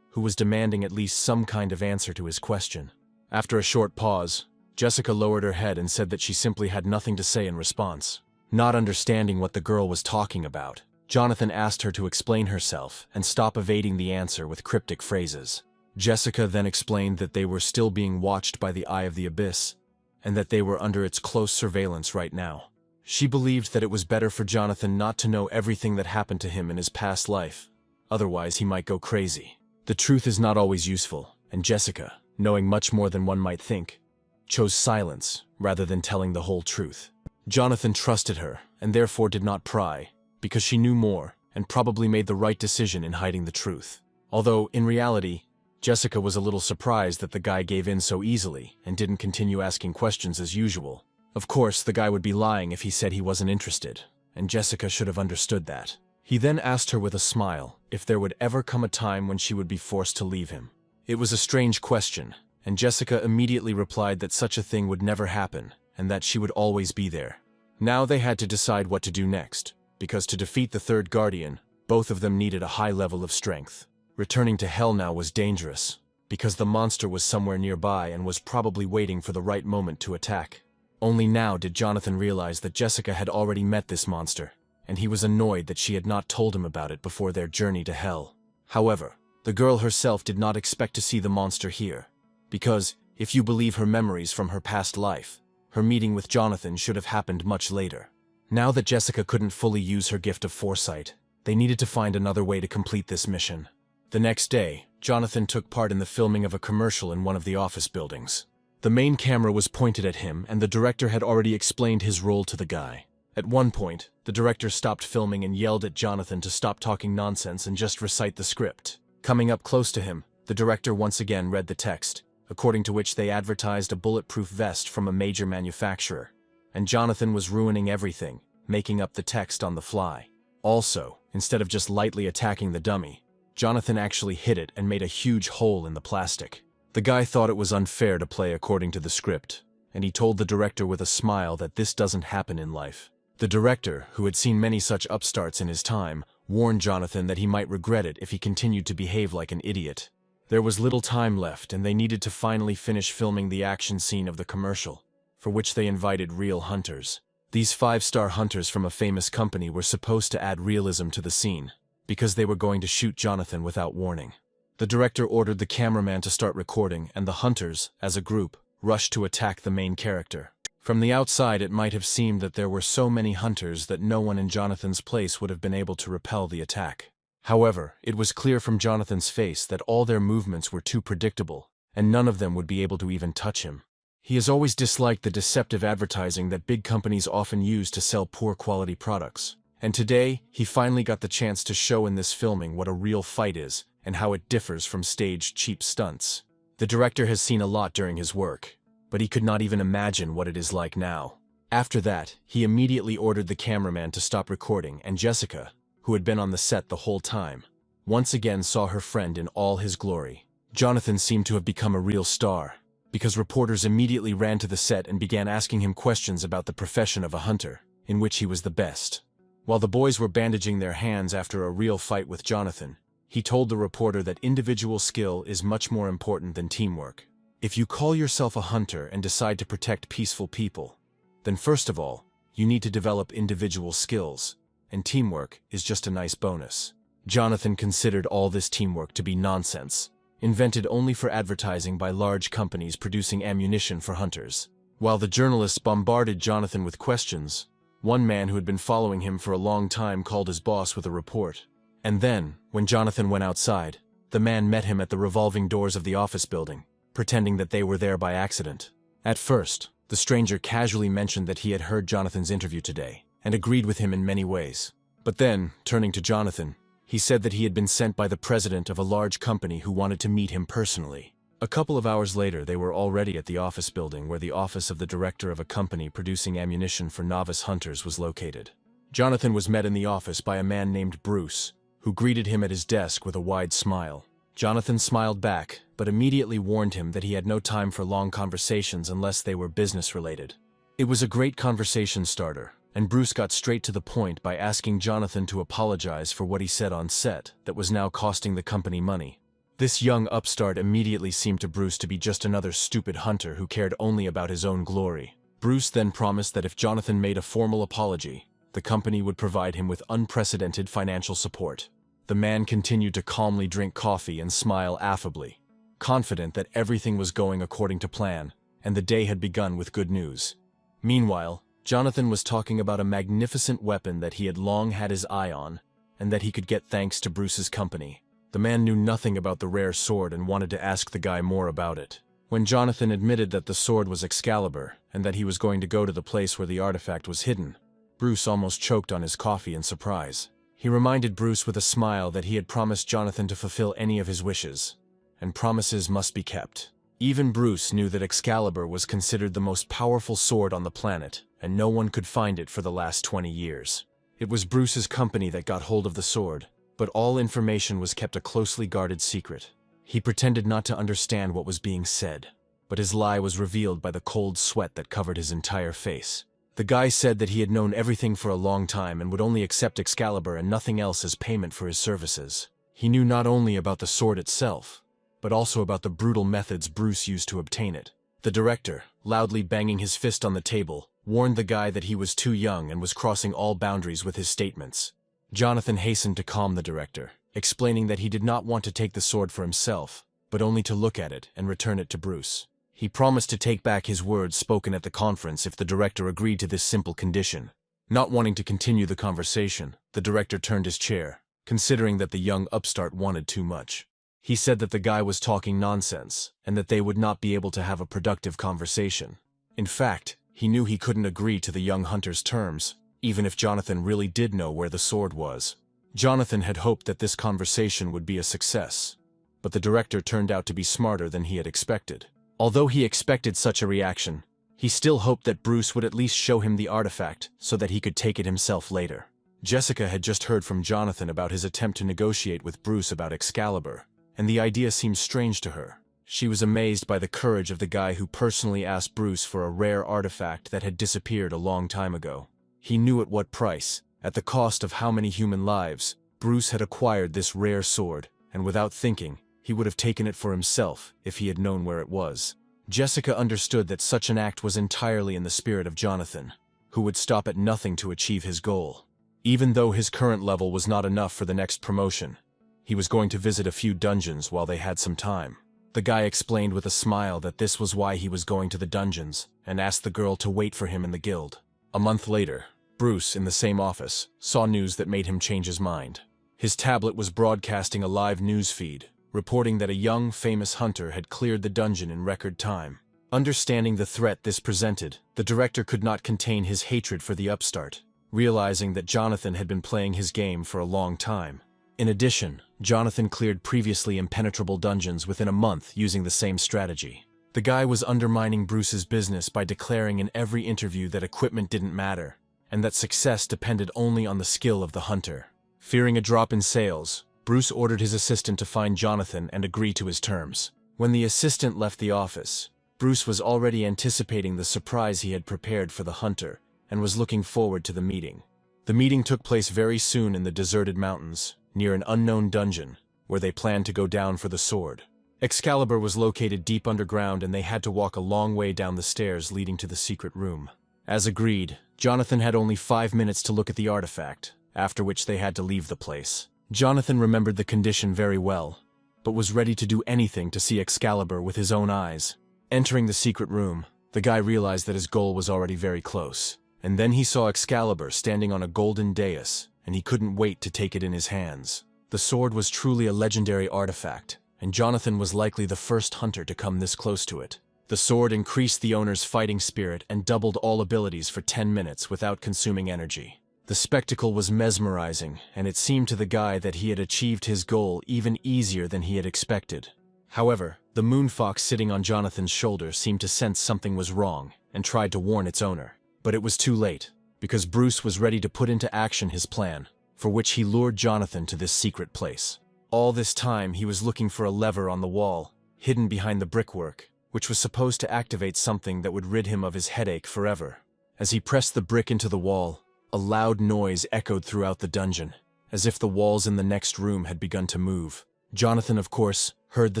who was demanding at least some kind of answer to his question. After a short pause, Jessica lowered her head and said that she simply had nothing to say in response. Not understanding what the girl was talking about, Jonathan asked her to explain herself and stop evading the answer with cryptic phrases. Jessica then explained that they were still being watched by the Eye of the Abyss, and that they were under its close surveillance right now. She believed that it was better for Jonathan not to know everything that happened to him in his past life, otherwise he might go crazy. The truth is not always useful, and Jessica, knowing much more than one might think, chose silence rather than telling the whole truth. Jonathan trusted her, and therefore did not pry, because she knew more, and probably made the right decision in hiding the truth. Although, in reality, Jessica was a little surprised that the guy gave in so easily, and didn't continue asking questions as usual. Of course, the guy would be lying if he said he wasn't interested, and Jessica should have understood that. He then asked her with a smile if there would ever come a time when she would be forced to leave him. It was a strange question, and Jessica immediately replied that such a thing would never happen, and that she would always be there. Now they had to decide what to do next, because to defeat the third guardian, both of them needed a high level of strength. Returning to hell now was dangerous, because the monster was somewhere nearby and was probably waiting for the right moment to attack. Only now did Jonathan realize that Jessica had already met this monster, and he was annoyed that she had not told him about it before their journey to hell. However, the girl herself did not expect to see the monster here, because, if you believe her memories from her past life, her meeting with Jonathan should have happened much later. Now that Jessica couldn't fully use her gift of foresight, they needed to find another way to complete this mission. The next day, Jonathan took part in the filming of a commercial in one of the office buildings. The main camera was pointed at him, and the director had already explained his role to the guy. At one point, the director stopped filming and yelled at Jonathan to stop talking nonsense and just recite the script. Coming up close to him, the director once again read the text, according to which they advertised a bulletproof vest from a major manufacturer. And Jonathan was ruining everything, making up the text on the fly. Also, instead of just lightly attacking the dummy, Jonathan actually hit it and made a huge hole in the plastic. The guy thought it was unfair to play according to the script, and he told the director with a smile that this doesn't happen in life. The director, who had seen many such upstarts in his time, warned Jonathan that he might regret it if he continued to behave like an idiot. There was little time left, and they needed to finally finish filming the action scene of the commercial, for which they invited real hunters. These 5-star hunters from a famous company were supposed to add realism to the scene, because they were going to shoot Jonathan without warning. The director ordered the cameraman to start recording, and the hunters, as a group, rushed to attack the main character. From the outside, it might have seemed that there were so many hunters that no one in Jonathan's place would have been able to repel the attack. However, it was clear from Jonathan's face that all their movements were too predictable, and none of them would be able to even touch him. He has always disliked the deceptive advertising that big companies often use to sell poor quality products. And today, he finally got the chance to show in this filming what a real fight is and how it differs from staged cheap stunts. The director has seen a lot during his work, but he could not even imagine what it is like now. After that, he immediately ordered the cameraman to stop recording, and Jessica, who had been on the set the whole time, once again saw her friend in all his glory. Jonathan seemed to have become a real star, because reporters immediately ran to the set and began asking him questions about the profession of a hunter, in which he was the best. While the boys were bandaging their hands after a real fight with Jonathan, he told the reporter that individual skill is much more important than teamwork. If you call yourself a hunter and decide to protect peaceful people, then first of all, you need to develop individual skills, and teamwork is just a nice bonus. Jonathan considered all this teamwork to be nonsense, invented only for advertising by large companies producing ammunition for hunters. While the journalists bombarded Jonathan with questions, one man who had been following him for a long time called his boss with a report. And then, when Jonathan went outside, the man met him at the revolving doors of the office building, pretending that they were there by accident. At first, the stranger casually mentioned that he had heard Jonathan's interview today, and agreed with him in many ways. But then, turning to Jonathan, he said that he had been sent by the president of a large company who wanted to meet him personally. A couple of hours later, they were already at the office building where the office of the director of a company producing ammunition for novice hunters was located. Jonathan was met in the office by a man named Bruce, who greeted him at his desk with a wide smile. Jonathan smiled back, but immediately warned him that he had no time for long conversations unless they were business-related. It was a great conversation starter, and Bruce got straight to the point by asking Jonathan to apologize for what he said on set that was now costing the company money. This young upstart immediately seemed to Bruce to be just another stupid hunter who cared only about his own glory. Bruce then promised that if Jonathan made a formal apology, the company would provide him with unprecedented financial support. The man continued to calmly drink coffee and smile affably, confident that everything was going according to plan, and the day had begun with good news. Meanwhile, Jonathan was talking about a magnificent weapon that he had long had his eye on, and that he could get thanks to Bruce's company. The man knew nothing about the rare sword and wanted to ask the guy more about it. When Jonathan admitted that the sword was Excalibur, and that he was going to go to the place where the artifact was hidden, Bruce almost choked on his coffee in surprise. He reminded Bruce with a smile that he had promised Jonathan to fulfill any of his wishes, and promises must be kept. Even Bruce knew that Excalibur was considered the most powerful sword on the planet, and no one could find it for the last 20 years. It was Bruce's company that got hold of the sword, but all information was kept a closely guarded secret. He pretended not to understand what was being said, but his lie was revealed by the cold sweat that covered his entire face. The guy said that he had known everything for a long time and would only accept Excalibur and nothing else as payment for his services. He knew not only about the sword itself, but also about the brutal methods Bruce used to obtain it. The director, loudly banging his fist on the table, warned the guy that he was too young and was crossing all boundaries with his statements. Jonathan hastened to calm the director, explaining that he did not want to take the sword for himself, but only to look at it and return it to Bruce. He promised to take back his words spoken at the conference if the director agreed to this simple condition. Not wanting to continue the conversation, the director turned his chair, considering that the young upstart wanted too much. He said that the guy was talking nonsense, and that they would not be able to have a productive conversation. In fact, he knew he couldn't agree to the young hunter's terms, even if Jonathan really did know where the sword was. Jonathan had hoped that this conversation would be a success, but the director turned out to be smarter than he had expected. Although he expected such a reaction, he still hoped that Bruce would at least show him the artifact so that he could take it himself later. Jessica had just heard from Jonathan about his attempt to negotiate with Bruce about Excalibur, and the idea seemed strange to her. She was amazed by the courage of the guy who personally asked Bruce for a rare artifact that had disappeared a long time ago. He knew at what price, at the cost of how many human lives, Bruce had acquired this rare sword, and without thinking, he would have taken it for himself if he had known where it was. Jessica understood that such an act was entirely in the spirit of Jonathan, who would stop at nothing to achieve his goal. Even though his current level was not enough for the next promotion, he was going to visit a few dungeons while they had some time. The guy explained with a smile that this was why he was going to the dungeons, and asked the girl to wait for him in the guild. A month later, Bruce, in the same office, saw news that made him change his mind. His tablet was broadcasting a live news feed, reporting that a young, famous hunter had cleared the dungeon in record time. Understanding the threat this presented, the director could not contain his hatred for the upstart, realizing that Jonathan had been playing his game for a long time. In addition, Jonathan cleared previously impenetrable dungeons within a month using the same strategy. The guy was undermining Bruce's business by declaring in every interview that equipment didn't matter, and that success depended only on the skill of the hunter. Fearing a drop in sales, Bruce ordered his assistant to find Jonathan and agree to his terms. When the assistant left the office, Bruce was already anticipating the surprise he had prepared for the hunter and was looking forward to the meeting. The meeting took place very soon in the deserted mountains, near an unknown dungeon, where they planned to go down for the sword. Excalibur was located deep underground and they had to walk a long way down the stairs leading to the secret room. As agreed, Jonathan had only 5 minutes to look at the artifact, after which they had to leave the place. Jonathan remembered the condition very well, but was ready to do anything to see Excalibur with his own eyes. Entering the secret room, the guy realized that his goal was already very close, and then he saw Excalibur standing on a golden dais, and he couldn't wait to take it in his hands. The sword was truly a legendary artifact, and Jonathan was likely the first hunter to come this close to it. The sword increased the owner's fighting spirit and doubled all abilities for 10 minutes without consuming energy. The spectacle was mesmerizing, and it seemed to the guy that he had achieved his goal even easier than he had expected. However, the moonfox sitting on Jonathan's shoulder seemed to sense something was wrong and tried to warn its owner. But it was too late, because Bruce was ready to put into action his plan, for which he lured Jonathan to this secret place. All this time he was looking for a lever on the wall, hidden behind the brickwork, which was supposed to activate something that would rid him of his headache forever. As he pressed the brick into the wall, a loud noise echoed throughout the dungeon, as if the walls in the next room had begun to move. Jonathan, of course, heard the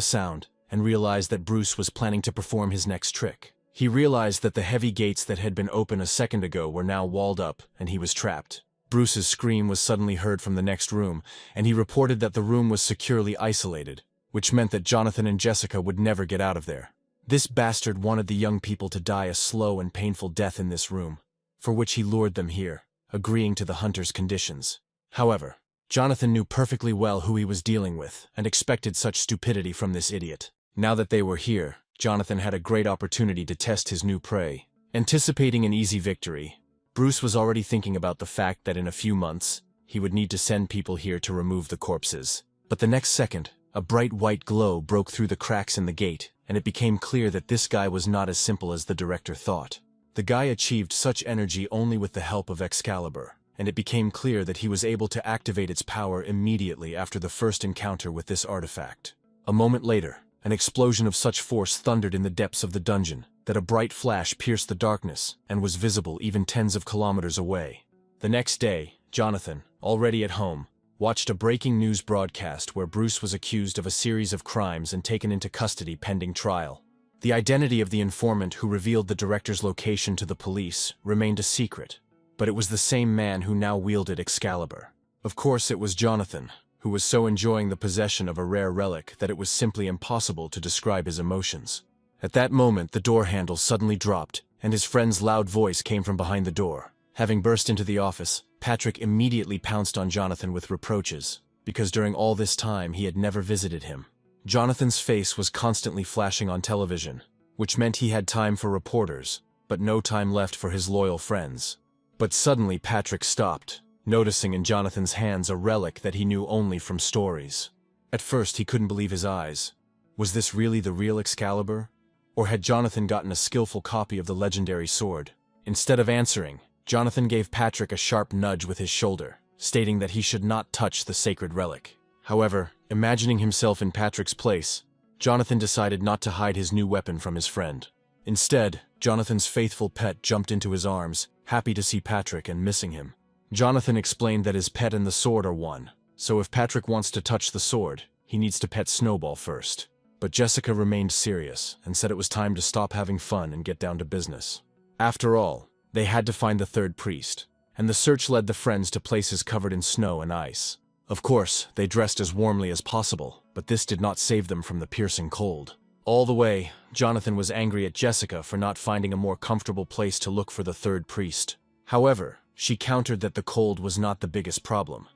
sound and realized that Bruce was planning to perform his next trick. He realized that the heavy gates that had been open a second ago were now walled up, and he was trapped. Bruce's scream was suddenly heard from the next room, and he reported that the room was securely isolated, which meant that Jonathan and Jessica would never get out of there. This bastard wanted the young people to die a slow and painful death in this room, for which he lured them here, agreeing to the hunter's conditions. However, Jonathan knew perfectly well who he was dealing with and expected such stupidity from this idiot. Now that they were here, Jonathan had a great opportunity to test his new prey. Anticipating an easy victory, Bruce was already thinking about the fact that in a few months, he would need to send people here to remove the corpses. But the next second, a bright white glow broke through the cracks in the gate, and it became clear that this guy was not as simple as the director thought. The guy achieved such energy only with the help of Excalibur, and it became clear that he was able to activate its power immediately after the first encounter with this artifact. A moment later, an explosion of such force thundered in the depths of the dungeon that a bright flash pierced the darkness and was visible even tens of kilometers away. The next day, Jonathan, already at home, watched a breaking news broadcast where Bruce was accused of a series of crimes and taken into custody pending trial. The identity of the informant who revealed the director's location to the police remained a secret, but it was the same man who now wielded Excalibur. Of course, it was Jonathan, who was so enjoying the possession of a rare relic that it was simply impossible to describe his emotions. At that moment, the door handle suddenly dropped, and his friend's loud voice came from behind the door. Having burst into the office, Patrick immediately pounced on Jonathan with reproaches, because during all this time he had never visited him. Jonathan's face was constantly flashing on television, which meant he had time for reporters, but no time left for his loyal friends. But suddenly Patrick stopped, noticing in Jonathan's hands a relic that he knew only from stories. At first he couldn't believe his eyes. Was this really the real Excalibur? Or had Jonathan gotten a skillful copy of the legendary sword? Instead of answering, Jonathan gave Patrick a sharp nudge with his shoulder, stating that he should not touch the sacred relic. However, imagining himself in Patrick's place, Jonathan decided not to hide his new weapon from his friend. Instead, Jonathan's faithful pet jumped into his arms, happy to see Patrick and missing him. Jonathan explained that his pet and the sword are one, so if Patrick wants to touch the sword, he needs to pet Snowball first. But Jessica remained serious and said it was time to stop having fun and get down to business. After all, they had to find the third priest, and the search led the friends to places covered in snow and ice. Of course, they dressed as warmly as possible, but this did not save them from the piercing cold. All the way, Jonathan was angry at Jessica for not finding a more comfortable place to look for the third priest. However, she countered that the cold was not the biggest problem,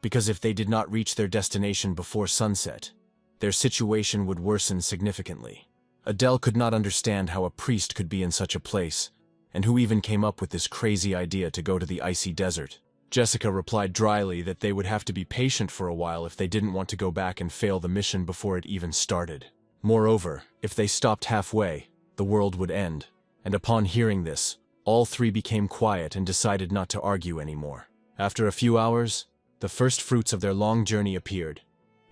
because if they did not reach their destination before sunset, their situation would worsen significantly. Adele could not understand how a priest could be in such a place, and who even came up with this crazy idea to go to the icy desert. Jessica replied dryly that they would have to be patient for a while if they didn't want to go back and fail the mission before it even started. Moreover, if they stopped halfway, the world would end. And upon hearing this, all three became quiet and decided not to argue anymore. After a few hours, the first fruits of their long journey appeared,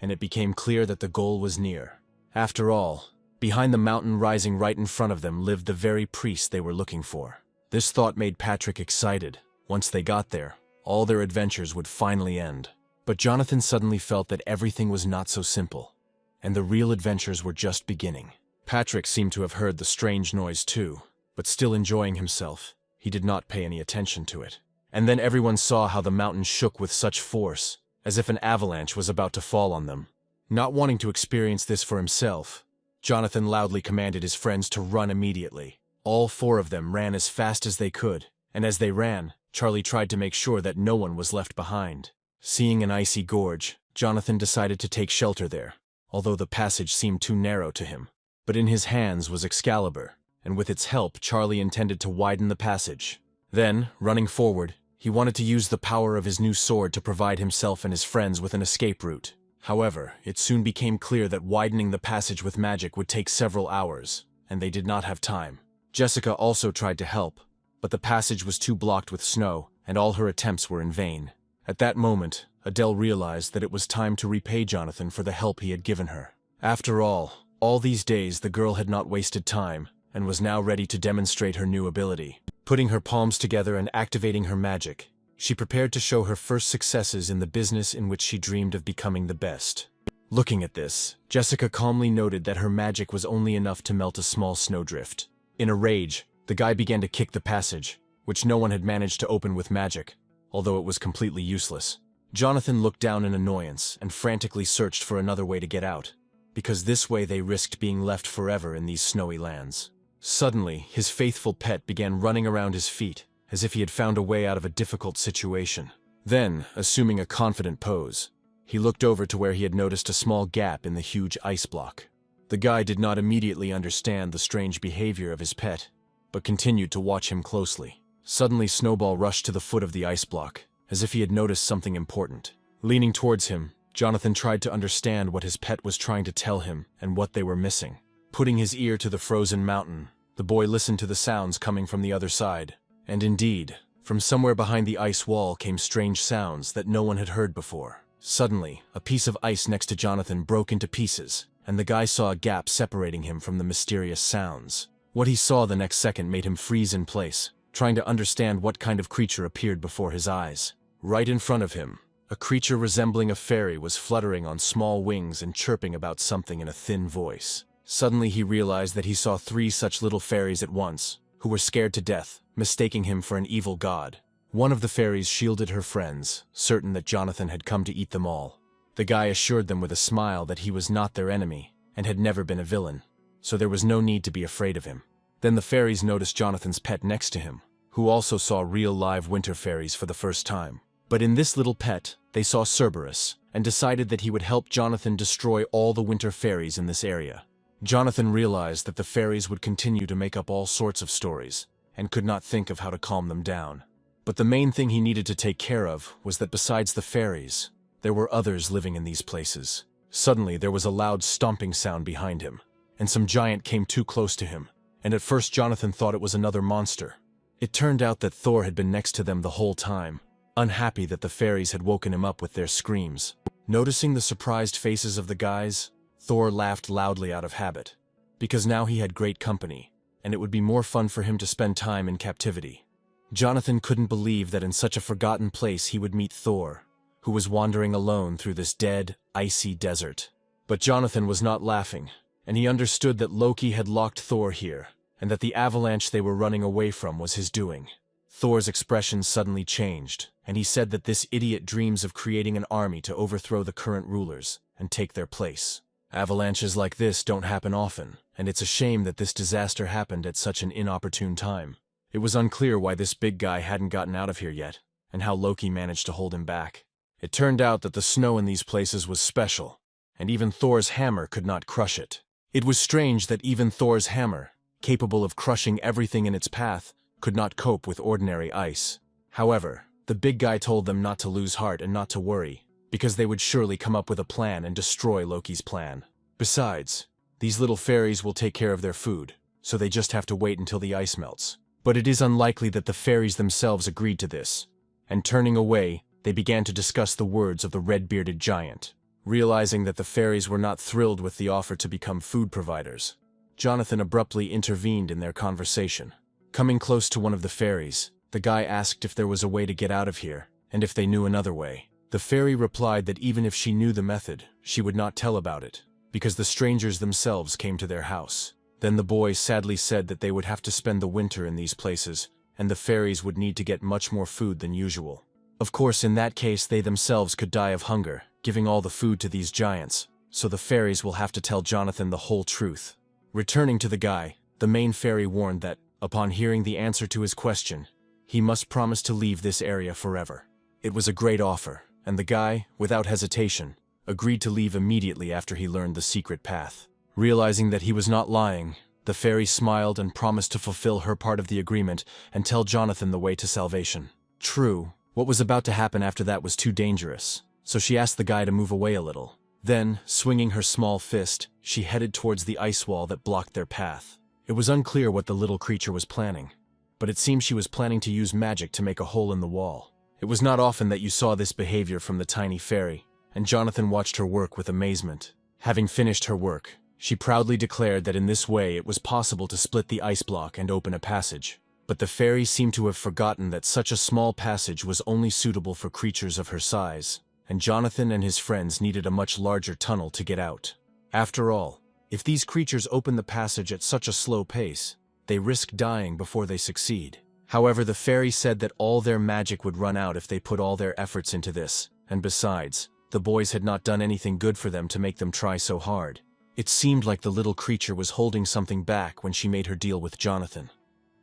and it became clear that the goal was near. After all, behind the mountain rising right in front of them lived the very priest they were looking for. This thought made Patrick excited. Once they got there, all their adventures would finally end. But Jonathan suddenly felt that everything was not so simple, and the real adventures were just beginning. Patrick seemed to have heard the strange noise too, but still enjoying himself, he did not pay any attention to it. And then everyone saw how the mountain shook with such force, as if an avalanche was about to fall on them. Not wanting to experience this for himself, Jonathan loudly commanded his friends to run immediately. All four of them ran as fast as they could, and as they ran, Charlie tried to make sure that no one was left behind. Seeing an icy gorge, Jonathan decided to take shelter there, although the passage seemed too narrow to him. But in his hands was Excalibur, and with its help Charlie intended to widen the passage. Then, running forward, he wanted to use the power of his new sword to provide himself and his friends with an escape route. However, it soon became clear that widening the passage with magic would take several hours, and they did not have time. Jessica also tried to help, but the passage was too blocked with snow, and all her attempts were in vain. At that moment, Adele realized that it was time to repay Jonathan for the help he had given her. After all these days the girl had not wasted time, and was now ready to demonstrate her new ability. Putting her palms together and activating her magic, she prepared to show her first successes in the business in which she dreamed of becoming the best. Looking at this, Jessica calmly noted that her magic was only enough to melt a small snowdrift. In a rage, the guy began to kick the passage, which no one had managed to open with magic, although it was completely useless. Jonathan looked down in annoyance and frantically searched for another way to get out, because this way they risked being left forever in these snowy lands. Suddenly, his faithful pet began running around his feet, as if he had found a way out of a difficult situation. Then, assuming a confident pose, he looked over to where he had noticed a small gap in the huge ice block. The guy did not immediately understand the strange behavior of his pet, but continued to watch him closely. Suddenly, Snowball rushed to the foot of the ice block, as if he had noticed something important. Leaning towards him, Jonathan tried to understand what his pet was trying to tell him and what they were missing. Putting his ear to the frozen mountain, the boy listened to the sounds coming from the other side. And indeed, from somewhere behind the ice wall came strange sounds that no one had heard before. Suddenly, a piece of ice next to Jonathan broke into pieces, and the guy saw a gap separating him from the mysterious sounds. What he saw the next second made him freeze in place, trying to understand what kind of creature appeared before his eyes. Right in front of him, a creature resembling a fairy was fluttering on small wings and chirping about something in a thin voice. Suddenly he realized that he saw 3 such little fairies at once, who were scared to death, mistaking him for an evil god. One of the fairies shielded her friends, certain that Jonathan had come to eat them all. The guy assured them with a smile that he was not their enemy, and had never been a villain, so there was no need to be afraid of him. Then the fairies noticed Jonathan's pet next to him, who also saw real live winter fairies for the first time. But in this little pet, they saw Cerberus, and decided that he would help Jonathan destroy all the winter fairies in this area. Jonathan realized that the fairies would continue to make up all sorts of stories, and could not think of how to calm them down. But the main thing he needed to take care of was that besides the fairies, there were others living in these places. Suddenly there was a loud stomping sound behind him, and some giant came too close to him, and at first Jonathan thought it was another monster. It turned out that Thor had been next to them the whole time, unhappy that the fairies had woken him up with their screams. Noticing the surprised faces of the guys, Thor laughed loudly out of habit, because now he had great company, and it would be more fun for him to spend time in captivity. Jonathan couldn't believe that in such a forgotten place he would meet Thor, who was wandering alone through this dead, icy desert. But Jonathan was not laughing, and he understood that Loki had locked Thor here, and that the avalanche they were running away from was his doing. Thor's expression suddenly changed, and he said that this idiot dreams of creating an army to overthrow the current rulers and take their place. Avalanches like this don't happen often, and it's a shame that this disaster happened at such an inopportune time. It was unclear why this big guy hadn't gotten out of here yet, and how Loki managed to hold him back. It turned out that the snow in these places was special, and even Thor's hammer could not crush it. It was strange that even Thor's hammer, capable of crushing everything in its path, could not cope with ordinary ice. However, the big guy told them not to lose heart and not to worry, because they would surely come up with a plan and destroy Loki's plan. Besides, these little fairies will take care of their food, so they just have to wait until the ice melts. But it is unlikely that the fairies themselves agreed to this, and turning away, they began to discuss the words of the red-bearded giant. Realizing that the fairies were not thrilled with the offer to become food providers, Jonathan abruptly intervened in their conversation. Coming close to one of the fairies, the guy asked if there was a way to get out of here, and if they knew another way. The fairy replied that even if she knew the method, she would not tell about it, because the strangers themselves came to their house. Then the boy sadly said that they would have to spend the winter in these places, and the fairies would need to get much more food than usual. Of course, in that case they themselves could die of hunger, giving all the food to these giants, so the fairies will have to tell Jonathan the whole truth. Returning to the guy, the main fairy warned that, upon hearing the answer to his question, he must promise to leave this area forever. It was a great offer, and the guy, without hesitation, agreed to leave immediately after he learned the secret path. Realizing that he was not lying, the fairy smiled and promised to fulfill her part of the agreement and tell Jonathan the way to salvation. True, what was about to happen after that was too dangerous, so she asked the guy to move away a little. Then, swinging her small fist, she headed towards the ice wall that blocked their path. It was unclear what the little creature was planning, but it seemed she was planning to use magic to make a hole in the wall. It was not often that you saw this behavior from the tiny fairy, and Jonathan watched her work with amazement. Having finished her work, she proudly declared that in this way it was possible to split the ice block and open a passage. But the fairy seemed to have forgotten that such a small passage was only suitable for creatures of her size, and Jonathan and his friends needed a much larger tunnel to get out. After all, if these creatures open the passage at such a slow pace, they risk dying before they succeed. However, the fairy said that all their magic would run out if they put all their efforts into this, and besides, the boys had not done anything good for them to make them try so hard. It seemed like the little creature was holding something back when she made her deal with Jonathan.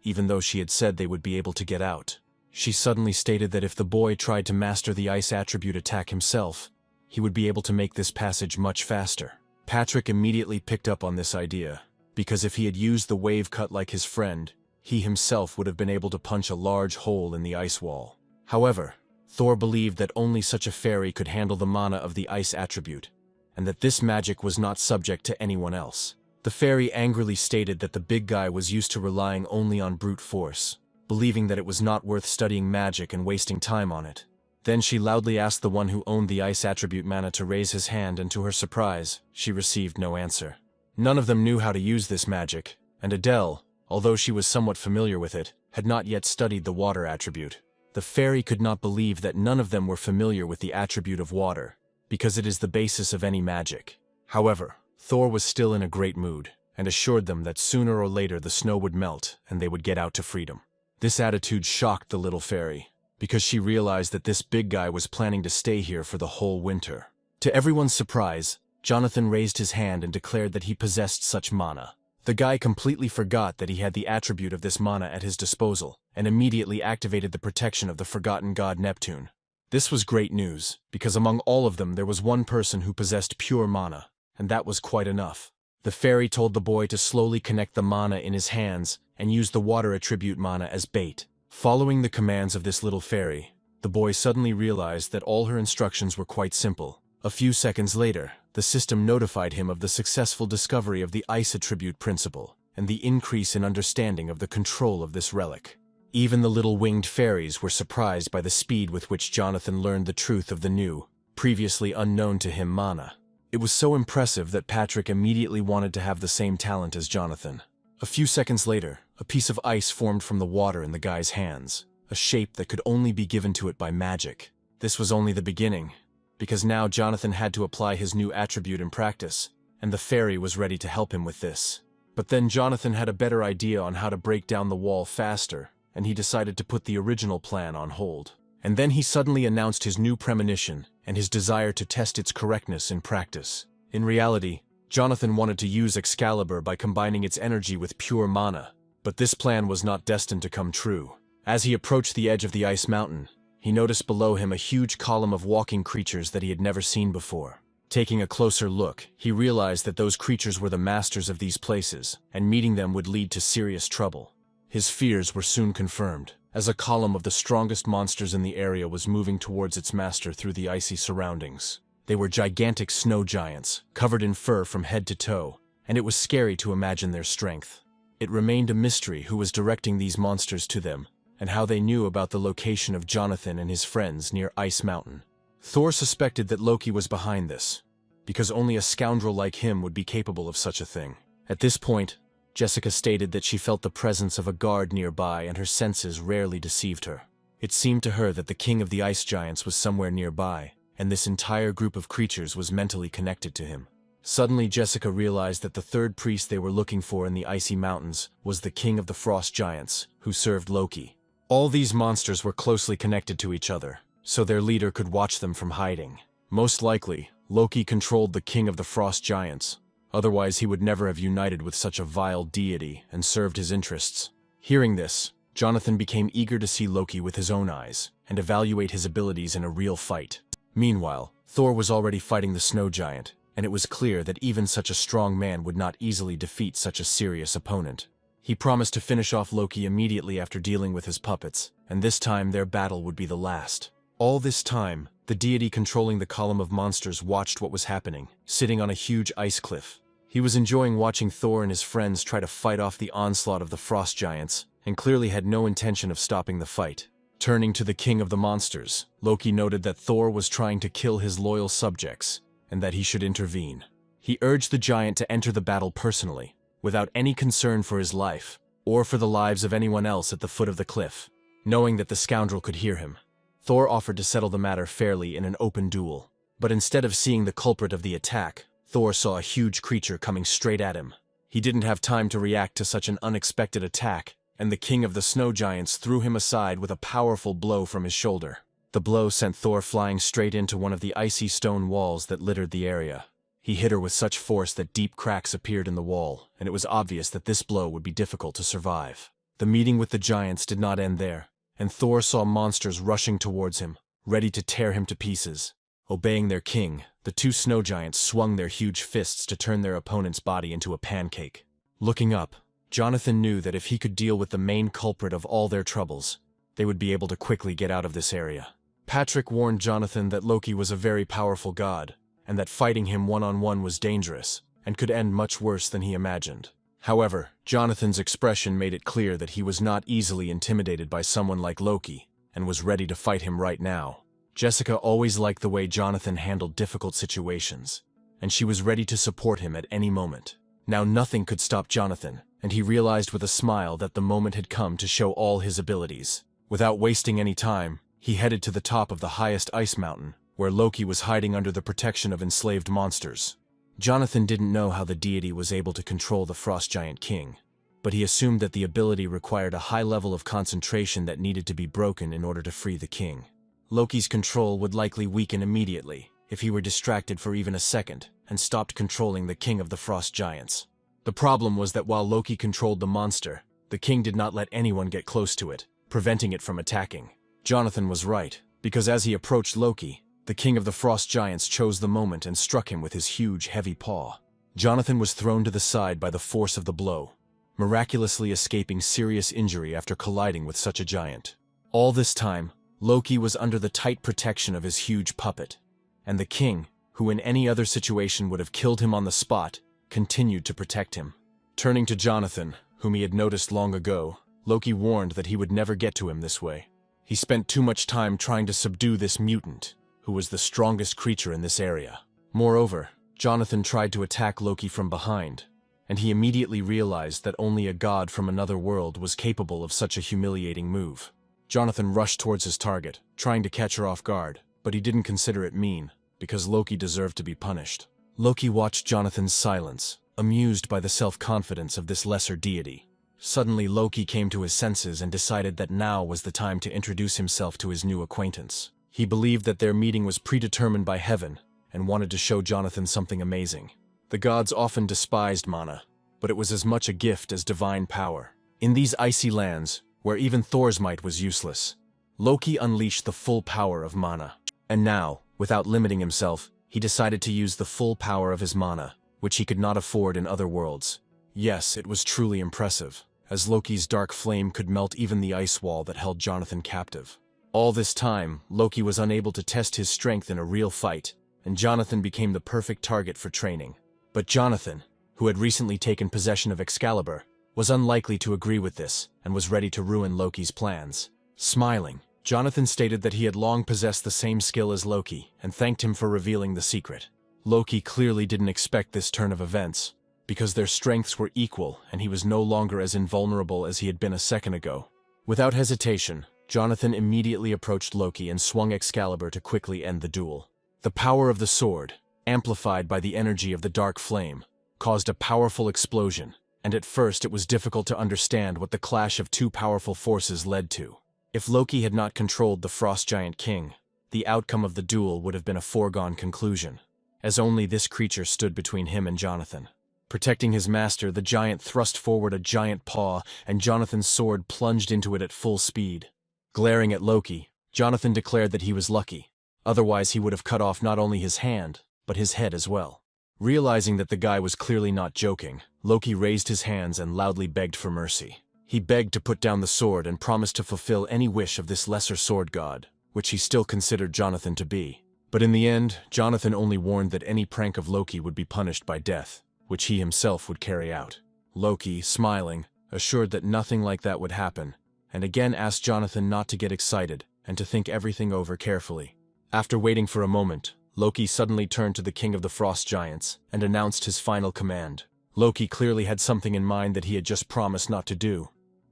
Even though she had said they would be able to get out, she suddenly stated that if the boy tried to master the ice attribute attack himself, he would be able to make this passage much faster. Patrick immediately picked up on this idea, because if he had used the wave cut like his friend, he himself would have been able to punch a large hole in the ice wall. However, Thor believed that only such a fairy could handle the mana of the ice attribute, and that this magic was not subject to anyone else. The fairy angrily stated that the big guy was used to relying only on brute force, believing that it was not worth studying magic and wasting time on it. Then she loudly asked the one who owned the ice attribute mana to raise his hand, and to her surprise, she received no answer. None of them knew how to use this magic, and Adele, although she was somewhat familiar with it, had not yet studied the water attribute. The fairy could not believe that none of them were familiar with the attribute of water, because it is the basis of any magic. However, Thor was still in a great mood, and assured them that sooner or later the snow would melt and they would get out to freedom. This attitude shocked the little fairy, because she realized that this big guy was planning to stay here for the whole winter. To everyone's surprise, Jonathan raised his hand and declared that he possessed such mana. The guy completely forgot that he had the attribute of this mana at his disposal, and immediately activated the protection of the forgotten god Neptune. This was great news, because among all of them there was one person who possessed pure mana, and that was quite enough. The fairy told the boy to slowly connect the mana in his hands and use the water attribute mana as bait. Following the commands of this little fairy, the boy suddenly realized that all her instructions were quite simple. A few seconds later, the system notified him of the successful discovery of the ice attribute principle and the increase in understanding of the control of this relic. Even the little winged fairies were surprised by the speed with which Jonathan learned the truth of the new, previously unknown to him mana. It was so impressive that Patrick immediately wanted to have the same talent as Jonathan. A few seconds later, a piece of ice formed from the water in the guy's hands, a shape that could only be given to it by magic. This was only the beginning, because now Jonathan had to apply his new attribute in practice, and the fairy was ready to help him with this. But then Jonathan had a better idea on how to break down the wall faster, and he decided to put the original plan on hold. And then he suddenly announced his new premonition and his desire to test its correctness in practice. In reality, Jonathan wanted to use Excalibur by combining its energy with pure mana, but this plan was not destined to come true. As he approached the edge of the ice mountain, he noticed below him a huge column of walking creatures that he had never seen before. Taking a closer look, he realized that those creatures were the masters of these places, and meeting them would lead to serious trouble. His fears were soon confirmed, as a column of the strongest monsters in the area was moving towards its master through the icy surroundings. They were gigantic snow giants, covered in fur from head to toe, and it was scary to imagine their strength. It remained a mystery who was directing these monsters to them, and how they knew about the location of Jonathan and his friends near Ice Mountain. Thor suspected that Loki was behind this, because only a scoundrel like him would be capable of such a thing. At this point, Jessica stated that she felt the presence of a guard nearby and her senses rarely deceived her. It seemed to her that the king of the ice giants was somewhere nearby, and this entire group of creatures was mentally connected to him. Suddenly Jessica realized that the third priest they were looking for in the icy mountains was the king of the frost giants, who served Loki. All these monsters were closely connected to each other, so their leader could watch them from hiding. Most likely, Loki controlled the king of the frost giants. Otherwise he would never have united with such a vile deity and served his interests. Hearing this, Jonathan became eager to see Loki with his own eyes and evaluate his abilities in a real fight. Meanwhile, Thor was already fighting the snow giant, and it was clear that even such a strong man would not easily defeat such a serious opponent. He promised to finish off Loki immediately after dealing with his puppets, and this time their battle would be the last. All this time, the deity controlling the column of monsters watched what was happening, sitting on a huge ice cliff. He was enjoying watching Thor and his friends try to fight off the onslaught of the frost giants, and clearly had no intention of stopping the fight. Turning to the king of the monsters, Loki noted that Thor was trying to kill his loyal subjects, and that he should intervene. He urged the giant to enter the battle personally, without any concern for his life, or for the lives of anyone else at the foot of the cliff. Knowing that the scoundrel could hear him, Thor offered to settle the matter fairly in an open duel. But instead of seeing the culprit of the attack, Thor saw a huge creature coming straight at him. He didn't have time to react to such an unexpected attack, and the king of the snow giants threw him aside with a powerful blow from his shoulder. The blow sent Thor flying straight into one of the icy stone walls that littered the area. He hit her with such force that deep cracks appeared in the wall, and it was obvious that this blow would be difficult to survive. The meeting with the giants did not end there, and Thor saw monsters rushing towards him, ready to tear him to pieces. Obeying their king, the two snow giants swung their huge fists to turn their opponent's body into a pancake. Looking up, Jonathan knew that if he could deal with the main culprit of all their troubles, they would be able to quickly get out of this area. Patrick warned Jonathan that Loki was a very powerful god, and that fighting him one-on-one was dangerous, and could end much worse than he imagined. However, Jonathan's expression made it clear that he was not easily intimidated by someone like Loki, and was ready to fight him right now. Jessica always liked the way Jonathan handled difficult situations, and she was ready to support him at any moment. Now nothing could stop Jonathan, and he realized with a smile that the moment had come to show all his abilities. Without wasting any time, he headed to the top of the highest ice mountain, where Loki was hiding under the protection of enslaved monsters. Jonathan didn't know how the deity was able to control the frost giant king, but he assumed that the ability required a high level of concentration that needed to be broken in order to free the king. Loki's control would likely weaken immediately if he were distracted for even a second and stopped controlling the king of the frost giants. The problem was that while Loki controlled the monster, the king did not let anyone get close to it, preventing it from attacking. Jonathan was right, because as he approached Loki, the king of the frost giants chose the moment and struck him with his huge, heavy paw. Jonathan was thrown to the side by the force of the blow, miraculously escaping serious injury after colliding with such a giant. All this time, Loki was under the tight protection of his huge puppet, and the king, who in any other situation would have killed him on the spot, continued to protect him. Turning to Jonathan, whom he had noticed long ago, Loki warned that he would never get to him this way. He spent too much time trying to subdue this mutant, who was the strongest creature in this area. Moreover, Jonathan tried to attack Loki from behind, and he immediately realized that only a god from another world was capable of such a humiliating move. Jonathan rushed towards his target, trying to catch her off guard, but he didn't consider it mean, because Loki deserved to be punished. Loki watched Jonathan's silence, amused by the self-confidence of this lesser deity. Suddenly Loki came to his senses and decided that now was the time to introduce himself to his new acquaintance. He believed that their meeting was predetermined by heaven and wanted to show Jonathan something amazing. The gods often despised mana, but it was as much a gift as divine power. In these icy lands, where even Thor's might was useless, Loki unleashed the full power of mana. And now, without limiting himself, he decided to use the full power of his mana, which he could not afford in other worlds. Yes, it was truly impressive, as Loki's dark flame could melt even the ice wall that held Jonathan captive. All this time, Loki was unable to test his strength in a real fight, and Jonathan became the perfect target for training. But Jonathan, who had recently taken possession of Excalibur, was unlikely to agree with this and was ready to ruin Loki's plans. Smiling, Jonathan stated that he had long possessed the same skill as Loki and thanked him for revealing the secret. Loki clearly didn't expect this turn of events, because their strengths were equal and he was no longer as invulnerable as he had been a second ago. Without hesitation, Jonathan immediately approached Loki and swung Excalibur to quickly end the duel. The power of the sword, amplified by the energy of the dark flame, caused a powerful explosion, and at first it was difficult to understand what the clash of two powerful forces led to. If Loki had not controlled the Frost Giant King, the outcome of the duel would have been a foregone conclusion, as only this creature stood between him and Jonathan. Protecting his master, the giant thrust forward a giant paw, and Jonathan's sword plunged into it at full speed. Glaring at Loki, Jonathan declared that he was lucky. Otherwise he would have cut off not only his hand, but his head as well. Realizing that the guy was clearly not joking, Loki raised his hands and loudly begged for mercy. He begged to put down the sword and promised to fulfill any wish of this lesser sword god, which he still considered Jonathan to be. But in the end, Jonathan only warned that any prank of Loki would be punished by death, which he himself would carry out. Loki, smiling, assured that nothing like that would happen, and again asked Jonathan not to get excited and to think everything over carefully. After waiting for a moment, Loki suddenly turned to the king of the Frost Giants and announced his final command. Loki clearly had something in mind that he had just promised not to do.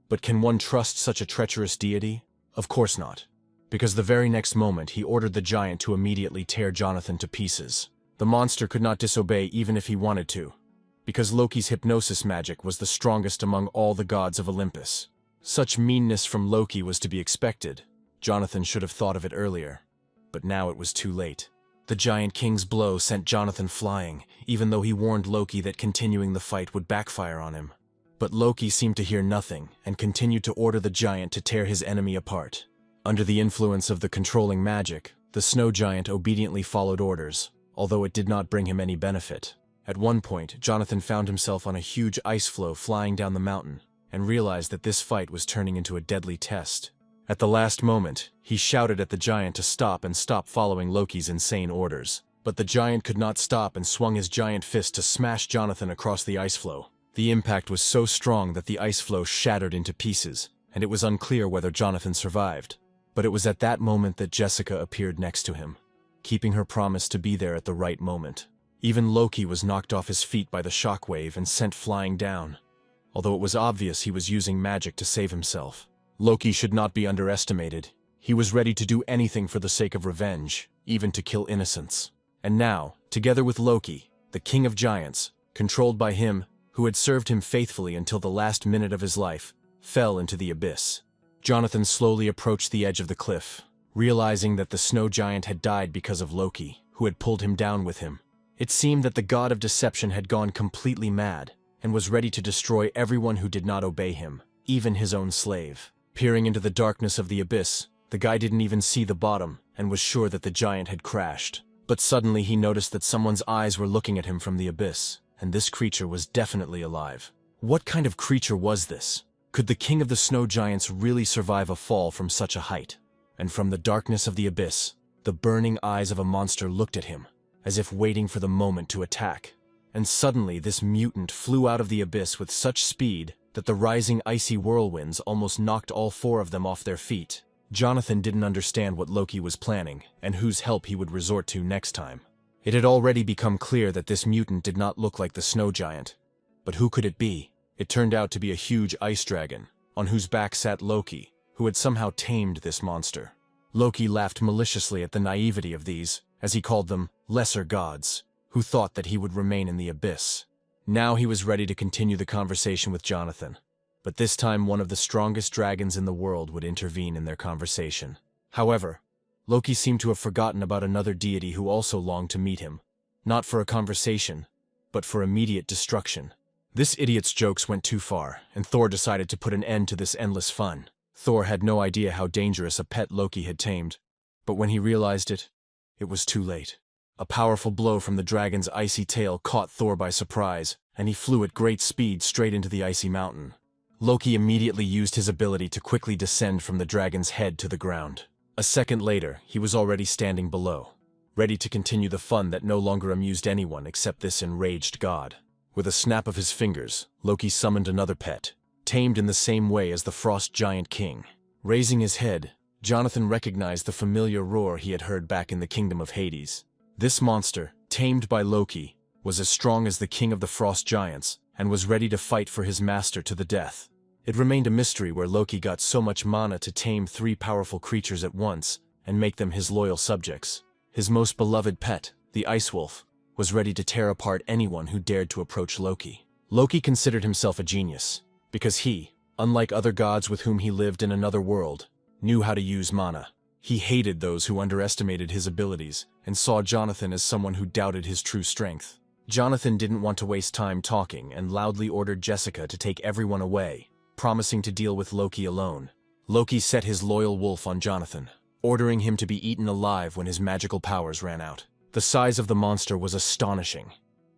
But can one trust such a treacherous deity? Of course not. Because the very next moment he ordered the giant to immediately tear Jonathan to pieces. The monster could not disobey even if he wanted to, because Loki's hypnosis magic was the strongest among all the gods of Olympus. Such meanness from Loki was to be expected. Jonathan should have thought of it earlier. But now it was too late. The Giant King's blow sent Jonathan flying, even though he warned Loki that continuing the fight would backfire on him. But Loki seemed to hear nothing and continued to order the giant to tear his enemy apart. Under the influence of the controlling magic, the snow giant obediently followed orders, although it did not bring him any benefit. At one point, Jonathan found himself on a huge ice floe flying down the mountain, and realized that this fight was turning into a deadly test. At the last moment, he shouted at the giant to stop and stop following Loki's insane orders. But the giant could not stop and swung his giant fist to smash Jonathan across the ice floe. The impact was so strong that the ice floe shattered into pieces, and it was unclear whether Jonathan survived. But it was at that moment that Jessica appeared next to him, keeping her promise to be there at the right moment. Even Loki was knocked off his feet by the shockwave and sent flying down, although it was obvious he was using magic to save himself. Loki should not be underestimated. He was ready to do anything for the sake of revenge, even to kill innocents. And now, together with Loki, the king of giants, controlled by him, who had served him faithfully until the last minute of his life, fell into the abyss. Jonathan slowly approached the edge of the cliff, realizing that the snow giant had died because of Loki, who had pulled him down with him. It seemed that the god of deception had gone completely mad and was ready to destroy everyone who did not obey him, even his own slave. Peering into the darkness of the abyss, the guy didn't even see the bottom and was sure that the giant had crashed. But suddenly he noticed that someone's eyes were looking at him from the abyss, and this creature was definitely alive. What kind of creature was this? Could the king of the snow giants really survive a fall from such a height? And from the darkness of the abyss, the burning eyes of a monster looked at him, as if waiting for the moment to attack. And suddenly this mutant flew out of the abyss with such speed that the rising icy whirlwinds almost knocked all four of them off their feet. Jonathan didn't understand what Loki was planning and whose help he would resort to next time. It had already become clear that this mutant did not look like the snow giant. But who could it be? It turned out to be a huge ice dragon, on whose back sat Loki, who had somehow tamed this monster. Loki laughed maliciously at the naivety of these, as he called them, lesser gods, who thought that he would remain in the abyss. Now he was ready to continue the conversation with Jonathan, but this time one of the strongest dragons in the world would intervene in their conversation. However, Loki seemed to have forgotten about another deity who also longed to meet him, not for a conversation, but for immediate destruction. This idiot's jokes went too far, and Thor decided to put an end to this endless fun. Thor had no idea how dangerous a pet Loki had tamed, but when he realized it, it was too late. A powerful blow from the dragon's icy tail caught Thor by surprise, and he flew at great speed straight into the icy mountain. Loki immediately used his ability to quickly descend from the dragon's head to the ground. A second later, he was already standing below, ready to continue the fun that no longer amused anyone except this enraged god. With a snap of his fingers, Loki summoned another pet, tamed in the same way as the Frost Giant King. Raising his head, Jonathan recognized the familiar roar he had heard back in the kingdom of Hades. This monster, tamed by Loki, was as strong as the king of the Frost Giants and was ready to fight for his master to the death. It remained a mystery where Loki got so much mana to tame three powerful creatures at once and make them his loyal subjects. His most beloved pet, the Ice Wolf, was ready to tear apart anyone who dared to approach Loki. Loki considered himself a genius, because he, unlike other gods with whom he lived in another world, knew how to use mana. He hated those who underestimated his abilities and saw Jonathan as someone who doubted his true strength. Jonathan didn't want to waste time talking and loudly ordered Jessica to take everyone away, promising to deal with Loki alone. Loki set his loyal wolf on Jonathan, ordering him to be eaten alive when his magical powers ran out. The size of the monster was astonishing,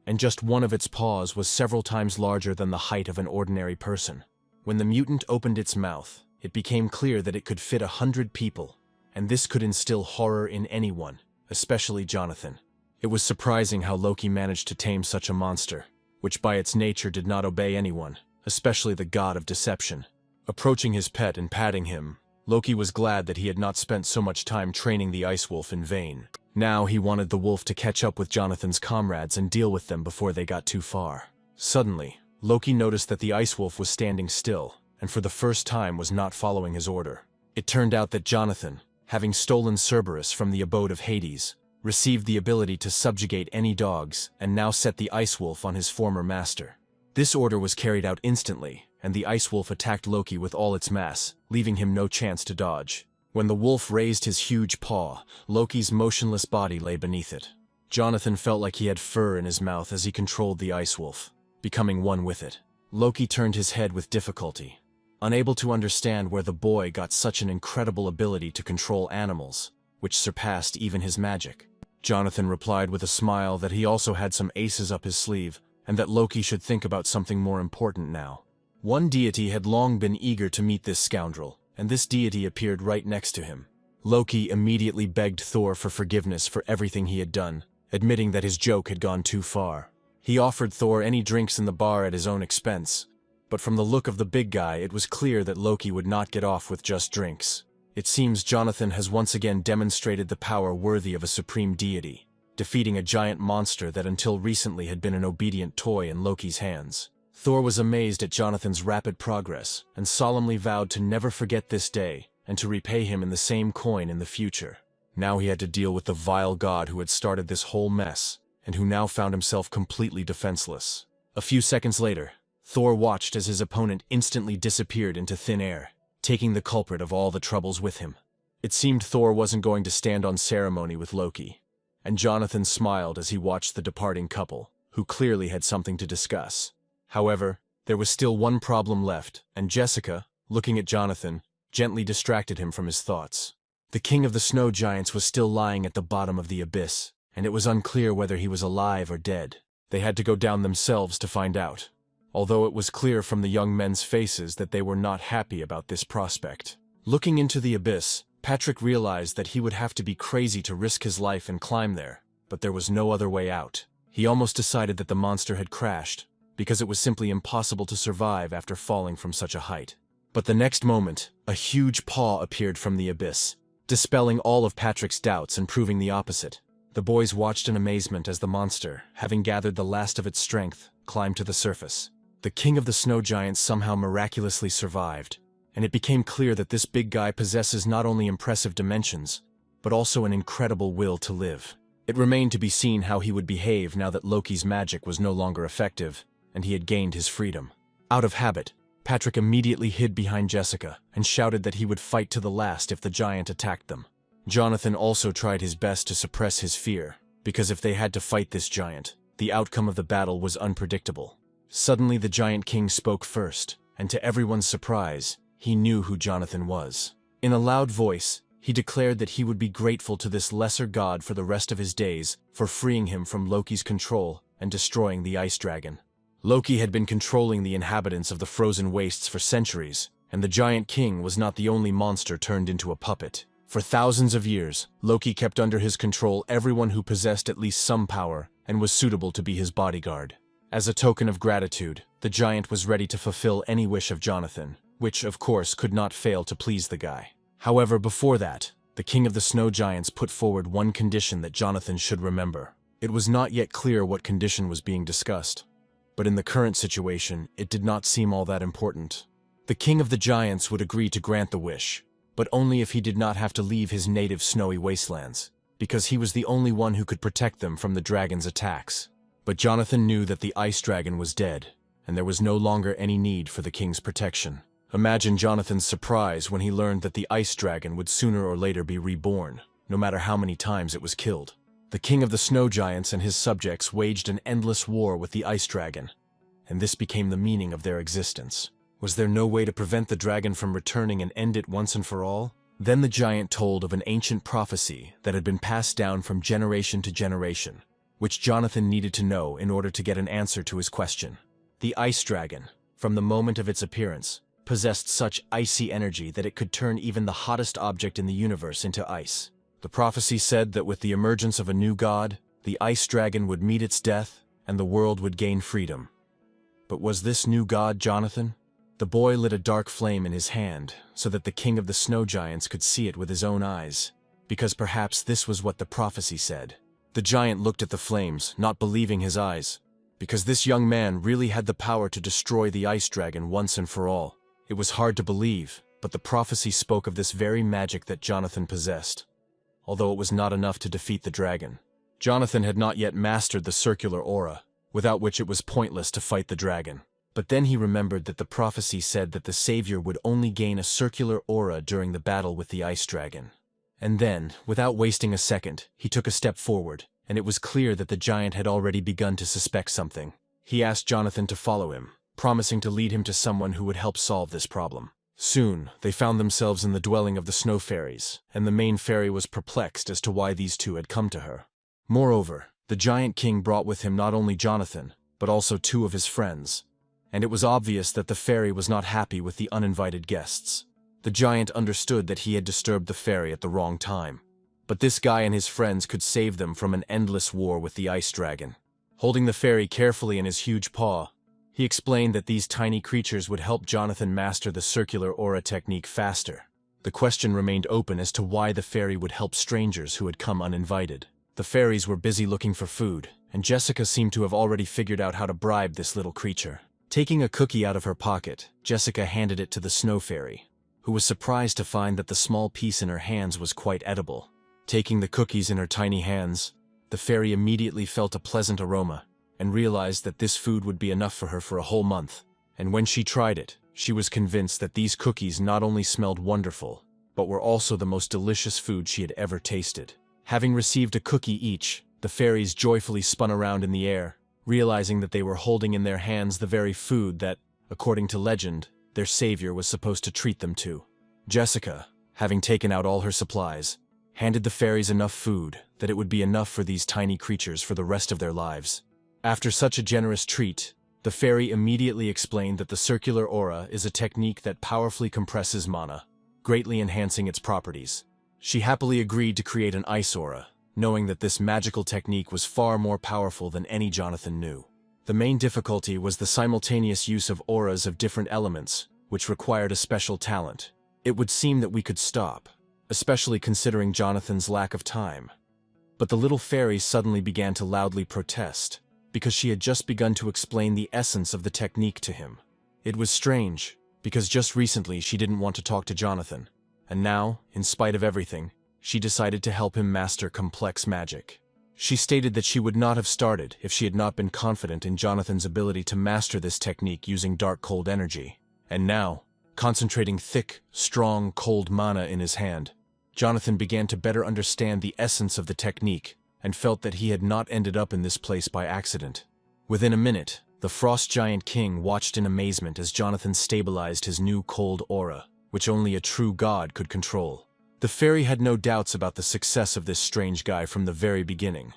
and just one of its paws was several times larger than the height of an ordinary person. When the mutant opened its mouth, it became clear that it could fit 100 people, and this could instill horror in anyone, especially Jonathan. It was surprising how Loki managed to tame such a monster, which by its nature did not obey anyone, especially the god of deception. Approaching his pet and patting him, Loki was glad that he had not spent so much time training the Ice Wolf in vain. Now he wanted the wolf to catch up with Jonathan's comrades and deal with them before they got too far. Suddenly, Loki noticed that the Ice Wolf was standing still, and for the first time was not following his order. It turned out that Jonathan, having stolen Cerberus from the abode of Hades, received the ability to subjugate any dogs and now set the Ice Wolf on his former master. This order was carried out instantly, and the Ice Wolf attacked Loki with all its mass, leaving him no chance to dodge. When the wolf raised his huge paw, Loki's motionless body lay beneath it. Jonathan felt like he had fur in his mouth as he controlled the Ice Wolf, becoming one with it. Loki turned his head with difficulty, unable to understand where the boy got such an incredible ability to control animals, which surpassed even his magic. Jonathan replied with a smile that he also had some aces up his sleeve, and that Loki should think about something more important now. One deity had long been eager to meet this scoundrel, and this deity appeared right next to him. Loki immediately begged Thor for forgiveness for everything he had done, admitting that his joke had gone too far. He offered Thor any drinks in the bar at his own expense, but from the look of the big guy it was clear that Loki would not get off with just drinks. It seems Jonathan has once again demonstrated the power worthy of a supreme deity, defeating a giant monster that until recently had been an obedient toy in Loki's hands. Thor was amazed at Jonathan's rapid progress and solemnly vowed to never forget this day and to repay him in the same coin in the future. Now he had to deal with the vile god who had started this whole mess, and who now found himself completely defenseless. A few seconds later, Thor watched as his opponent instantly disappeared into thin air, taking the culprit of all the troubles with him. It seemed Thor wasn't going to stand on ceremony with Loki, and Jonathan smiled as he watched the departing couple, who clearly had something to discuss. However, there was still one problem left, and Jessica, looking at Jonathan, gently distracted him from his thoughts. The king of the snow giants was still lying at the bottom of the abyss, and it was unclear whether he was alive or dead. They had to go down themselves to find out, although it was clear from the young men's faces that they were not happy about this prospect. Looking into the abyss, Patrick realized that he would have to be crazy to risk his life and climb there, but there was no other way out. He almost decided that the monster had crashed, because it was simply impossible to survive after falling from such a height. But the next moment, a huge paw appeared from the abyss, dispelling all of Patrick's doubts and proving the opposite. The boys watched in amazement as the monster, having gathered the last of its strength, climbed to the surface. The king of the snow giants somehow miraculously survived, and it became clear that this big guy possesses not only impressive dimensions, but also an incredible will to live. It remained to be seen how he would behave now that Loki's magic was no longer effective, and he had gained his freedom. Out of habit, Patrick immediately hid behind Jessica and shouted that he would fight to the last if the giant attacked them. Jonathan also tried his best to suppress his fear, because if they had to fight this giant, the outcome of the battle was unpredictable. Suddenly the giant king spoke first, and to everyone's surprise, he knew who Jonathan was. In a loud voice, he declared that he would be grateful to this lesser god for the rest of his days for freeing him from Loki's control and destroying the ice dragon. Loki had been controlling the inhabitants of the frozen wastes for centuries, and the giant king was not the only monster turned into a puppet. For thousands of years, Loki kept under his control everyone who possessed at least some power and was suitable to be his bodyguard. As a token of gratitude, the giant was ready to fulfill any wish of Jonathan, which, of course, could not fail to please the guy. However, before that, the king of the snow giants put forward one condition that Jonathan should remember. It was not yet clear what condition was being discussed, but in the current situation, it did not seem all that important. The king of the giants would agree to grant the wish, but only if he did not have to leave his native snowy wastelands, because he was the only one who could protect them from the dragon's attacks. But Jonathan knew that the ice dragon was dead, and there was no longer any need for the king's protection. Imagine Jonathan's surprise when he learned that the ice dragon would sooner or later be reborn, no matter how many times it was killed. The king of the snow giants and his subjects waged an endless war with the ice dragon, and this became the meaning of their existence. Was there no way to prevent the dragon from returning and end it once and for all? Then the giant told of an ancient prophecy that had been passed down from generation to generation, which Jonathan needed to know in order to get an answer to his question. The ice dragon, from the moment of its appearance, possessed such icy energy that it could turn even the hottest object in the universe into ice. The prophecy said that with the emergence of a new god, the ice dragon would meet its death and the world would gain freedom. But was this new god Jonathan? The boy lit a dark flame in his hand so that the king of the snow giants could see it with his own eyes, because perhaps this was what the prophecy said. The giant looked at the flames, not believing his eyes, because this young man really had the power to destroy the ice dragon once and for all. It was hard to believe, but the prophecy spoke of this very magic that Jonathan possessed, although it was not enough to defeat the dragon. Jonathan had not yet mastered the circular aura, without which it was pointless to fight the dragon. But then he remembered that the prophecy said that the savior would only gain a circular aura during the battle with the ice dragon. And then, without wasting a second, he took a step forward, and it was clear that the giant had already begun to suspect something. He asked Jonathan to follow him, promising to lead him to someone who would help solve this problem. Soon, they found themselves in the dwelling of the snow fairies, and the main fairy was perplexed as to why these two had come to her. Moreover, the giant king brought with him not only Jonathan, but also two of his friends, and it was obvious that the fairy was not happy with the uninvited guests. The giant understood that he had disturbed the fairy at the wrong time, but this guy and his friends could save them from an endless war with the ice dragon. Holding the fairy carefully in his huge paw, he explained that these tiny creatures would help Jonathan master the circular aura technique faster. The question remained open as to why the fairy would help strangers who had come uninvited. The fairies were busy looking for food, and Jessica seemed to have already figured out how to bribe this little creature. Taking a cookie out of her pocket, Jessica handed it to the snow fairy, who was surprised to find that the small piece in her hands was quite edible. Taking the cookies in her tiny hands, the fairy immediately felt a pleasant aroma and realized that this food would be enough for her for a whole month. And when she tried it, she was convinced that these cookies not only smelled wonderful, but were also the most delicious food she had ever tasted. Having received a cookie each, the fairies joyfully spun around in the air, realizing that they were holding in their hands the very food that, according to legend, their savior was supposed to treat them to. Jessica, having taken out all her supplies, handed the fairies enough food that it would be enough for these tiny creatures for the rest of their lives. After such a generous treat, the fairy immediately explained that the circular aura is a technique that powerfully compresses mana, greatly enhancing its properties. She happily agreed to create an ice aura, knowing that this magical technique was far more powerful than any Jonathan knew. The main difficulty was the simultaneous use of auras of different elements, which required a special talent. It would seem that we could stop, especially considering Jonathan's lack of time. But the little fairy suddenly began to loudly protest, because she had just begun to explain the essence of the technique to him. It was strange, because just recently she didn't want to talk to Jonathan, and now, in spite of everything, she decided to help him master complex magic. She stated that she would not have started if she had not been confident in Jonathan's ability to master this technique using dark cold energy. And now, concentrating thick, strong, cold mana in his hand, Jonathan began to better understand the essence of the technique and felt that he had not ended up in this place by accident. Within a minute, the Frost Giant King watched in amazement as Jonathan stabilized his new cold aura, which only a true god could control. The fairy had no doubts about the success of this strange guy from the very beginning,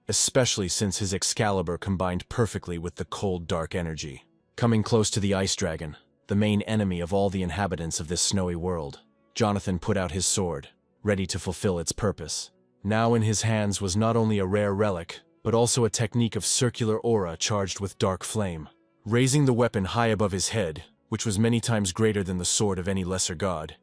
especially since his Excalibur combined perfectly with the cold, dark energy. Coming close to the ice dragon, the main enemy of all the inhabitants of this snowy world, Jonathan put out his sword, ready to fulfill its purpose. Now in his hands was not only a rare relic, but also a technique of circular aura charged with dark flame. Raising the weapon high above his head, which was many times greater than the sword of any lesser god,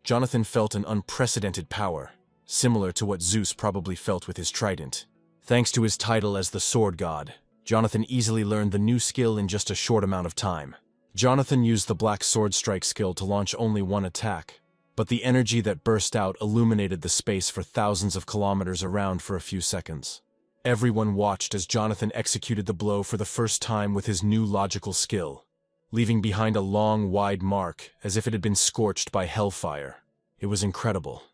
Jonathan felt an unprecedented power, similar to what Zeus probably felt with his trident. Thanks to his title as the Sword God, Jonathan easily learned the new skill in just a short amount of time. Jonathan used the Black Sword Strike skill to launch only one attack, but the energy that burst out illuminated the space for thousands of kilometers around for a few seconds. Everyone watched as Jonathan executed the blow for the first time with his new logical skill, leaving behind a long, wide mark as if it had been scorched by hellfire. It was incredible.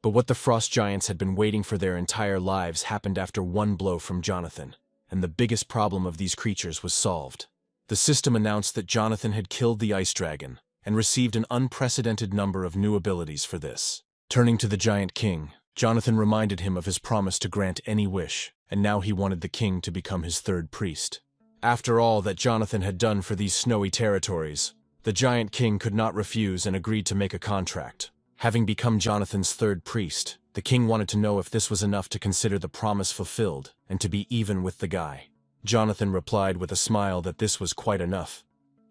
But what the Frost Giants had been waiting for their entire lives happened after one blow from Jonathan, and the biggest problem of these creatures was solved. The system announced that Jonathan had killed the Ice Dragon, and received an unprecedented number of new abilities for this. Turning to the Giant King, Jonathan reminded him of his promise to grant any wish, and now he wanted the king to become his third priest. After all that Jonathan had done for these snowy territories, the Giant King could not refuse and agreed to make a contract. Having become Jonathan's third priest, the king wanted to know if this was enough to consider the promise fulfilled and to be even with the guy. Jonathan replied with a smile that this was quite enough,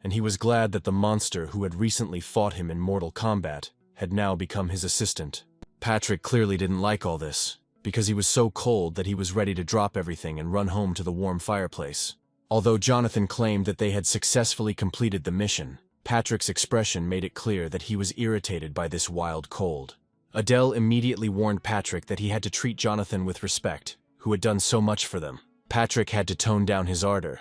and he was glad that the monster who had recently fought him in mortal combat had now become his assistant. Patrick clearly didn't like all this, because he was so cold that he was ready to drop everything and run home to the warm fireplace. Although Jonathan claimed that they had successfully completed the mission, Patrick's expression made it clear that he was irritated by this wild cold. Adele immediately warned Patrick that he had to treat Jonathan with respect, who had done so much for them. Patrick had to tone down his ardor,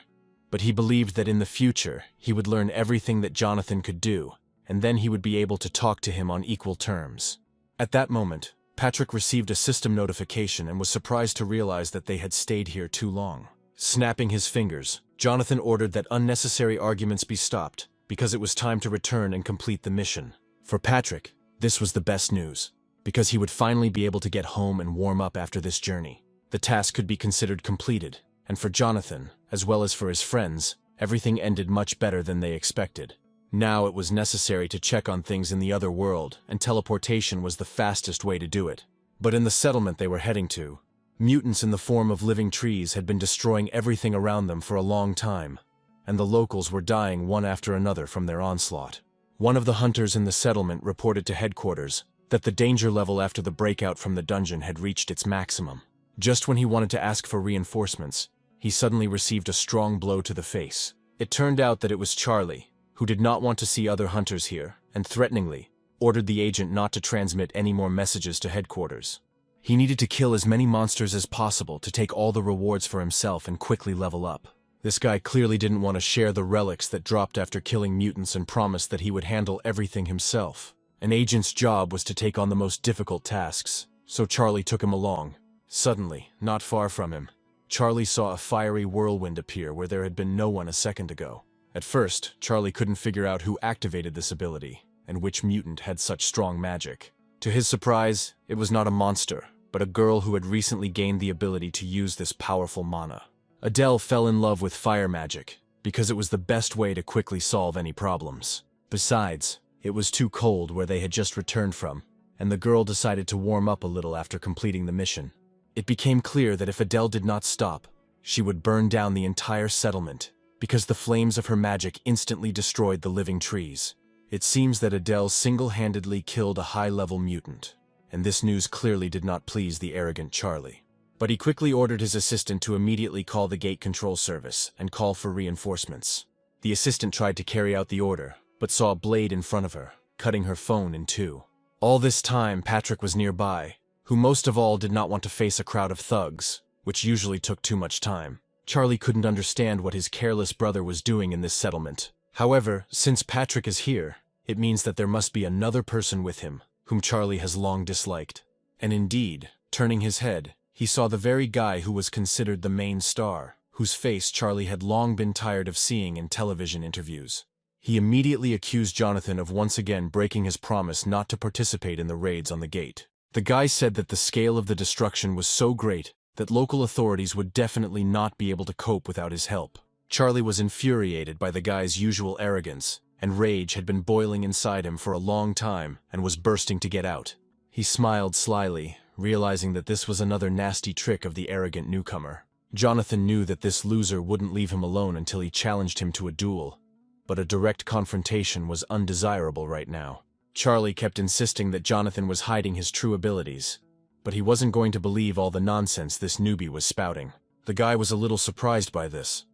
but he believed that in the future he would learn everything that Jonathan could do, and then he would be able to talk to him on equal terms. At that moment, Patrick received a system notification and was surprised to realize that they had stayed here too long. Snapping his fingers, Jonathan ordered that unnecessary arguments be stopped, because it was time to return and complete the mission. For Patrick, this was the best news, because he would finally be able to get home and warm up after this journey. The task could be considered completed, and for Jonathan, as well as for his friends, everything ended much better than they expected. Now it was necessary to check on things in the other world, and teleportation was the fastest way to do it. But in the settlement they were heading to, mutants in the form of living trees had been destroying everything around them for a long time, and the locals were dying one after another from their onslaught. One of the hunters in the settlement reported to headquarters that the danger level after the breakout from the dungeon had reached its maximum. Just when he wanted to ask for reinforcements, he suddenly received a strong blow to the face. It turned out that it was Charlie, who did not want to see other hunters here, and threateningly ordered the agent not to transmit any more messages to headquarters. He needed to kill as many monsters as possible to take all the rewards for himself and quickly level up. This guy clearly didn't want to share the relics that dropped after killing mutants and promised that he would handle everything himself. An agent's job was to take on the most difficult tasks, so Charlie took him along. Suddenly, not far from him, Charlie saw a fiery whirlwind appear where there had been no one a second ago. At first, Charlie couldn't figure out who activated this ability, and which mutant had such strong magic. To his surprise, it was not a monster, but a girl who had recently gained the ability to use this powerful mana. Adele fell in love with fire magic, because it was the best way to quickly solve any problems. Besides, it was too cold where they had just returned from, and the girl decided to warm up a little after completing the mission. It became clear that if Adele did not stop, she would burn down the entire settlement, because the flames of her magic instantly destroyed the living trees. It seems that Adele single-handedly killed a high-level mutant, and this news clearly did not please the arrogant Charlie. But he quickly ordered his assistant to immediately call the gate control service and call for reinforcements. The assistant tried to carry out the order, but saw a blade in front of her, cutting her phone in two. All this time, Patrick was nearby, who most of all did not want to face a crowd of thugs, which usually took too much time. Charlie couldn't understand what his careless brother was doing in this settlement. However, since Patrick is here, it means that there must be another person with him, whom Charlie has long disliked. And indeed, turning his head, he saw the very guy who was considered the main star, whose face Charlie had long been tired of seeing in television interviews. He immediately accused Jonathan of once again breaking his promise not to participate in the raids on the gate. The guy said that the scale of the destruction was so great that local authorities would definitely not be able to cope without his help. Charlie was infuriated by the guy's usual arrogance, and rage had been boiling inside him for a long time and was bursting to get out. He smiled slyly, realizing that this was another nasty trick of the arrogant newcomer. Jonathan knew that this loser wouldn't leave him alone until he challenged him to a duel, but a direct confrontation was undesirable right now. Charlie kept insisting that Jonathan was hiding his true abilities, but he wasn't going to believe all the nonsense this newbie was spouting. The guy was a little surprised by this,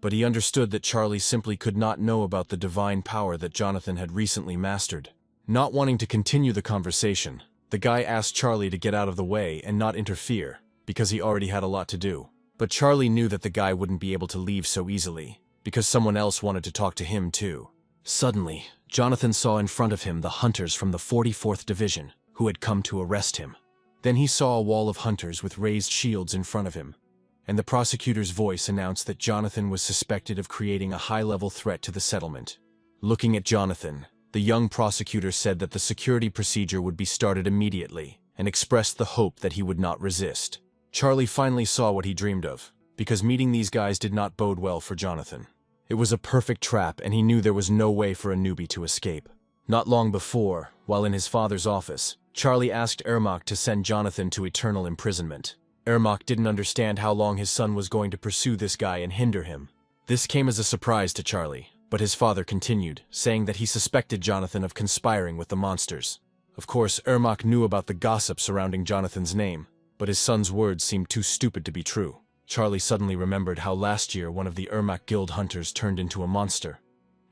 but he understood that Charlie simply could not know about the divine power that Jonathan had recently mastered. Not wanting to continue the conversation, the guy asked Charlie to get out of the way and not interfere, because he already had a lot to do. But Charlie knew that the guy wouldn't be able to leave so easily, because someone else wanted to talk to him too. Suddenly, Jonathan saw in front of him the hunters from the 44th Division, who had come to arrest him. Then he saw a wall of hunters with raised shields in front of him, and the prosecutor's voice announced that Jonathan was suspected of creating a high-level threat to the settlement. Looking at Jonathan, the young prosecutor said that the security procedure would be started immediately, and expressed the hope that he would not resist. Charlie finally saw what he dreamed of, because meeting these guys did not bode well for Jonathan. It was a perfect trap, and he knew there was no way for a newbie to escape. Not long before, while in his father's office, Charlie asked Ermac to send Jonathan to eternal imprisonment. Ermac didn't understand how long his son was going to pursue this guy and hinder him. This came as a surprise to Charlie, but his father continued, saying that he suspected Jonathan of conspiring with the monsters. Of course, Ermac knew about the gossip surrounding Jonathan's name, but his son's words seemed too stupid to be true. Charlie suddenly remembered how last year one of the Ermac Guild hunters turned into a monster,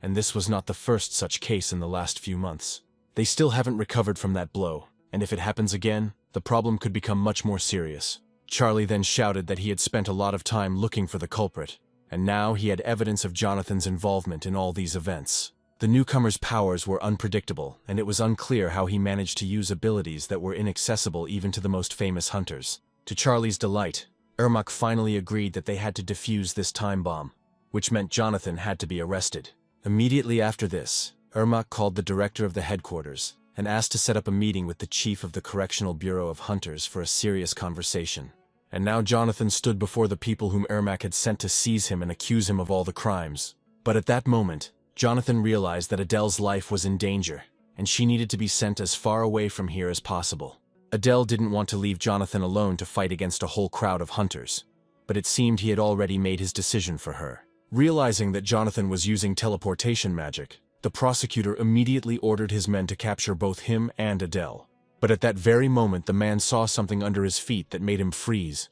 and this was not the first such case in the last few months. They still haven't recovered from that blow, and if it happens again, the problem could become much more serious. Charlie then shouted that he had spent a lot of time looking for the culprit, and now he had evidence of Jonathan's involvement in all these events. The newcomer's powers were unpredictable, and it was unclear how he managed to use abilities that were inaccessible even to the most famous hunters. To Charlie's delight, Ermac finally agreed that they had to defuse this time bomb, which meant Jonathan had to be arrested. Immediately after this, Ermac called the director of the headquarters and asked to set up a meeting with the chief of the Correctional Bureau of Hunters for a serious conversation. And now Jonathan stood before the people whom Ermac had sent to seize him and accuse him of all the crimes. But at that moment, Jonathan realized that Adele's life was in danger, and she needed to be sent as far away from here as possible. Adele didn't want to leave Jonathan alone to fight against a whole crowd of hunters, but it seemed he had already made his decision for her. Realizing that Jonathan was using teleportation magic, the prosecutor immediately ordered his men to capture both him and Adele. But at that very moment the man saw something under his feet that made him freeze,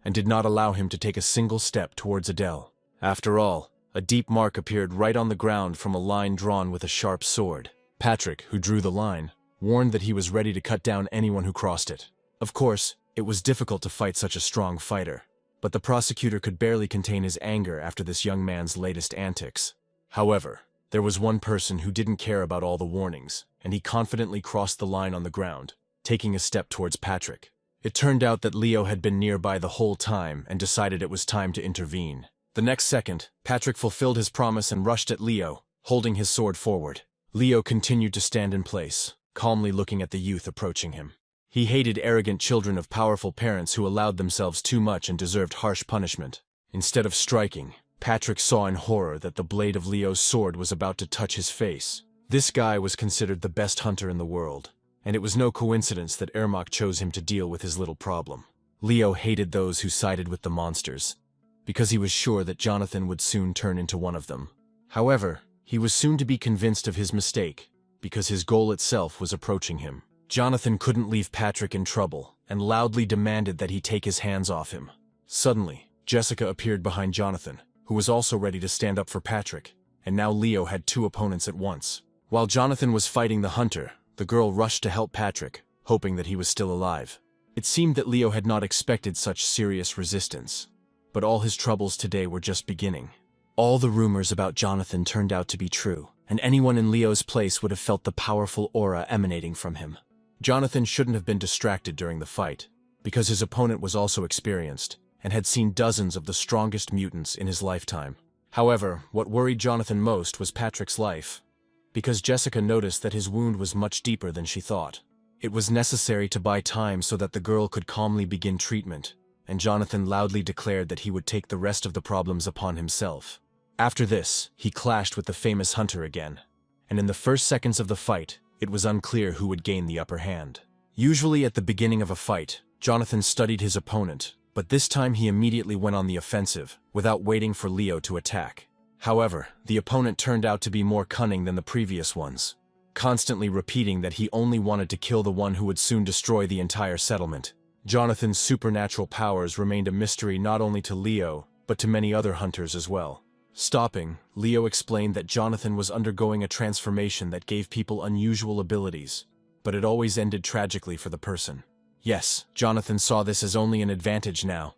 and did not allow him to take a single step towards Adele. After all, a deep mark appeared right on the ground from a line drawn with a sharp sword. Patrick, who drew the line, warned that he was ready to cut down anyone who crossed it. Of course, It was difficult to fight such a strong fighter, but the prosecutor could barely contain his anger after this young man's latest antics. However, there was one person who didn't care about all the warnings, and he confidently crossed the line on the ground, taking a step towards Patrick. It turned out that Leo had been nearby the whole time and decided it was time to intervene. The next second, Patrick fulfilled his promise and rushed at Leo, holding his sword forward. Leo continued to stand in place, calmly looking at the youth approaching him. He hated arrogant children of powerful parents who allowed themselves too much and deserved harsh punishment. Instead of striking, Patrick saw in horror that the blade of Leo's sword was about to touch his face. This guy was considered the best hunter in the world, and it was no coincidence that Ermac chose him to deal with his little problem. Leo hated those who sided with the monsters, because he was sure that Jonathan would soon turn into one of them. However, he was soon to be convinced of his mistake, because his goal itself was approaching him. Jonathan couldn't leave Patrick in trouble, and loudly demanded that he take his hands off him. Suddenly, Jessica appeared behind Jonathan, who was also ready to stand up for Patrick, and now Leo had two opponents at once. While Jonathan was fighting the hunter, the girl rushed to help Patrick, hoping that he was still alive. It seemed that Leo had not expected such serious resistance, but all his troubles today were just beginning. All the rumors about Jonathan turned out to be true, and anyone in Leo's place would have felt the powerful aura emanating from him. Jonathan shouldn't have been distracted during the fight, because his opponent was also experienced, and had seen dozens of the strongest mutants in his lifetime. However, what worried Jonathan most was Patrick's life, because Jessica noticed that his wound was much deeper than she thought. It was necessary to buy time so that the girl could calmly begin treatment, and Jonathan loudly declared that he would take the rest of the problems upon himself. After this, he clashed with the famous hunter again, and in the first seconds of the fight, it was unclear who would gain the upper hand. Usually at the beginning of a fight, Jonathan studied his opponent, but this time he immediately went on the offensive, without waiting for Leo to attack. However, the opponent turned out to be more cunning than the previous ones, constantly repeating that he only wanted to kill the one who would soon destroy the entire settlement. Jonathan's supernatural powers remained a mystery not only to Leo, but to many other hunters as well. Stopping, Leo explained that Jonathan was undergoing a transformation that gave people unusual abilities, but it always ended tragically for the person. Yes, Jonathan saw this as only an advantage now,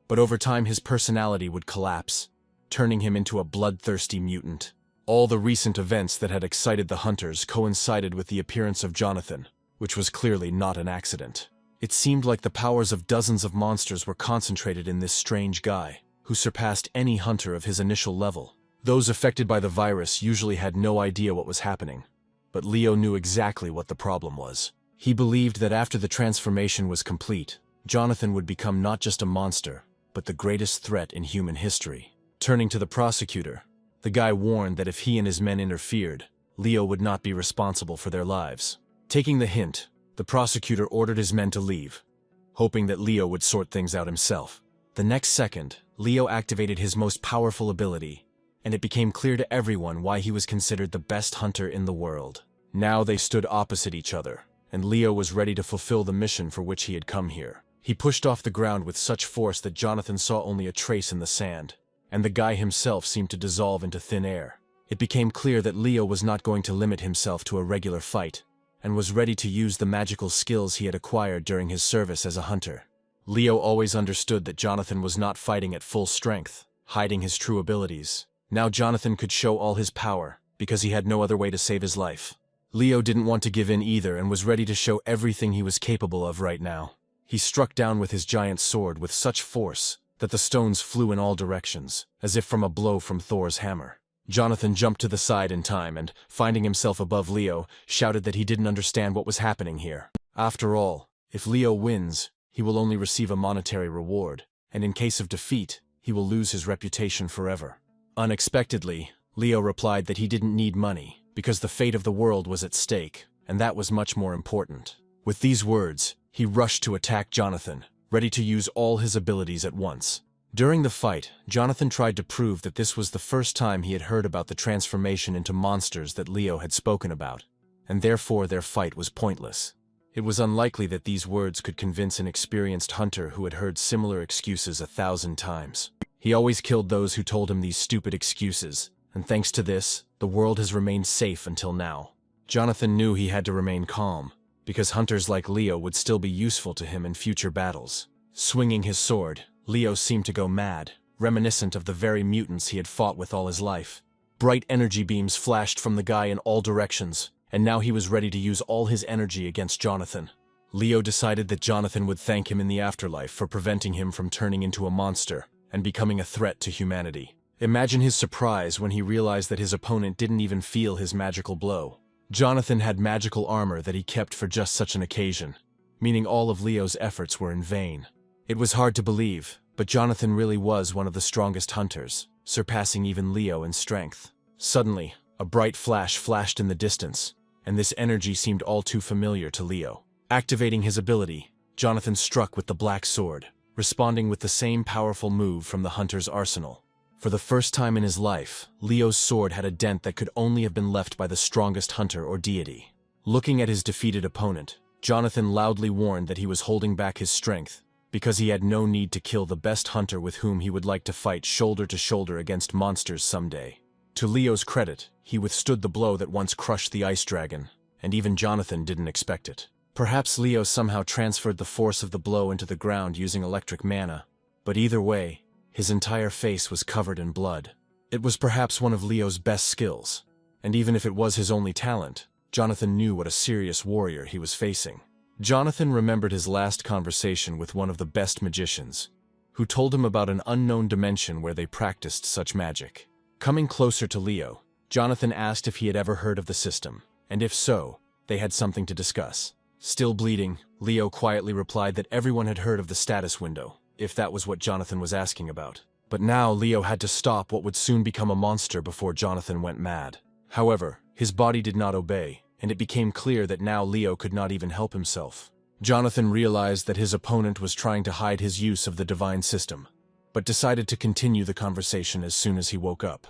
but over time his personality would collapse, turning him into a bloodthirsty mutant. All the recent events that had excited the hunters coincided with the appearance of Jonathan, which was clearly not an accident. It seemed like the powers of dozens of monsters were concentrated in this strange guy, who surpassed any hunter of his initial level. Those affected by the virus usually had no idea what was happening, but Leo knew exactly what the problem was. He believed that after the transformation was complete, Jonathan would become not just a monster, but the greatest threat in human history. Turning to the prosecutor, the guy warned that if he and his men interfered, Leo would not be responsible for their lives. Taking the hint, the prosecutor ordered his men to leave, hoping that Leo would sort things out himself. The next second, Leo activated his most powerful ability, and it became clear to everyone why he was considered the best hunter in the world. Now they stood opposite each other, and Leo was ready to fulfill the mission for which he had come here. He pushed off the ground with such force that Jonathan saw only a trace in the sand, and the guy himself seemed to dissolve into thin air. It became clear that Leo was not going to limit himself to a regular fight, and was ready to use the magical skills he had acquired during his service as a hunter. Leo always understood that Jonathan was not fighting at full strength, hiding his true abilities. Now Jonathan could show all his power, because he had no other way to save his life. Leo didn't want to give in either and was ready to show everything he was capable of right now. He struck down with his giant sword with such force that the stones flew in all directions, as if from a blow from Thor's hammer. Jonathan jumped to the side in time and, finding himself above Leo, shouted that he didn't understand what was happening here. After all, if Leo wins, he will only receive a monetary reward, and in case of defeat, he will lose his reputation forever. Unexpectedly, Leo replied that he didn't need money, because the fate of the world was at stake, and that was much more important. With these words, he rushed to attack Jonathan, ready to use all his abilities at once. During the fight, Jonathan tried to prove that this was the first time he had heard about the transformation into monsters that Leo had spoken about, and therefore their fight was pointless. It was unlikely that these words could convince an experienced hunter who had heard similar excuses 1,000 times. He always killed those who told him these stupid excuses, and thanks to this, the world has remained safe until now. Jonathan knew he had to remain calm, because hunters like Leo would still be useful to him in future battles. Swinging his sword, Leo seemed to go mad, reminiscent of the very mutants he had fought with all his life. Bright energy beams flashed from the guy in all directions, and now he was ready to use all his energy against Jonathan. Leo decided that Jonathan would thank him in the afterlife for preventing him from turning into a monster and becoming a threat to humanity. Imagine his surprise when he realized that his opponent didn't even feel his magical blow. Jonathan had magical armor that he kept for just such an occasion, meaning all of Leo's efforts were in vain. It was hard to believe, but Jonathan really was one of the strongest hunters, surpassing even Leo in strength. Suddenly, a bright flash flashed in the distance, and this energy seemed all too familiar to Leo. Activating his ability, Jonathan struck with the black sword, responding with the same powerful move from the hunter's arsenal. For the first time in his life, Leo's sword had a dent that could only have been left by the strongest hunter or deity. Looking at his defeated opponent, Jonathan loudly warned that he was holding back his strength, because he had no need to kill the best hunter with whom he would like to fight shoulder to shoulder against monsters someday. To Leo's credit, he withstood the blow that once crushed the ice dragon, and even Jonathan didn't expect it. Perhaps Leo somehow transferred the force of the blow into the ground using electric mana, but either way, his entire face was covered in blood. It was perhaps one of Leo's best skills, and even if it was his only talent, Jonathan knew what a serious warrior he was facing. Jonathan remembered his last conversation with one of the best magicians, who told him about an unknown dimension where they practiced such magic. Coming closer to Leo, Jonathan asked if he had ever heard of the system, and if so, they had something to discuss. Still bleeding, Leo quietly replied that everyone had heard of the status window, if that was what Jonathan was asking about. But now Leo had to stop what would soon become a monster before Jonathan went mad. However, his body did not obey, and it became clear that now Leo could not even help himself. Jonathan realized that his opponent was trying to hide his use of the divine system, but decided to continue the conversation as soon as he woke up.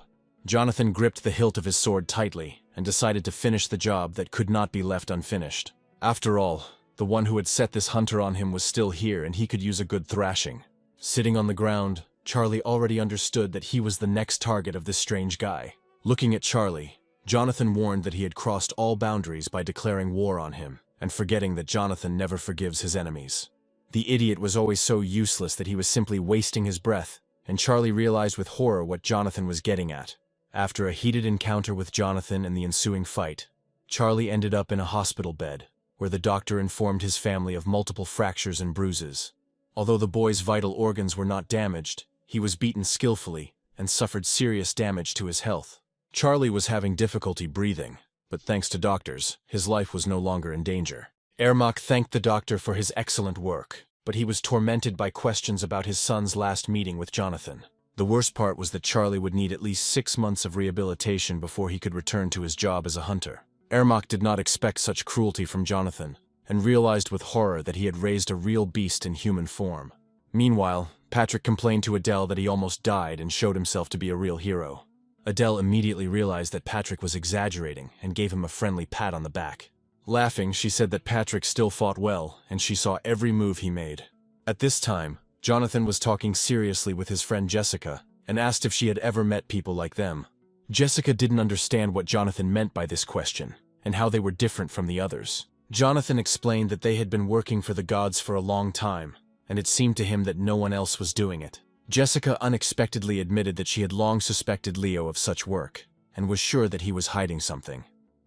Jonathan gripped the hilt of his sword tightly and decided to finish the job that could not be left unfinished. After all, the one who had set this hunter on him was still here and he could use a good thrashing. Sitting on the ground, Charlie already understood that he was the next target of this strange guy. Looking at Charlie, Jonathan warned that he had crossed all boundaries by declaring war on him, and forgetting that Jonathan never forgives his enemies. The idiot was always so useless that he was simply wasting his breath, and Charlie realized with horror what Jonathan was getting at. After a heated encounter with Jonathan and the ensuing fight, Charlie ended up in a hospital bed, where the doctor informed his family of multiple fractures and bruises. Although the boy's vital organs were not damaged, he was beaten skillfully and suffered serious damage to his health. Charlie was having difficulty breathing, but thanks to doctors, his life was no longer in danger. Ermac thanked the doctor for his excellent work, but he was tormented by questions about his son's last meeting with Jonathan. The worst part was that Charlie would need at least 6 months of rehabilitation before he could return to his job as a hunter. Ermac did not expect such cruelty from Jonathan, and realized with horror that he had raised a real beast in human form. Meanwhile, Patrick complained to Adele that he almost died and showed himself to be a real hero. Adele immediately realized that Patrick was exaggerating and gave him a friendly pat on the back. Laughing, she said that Patrick still fought well, and she saw every move he made. At this time, Jonathan was talking seriously with his friend Jessica, and asked if she had ever met people like them. Jessica didn't understand what Jonathan meant by this question, and how they were different from the others. Jonathan explained that they had been working for the gods for a long time, and it seemed to him that no one else was doing it. Jessica unexpectedly admitted that she had long suspected Leo of such work, and was sure that he was hiding something.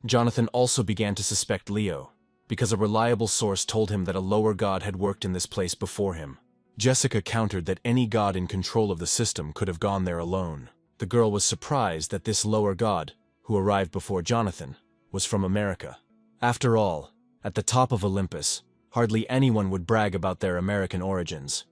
Jonathan also began to suspect Leo, because a reliable source told him that a lower god had worked in this place before him. Jessica countered that any god in control of the system could have gone there alone. The girl was surprised that this lower god, who arrived before Jonathan, was from America. After all, at the top of Olympus, hardly anyone would brag about their American origins.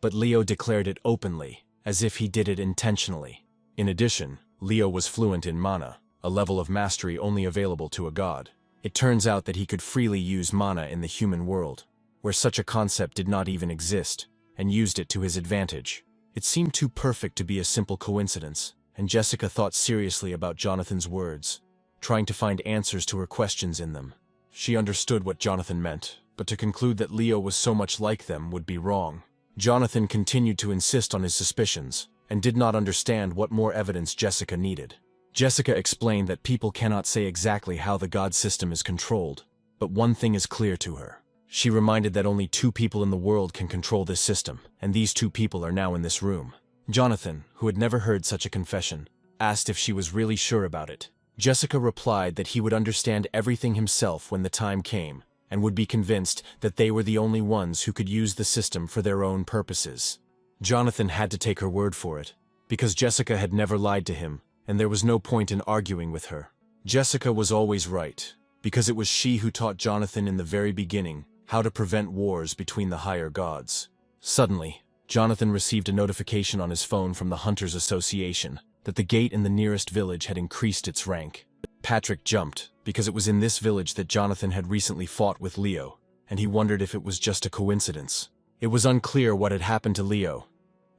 But Leo declared it openly, as if he did it intentionally. In addition, Leo was fluent in mana, a level of mastery only available to a god. It turns out that he could freely use mana in the human world, where such a concept did not even exist, and used it to his advantage. It seemed too perfect to be a simple coincidence, and Jessica thought seriously about Jonathan's words, trying to find answers to her questions in them. She understood what Jonathan meant, but to conclude that Leo was so much like them would be wrong. Jonathan continued to insist on his suspicions, and did not understand what more evidence Jessica needed. Jessica explained that people cannot say exactly how the god system is controlled, But one thing is clear to her. She reminded that only 2 people in the world can control this system, and these 2 people are now in this room. Jonathan, who had never heard such a confession, asked if she was really sure about it. Jessica replied that he would understand everything himself when the time came, and would be convinced that they were the only ones who could use the system for their own purposes. Jonathan had to take her word for it, because Jessica had never lied to him, and there was no point in arguing with her. Jessica was always right, because it was she who taught Jonathan in the very beginning how to prevent wars between the higher gods. Suddenly, Jonathan received a notification on his phone from the Hunters Association that the gate in the nearest village had increased its rank. Patrick jumped, because it was in this village that Jonathan had recently fought with Leo, and he wondered if it was just a coincidence. It was unclear what had happened to Leo,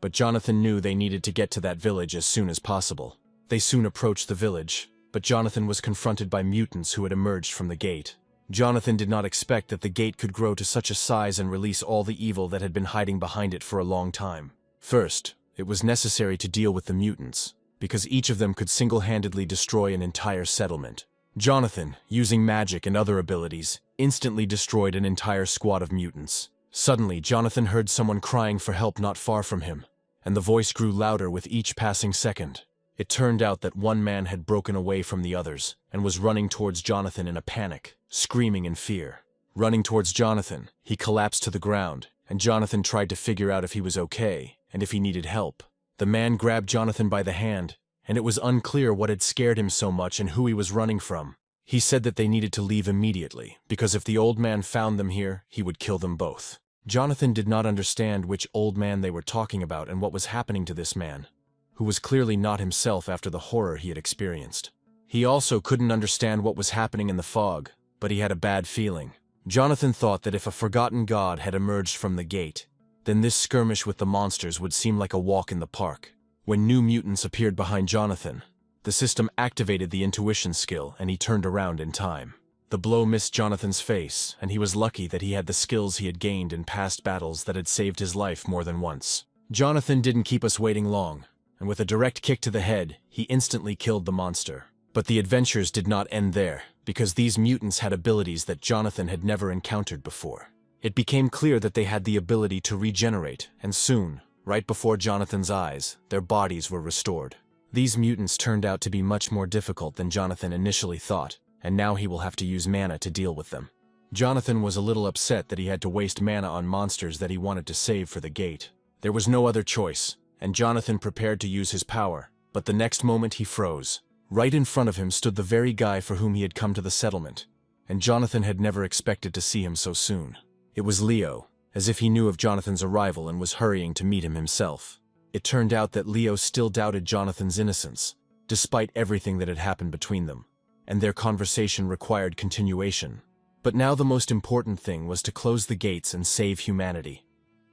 but Jonathan knew they needed to get to that village as soon as possible. They soon approached the village, but Jonathan was confronted by mutants who had emerged from the gate. Jonathan did not expect that the gate could grow to such a size and release all the evil that had been hiding behind it for a long time. First, it was necessary to deal with the mutants, because each of them could single-handedly destroy an entire settlement. Jonathan, using magic and other abilities, instantly destroyed an entire squad of mutants. Suddenly, Jonathan heard someone crying for help not far from him, and the voice grew louder with each passing second. It turned out that one man had broken away from the others and was running towards Jonathan in a panic, screaming in fear. Running towards Jonathan, he collapsed to the ground, and Jonathan tried to figure out if he was okay and if he needed help. The man grabbed Jonathan by the hand, and it was unclear what had scared him so much and who he was running from. He said that they needed to leave immediately, because if the old man found them here, he would kill them both. Jonathan did not understand which old man they were talking about and what was happening to this man, who was clearly not himself after the horror he had experienced. He also couldn't understand what was happening in the fog, but he had a bad feeling. Jonathan thought that if a forgotten god had emerged from the gate, then this skirmish with the monsters would seem like a walk in the park. When new mutants appeared behind Jonathan, the system activated the intuition skill and he turned around in time. The blow missed Jonathan's face, and he was lucky that he had the skills he had gained in past battles that had saved his life more than once. Jonathan didn't keep us waiting long, and with a direct kick to the head, he instantly killed the monster. But the adventures did not end there, because these mutants had abilities that Jonathan had never encountered before. It became clear that they had the ability to regenerate, and soon, right before Jonathan's eyes, their bodies were restored. These mutants turned out to be much more difficult than Jonathan initially thought, and now he will have to use mana to deal with them. Jonathan was a little upset that he had to waste mana on monsters that he wanted to save for the gate. There was no other choice, and Jonathan prepared to use his power, but the next moment he froze. Right in front of him stood the very guy for whom he had come to the settlement, and Jonathan had never expected to see him so soon. It was Leo, as if he knew of Jonathan's arrival and was hurrying to meet him himself. It turned out that Leo still doubted Jonathan's innocence, despite everything that had happened between them, and their conversation required continuation. But now the most important thing was to close the gates and save humanity,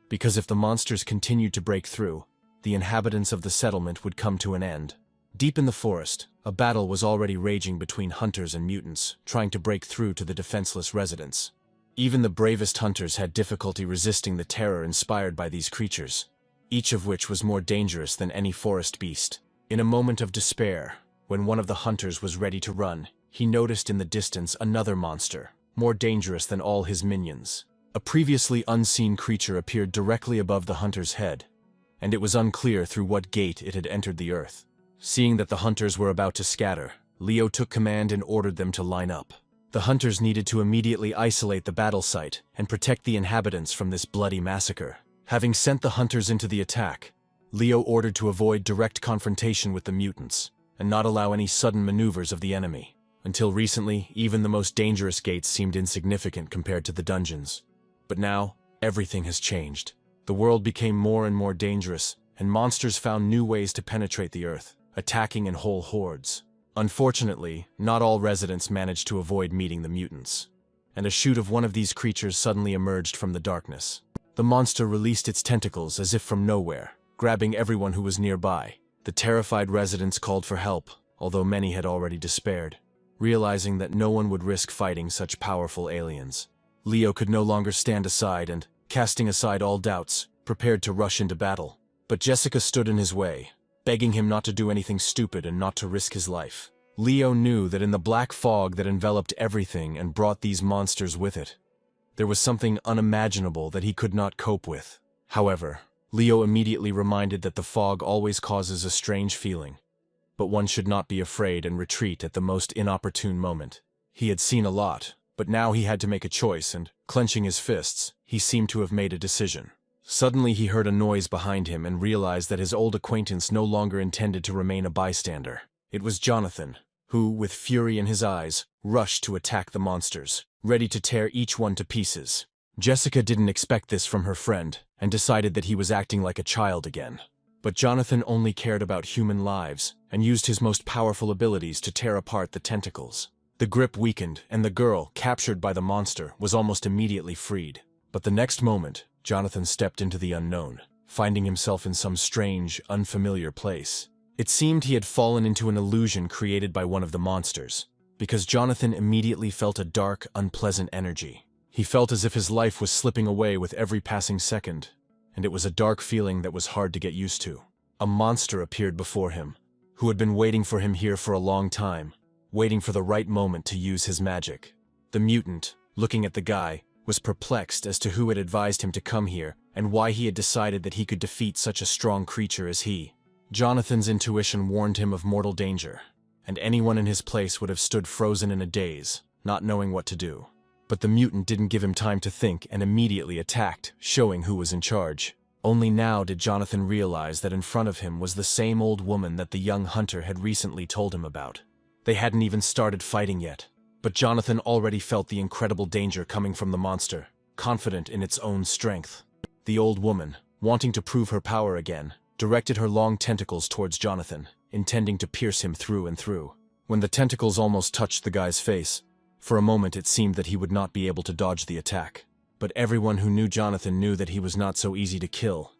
because if the monsters continued to break through, the inhabitants of the settlement would come to an end. Deep in the forest, a battle was already raging between hunters and mutants, trying to break through to the defenseless residents. Even the bravest hunters had difficulty resisting the terror inspired by these creatures, each of which was more dangerous than any forest beast. In a moment of despair, when one of the hunters was ready to run, he noticed in the distance another monster, more dangerous than all his minions. A previously unseen creature appeared directly above the hunter's head, and it was unclear through what gate it had entered the earth. Seeing that the hunters were about to scatter, Leo took command and ordered them to line up. The hunters needed to immediately isolate the battle site and protect the inhabitants from this bloody massacre. Having sent the hunters into the attack, Leo ordered to avoid direct confrontation with the mutants and not allow any sudden maneuvers of the enemy. Until recently, even the most dangerous gates seemed insignificant compared to the dungeons. But now, everything has changed. The world became more and more dangerous, and monsters found new ways to penetrate the earth, attacking in whole hordes. Unfortunately, not all residents managed to avoid meeting the mutants, and a shoot of one of these creatures suddenly emerged from the darkness. The monster released its tentacles as if from nowhere, grabbing everyone who was nearby. The terrified residents called for help, although many had already despaired. Realizing that no one would risk fighting such powerful aliens, Leo could no longer stand aside and, casting aside all doubts, prepared to rush into battle. But Jessica stood in his way, begging him not to do anything stupid and not to risk his life. Leo knew that in the black fog that enveloped everything and brought these monsters with it, there was something unimaginable that he could not cope with. However, Leo immediately reminded that the fog always causes a strange feeling, but one should not be afraid and retreat at the most inopportune moment. He had seen a lot, but now he had to make a choice, and, clenching his fists, he seemed to have made a decision. Suddenly he heard a noise behind him and realized that his old acquaintance no longer intended to remain a bystander. It was Jonathan, who, with fury in his eyes, rushed to attack the monsters, ready to tear each one to pieces. Jessica didn't expect this from her friend, and decided that he was acting like a child again. But Jonathan only cared about human lives, and used his most powerful abilities to tear apart the tentacles. The grip weakened, and the girl, captured by the monster, was almost immediately freed. But the next moment, Jonathan stepped into the unknown, finding himself in some strange, unfamiliar place. It seemed he had fallen into an illusion created by one of the monsters, because Jonathan immediately felt a dark, unpleasant energy. He felt as if his life was slipping away with every passing second, and it was a dark feeling that was hard to get used to. A monster appeared before him, who had been waiting for him here for a long time, waiting for the right moment to use his magic. The mutant, looking at the guy, was perplexed as to who had advised him to come here and why he had decided that he could defeat such a strong creature as he. Jonathan's intuition warned him of mortal danger, and anyone in his place would have stood frozen in a daze, not knowing what to do. But the mutant didn't give him time to think and immediately attacked, showing who was in charge. Only now did Jonathan realize that in front of him was the same old woman that the young hunter had recently told him about. They hadn't even started fighting yet, but Jonathan already felt the incredible danger coming from the monster, confident in its own strength. The old woman, wanting to prove her power again, directed her long tentacles towards Jonathan, intending to pierce him through and through. When the tentacles almost touched the guy's face, for a moment it seemed that he would not be able to dodge the attack. But everyone who knew Jonathan knew that he was not so easy to kill,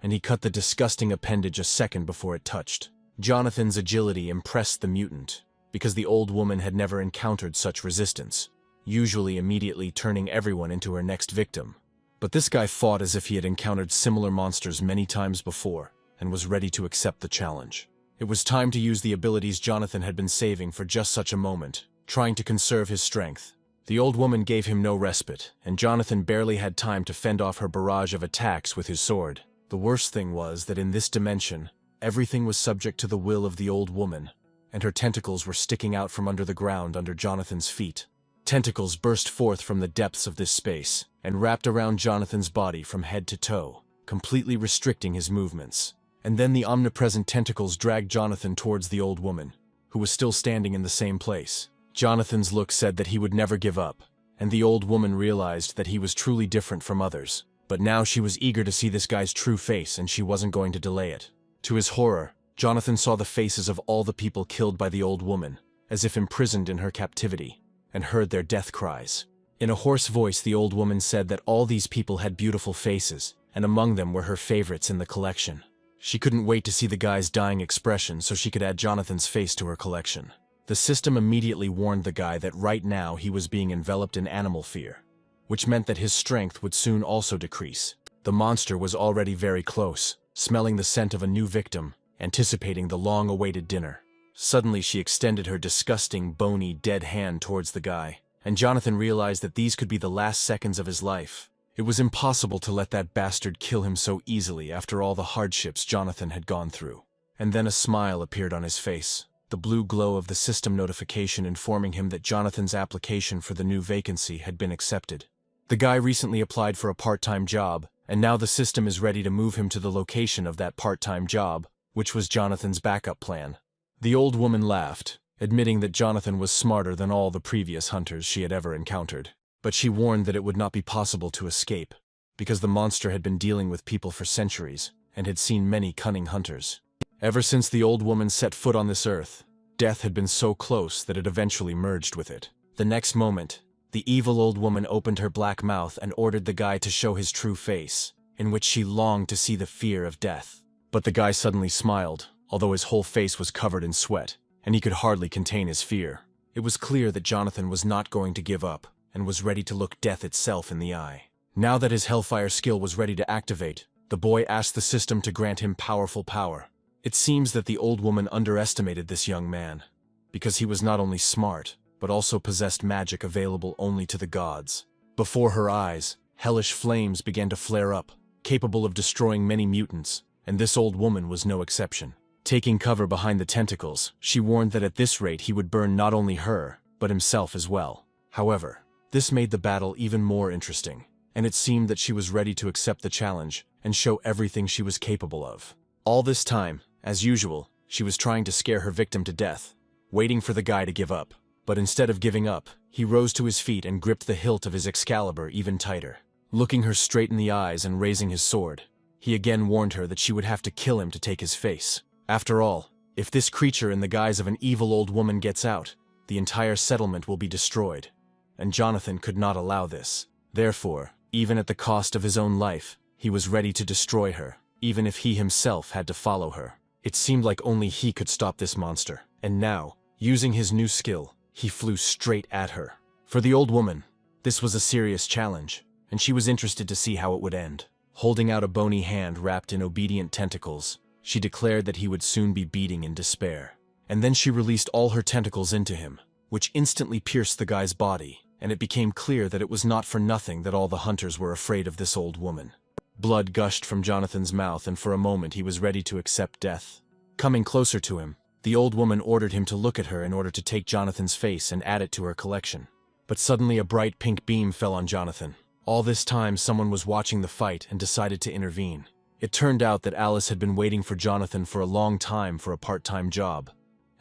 and he cut the disgusting appendage a second before it touched. Jonathan's agility impressed the mutant, because the old woman had never encountered such resistance, usually immediately turning everyone into her next victim. But this guy fought as if he had encountered similar monsters many times before, and was ready to accept the challenge. It was time to use the abilities Jonathan had been saving for just such a moment, trying to conserve his strength. The old woman gave him no respite, and Jonathan barely had time to fend off her barrage of attacks with his sword. The worst thing was that in this dimension, everything was subject to the will of the old woman, and her tentacles were sticking out from under the ground under Jonathan's feet. Tentacles burst forth from the depths of this space, and wrapped around Jonathan's body from head to toe, completely restricting his movements. And then the omnipresent tentacles dragged Jonathan towards the old woman, who was still standing in the same place. Jonathan's look said that he would never give up, and the old woman realized that he was truly different from others. But now she was eager to see this guy's true face, and she wasn't going to delay it. To his horror, Jonathan saw the faces of all the people killed by the old woman, as if imprisoned in her captivity, and heard their death cries. In a hoarse voice, the old woman said that all these people had beautiful faces, and among them were her favorites in the collection. She couldn't wait to see the guy's dying expression so she could add Jonathan's face to her collection. The system immediately warned the guy that right now he was being enveloped in animal fear, which meant that his strength would soon also decrease. The monster was already very close, smelling the scent of a new victim, anticipating the long-awaited dinner. Suddenly she extended her disgusting, bony, dead hand towards the guy, and Jonathan realized that these could be the last seconds of his life. It was impossible to let that bastard kill him so easily after all the hardships Jonathan had gone through. And then a smile appeared on his face, the blue glow of the system notification informing him that Jonathan's application for the new vacancy had been accepted. The guy recently applied for a part-time job, and now the system is ready to move him to the location of that part-time job, which was Jonathan's backup plan. The old woman laughed, admitting that Jonathan was smarter than all the previous hunters she had ever encountered. But she warned that it would not be possible to escape, because the monster had been dealing with people for centuries, and had seen many cunning hunters. Ever since the old woman set foot on this earth, death had been so close that it eventually merged with it. The next moment, the evil old woman opened her black mouth and ordered the guy to show his true face, in which she longed to see the fear of death. But the guy suddenly smiled, although his whole face was covered in sweat, and he could hardly contain his fear. It was clear that Jonathan was not going to give up, and was ready to look death itself in the eye. Now that his Hellfire skill was ready to activate, the boy asked the system to grant him powerful power. It seems that the old woman underestimated this young man, because he was not only smart, but also possessed magic available only to the gods. Before her eyes, hellish flames began to flare up, capable of destroying many mutants, and this old woman was no exception. Taking cover behind the tentacles, she warned that at this rate he would burn not only her, but himself as well. However, this made the battle even more interesting, and it seemed that she was ready to accept the challenge and show everything she was capable of. All this time, as usual, she was trying to scare her victim to death, waiting for the guy to give up. But instead of giving up, he rose to his feet and gripped the hilt of his Excalibur even tighter. Looking her straight in the eyes and raising his sword, he again warned her that she would have to kill him to take his face. After all, if this creature in the guise of an evil old woman gets out, the entire settlement will be destroyed, and Jonathan could not allow this. Therefore, even at the cost of his own life, he was ready to destroy her, even if he himself had to follow her. It seemed like only he could stop this monster, and now, using his new skill, he flew straight at her. For the old woman, this was a serious challenge, and she was interested to see how it would end. Holding out a bony hand wrapped in obedient tentacles, she declared that he would soon be beating in despair. And then she released all her tentacles into him, which instantly pierced the guy's body, and it became clear that it was not for nothing that all the hunters were afraid of this old woman. Blood gushed from Jonathan's mouth, and for a moment he was ready to accept death. Coming closer to him, the old woman ordered him to look at her in order to take Jonathan's face and add it to her collection. But suddenly a bright pink beam fell on Jonathan. All this time someone was watching the fight and decided to intervene. It turned out that Alice had been waiting for Jonathan for a long time for a part-time job,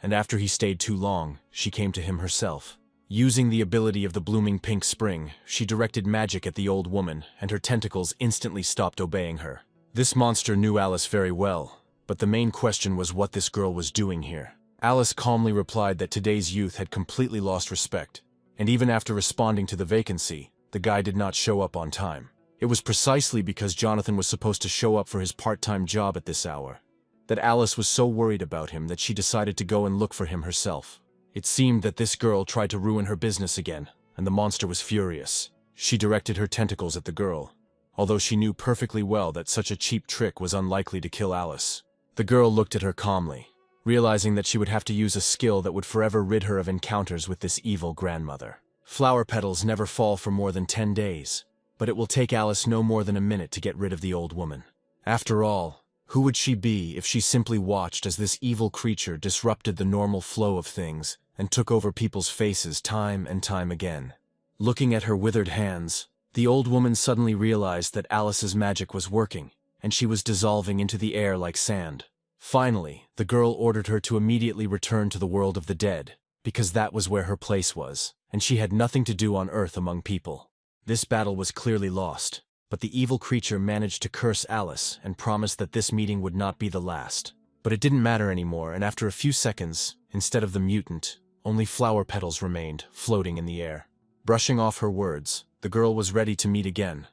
and after he stayed too long, she came to him herself. Using the ability of the blooming pink spring, she directed magic at the old woman, and her tentacles instantly stopped obeying her. This monster knew Alice very well, but the main question was what this girl was doing here. Alice calmly replied that today's youth had completely lost respect, and even after responding to the vacancy, the guy did not show up on time. It was precisely because Jonathan was supposed to show up for his part-time job at this hour that Alice was so worried about him that she decided to go and look for him herself. It seemed that this girl tried to ruin her business again, and the monster was furious. She directed her tentacles at the girl, although she knew perfectly well that such a cheap trick was unlikely to kill Alice. The girl looked at her calmly, realizing that she would have to use a skill that would forever rid her of encounters with this evil grandmother. Flower petals never fall for more than 10 days, but it will take Alice no more than a minute to get rid of the old woman. After all, who would she be if she simply watched as this evil creature disrupted the normal flow of things and took over people's faces time and time again? Looking at her withered hands, the old woman suddenly realized that Alice's magic was working, and she was dissolving into the air like sand. Finally, the girl ordered her to immediately return to the world of the dead, because that was where her place was, and she had nothing to do on Earth among people. This battle was clearly lost, but the evil creature managed to curse Alice and promised that this meeting would not be the last. But it didn't matter anymore, and after a few seconds, instead of the mutant, only flower petals remained, floating in the air. Brushing off her words, the girl was ready to meet again.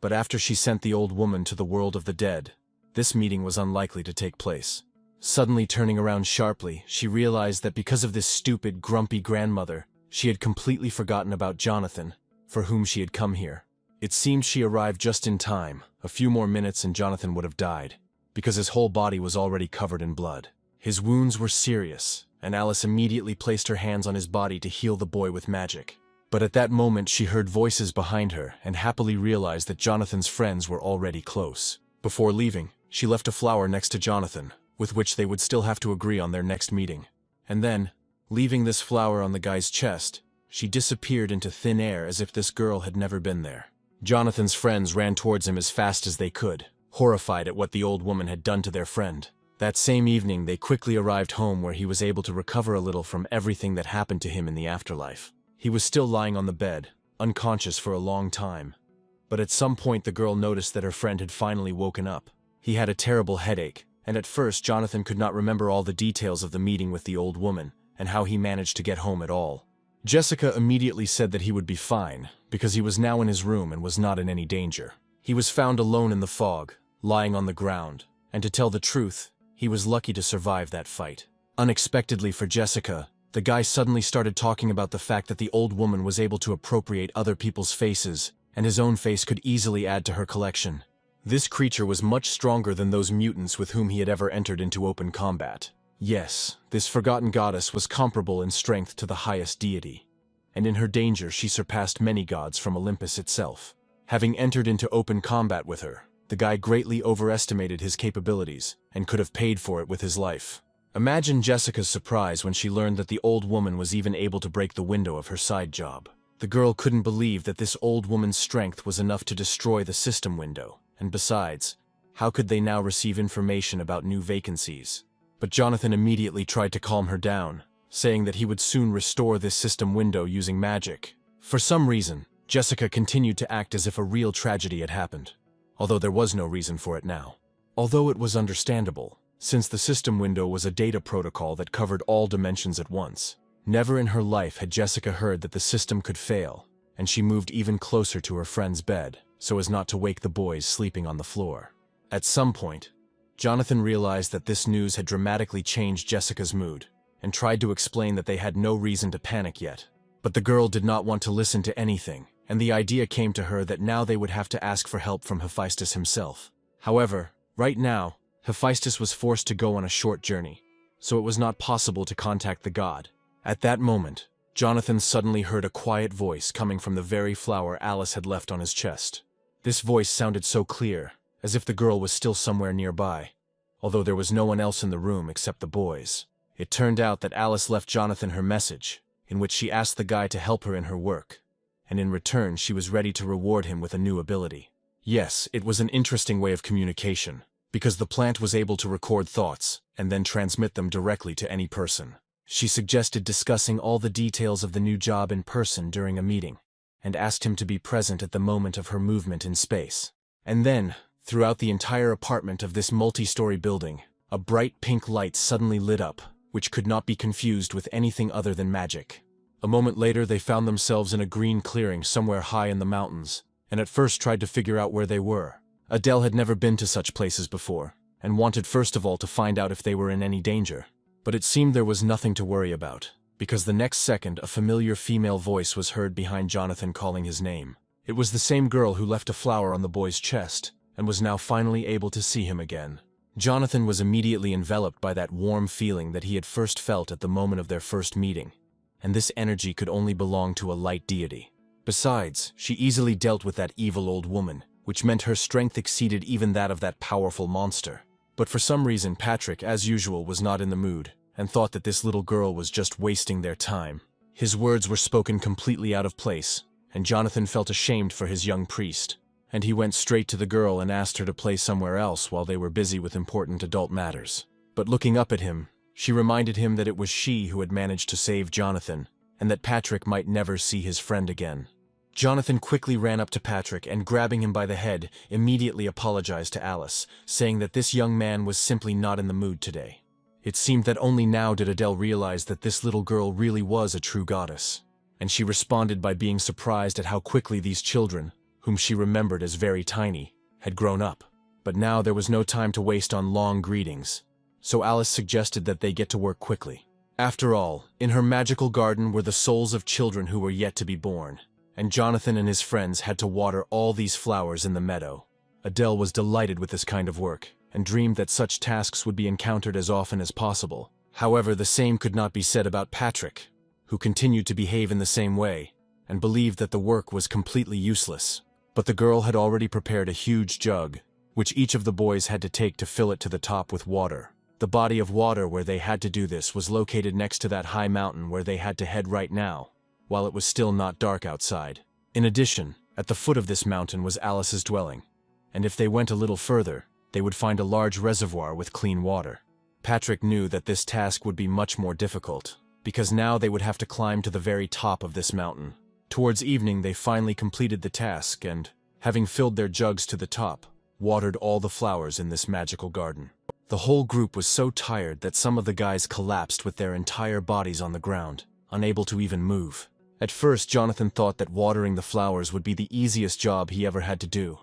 But after she sent the old woman to the world of the dead, this meeting was unlikely to take place. Suddenly turning around sharply, she realized that because of this stupid, grumpy grandmother, she had completely forgotten about Jonathan, for whom she had come here. It seemed she arrived just in time. A few more minutes and Jonathan would have died, because his whole body was already covered in blood. His wounds were serious, and Alice immediately placed her hands on his body to heal the boy with magic. But at that moment she heard voices behind her and happily realized that Jonathan's friends were already close. Before leaving, she left a flower next to Jonathan, with which they would still have to agree on their next meeting. And then, leaving this flower on the guy's chest, she disappeared into thin air as if this girl had never been there. Jonathan's friends ran towards him as fast as they could, horrified at what the old woman had done to their friend. That same evening, they quickly arrived home where he was able to recover a little from everything that happened to him in the afterlife. He was still lying on the bed, unconscious for a long time. But at some point the girl noticed that her friend had finally woken up. He had a terrible headache, and at first Jonathan could not remember all the details of the meeting with the old woman and how he managed to get home at all. Jessica immediately said that he would be fine, because he was now in his room and was not in any danger. He was found alone in the fog, lying on the ground, and to tell the truth, he was lucky to survive that fight. Unexpectedly for Jessica, the guy suddenly started talking about the fact that the old woman was able to appropriate other people's faces, and his own face could easily add to her collection. This creature was much stronger than those mutants with whom he had ever entered into open combat. Yes, this forgotten goddess was comparable in strength to the highest deity, and in her danger she surpassed many gods from Olympus itself. Having entered into open combat with her, the guy greatly overestimated his capabilities and could have paid for it with his life. Imagine Jessica's surprise when she learned that the old woman was even able to break the window of her side job. The girl couldn't believe that this old woman's strength was enough to destroy the system window, and besides, how could they now receive information about new vacancies? But Jonathan immediately tried to calm her down, saying that he would soon restore this system window using magic. For some reason, Jessica continued to act as if a real tragedy had happened, although there was no reason for it now. Although it was understandable, since the system window was a data protocol that covered all dimensions at once. Never in her life had Jessica heard that the system could fail, and she moved even closer to her friend's bed, so as not to wake the boys sleeping on the floor. At some point, Jonathan realized that this news had dramatically changed Jessica's mood, and tried to explain that they had no reason to panic yet. But the girl did not want to listen to anything, and the idea came to her that now they would have to ask for help from Hephaestus himself. However, right now, Hephaestus was forced to go on a short journey, so it was not possible to contact the god. At that moment, Jonathan suddenly heard a quiet voice coming from the very flower Alice had left on his chest. This voice sounded so clear, as if the girl was still somewhere nearby, although there was no one else in the room except the boys. It turned out that Alice left Jonathan her message, in which she asked the guy to help her in her work, and in return she was ready to reward him with a new ability. Yes, it was an interesting way of communication, because the plant was able to record thoughts and then transmit them directly to any person. She suggested discussing all the details of the new job in person during a meeting, and asked him to be present at the moment of her movement in space. And then, throughout the entire apartment of this multi-story building, a bright pink light suddenly lit up, which could not be confused with anything other than magic. A moment later they found themselves in a green clearing somewhere high in the mountains, and at first tried to figure out where they were. Adele had never been to such places before, and wanted first of all to find out if they were in any danger. But it seemed there was nothing to worry about, because the next second a familiar female voice was heard behind Jonathan calling his name. It was the same girl who left a flower on the boy's chest, and was now finally able to see him again. Jonathan was immediately enveloped by that warm feeling that he had first felt at the moment of their first meeting, and this energy could only belong to a light deity. Besides, she easily dealt with that evil old woman, which meant her strength exceeded even that of that powerful monster. But for some reason Patrick, as usual, was not in the mood, and thought that this little girl was just wasting their time. His words were spoken completely out of place, and Jonathan felt ashamed for his young priest, and he went straight to the girl and asked her to play somewhere else while they were busy with important adult matters. But looking up at him, she reminded him that it was she who had managed to save Jonathan, and that Patrick might never see his friend again. Jonathan quickly ran up to Patrick and, grabbing him by the head, immediately apologized to Alice, saying that this young man was simply not in the mood today. It seemed that only now did Adele realize that this little girl really was a true goddess, and she responded by being surprised at how quickly these children, whom she remembered as very tiny, had grown up. But now there was no time to waste on long greetings, so Alice suggested that they get to work quickly. After all, in her magical garden were the souls of children who were yet to be born, and Jonathan and his friends had to water all these flowers in the meadow. Adele was delighted with this kind of work, and dreamed that such tasks would be encountered as often as possible. However, the same could not be said about Patrick, who continued to behave in the same way, and believed that the work was completely useless. But the girl had already prepared a huge jug, which each of the boys had to take to fill it to the top with water. The body of water where they had to do this was located next to that high mountain where they had to head right now, while it was still not dark outside. In addition, at the foot of this mountain was Alice's dwelling, and if they went a little further, they would find a large reservoir with clean water. Patrick knew that this task would be much more difficult, because now they would have to climb to the very top of this mountain. Towards evening they finally completed the task and, having filled their jugs to the top, watered all the flowers in this magical garden. The whole group was so tired that some of the guys collapsed with their entire bodies on the ground, unable to even move. At first Jonathan thought that watering the flowers would be the easiest job he ever had to do,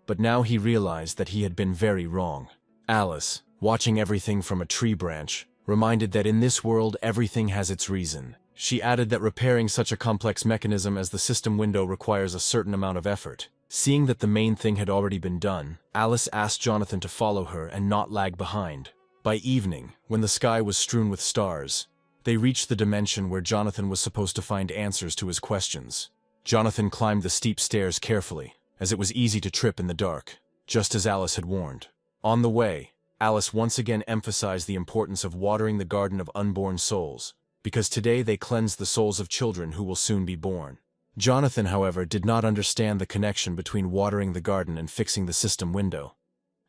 but now he realized that he had been very wrong. Alice, watching everything from a tree branch, reminded that in this world everything has its reason. She added that repairing such a complex mechanism as the system window requires a certain amount of effort. Seeing that the main thing had already been done, Alice asked Jonathan to follow her and not lag behind, By evening, when the sky was strewn with stars, they reached the dimension where Jonathan was supposed to find answers to his questions. Jonathan climbed the steep stairs carefully, as it was easy to trip in the dark, just as Alice had warned. On the way, Alice once again emphasized the importance of watering the garden of unborn souls, because today they cleanse the souls of children who will soon be born. Jonathan, however, did not understand the connection between watering the garden and fixing the system window,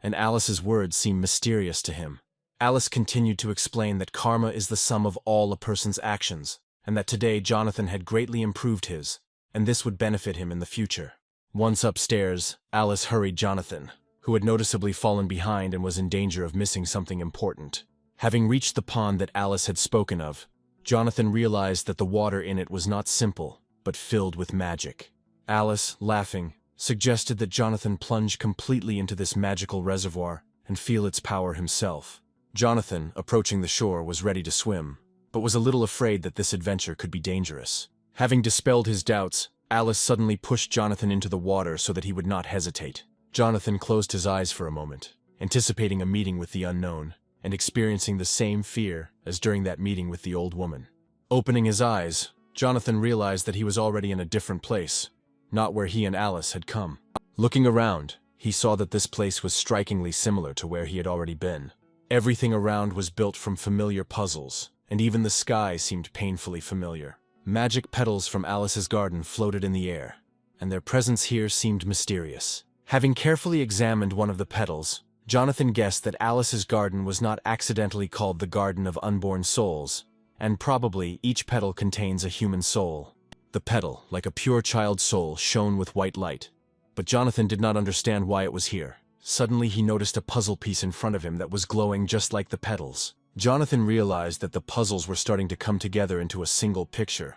and Alice's words seemed mysterious to him. Alice continued to explain that karma is the sum of all a person's actions, and that today Jonathan had greatly improved his, and this would benefit him in the future. Once upstairs, Alice hurried Jonathan, who had noticeably fallen behind and was in danger of missing something important. Having reached the pond that Alice had spoken of, Jonathan realized that the water in it was not simple, but filled with magic. Alice, laughing, suggested that Jonathan plunge completely into this magical reservoir and feel its power himself. Jonathan, approaching the shore, was ready to swim, but was a little afraid that this adventure could be dangerous. Having dispelled his doubts, Alice suddenly pushed Jonathan into the water so that he would not hesitate. Jonathan closed his eyes for a moment, anticipating a meeting with the unknown, and experiencing the same fear as during that meeting with the old woman. Opening his eyes, Jonathan realized that he was already in a different place, not where he and Alice had come. Looking around, he saw that this place was strikingly similar to where he had already been. Everything around was built from familiar puzzles, and even the sky seemed painfully familiar. Magic petals from Alice's garden floated in the air, and their presence here seemed mysterious. Having carefully examined one of the petals, Jonathan guessed that Alice's garden was not accidentally called the Garden of Unborn Souls, and probably each petal contains a human soul. The petal, like a pure child's soul, shone with white light, but Jonathan did not understand why it was here. Suddenly he noticed a puzzle piece in front of him that was glowing just like the petals. Jonathan realized that the puzzles were starting to come together into a single picture.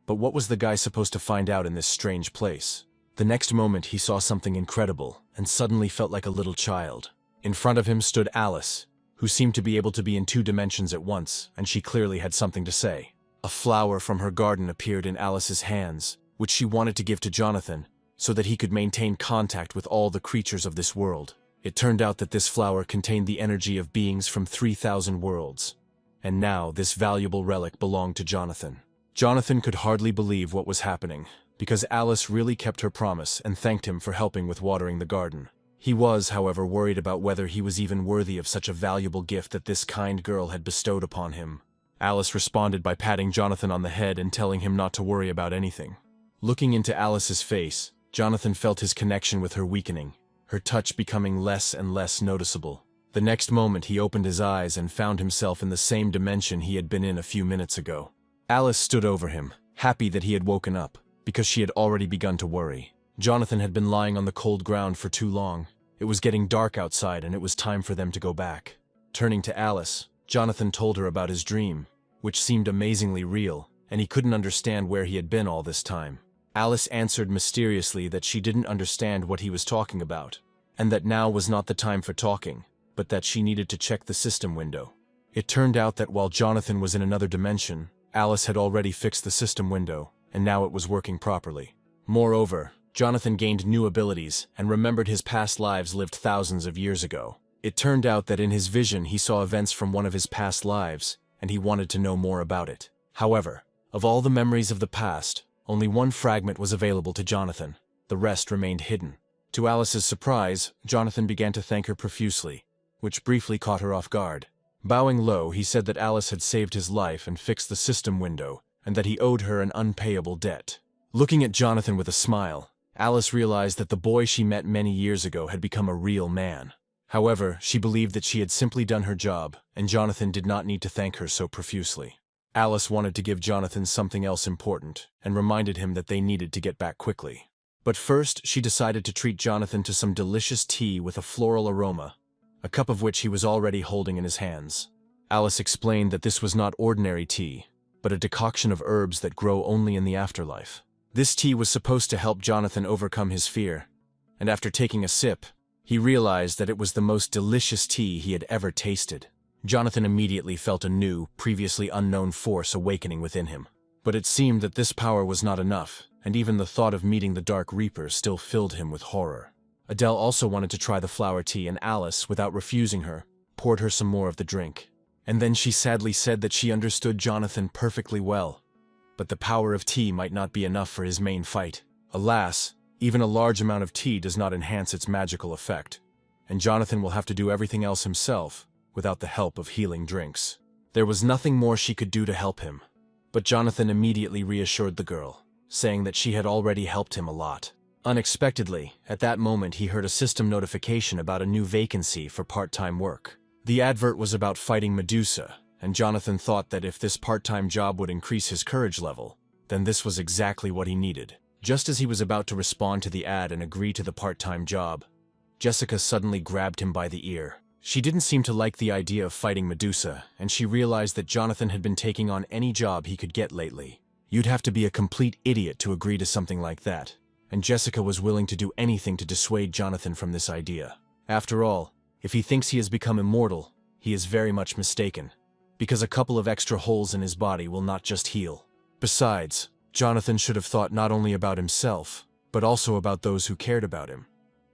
But what was the guy supposed to find out in this strange place? The next moment he saw something incredible, and suddenly felt like a little child. In front of him stood Alice, who seemed to be able to be in 2 dimensions at once, and she clearly had something to say. A flower from her garden appeared in Alice's hands, which she wanted to give to Jonathan, so that he could maintain contact with all the creatures of this world. It turned out that this flower contained the energy of beings from 3,000 worlds, and now this valuable relic belonged to Jonathan. Jonathan could hardly believe what was happening, because Alice really kept her promise and thanked him for helping with watering the garden. He was, however, worried about whether he was even worthy of such a valuable gift that this kind girl had bestowed upon him. Alice responded by patting Jonathan on the head and telling him not to worry about anything. Looking into Alice's face, Jonathan felt his connection with her weakening, her touch becoming less and less noticeable. The next moment he opened his eyes and found himself in the same dimension he had been in a few minutes ago. Alice stood over him, happy that he had woken up, because she had already begun to worry. Jonathan had been lying on the cold ground for too long. It was getting dark outside and it was time for them to go back. Turning to Alice, Jonathan told her about his dream, which seemed amazingly real, and he couldn't understand where he had been all this time. Alice answered mysteriously that she didn't understand what he was talking about, and that now was not the time for talking, but that she needed to check the system window. It turned out that while Jonathan was in another dimension, Alice had already fixed the system window, and now it was working properly. Moreover, Jonathan gained new abilities and remembered his past lives lived thousands of years ago. It turned out that in his vision he saw events from one of his past lives, and he wanted to know more about it. However, of all the memories of the past, only one fragment was available to Jonathan. The rest remained hidden. To Alice's surprise, Jonathan began to thank her profusely, which briefly caught her off guard. Bowing low, he said that Alice had saved his life and fixed the system window, and that he owed her an unpayable debt. Looking at Jonathan with a smile, Alice realized that the boy she met many years ago had become a real man. However, she believed that she had simply done her job, and Jonathan did not need to thank her so profusely. Alice wanted to give Jonathan something else important, and reminded him that they needed to get back quickly. But first, she decided to treat Jonathan to some delicious tea with a floral aroma, a cup of which he was already holding in his hands. Alice explained that this was not ordinary tea, but a decoction of herbs that grow only in the afterlife. This tea was supposed to help Jonathan overcome his fear, and after taking a sip, he realized that it was the most delicious tea he had ever tasted. Jonathan immediately felt a new, previously unknown force awakening within him. But it seemed that this power was not enough, and even the thought of meeting the Dark Reaper still filled him with horror. Adele also wanted to try the flower tea, and Alice, without refusing her, poured her some more of the drink. And then she sadly said that she understood Jonathan perfectly well, but the power of tea might not be enough for his main fight. Alas, even a large amount of tea does not enhance its magical effect, and Jonathan will have to do everything else himself without the help of healing drinks. There was nothing more she could do to help him, but Jonathan immediately reassured the girl, saying that she had already helped him a lot. Unexpectedly, at that moment he heard a system notification about a new vacancy for part-time work. The advert was about fighting Medusa, and Jonathan thought that if this part-time job would increase his courage level, then this was exactly what he needed. Just as he was about to respond to the ad and agree to the part-time job, Jessica suddenly grabbed him by the ear. She didn't seem to like the idea of fighting Medusa, and she realized that Jonathan had been taking on any job he could get lately. You'd have to be a complete idiot to agree to something like that, and Jessica was willing to do anything to dissuade Jonathan from this idea. After all, if he thinks he has become immortal, he is very much mistaken, because a couple of extra holes in his body will not just heal. Besides, Jonathan should have thought not only about himself, but also about those who cared about him,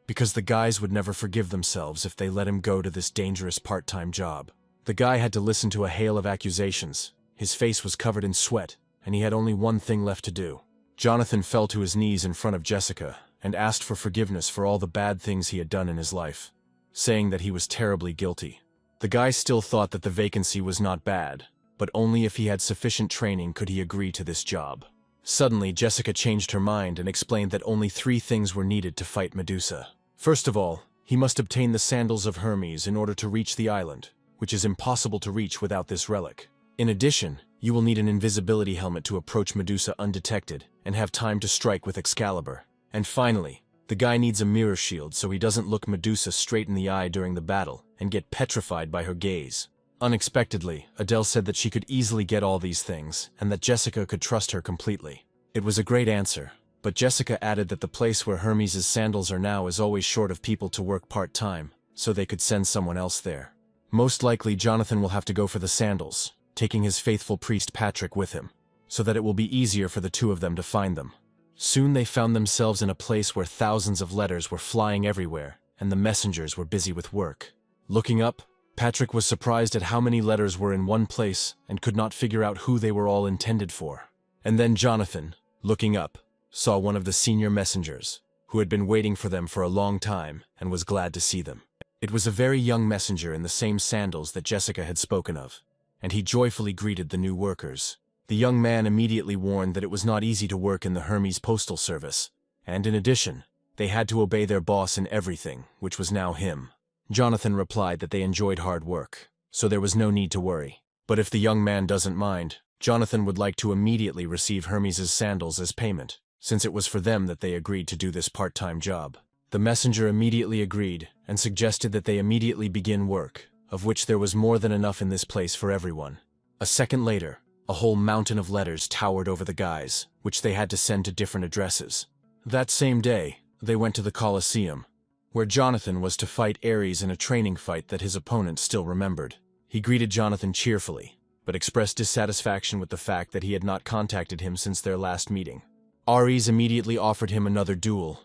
because the guys would never forgive themselves if they let him go to this dangerous part-time job. The guy had to listen to a hail of accusations. His face was covered in sweat, and he had only one thing left to do. Jonathan fell to his knees in front of Jessica and asked for forgiveness for all the bad things he had done in his life, saying that he was terribly guilty. The guy still thought that the vacancy was not bad, but only if he had sufficient training could he agree to this job. Suddenly, Jessica changed her mind and explained that only 3 things were needed to fight Medusa. First of all, he must obtain the sandals of Hermes in order to reach the island, which is impossible to reach without this relic. In addition, you will need an invisibility helmet to approach Medusa undetected and have time to strike with Excalibur. And finally, the guy needs a mirror shield so he doesn't look Medusa straight in the eye during the battle and get petrified by her gaze. Unexpectedly, Adele said that she could easily get all these things and that Jessica could trust her completely. It was a great answer, but Jessica added that the place where Hermes' sandals are now is always short of people to work part-time, so they could send someone else there. Most likely, Jonathan will have to go for the sandals, taking his faithful priest Patrick with him, so that it will be easier for the 2 of them to find them. Soon they found themselves in a place where thousands of letters were flying everywhere, and the messengers were busy with work. Looking up, Patrick was surprised at how many letters were in one place and could not figure out who they were all intended for. And then Jonathan, looking up, saw one of the senior messengers, who had been waiting for them for a long time and was glad to see them. It was a very young messenger in the same sandals that Jessica had spoken of, and he joyfully greeted the new workers. The young man immediately warned that it was not easy to work in the Hermes Postal Service, and in addition, they had to obey their boss in everything, which was now him. Jonathan replied that they enjoyed hard work, so there was no need to worry. But if the young man doesn't mind, Jonathan would like to immediately receive Hermes' sandals as payment, since it was for them that they agreed to do this part-time job. The messenger immediately agreed and suggested that they immediately begin work, of which there was more than enough in this place for everyone. A second later, a whole mountain of letters towered over the guys, which they had to send to different addresses. That same day, they went to the Colosseum, where Jonathan was to fight Ares in a training fight that his opponent still remembered. He greeted Jonathan cheerfully, but expressed dissatisfaction with the fact that he had not contacted him since their last meeting. Ares immediately offered him another duel,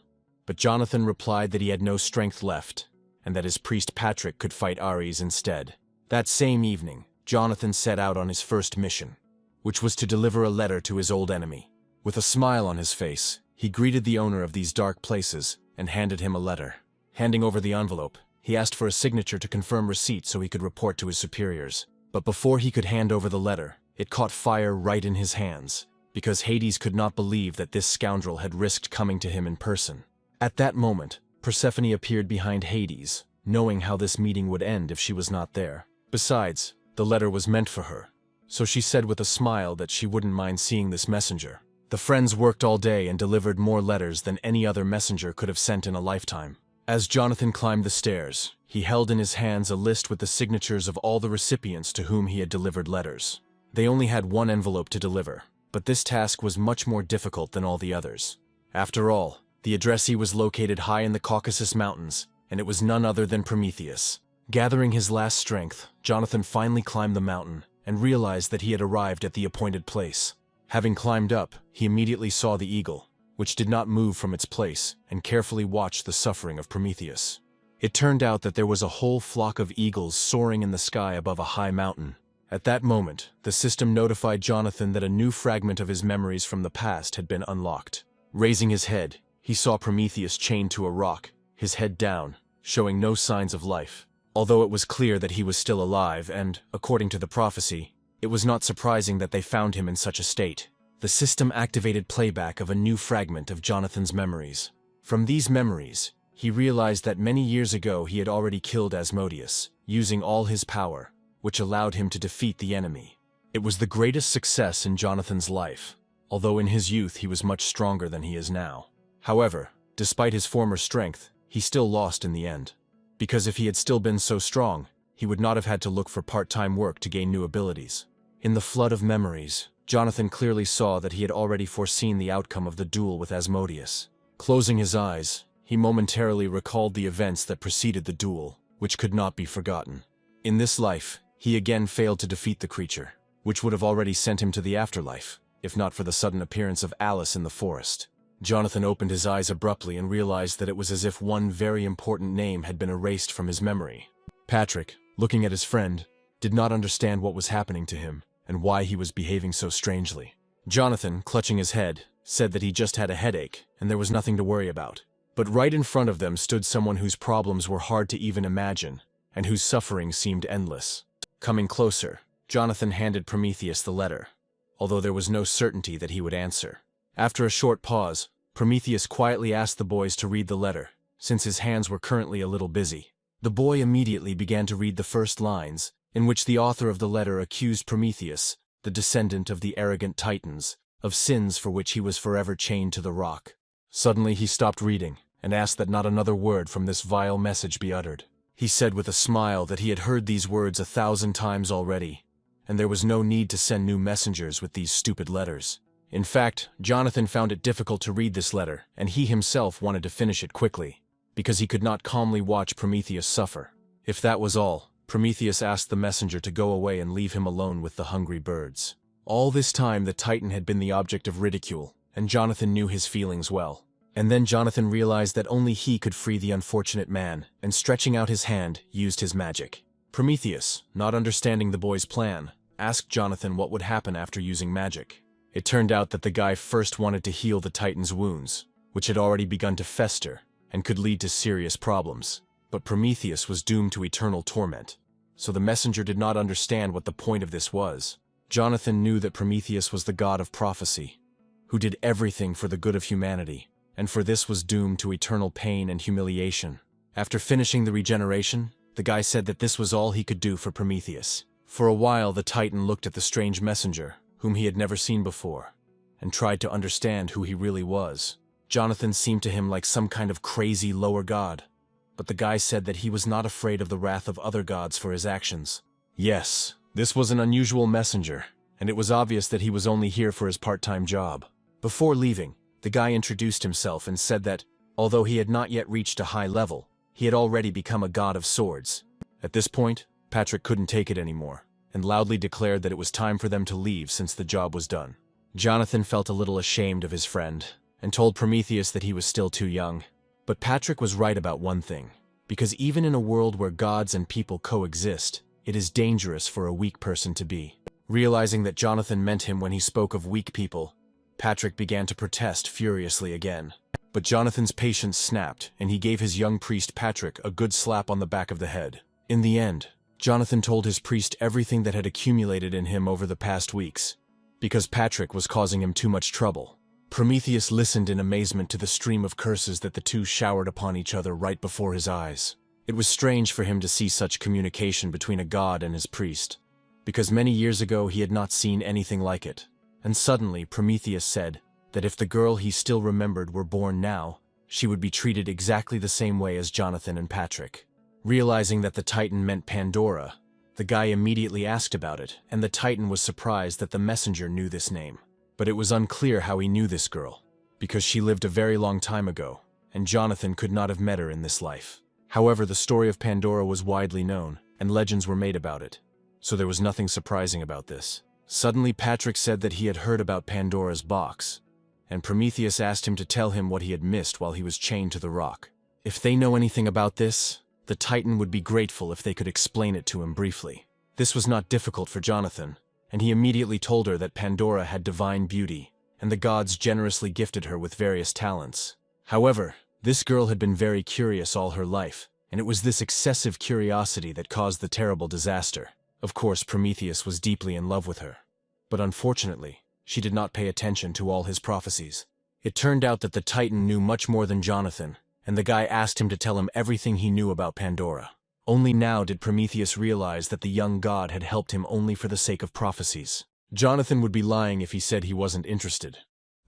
but Jonathan replied that he had no strength left, and that his priest Patrick could fight Ares instead. That same evening, Jonathan set out on his first mission, which was to deliver a letter to his old enemy. With a smile on his face, he greeted the owner of these dark places and handed him a letter. Handing over the envelope, he asked for a signature to confirm receipt so he could report to his superiors. But before he could hand over the letter, it caught fire right in his hands, because Hades could not believe that this scoundrel had risked coming to him in person. At that moment, Persephone appeared behind Hades, knowing how this meeting would end if she was not there. Besides, the letter was meant for her, so she said with a smile that she wouldn't mind seeing this messenger. The friends worked all day and delivered more letters than any other messenger could have sent in a lifetime. As Jonathan climbed the stairs, he held in his hands a list with the signatures of all the recipients to whom he had delivered letters. They only had one envelope to deliver, but this task was much more difficult than all the others. After all, the addressee was located high in the Caucasus Mountains, and it was none other than Prometheus. Gathering his last strength, Jonathan finally climbed the mountain and realized that he had arrived at the appointed place. Having climbed up, he immediately saw the eagle, which did not move from its place and carefully watched the suffering of Prometheus. It turned out that there was a whole flock of eagles soaring in the sky above a high mountain. At that moment, the system notified Jonathan that a new fragment of his memories from the past had been unlocked. Raising his head, he saw Prometheus chained to a rock, his head down, showing no signs of life. Although it was clear that he was still alive and, according to the prophecy, it was not surprising that they found him in such a state. The system activated playback of a new fragment of Jonathan's memories. From these memories, he realized that many years ago he had already killed Asmodeus, using all his power, which allowed him to defeat the enemy. It was the greatest success in Jonathan's life, although in his youth he was much stronger than he is now. However, despite his former strength, he still lost in the end. Because if he had still been so strong, he would not have had to look for part-time work to gain new abilities. In the flood of memories, Jonathan clearly saw that he had already foreseen the outcome of the duel with Asmodeus. Closing his eyes, he momentarily recalled the events that preceded the duel, which could not be forgotten. In this life, he again failed to defeat the creature, which would have already sent him to the afterlife, if not for the sudden appearance of Alice in the forest. Jonathan opened his eyes abruptly and realized that it was as if one very important name had been erased from his memory. Patrick, looking at his friend, did not understand what was happening to him and why he was behaving so strangely. Jonathan, clutching his head, said that he just had a headache and there was nothing to worry about. But right in front of them stood someone whose problems were hard to even imagine and whose suffering seemed endless. Coming closer, Jonathan handed Prometheus the letter, although there was no certainty that he would answer. After a short pause, Prometheus quietly asked the boys to read the letter, since his hands were currently a little busy. The boy immediately began to read the first lines, in which the author of the letter accused Prometheus, the descendant of the arrogant Titans, of sins for which he was forever chained to the rock. Suddenly he stopped reading, and asked that not another word from this vile message be uttered. He said with a smile that he had heard these words 1,000 times already, and there was no need to send new messengers with these stupid letters. In fact, Jonathan found it difficult to read this letter, and he himself wanted to finish it quickly, because he could not calmly watch Prometheus suffer. If that was all, Prometheus asked the messenger to go away and leave him alone with the hungry birds. All this time the Titan had been the object of ridicule, and Jonathan knew his feelings well. And then Jonathan realized that only he could free the unfortunate man, and stretching out his hand, used his magic. Prometheus, not understanding the boy's plan, asked Jonathan what would happen after using magic. It turned out that the guy first wanted to heal the Titan's wounds, which had already begun to fester and could lead to serious problems. But Prometheus was doomed to eternal torment, so the messenger did not understand what the point of this was. Jonathan knew that Prometheus was the god of prophecy, who did everything for the good of humanity, and for this was doomed to eternal pain and humiliation. After finishing the regeneration, the guy said that this was all he could do for Prometheus. For a while the Titan looked at the strange messenger, whom he had never seen before, and tried to understand who he really was. Jonathan seemed to him like some kind of crazy lower god, but the guy said that he was not afraid of the wrath of other gods for his actions. Yes, this was an unusual messenger, and it was obvious that he was only here for his part-time job. Before leaving, the guy introduced himself and said that, although he had not yet reached a high level, he had already become a god of swords. At this point, Patrick couldn't take it anymore, and loudly declared that it was time for them to leave since the job was done. Jonathan felt a little ashamed of his friend, and told Prometheus that he was still too young. But Patrick was right about one thing, because even in a world where gods and people coexist, it is dangerous for a weak person to be. Realizing that Jonathan meant him when he spoke of weak people, Patrick began to protest furiously again. But Jonathan's patience snapped, and he gave his young priest Patrick a good slap on the back of the head. In the end, Jonathan told his priest everything that had accumulated in him over the past weeks, because Patrick was causing him too much trouble. Prometheus listened in amazement to the stream of curses that the two showered upon each other right before his eyes. It was strange for him to see such communication between a god and his priest, because many years ago he had not seen anything like it. And suddenly Prometheus said that if the girl he still remembered were born now, she would be treated exactly the same way as Jonathan and Patrick. Realizing that the Titan meant Pandora, the guy immediately asked about it, and the Titan was surprised that the messenger knew this name. But it was unclear how he knew this girl, because she lived a very long time ago, and Jonathan could not have met her in this life. However, the story of Pandora was widely known, and legends were made about it, so there was nothing surprising about this. Suddenly Patrick said that he had heard about Pandora's box, and Prometheus asked him to tell him what he had missed while he was chained to the rock. If they know anything about this, The Titan would be grateful if they could explain it to him briefly. This was not difficult for Jonathan, and he immediately told her that Pandora had divine beauty, and the gods generously gifted her with various talents. However, this girl had been very curious all her life, and it was this excessive curiosity that caused the terrible disaster. Of course, Prometheus was deeply in love with her. But unfortunately, she did not pay attention to all his prophecies. It turned out that the Titan knew much more than Jonathan, and the guy asked him to tell him everything he knew about Pandora. Only now did Prometheus realize that the young god had helped him only for the sake of prophecies. Jonathan would be lying if he said he wasn't interested.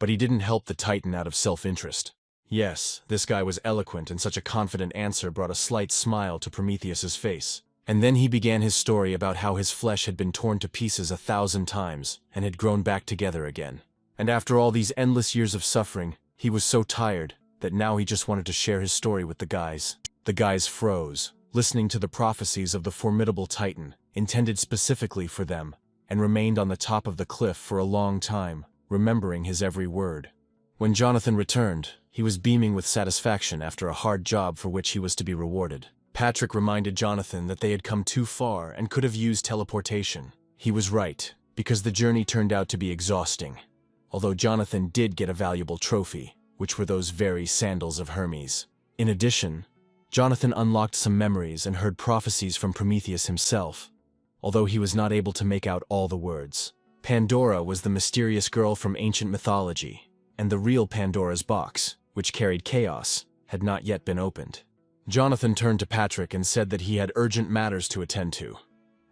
But he didn't help the Titan out of self-interest. Yes, this guy was eloquent, and such a confident answer brought a slight smile to Prometheus's face. And then he began his story about how his flesh had been torn to pieces 1,000 times and had grown back together again. And after all these endless years of suffering, he was so tired that now he just wanted to share his story with the guys. The guys froze, listening to the prophecies of the formidable Titan, intended specifically for them, and remained on the top of the cliff for a long time, remembering his every word. When Jonathan returned, he was beaming with satisfaction after a hard job for which he was to be rewarded. Patrick reminded Jonathan that they had come too far and could have used teleportation. He was right, because the journey turned out to be exhausting. Although Jonathan did get a valuable trophy, which were those very sandals of Hermes. In addition, Jonathan unlocked some memories and heard prophecies from Prometheus himself, although he was not able to make out all the words. Pandora was the mysterious girl from ancient mythology, and the real Pandora's box, which carried chaos, had not yet been opened. Jonathan turned to Patrick and said that he had urgent matters to attend to,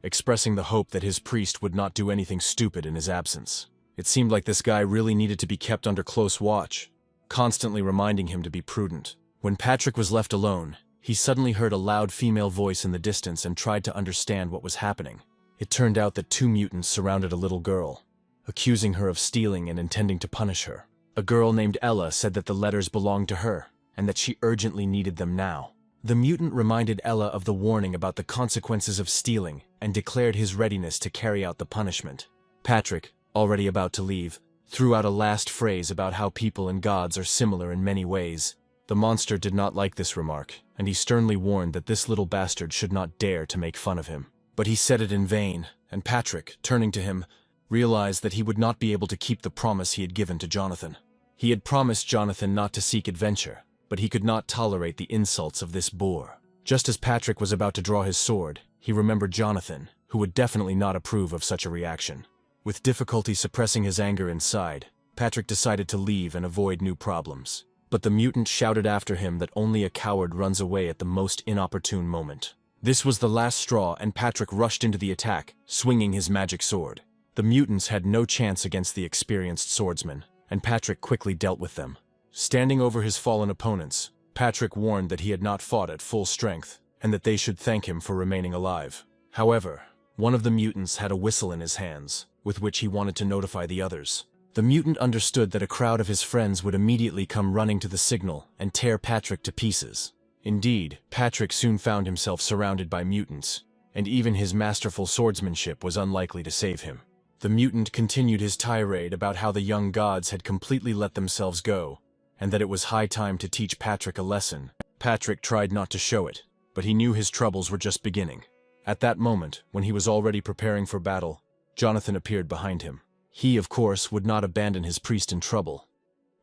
expressing the hope that his priest would not do anything stupid in his absence. It seemed like this guy really needed to be kept under close watch, constantly reminding him to be prudent. When Patrick was left alone, he suddenly heard a loud female voice in the distance and tried to understand what was happening. It turned out that 2 mutants surrounded a little girl, accusing her of stealing and intending to punish her. A girl named Ella said that the letters belonged to her, and that she urgently needed them now. The mutant reminded Ella of the warning about the consequences of stealing and declared his readiness to carry out the punishment. Patrick, already about to leave, threw out a last phrase about how people and gods are similar in many ways. The monster did not like this remark, and he sternly warned that this little bastard should not dare to make fun of him. But he said it in vain, and Patrick, turning to him, realized that he would not be able to keep the promise he had given to Jonathan. He had promised Jonathan not to seek adventure, but he could not tolerate the insults of this boor. Just as Patrick was about to draw his sword, he remembered Jonathan, who would definitely not approve of such a reaction. With difficulty suppressing his anger inside, Patrick decided to leave and avoid new problems. But the mutant shouted after him that only a coward runs away at the most inopportune moment. This was the last straw, and Patrick rushed into the attack, swinging his magic sword. The mutants had no chance against the experienced swordsman, and Patrick quickly dealt with them. Standing over his fallen opponents, Patrick warned that he had not fought at full strength, and that they should thank him for remaining alive. However, one of the mutants had a whistle in his hands, with which he wanted to notify the others. The mutant understood that a crowd of his friends would immediately come running to the signal and tear Patrick to pieces. Indeed, Patrick soon found himself surrounded by mutants, and even his masterful swordsmanship was unlikely to save him. The mutant continued his tirade about how the young gods had completely let themselves go, and that it was high time to teach Patrick a lesson. Patrick tried not to show it, but he knew his troubles were just beginning. At that moment, when he was already preparing for battle, Jonathan appeared behind him. He, of course, would not abandon his priest in trouble,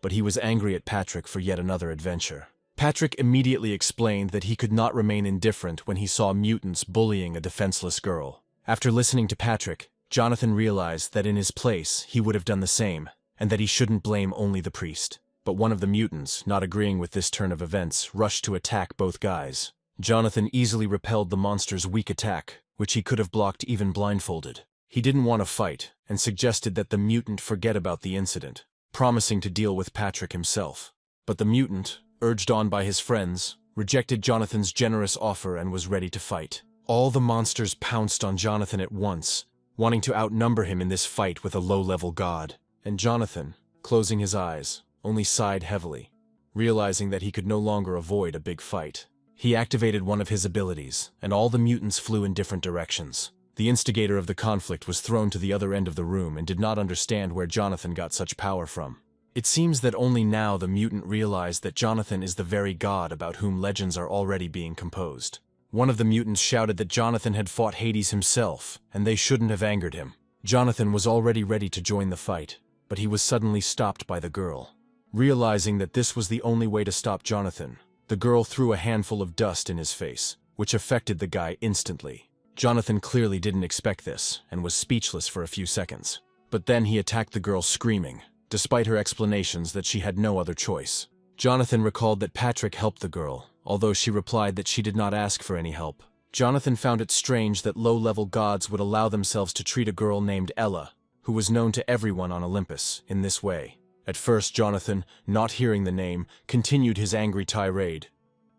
but he was angry at Patrick for yet another adventure. Patrick immediately explained that he could not remain indifferent when he saw mutants bullying a defenseless girl. After listening to Patrick, Jonathan realized that in his place he would have done the same, and that he shouldn't blame only the priest. But one of the mutants, not agreeing with this turn of events, rushed to attack both guys. Jonathan easily repelled the monster's weak attack, which he could have blocked even blindfolded. He didn't want to fight, and suggested that the mutant forget about the incident, promising to deal with Patrick himself. But the mutant, urged on by his friends, rejected Jonathan's generous offer and was ready to fight. All the monsters pounced on Jonathan at once, wanting to outnumber him in this fight with a low-level god. And Jonathan, closing his eyes, only sighed heavily, realizing that he could no longer avoid a big fight. He activated one of his abilities, and all the mutants flew in different directions. The instigator of the conflict was thrown to the other end of the room and did not understand where Jonathan got such power from. It seems that only now the mutant realized that Jonathan is the very god about whom legends are already being composed. One of the mutants shouted that Jonathan had fought Hades himself, and they shouldn't have angered him. Jonathan was already ready to join the fight, but he was suddenly stopped by the girl. Realizing that this was the only way to stop Jonathan, the girl threw a handful of dust in his face, which affected the guy instantly. Jonathan clearly didn't expect this, and was speechless for a few seconds. But then he attacked the girl screaming, despite her explanations that she had no other choice. Jonathan recalled that Patrick helped the girl, although she replied that she did not ask for any help. Jonathan found it strange that low-level gods would allow themselves to treat a girl named Ella, who was known to everyone on Olympus, in this way. At first, Jonathan, not hearing the name, continued his angry tirade,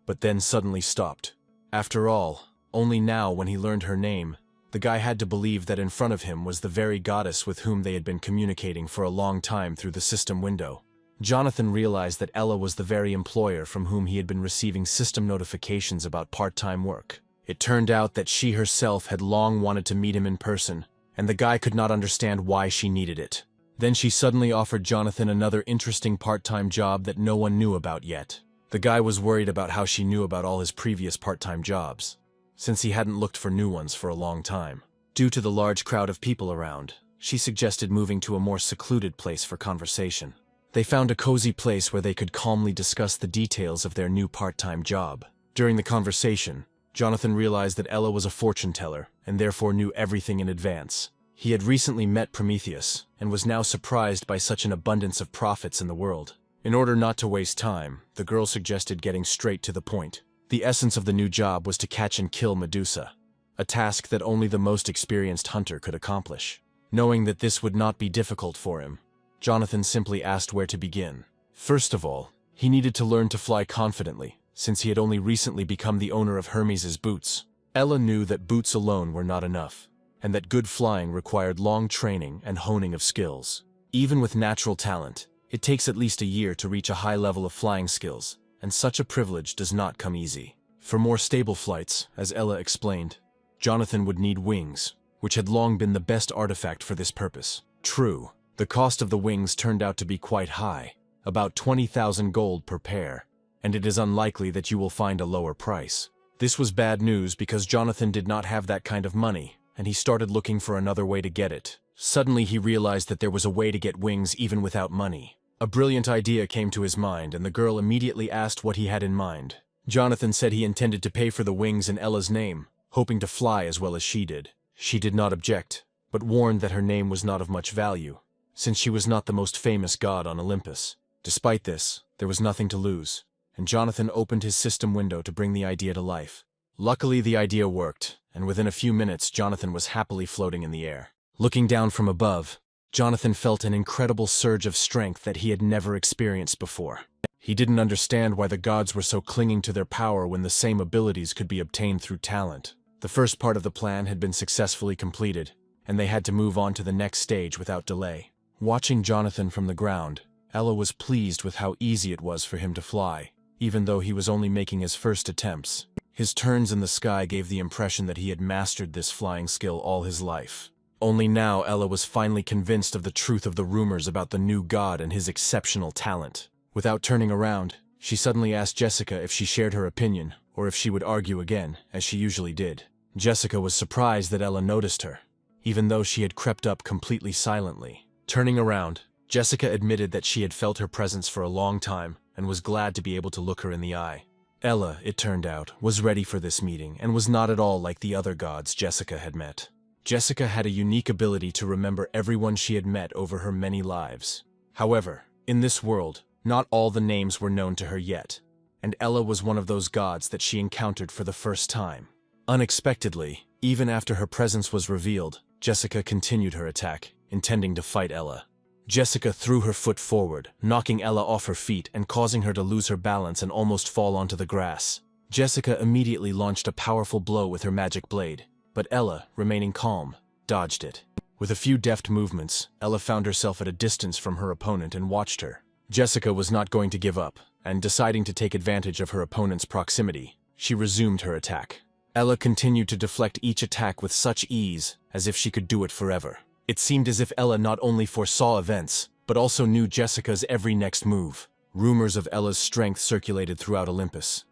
but then suddenly stopped. After all, only now when he learned her name, the guy had to believe that in front of him was the very goddess with whom they had been communicating for a long time through the system window. Jonathan realized that Ella was the very employer from whom he had been receiving system notifications about part-time work. It turned out that she herself had long wanted to meet him in person, and the guy could not understand why she needed it. Then she suddenly offered Jonathan another interesting part-time job that no one knew about yet. The guy was worried about how she knew about all his previous part-time jobs, since he hadn't looked for new ones for a long time. Due to the large crowd of people around, she suggested moving to a more secluded place for conversation. They found a cozy place where they could calmly discuss the details of their new part-time job. During the conversation, Jonathan realized that Ella was a fortune teller and therefore knew everything in advance. He had recently met Prometheus and was now surprised by such an abundance of profits in the world. In order not to waste time, the girl suggested getting straight to the point. The essence of the new job was to catch and kill Medusa, a task that only the most experienced hunter could accomplish. Knowing that this would not be difficult for him, Jonathan simply asked where to begin. First of all, he needed to learn to fly confidently, since he had only recently become the owner of Hermes' boots. Ella knew that boots alone were not enough, and that good flying required long training and honing of skills. Even with natural talent, it takes at least a year to reach a high level of flying skills, and such a privilege does not come easy. For more stable flights, as Ella explained, Jonathan would need wings, which had long been the best artifact for this purpose. True, the cost of the wings turned out to be quite high, about 20,000 gold per pair, and it is unlikely that you will find a lower price. This was bad news because Jonathan did not have that kind of money, and he started looking for another way to get it. Suddenly he realized that there was a way to get wings even without money. A brilliant idea came to his mind, and the girl immediately asked what he had in mind. Jonathan said he intended to pay for the wings in Ella's name, hoping to fly as well as she did. She did not object, but warned that her name was not of much value, since she was not the most famous god on Olympus. Despite this, there was nothing to lose, and Jonathan opened his system window to bring the idea to life. Luckily, the idea worked, and within a few minutes Jonathan was happily floating in the air. Looking down from above, Jonathan felt an incredible surge of strength that he had never experienced before. He didn't understand why the gods were so clinging to their power when the same abilities could be obtained through talent. The first part of the plan had been successfully completed, and they had to move on to the next stage without delay. Watching Jonathan from the ground, Ella was pleased with how easy it was for him to fly, even though he was only making his first attempts. His turns in the sky gave the impression that he had mastered this flying skill all his life. Only now Ella was finally convinced of the truth of the rumors about the new god and his exceptional talent. Without turning around, she suddenly asked Jessica if she shared her opinion, or if she would argue again, as she usually did. Jessica was surprised that Ella noticed her, even though she had crept up completely silently. Turning around, Jessica admitted that she had felt her presence for a long time and was glad to be able to look her in the eye. Ella, it turned out, was ready for this meeting and was not at all like the other gods Jessica had met. Jessica had a unique ability to remember everyone she had met over her many lives. However, in this world, not all the names were known to her yet, and Ella was one of those gods that she encountered for the first time. Unexpectedly, even after her presence was revealed, Jessica continued her attack, intending to fight Ella. Jessica threw her foot forward, knocking Ella off her feet and causing her to lose her balance and almost fall onto the grass. Jessica immediately launched a powerful blow with her magic blade, but Ella, remaining calm, dodged it. With a few deft movements, Ella found herself at a distance from her opponent and watched her. Jessica was not going to give up, and deciding to take advantage of her opponent's proximity, she resumed her attack. Ella continued to deflect each attack with such ease, as if she could do it forever. It seemed as if Ella not only foresaw events, but also knew Jessica's every next move. Rumors of Ella's strength circulated throughout Olympus,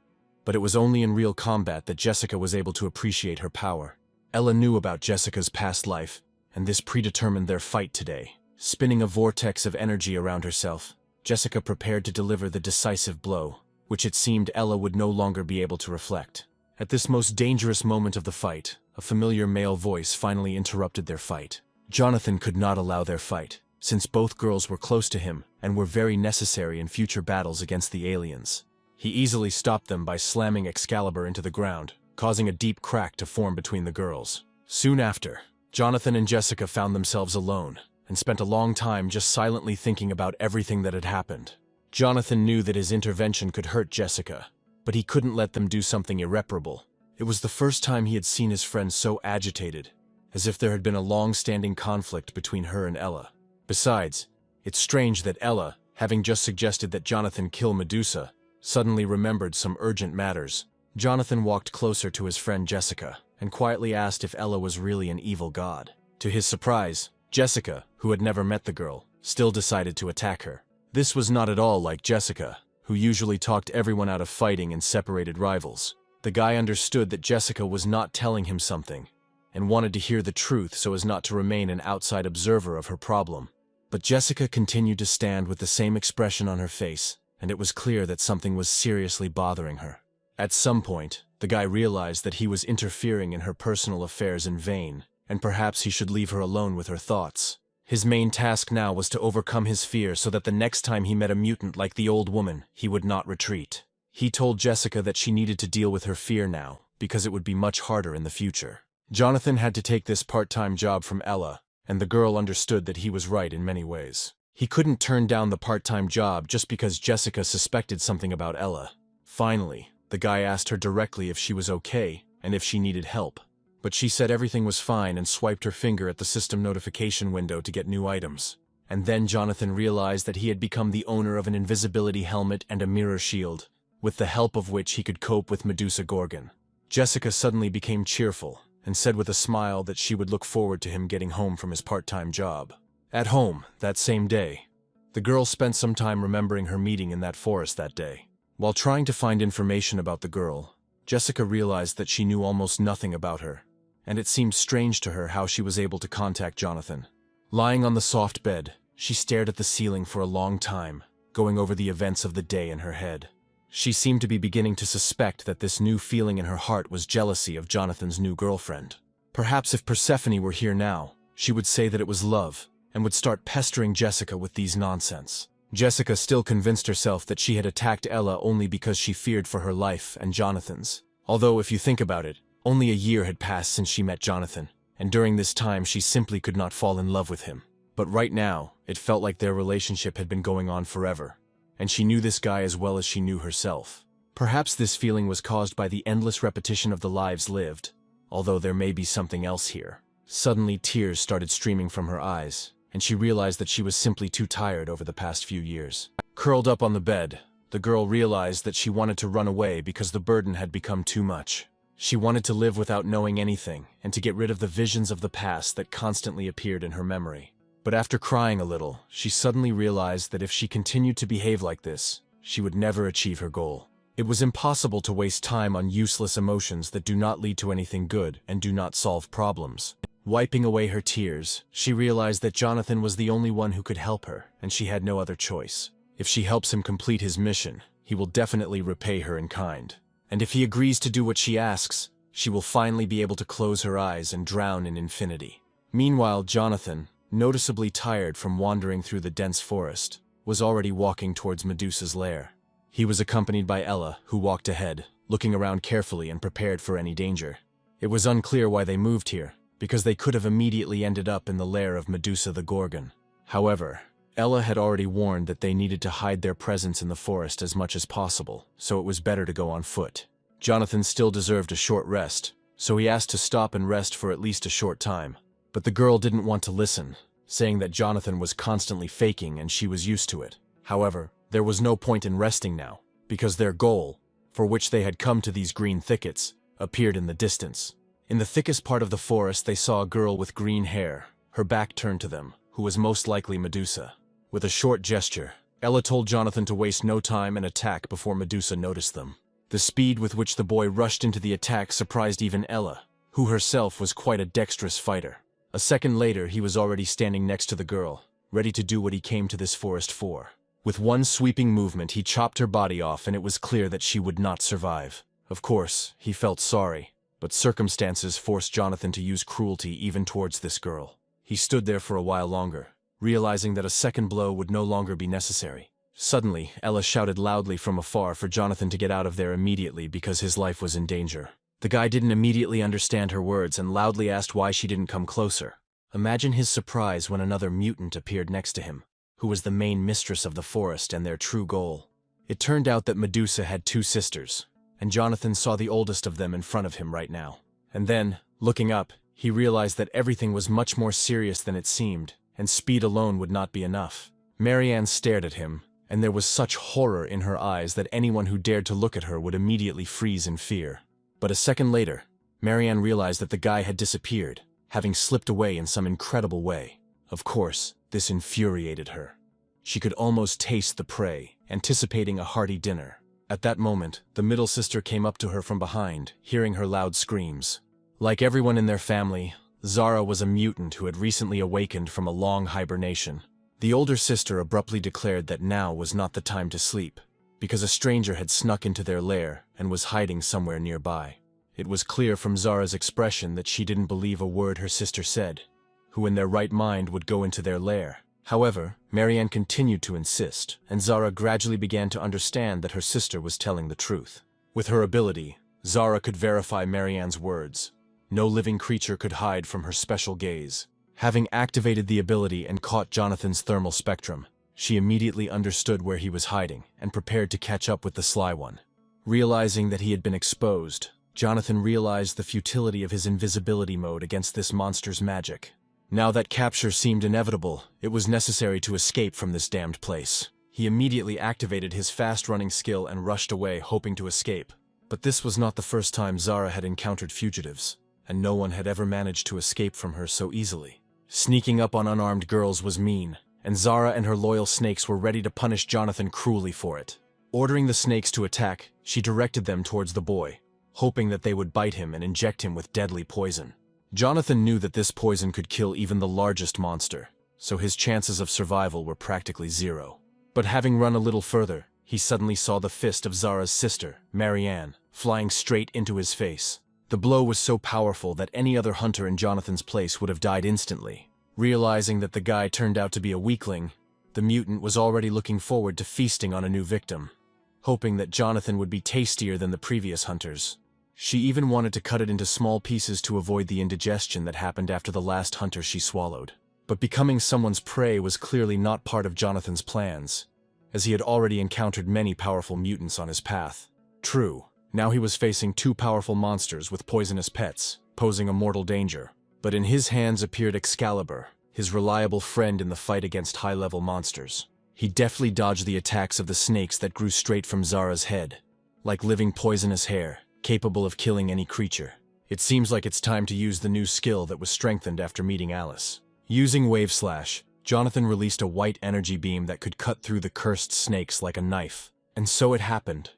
but it was only in real combat that Jessica was able to appreciate her power. Ella knew about Jessica's past life, and this predetermined their fight today. Spinning a vortex of energy around herself, Jessica prepared to deliver the decisive blow, which it seemed Ella would no longer be able to reflect. At this most dangerous moment of the fight, a familiar male voice finally interrupted their fight. Jonathan could not allow their fight, since both girls were close to him and were very necessary in future battles against the aliens. He easily stopped them by slamming Excalibur into the ground, causing a deep crack to form between the girls. Soon after, Jonathan and Jessica found themselves alone, and spent a long time just silently thinking about everything that had happened. Jonathan knew that his intervention could hurt Jessica, but he couldn't let them do something irreparable. It was the first time he had seen his friend so agitated, as if there had been a long-standing conflict between her and Ella. Besides, it's strange that Ella, having just suggested that Jonathan kill Medusa, suddenly remembered some urgent matters. Jonathan walked closer to his friend Jessica, and quietly asked if Ella was really an evil god. To his surprise, Jessica, who had never met the girl, still decided to attack her. This was not at all like Jessica, who usually talked everyone out of fighting and separated rivals. The guy understood that Jessica was not telling him something, and wanted to hear the truth so as not to remain an outside observer of her problem. But Jessica continued to stand with the same expression on her face, and it was clear that something was seriously bothering her. At some point, the guy realized that he was interfering in her personal affairs in vain, and perhaps he should leave her alone with her thoughts. His main task now was to overcome his fear so that the next time he met a mutant like the old woman, he would not retreat. He told Jessica that she needed to deal with her fear now, because it would be much harder in the future. Jonathan had to take this part-time job from Ella, and the girl understood that he was right in many ways. He couldn't turn down the part-time job just because Jessica suspected something about Ella. Finally, the guy asked her directly if she was okay and if she needed help. But she said everything was fine and swiped her finger at the system notification window to get new items. And then Jonathan realized that he had become the owner of an invisibility helmet and a mirror shield, with the help of which he could cope with Medusa Gorgon. Jessica suddenly became cheerful, and said with a smile that she would look forward to him getting home from his part-time job. At home, that same day, the girl spent some time remembering her meeting in that forest that day. While trying to find information about the girl, Jessica realized that she knew almost nothing about her, and it seemed strange to her how she was able to contact Jonathan. Lying on the soft bed, she stared at the ceiling for a long time, going over the events of the day in her head. She seemed to be beginning to suspect that this new feeling in her heart was jealousy of Jonathan's new girlfriend. Perhaps if Persephone were here now, she would say that it was love, and would start pestering Jessica with these nonsense. Jessica still convinced herself that she had attacked Ella only because she feared for her life and Jonathan's. Although, if you think about it, only a year had passed since she met Jonathan, and during this time she simply could not fall in love with him. But right now, it felt like their relationship had been going on forever, and she knew this guy as well as she knew herself. Perhaps this feeling was caused by the endless repetition of the lives lived, although there may be something else here. Suddenly tears started streaming from her eyes, and she realized that she was simply too tired over the past few years. Curled up on the bed, the girl realized that she wanted to run away because the burden had become too much. She wanted to live without knowing anything, and to get rid of the visions of the past that constantly appeared in her memory. But after crying a little, she suddenly realized that if she continued to behave like this, she would never achieve her goal. It was impossible to waste time on useless emotions that do not lead to anything good and do not solve problems. Wiping away her tears, she realized that Jonathan was the only one who could help her, and she had no other choice. If she helps him complete his mission, he will definitely repay her in kind. And if he agrees to do what she asks, she will finally be able to close her eyes and drown in infinity. Meanwhile, Jonathan, noticeably tired from wandering through the dense forest, was already walking towards Medusa's lair. He was accompanied by Ella, who walked ahead, looking around carefully and prepared for any danger. It was unclear why they moved here, because they could have immediately ended up in the lair of Medusa the Gorgon. However, Ella had already warned that they needed to hide their presence in the forest as much as possible, so it was better to go on foot. Jonathan still deserved a short rest, so he asked to stop and rest for at least a short time. But the girl didn't want to listen, saying that Jonathan was constantly faking and she was used to it. However, there was no point in resting now, because their goal, for which they had come to these green thickets, appeared in the distance. In the thickest part of the forest they saw a girl with green hair, her back turned to them, who was most likely Medusa. With a short gesture, Ella told Jonathan to waste no time and attack before Medusa noticed them. The speed with which the boy rushed into the attack surprised even Ella, who herself was quite a dexterous fighter. A second later, he was already standing next to the girl, ready to do what he came to this forest for. With one sweeping movement, he chopped her body off, and it was clear that she would not survive. Of course, he felt sorry, but circumstances forced Jonathan to use cruelty even towards this girl. He stood there for a while longer, realizing that a second blow would no longer be necessary. Suddenly, Ella shouted loudly from afar for Jonathan to get out of there immediately because his life was in danger. The guy didn't immediately understand her words and loudly asked why she didn't come closer. Imagine his surprise when another mutant appeared next to him, who was the main mistress of the forest and their true goal. It turned out that Medusa had two sisters, and Jonathan saw the oldest of them in front of him right now. And then, looking up, he realized that everything was much more serious than it seemed, and speed alone would not be enough. Marianne stared at him, and there was such horror in her eyes that anyone who dared to look at her would immediately freeze in fear. But a second later, Marianne realized that the guy had disappeared, having slipped away in some incredible way. Of course, this infuriated her. She could almost taste the prey, anticipating a hearty dinner. At that moment, the middle sister came up to her from behind, hearing her loud screams. Like everyone in their family, Zara was a mutant who had recently awakened from a long hibernation. The older sister abruptly declared that now was not the time to sleep, because a stranger had snuck into their lair and was hiding somewhere nearby. It was clear from Zara's expression that she didn't believe a word her sister said. Who in their right mind would go into their lair? However, Marianne continued to insist, and Zara gradually began to understand that her sister was telling the truth. With her ability, Zara could verify Marianne's words. No living creature could hide from her special gaze. Having activated the ability and caught Jonathan's thermal spectrum, she immediately understood where he was hiding and prepared to catch up with the sly one. Realizing that he had been exposed, Jonathan realized the futility of his invisibility mode against this monster's magic. Now that capture seemed inevitable, it was necessary to escape from this damned place. He immediately activated his fast-running skill and rushed away, hoping to escape. But this was not the first time Zara had encountered fugitives, and no one had ever managed to escape from her so easily. Sneaking up on unarmed girls was mean, and Zara and her loyal snakes were ready to punish Jonathan cruelly for it. Ordering the snakes to attack, she directed them towards the boy, hoping that they would bite him and inject him with deadly poison. Jonathan knew that this poison could kill even the largest monster, so his chances of survival were practically zero. But having run a little further, he suddenly saw the fist of Zara's sister, Marianne, flying straight into his face. The blow was so powerful that any other hunter in Jonathan's place would have died instantly. Realizing that the guy turned out to be a weakling, the mutant was already looking forward to feasting on a new victim, hoping that Jonathan would be tastier than the previous hunters. She even wanted to cut it into small pieces to avoid the indigestion that happened after the last hunter she swallowed. But becoming someone's prey was clearly not part of Jonathan's plans, as he had already encountered many powerful mutants on his path. True, now he was facing two powerful monsters with poisonous pets, posing a mortal danger. But in his hands appeared Excalibur, his reliable friend in the fight against high-level monsters. He deftly dodged the attacks of the snakes that grew straight from Zara's head, like living poisonous hair, capable of killing any creature. It seems like it's time to use the new skill that was strengthened after meeting Alice. Using Wave Slash, Jonathan released a white energy beam that could cut through the cursed snakes like a knife. And so it happened.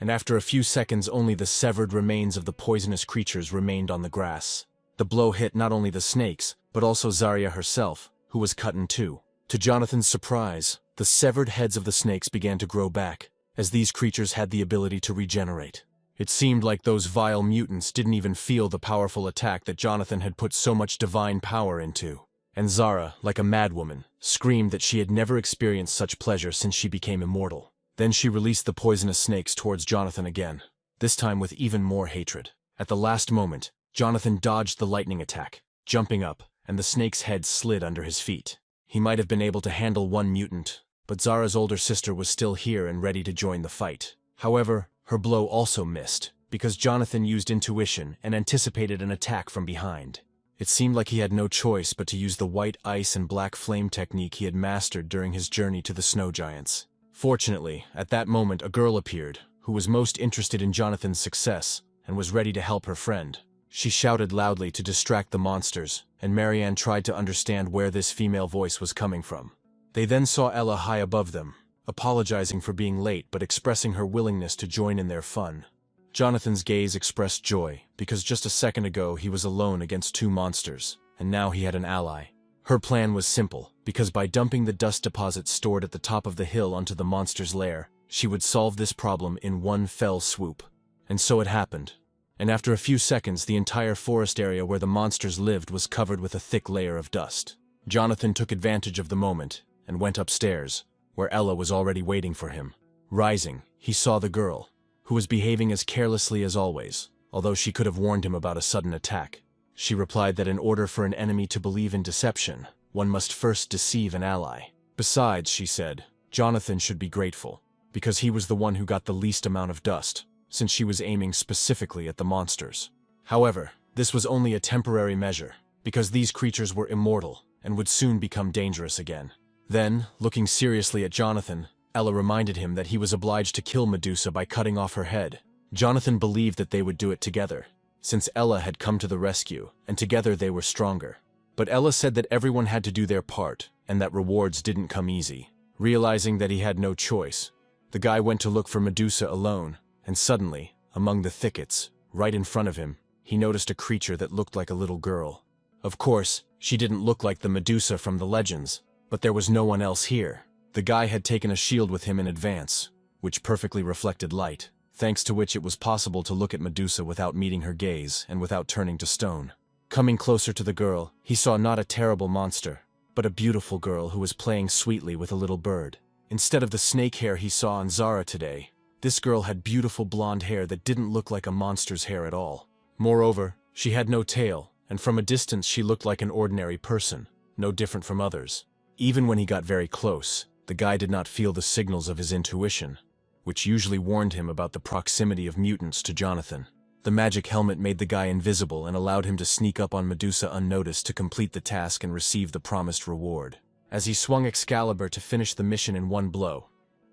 And after a few seconds, only the severed remains of the poisonous creatures remained on the grass. The blow hit not only the snakes, but also Zarya herself, who was cut in two. To Jonathan's surprise, the severed heads of the snakes began to grow back, as these creatures had the ability to regenerate. It seemed like those vile mutants didn't even feel the powerful attack that Jonathan had put so much divine power into. And Zara, like a madwoman, screamed that she had never experienced such pleasure since she became immortal. Then she released the poisonous snakes towards Jonathan again, this time with even more hatred. At the last moment, Jonathan dodged the lightning attack, jumping up, and the snake's head slid under his feet. He might have been able to handle one mutant, but Zara's older sister was still here and ready to join the fight. However, her blow also missed, because Jonathan used intuition and anticipated an attack from behind. It seemed like he had no choice but to use the white ice and black flame technique he had mastered during his journey to the snow giants. Fortunately, at that moment a girl appeared, who was most interested in Jonathan's success, and was ready to help her friend. She shouted loudly to distract the monsters, and Marianne tried to understand where this female voice was coming from. They then saw Ella high above them, apologizing for being late but expressing her willingness to join in their fun. Jonathan's gaze expressed joy, because just a second ago he was alone against two monsters, and now he had an ally. Her plan was simple, because by dumping the dust deposits stored at the top of the hill onto the monster's lair, she would solve this problem in one fell swoop. And so it happened. And after a few seconds, the entire forest area where the monsters lived was covered with a thick layer of dust. Jonathan took advantage of the moment and went upstairs, where Ella was already waiting for him. Rising, he saw the girl, who was behaving as carelessly as always, although she could have warned him about a sudden attack. She replied that in order for an enemy to believe in deception, one must first deceive an ally. Besides, she said, Jonathan should be grateful, because he was the one who got the least amount of dust, since she was aiming specifically at the monsters. However, this was only a temporary measure, because these creatures were immortal and would soon become dangerous again. Then, looking seriously at Jonathan, Ella reminded him that he was obliged to kill Medusa by cutting off her head. Jonathan believed that they would do it together, since Ella had come to the rescue, and together they were stronger. But Ella said that everyone had to do their part, and that rewards didn't come easy. Realizing that he had no choice, the guy went to look for Medusa alone, and suddenly, among the thickets, right in front of him, he noticed a creature that looked like a little girl. Of course, she didn't look like the Medusa from the legends, but there was no one else here. The guy had taken a shield with him in advance, which perfectly reflected light, thanks to which it was possible to look at Medusa without meeting her gaze and without turning to stone. Coming closer to the girl, he saw not a terrible monster, but a beautiful girl who was playing sweetly with a little bird. Instead of the snake hair he saw on Zara today, this girl had beautiful blonde hair that didn't look like a monster's hair at all. Moreover, she had no tail, and from a distance she looked like an ordinary person, no different from others. Even when he got very close, the guy did not feel the signals of his intuition, which usually warned him about the proximity of mutants to Jonathan. The magic helmet made the guy invisible and allowed him to sneak up on Medusa unnoticed to complete the task and receive the promised reward. As he swung Excalibur to finish the mission in one blow,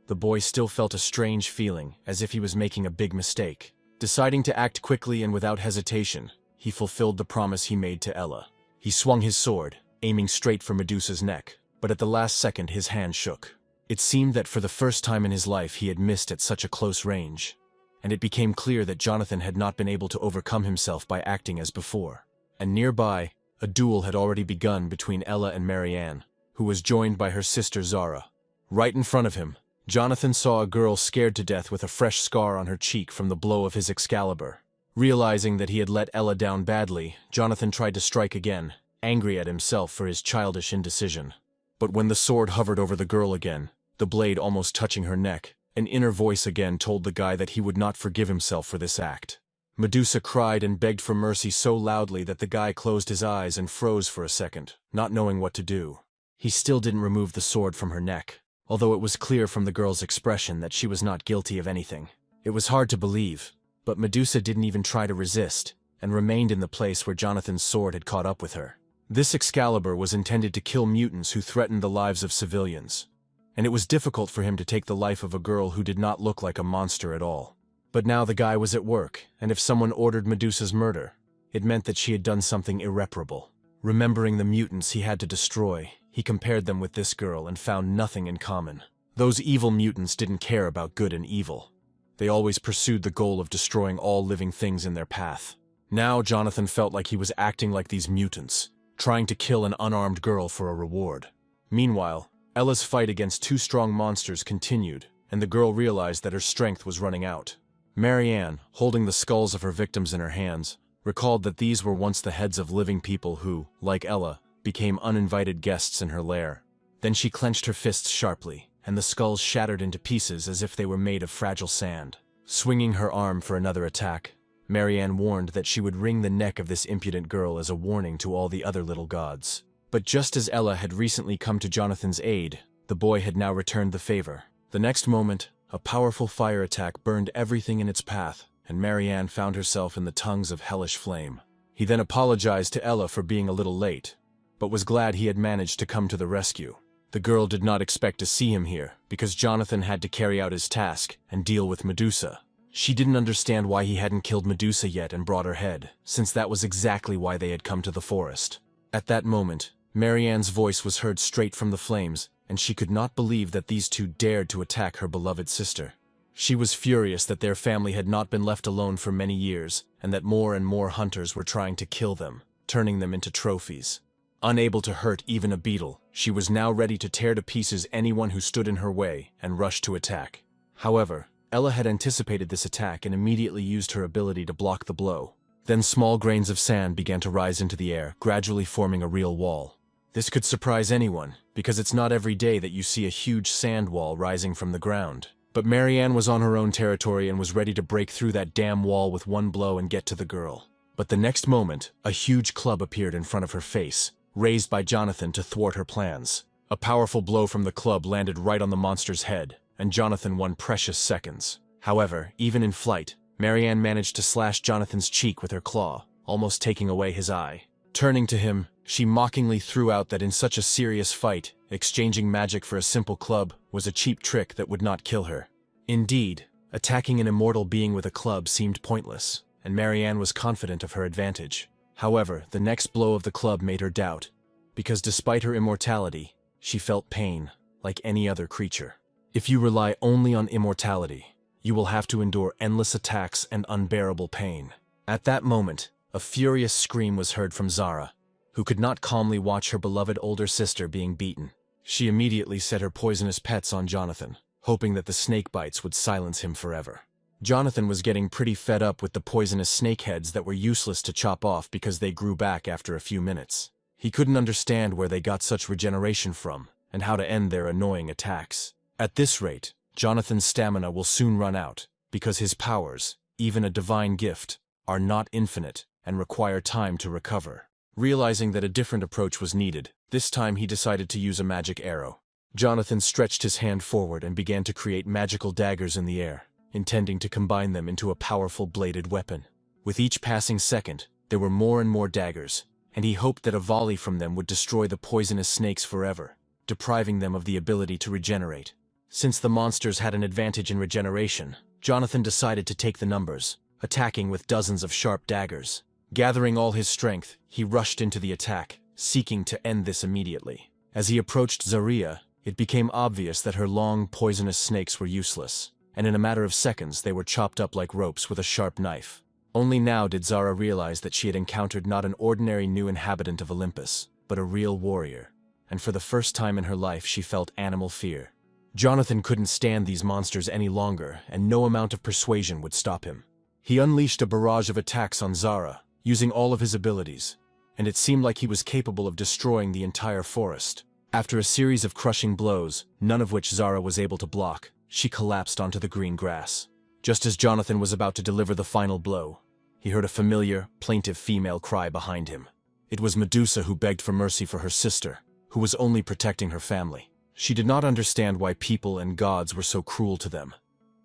the boy still felt a strange feeling, as if he was making a big mistake. Deciding to act quickly and without hesitation, he fulfilled the promise he made to Ella. He swung his sword, aiming straight for Medusa's neck, but at the last second his hand shook. It seemed that for the first time in his life he had missed at such a close range, and it became clear that Jonathan had not been able to overcome himself by acting as before. And nearby, a duel had already begun between Ella and Marianne, who was joined by her sister Zara. Right in front of him, Jonathan saw a girl scared to death with a fresh scar on her cheek from the blow of his Excalibur. Realizing that he had let Ella down badly, Jonathan tried to strike again, angry at himself for his childish indecision. But when the sword hovered over the girl again, the blade almost touching her neck, an inner voice again told the guy that he would not forgive himself for this act. Medusa cried and begged for mercy so loudly that the guy closed his eyes and froze for a second, not knowing what to do. He still didn't remove the sword from her neck, although it was clear from the girl's expression that she was not guilty of anything. It was hard to believe, but Medusa didn't even try to resist, and remained in the place where Jonathan's sword had caught up with her. This Excalibur was intended to kill mutants who threatened the lives of civilians, and it was difficult for him to take the life of a girl who did not look like a monster at all. But now the guy was at work, and if someone ordered Medusa's murder, it meant that she had done something irreparable. Remembering the mutants he had to destroy, he compared them with this girl and found nothing in common. Those evil mutants didn't care about good and evil. They always pursued the goal of destroying all living things in their path. Now Jonathan felt like he was acting like these mutants, trying to kill an unarmed girl for a reward. Meanwhile, Ella's fight against two strong monsters continued, and the girl realized that her strength was running out. Marianne, holding the skulls of her victims in her hands, recalled that these were once the heads of living people who, like Ella, became uninvited guests in her lair. Then she clenched her fists sharply, and the skulls shattered into pieces as if they were made of fragile sand. Swinging her arm for another attack, Marianne warned that she would wring the neck of this impudent girl as a warning to all the other little gods. But just as Ella had recently come to Jonathan's aid, the boy had now returned the favor. The next moment, a powerful fire attack burned everything in its path, and Marianne found herself in the tongues of hellish flame. He then apologized to Ella for being a little late, but was glad he had managed to come to the rescue. The girl did not expect to see him here, because Jonathan had to carry out his task and deal with Medusa. She didn't understand why he hadn't killed Medusa yet and brought her head, since that was exactly why they had come to the forest. At that moment, Marianne's voice was heard straight from the flames, and she could not believe that these two dared to attack her beloved sister. She was furious that their family had not been left alone for many years, and that more and more hunters were trying to kill them, turning them into trophies. Unable to hurt even a beetle, she was now ready to tear to pieces anyone who stood in her way and rush to attack. However, Ella had anticipated this attack and immediately used her ability to block the blow. Then small grains of sand began to rise into the air, gradually forming a real wall. This could surprise anyone, because it's not every day that you see a huge sand wall rising from the ground. But Marianne was on her own territory and was ready to break through that damn wall with one blow and get to the girl. But the next moment, a huge club appeared in front of her face, raised by Jonathan to thwart her plans. A powerful blow from the club landed right on the monster's head, and Jonathan won precious seconds. However, even in flight, Marianne managed to slash Jonathan's cheek with her claw, almost taking away his eye. Turning to him, she mockingly threw out that in such a serious fight, exchanging magic for a simple club was a cheap trick that would not kill her. Indeed, attacking an immortal being with a club seemed pointless, and Marianne was confident of her advantage. However, the next blow of the club made her doubt, because despite her immortality, she felt pain, like any other creature. If you rely only on immortality, you will have to endure endless attacks and unbearable pain. At that moment, a furious scream was heard from Zara, who could not calmly watch her beloved older sister being beaten. She immediately set her poisonous pets on Jonathan, hoping that the snake bites would silence him forever. Jonathan was getting pretty fed up with the poisonous snakeheads that were useless to chop off because they grew back after a few minutes. He couldn't understand where they got such regeneration from, and how to end their annoying attacks. At this rate, Jonathan's stamina will soon run out, because his powers, even a divine gift, are not infinite and require time to recover. Realizing that a different approach was needed, this time he decided to use a magic arrow. Jonathan stretched his hand forward and began to create magical daggers in the air, intending to combine them into a powerful bladed weapon. With each passing second, there were more and more daggers, and he hoped that a volley from them would destroy the poisonous snakes forever, depriving them of the ability to regenerate. Since the monsters had an advantage in regeneration, Jonathan decided to take the numbers, attacking with dozens of sharp daggers. Gathering all his strength, he rushed into the attack, seeking to end this immediately. As he approached Zaria, it became obvious that her long, poisonous snakes were useless, and in a matter of seconds they were chopped up like ropes with a sharp knife. Only now did Zara realize that she had encountered not an ordinary new inhabitant of Olympus, but a real warrior, and for the first time in her life she felt animal fear. Jonathan couldn't stand these monsters any longer, and no amount of persuasion would stop him. He unleashed a barrage of attacks on Zara, using all of his abilities, and it seemed like he was capable of destroying the entire forest. After a series of crushing blows, none of which Zara was able to block, she collapsed onto the green grass. Just as Jonathan was about to deliver the final blow, he heard a familiar, plaintive female cry behind him. It was Medusa, who begged for mercy for her sister, who was only protecting her family. She did not understand why people and gods were so cruel to them,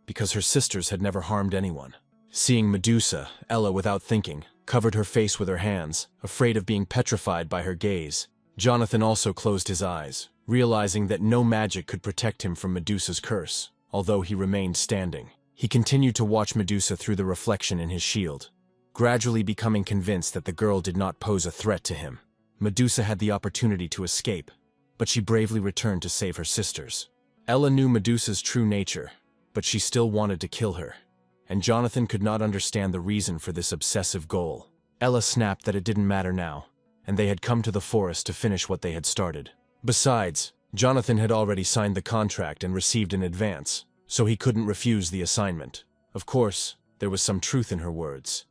because her sisters had never harmed anyone. Seeing Medusa, Ella, without thinking, covered her face with her hands, afraid of being petrified by her gaze. Jonathan also closed his eyes, realizing that no magic could protect him from Medusa's curse, although he remained standing. He continued to watch Medusa through the reflection in his shield, gradually becoming convinced that the girl did not pose a threat to him. Medusa had the opportunity to escape, but she bravely returned to save her sisters. Ella knew Medusa's true nature, but she still wanted to kill her, and Jonathan could not understand the reason for this obsessive goal. Ella snapped that it didn't matter now, and they had come to the forest to finish what they had started. Besides, Jonathan had already signed the contract and received an advance, so he couldn't refuse the assignment. Of course, there was some truth in her words.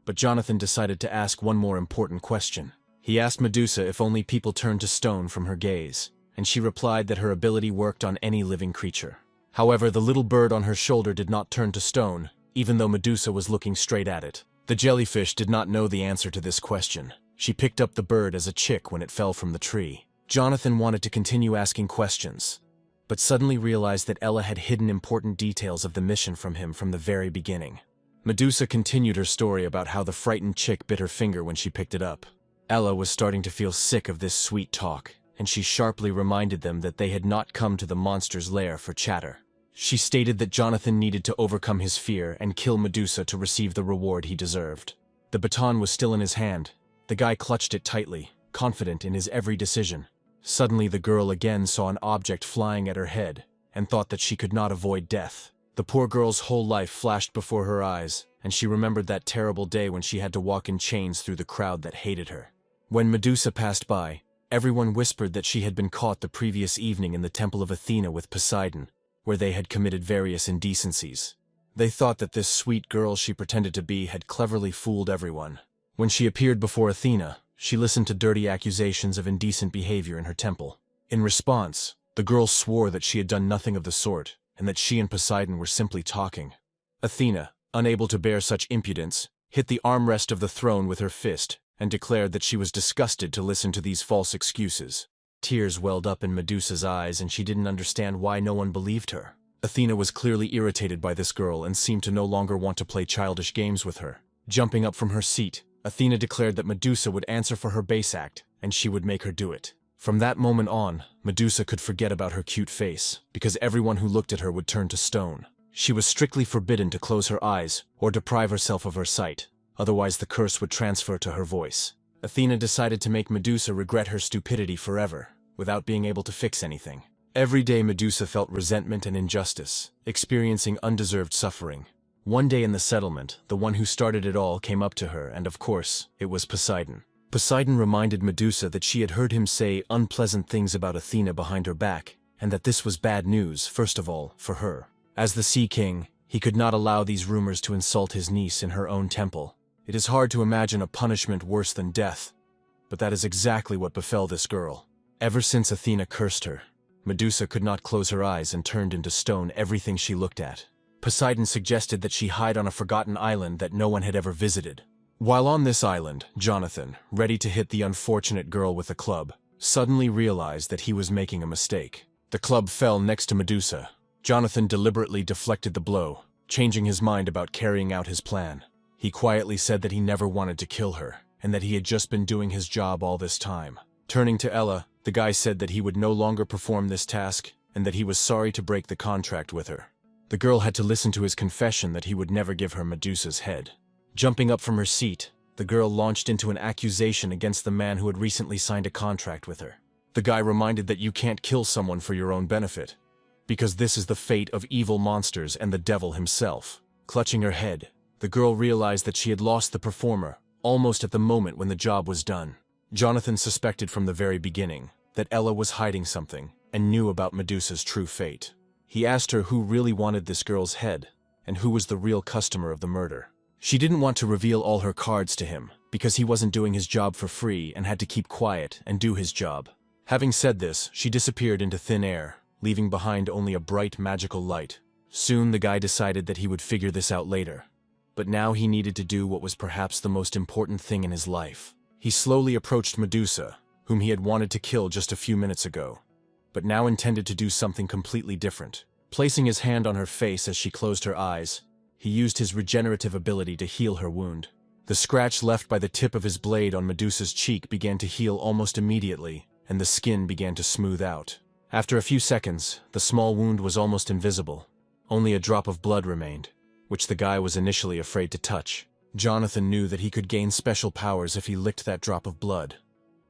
But Jonathan decided to ask one more important question. He asked Medusa if only people turned to stone from her gaze, and she replied that her ability worked on any living creature. However, the little bird on her shoulder did not turn to stone, even though Medusa was looking straight at it. The jellyfish did not know the answer to this question. She picked up the bird as a chick when it fell from the tree. Jonathan wanted to continue asking questions, but suddenly realized that Ella had hidden important details of the mission from him from the very beginning. Medusa continued her story about how the frightened chick bit her finger when she picked it up. Ella was starting to feel sick of this sweet talk, and she sharply reminded them that they had not come to the monster's lair for chatter. She stated that Jonathan needed to overcome his fear and kill Medusa to receive the reward he deserved. The baton was still in his hand. The guy clutched it tightly, confident in his every decision. Suddenly the girl again saw an object flying at her head, and thought that she could not avoid death. The poor girl's whole life flashed before her eyes, and she remembered that terrible day when she had to walk in chains through the crowd that hated her. When Medusa passed by, everyone whispered that she had been caught the previous evening in the temple of Athena with Poseidon, where they had committed various indecencies. They thought that this sweet girl she pretended to be had cleverly fooled everyone. When she appeared before Athena, she listened to dirty accusations of indecent behavior in her temple. In response, the girl swore that she had done nothing of the sort, and that she and Poseidon were simply talking. Athena, unable to bear such impudence, hit the armrest of the throne with her fist and declared that she was disgusted to listen to these false excuses. Tears welled up in Medusa's eyes and she didn't understand why no one believed her. Athena was clearly irritated by this girl and seemed to no longer want to play childish games with her. Jumping up from her seat, Athena declared that Medusa would answer for her base act, and she would make her do it. From that moment on, Medusa could forget about her cute face, because everyone who looked at her would turn to stone. She was strictly forbidden to close her eyes or deprive herself of her sight, otherwise the curse would transfer to her voice. Athena decided to make Medusa regret her stupidity forever, without being able to fix anything. Every day Medusa felt resentment and injustice, experiencing undeserved suffering. One day in the settlement, the one who started it all came up to her, and of course, it was Poseidon. Poseidon reminded Medusa that she had heard him say unpleasant things about Athena behind her back, and that this was bad news, first of all, for her. As the Sea King, he could not allow these rumors to insult his niece in her own temple. It is hard to imagine a punishment worse than death, but that is exactly what befell this girl. Ever since Athena cursed her, Medusa could not close her eyes and turned into stone everything she looked at. Poseidon suggested that she hide on a forgotten island that no one had ever visited. While on this island, Jonathan, ready to hit the unfortunate girl with a club, suddenly realized that he was making a mistake. The club fell next to Medusa. Jonathan deliberately deflected the blow, changing his mind about carrying out his plan. He quietly said that he never wanted to kill her, and that he had just been doing his job all this time. Turning to Ella, the guy said that he would no longer perform this task, and that he was sorry to break the contract with her. The girl had to listen to his confession that he would never give her Medusa's head. Jumping up from her seat, the girl launched into an accusation against the man who had recently signed a contract with her. The guy reminded that you can't kill someone for your own benefit, because this is the fate of evil monsters and the devil himself. Clutching her head, the girl realized that she had lost the performer, almost at the moment when the job was done. Jonathan suspected from the very beginning that Ella was hiding something and knew about Medusa's true fate. He asked her who really wanted this girl's head, and who was the real customer of the murder. She didn't want to reveal all her cards to him, because he wasn't doing his job for free and had to keep quiet and do his job. Having said this, she disappeared into thin air, leaving behind only a bright magical light. Soon the guy decided that he would figure this out later. But now he needed to do what was perhaps the most important thing in his life. He slowly approached Medusa, whom he had wanted to kill just a few minutes ago, but now intended to do something completely different. Placing his hand on her face as she closed her eyes, he used his regenerative ability to heal her wound. The scratch left by the tip of his blade on Medusa's cheek began to heal almost immediately, and the skin began to smooth out. After a few seconds, the small wound was almost invisible. Only a drop of blood remained, which the guy was initially afraid to touch. Jonathan knew that he could gain special powers if he licked that drop of blood,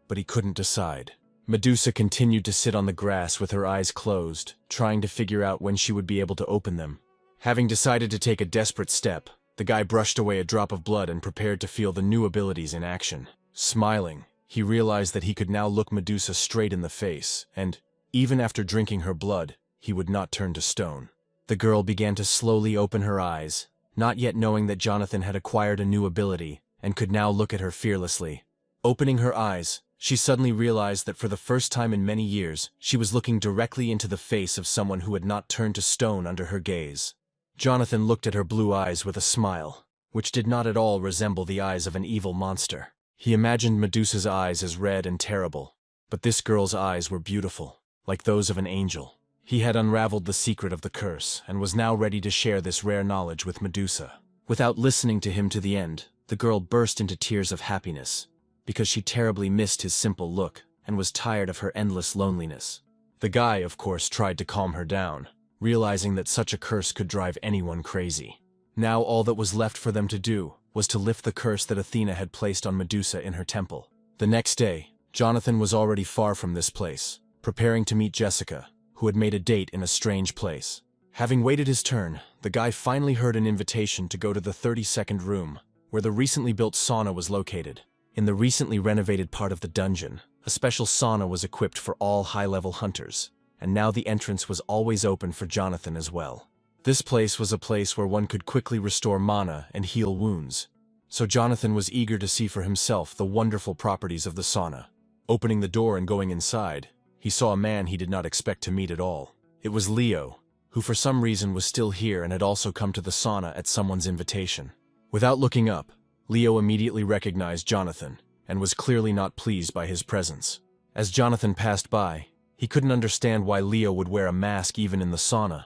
but he couldn't decide. Medusa continued to sit on the grass with her eyes closed, trying to figure out when she would be able to open them. Having decided to take a desperate step, the guy brushed away a drop of blood and prepared to feel the new abilities in action. Smiling, he realized that he could now look Medusa straight in the face, and, even after drinking her blood, he would not turn to stone. The girl began to slowly open her eyes, not yet knowing that Jonathan had acquired a new ability and could now look at her fearlessly. Opening her eyes, she suddenly realized that for the first time in many years, she was looking directly into the face of someone who had not turned to stone under her gaze. Jonathan looked at her blue eyes with a smile, which did not at all resemble the eyes of an evil monster. He imagined Medusa's eyes as red and terrible, but this girl's eyes were beautiful, like those of an angel. He had unraveled the secret of the curse and was now ready to share this rare knowledge with Medusa. Without listening to him to the end, the girl burst into tears of happiness, because she terribly missed his simple look and was tired of her endless loneliness. The guy, of course, tried to calm her down, realizing that such a curse could drive anyone crazy. Now all that was left for them to do was to lift the curse that Athena had placed on Medusa in her temple. The next day, Jonathan was already far from this place, preparing to meet Jessica, who had made a date in a strange place. Having waited his turn, the guy finally heard an invitation to go to the 32nd room, where the recently built sauna was located. In the recently renovated part of the dungeon, a special sauna was equipped for all high-level hunters, and now the entrance was always open for Jonathan as well. This place was a place where one could quickly restore mana and heal wounds, so Jonathan was eager to see for himself the wonderful properties of the sauna. Opening the door and going inside, he saw a man he did not expect to meet at all. It was Leo, who for some reason was still here and had also come to the sauna at someone's invitation. Without looking up, Leo immediately recognized Jonathan, and was clearly not pleased by his presence. As Jonathan passed by, he couldn't understand why Leo would wear a mask even in the sauna,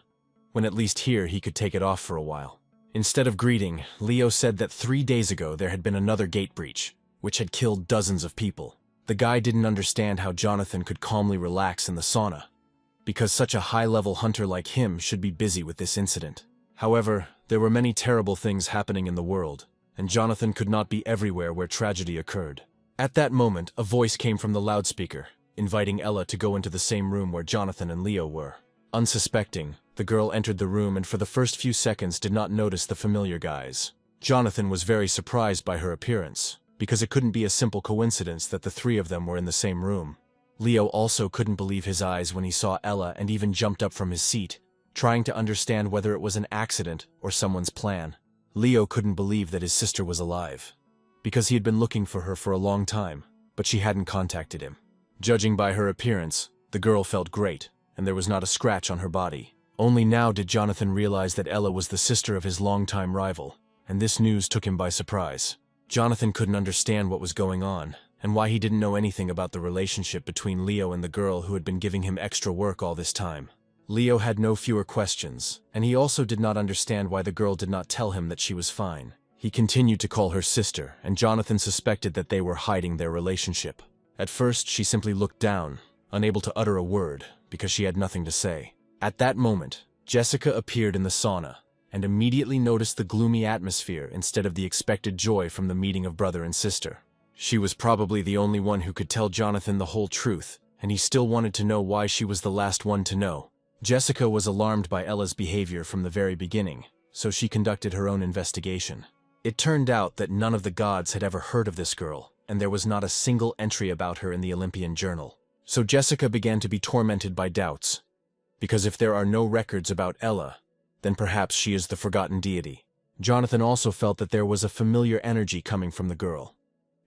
when at least here he could take it off for a while. Instead of greeting, Leo said that 3 days ago there had been another gate breach, which had killed dozens of people. The guy didn't understand how Jonathan could calmly relax in the sauna, because such a high-level hunter like him should be busy with this incident. However, there were many terrible things happening in the world, and Jonathan could not be everywhere where tragedy occurred. At that moment, a voice came from the loudspeaker, inviting Ella to go into the same room where Jonathan and Leo were. Unsuspecting, the girl entered the room and for the first few seconds did not notice the familiar guys. Jonathan was very surprised by her appearance, because it couldn't be a simple coincidence that the three of them were in the same room. Leo also couldn't believe his eyes when he saw Ella and even jumped up from his seat, trying to understand whether it was an accident or someone's plan. Leo couldn't believe that his sister was alive, because he had been looking for her for a long time, but she hadn't contacted him. Judging by her appearance, the girl felt great, and there was not a scratch on her body. Only now did Jonathan realize that Ella was the sister of his longtime rival, and this news took him by surprise. Jonathan couldn't understand what was going on, and why he didn't know anything about the relationship between Leo and the girl who had been giving him extra work all this time. Leo had no fewer questions, and he also did not understand why the girl did not tell him that she was fine. He continued to call her sister, and Jonathan suspected that they were hiding their relationship. At first, she simply looked down, unable to utter a word, because she had nothing to say. At that moment, Jessica appeared in the sauna, and immediately noticed the gloomy atmosphere instead of the expected joy from the meeting of brother and sister. She was probably the only one who could tell Jonathan the whole truth, and he still wanted to know why she was the last one to know. Jessica was alarmed by Ella's behavior from the very beginning, so she conducted her own investigation. It turned out that none of the gods had ever heard of this girl, and there was not a single entry about her in the Olympian journal. So Jessica began to be tormented by doubts, because if there are no records about Ella, then perhaps she is the forgotten deity. Jonathan also felt that there was a familiar energy coming from the girl,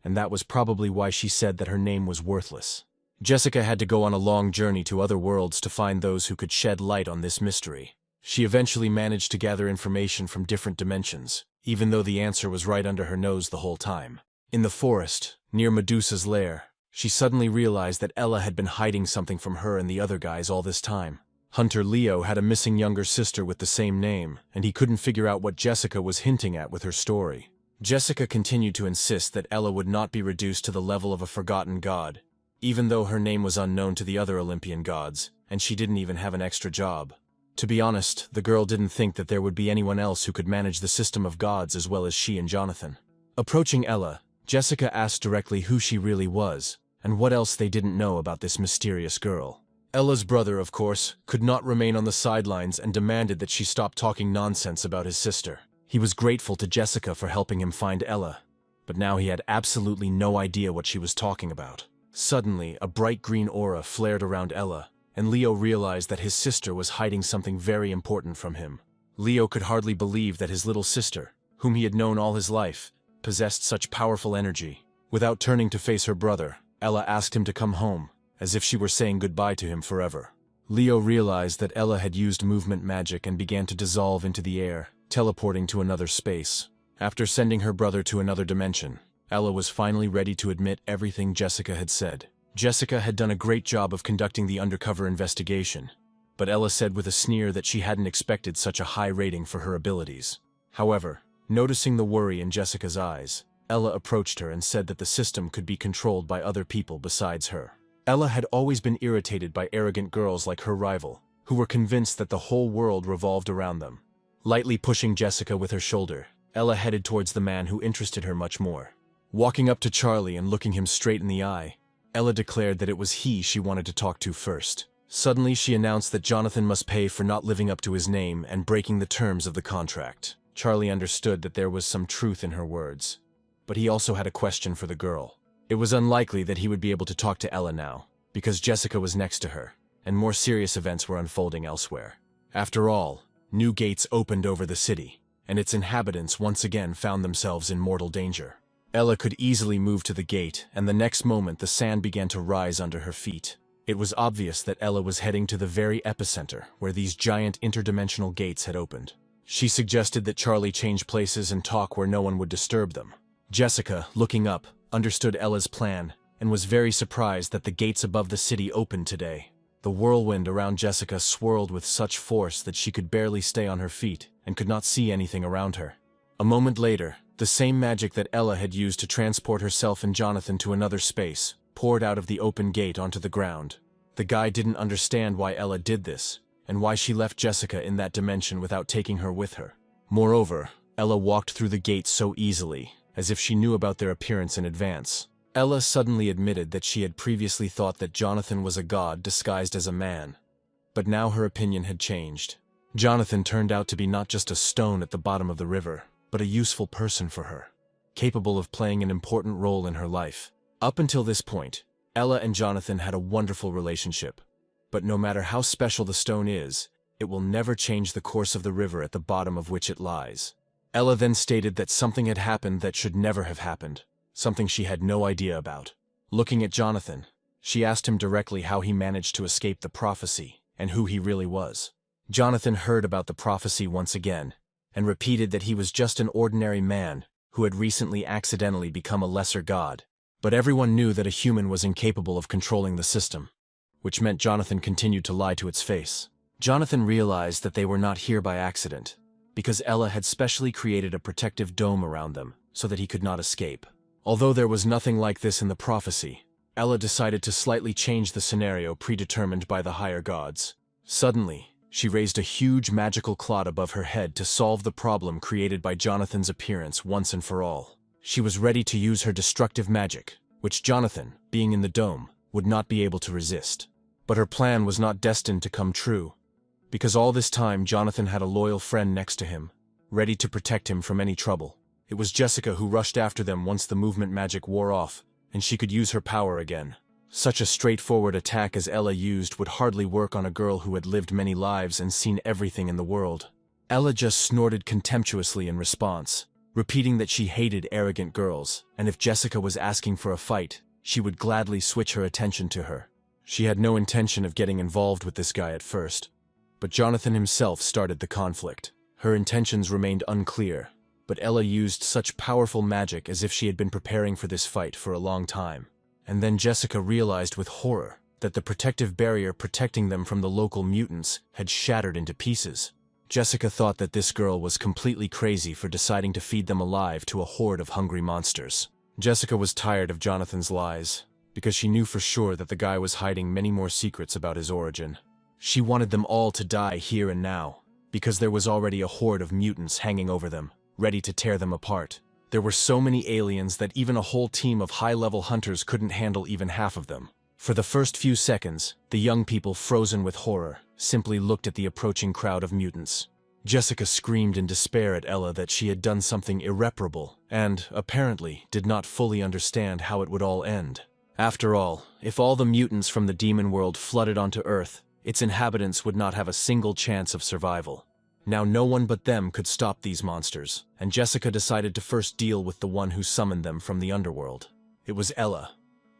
and that was probably why she said that her name was worthless. Jessica had to go on a long journey to other worlds to find those who could shed light on this mystery. She eventually managed to gather information from different dimensions, even though the answer was right under her nose the whole time. In the forest, near Medusa's lair, she suddenly realized that Ella had been hiding something from her and the other guys all this time. Hunter Leo had a missing younger sister with the same name, and he couldn't figure out what Jessica was hinting at with her story. Jessica continued to insist that Ella would not be reduced to the level of a forgotten god, even though her name was unknown to the other Olympian gods, and she didn't even have an extra job. To be honest, the girl didn't think that there would be anyone else who could manage the system of gods as well as she and Jonathan. Approaching Ella, Jessica asked directly who she really was, and what else they didn't know about this mysterious girl. Ella's brother, of course, could not remain on the sidelines and demanded that she stop talking nonsense about his sister. He was grateful to Jessica for helping him find Ella, but now he had absolutely no idea what she was talking about. Suddenly, a bright green aura flared around Ella, and Leo realized that his sister was hiding something very important from him. Leo could hardly believe that his little sister, whom he had known all his life, possessed such powerful energy. Without turning to face her brother, Ella asked him to come home, as if she were saying goodbye to him forever. Leo realized that Ella had used movement magic and began to dissolve into the air, teleporting to another space. After sending her brother to another dimension, Ella was finally ready to admit everything Jessica had said. Jessica had done a great job of conducting the undercover investigation, but Ella said with a sneer that she hadn't expected such a high rating for her abilities. However, noticing the worry in Jessica's eyes, Ella approached her and said that the system could be controlled by other people besides her. Ella had always been irritated by arrogant girls like her rival, who were convinced that the whole world revolved around them. Lightly pushing Jessica with her shoulder, Ella headed towards the man who interested her much more. Walking up to Charlie and looking him straight in the eye, Ella declared that it was he she wanted to talk to first. Suddenly, she announced that Jonathan must pay for not living up to his name and breaking the terms of the contract. Charlie understood that there was some truth in her words, but he also had a question for the girl. It was unlikely that he would be able to talk to Ella now, because Jessica was next to her, and more serious events were unfolding elsewhere. After all, new gates opened over the city, and its inhabitants once again found themselves in mortal danger. Ella could easily move to the gate, and the next moment the sand began to rise under her feet. It was obvious that Ella was heading to the very epicenter where these giant interdimensional gates had opened. She suggested that Charlie change places and talk where no one would disturb them. Jessica, looking up, understood Ella's plan and was very surprised that the gates above the city opened today. The whirlwind around Jessica swirled with such force that she could barely stay on her feet and could not see anything around her. A moment later, the same magic that Ella had used to transport herself and Jonathan to another space poured out of the open gate onto the ground. The guy didn't understand why Ella did this, and why she left Jessica in that dimension without taking her with her. Moreover, Ella walked through the gates so easily, as if she knew about their appearance in advance. Ella suddenly admitted that she had previously thought that Jonathan was a god disguised as a man, but now her opinion had changed. Jonathan turned out to be not just a stone at the bottom of the river, but a useful person for her, capable of playing an important role in her life. Up until this point, Ella and Jonathan had a wonderful relationship, but no matter how special the stone is, it will never change the course of the river at the bottom of which it lies. Ella then stated that something had happened that should never have happened, something she had no idea about. Looking at Jonathan, she asked him directly how he managed to escape the prophecy and who he really was. Jonathan heard about the prophecy once again, and repeated that he was just an ordinary man who had recently accidentally become a lesser god. But everyone knew that a human was incapable of controlling the system, which meant Jonathan continued to lie to its face. Jonathan realized that they were not here by accident, because Ella had specially created a protective dome around them so that he could not escape. Although there was nothing like this in the prophecy, Ella decided to slightly change the scenario predetermined by the higher gods. Suddenly, she raised a huge magical cloud above her head to solve the problem created by Jonathan's appearance once and for all. She was ready to use her destructive magic, which Jonathan, being in the dome, would not be able to resist. But her plan was not destined to come true, because all this time Jonathan had a loyal friend next to him, ready to protect him from any trouble. It was Jessica who rushed after them once the movement magic wore off, and she could use her power again. Such a straightforward attack as Ella used would hardly work on a girl who had lived many lives and seen everything in the world. Ella just snorted contemptuously in response, repeating that she hated arrogant girls, and if Jessica was asking for a fight, she would gladly switch her attention to her. She had no intention of getting involved with this guy at first, but Jonathan himself started the conflict. Her intentions remained unclear, but Ella used such powerful magic as if she had been preparing for this fight for a long time. And then Jessica realized with horror that the protective barrier protecting them from the local mutants had shattered into pieces. Jessica thought that this girl was completely crazy for deciding to feed them alive to a horde of hungry monsters. Jessica was tired of Jonathan's lies, because she knew for sure that the guy was hiding many more secrets about his origin. She wanted them all to die here and now, because there was already a horde of mutants hanging over them, ready to tear them apart. There were so many aliens that even a whole team of high-level hunters couldn't handle even half of them. For the first few seconds, the young people, frozen with horror, simply looked at the approaching crowd of mutants. Jessica screamed in despair at Ella that she had done something irreparable, and, apparently, did not fully understand how it would all end. After all, if all the mutants from the demon world flooded onto Earth, its inhabitants would not have a single chance of survival. Now no one but them could stop these monsters, and Jessica decided to first deal with the one who summoned them from the underworld. It was Ella.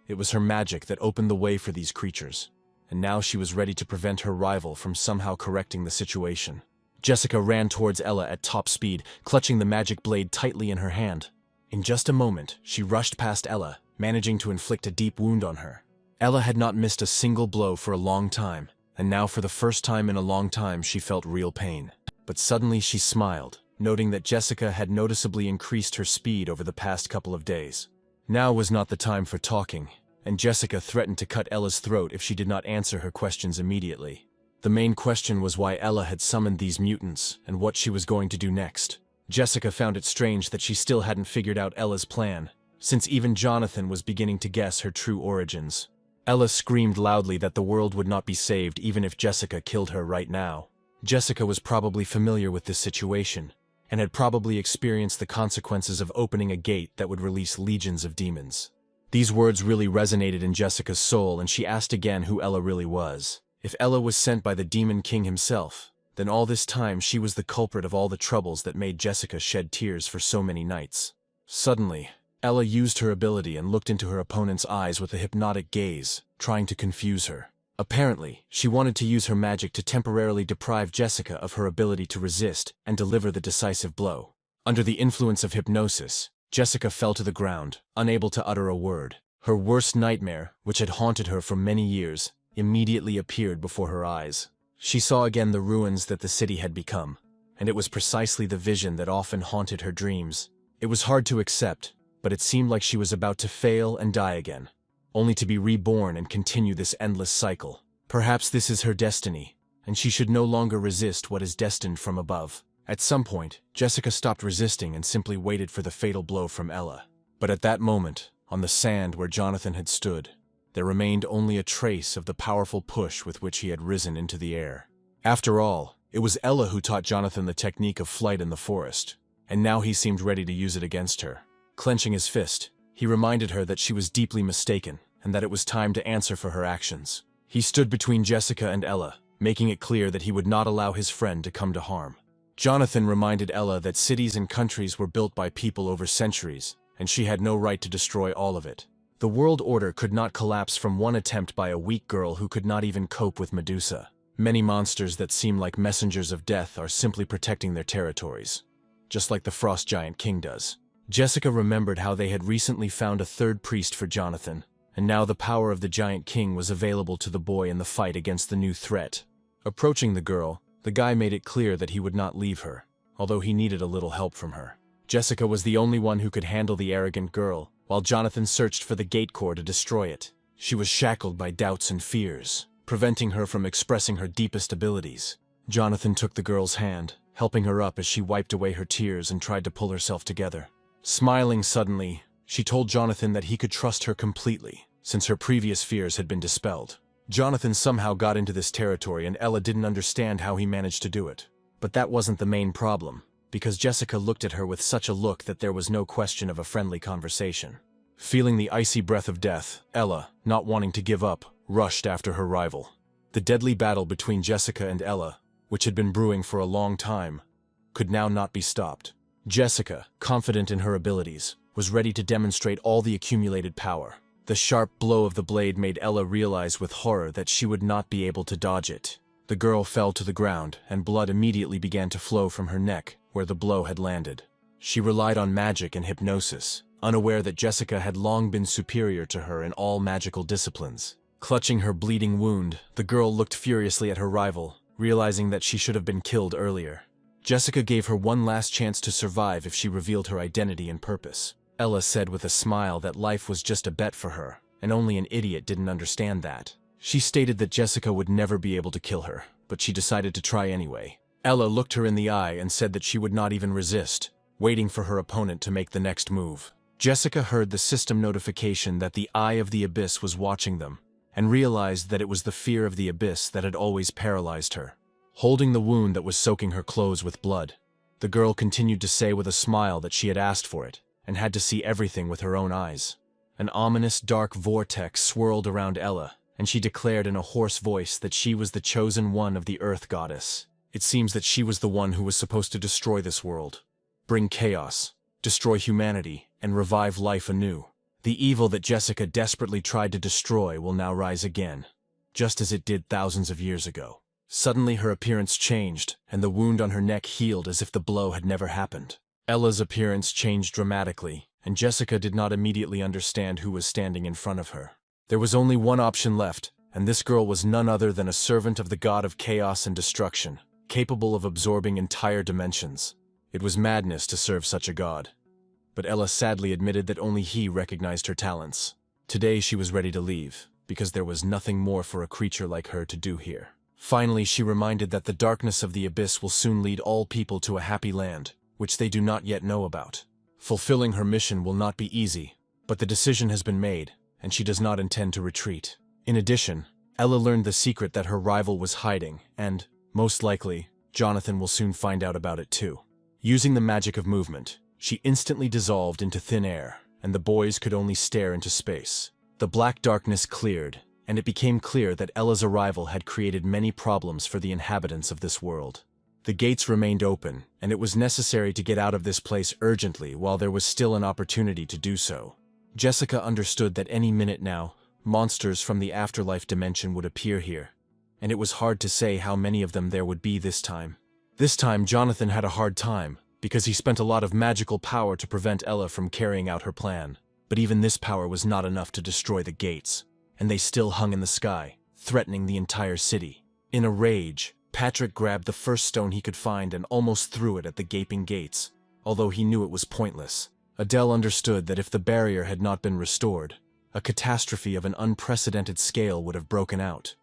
It was her magic that opened the way for these creatures, and now she was ready to prevent her rival from somehow correcting the situation. Jessica ran towards Ella at top speed, clutching the magic blade tightly in her hand. In just a moment, she rushed past Ella, managing to inflict a deep wound on her. Ella had not missed a single blow for a long time, and now for the first time in a long time she felt real pain. But suddenly she smiled, noting that Jessica had noticeably increased her speed over the past couple of days. Now was not the time for talking, and Jessica threatened to cut Ella's throat if she did not answer her questions immediately. The main question was why Ella had summoned these mutants and what she was going to do next. Jessica found it strange that she still hadn't figured out Ella's plan, since even Jonathan was beginning to guess her true origins. Ella screamed loudly that the world would not be saved even if Jessica killed her right now. Jessica was probably familiar with this situation, and had probably experienced the consequences of opening a gate that would release legions of demons. These words really resonated in Jessica's soul, and she asked again who Ella really was. If Ella was sent by the Demon King himself, then all this time she was the culprit of all the troubles that made Jessica shed tears for so many nights. Suddenly, Ella used her ability and looked into her opponent's eyes with a hypnotic gaze, trying to confuse her. Apparently, she wanted to use her magic to temporarily deprive Jessica of her ability to resist and deliver the decisive blow. Under the influence of hypnosis, Jessica fell to the ground, unable to utter a word. Her worst nightmare, which had haunted her for many years, immediately appeared before her eyes. She saw again the ruins that the city had become, and it was precisely the vision that often haunted her dreams. It was hard to accept, but it seemed like she was about to fail and die again, only to be reborn and continue this endless cycle. Perhaps this is her destiny, and she should no longer resist what is destined from above. At some point, Jessica stopped resisting and simply waited for the fatal blow from Ella. But at that moment, on the sand where Jonathan had stood, there remained only a trace of the powerful push with which he had risen into the air. After all, it was Ella who taught Jonathan the technique of flight in the forest, and now he seemed ready to use it against her. Clenching his fist, he reminded her that she was deeply mistaken, and that it was time to answer for her actions. He stood between Jessica and Ella, making it clear that he would not allow his friend to come to harm. Jonathan reminded Ella that cities and countries were built by people over centuries, and she had no right to destroy all of it. The world order could not collapse from one attempt by a weak girl who could not even cope with Medusa. Many monsters that seem like messengers of death are simply protecting their territories, just like the Frost Giant King does. Jessica remembered how they had recently found a third priest for Jonathan, and now the power of the Giant King was available to the boy in the fight against the new threat. Approaching the girl, the guy made it clear that he would not leave her, although he needed a little help from her. Jessica was the only one who could handle the arrogant girl, while Jonathan searched for the gate core to destroy it. She was shackled by doubts and fears, preventing her from expressing her deepest abilities. Jonathan took the girl's hand, helping her up as she wiped away her tears and tried to pull herself together. Smiling suddenly, she told Jonathan that he could trust her completely, since her previous fears had been dispelled. Jonathan somehow got into this territory, and Ella didn't understand how he managed to do it. But that wasn't the main problem, because Jessica looked at her with such a look that there was no question of a friendly conversation. Feeling the icy breath of death, Ella, not wanting to give up, rushed after her rival. The deadly battle between Jessica and Ella, which had been brewing for a long time, could now not be stopped. Jessica, confident in her abilities, was ready to demonstrate all the accumulated power. The sharp blow of the blade made Ella realize with horror that she would not be able to dodge it. The girl fell to the ground, and blood immediately began to flow from her neck, where the blow had landed. She relied on magic and hypnosis, unaware that Jessica had long been superior to her in all magical disciplines. Clutching her bleeding wound, the girl looked furiously at her rival, realizing that she should have been killed earlier. Jessica gave her one last chance to survive if she revealed her identity and purpose. Ella said with a smile that life was just a bet for her, and only an idiot didn't understand that. She stated that Jessica would never be able to kill her, but she decided to try anyway. Ella looked her in the eye and said that she would not even resist, waiting for her opponent to make the next move. Jessica heard the system notification that the Eye of the Abyss was watching them, and realized that it was the fear of the abyss that had always paralyzed her. Holding the wound that was soaking her clothes with blood, the girl continued to say with a smile that she had asked for it, and had to see everything with her own eyes. An ominous dark vortex swirled around Ella, and she declared in a hoarse voice that she was the chosen one of the Earth Goddess. It seems that she was the one who was supposed to destroy this world, bring chaos, destroy humanity, and revive life anew. The evil that Jessica desperately tried to destroy will now rise again, just as it did thousands of years ago. Suddenly her appearance changed, and the wound on her neck healed as if the blow had never happened. Ella's appearance changed dramatically, and Jessica did not immediately understand who was standing in front of her. There was only one option left, and this girl was none other than a servant of the god of chaos and destruction, capable of absorbing entire dimensions. It was madness to serve such a god, but Ella sadly admitted that only he recognized her talents. Today she was ready to leave, because there was nothing more for a creature like her to do here. Finally, she reminded that the darkness of the abyss will soon lead all people to a happy land, which they do not yet know about. Fulfilling her mission will not be easy, but the decision has been made, and she does not intend to retreat. In addition, Ella learned the secret that her rival was hiding, and, most likely, Jonathan will soon find out about it too. Using the magic of movement, she instantly dissolved into thin air, and the boys could only stare into space. The black darkness cleared, and it became clear that Ella's arrival had created many problems for the inhabitants of this world. The gates remained open, and it was necessary to get out of this place urgently while there was still an opportunity to do so. Jessica understood that any minute now, monsters from the afterlife dimension would appear here, and it was hard to say how many of them there would be this time. This time Jonathan had a hard time, because he spent a lot of magical power to prevent Ella from carrying out her plan. But even this power was not enough to destroy the gates, and they still hung in the sky, threatening the entire city. In a rage, Patrick grabbed the first stone he could find and almost threw it at the gaping gates, although he knew it was pointless. Adele understood that if the barrier had not been restored, a catastrophe of an unprecedented scale would have broken out,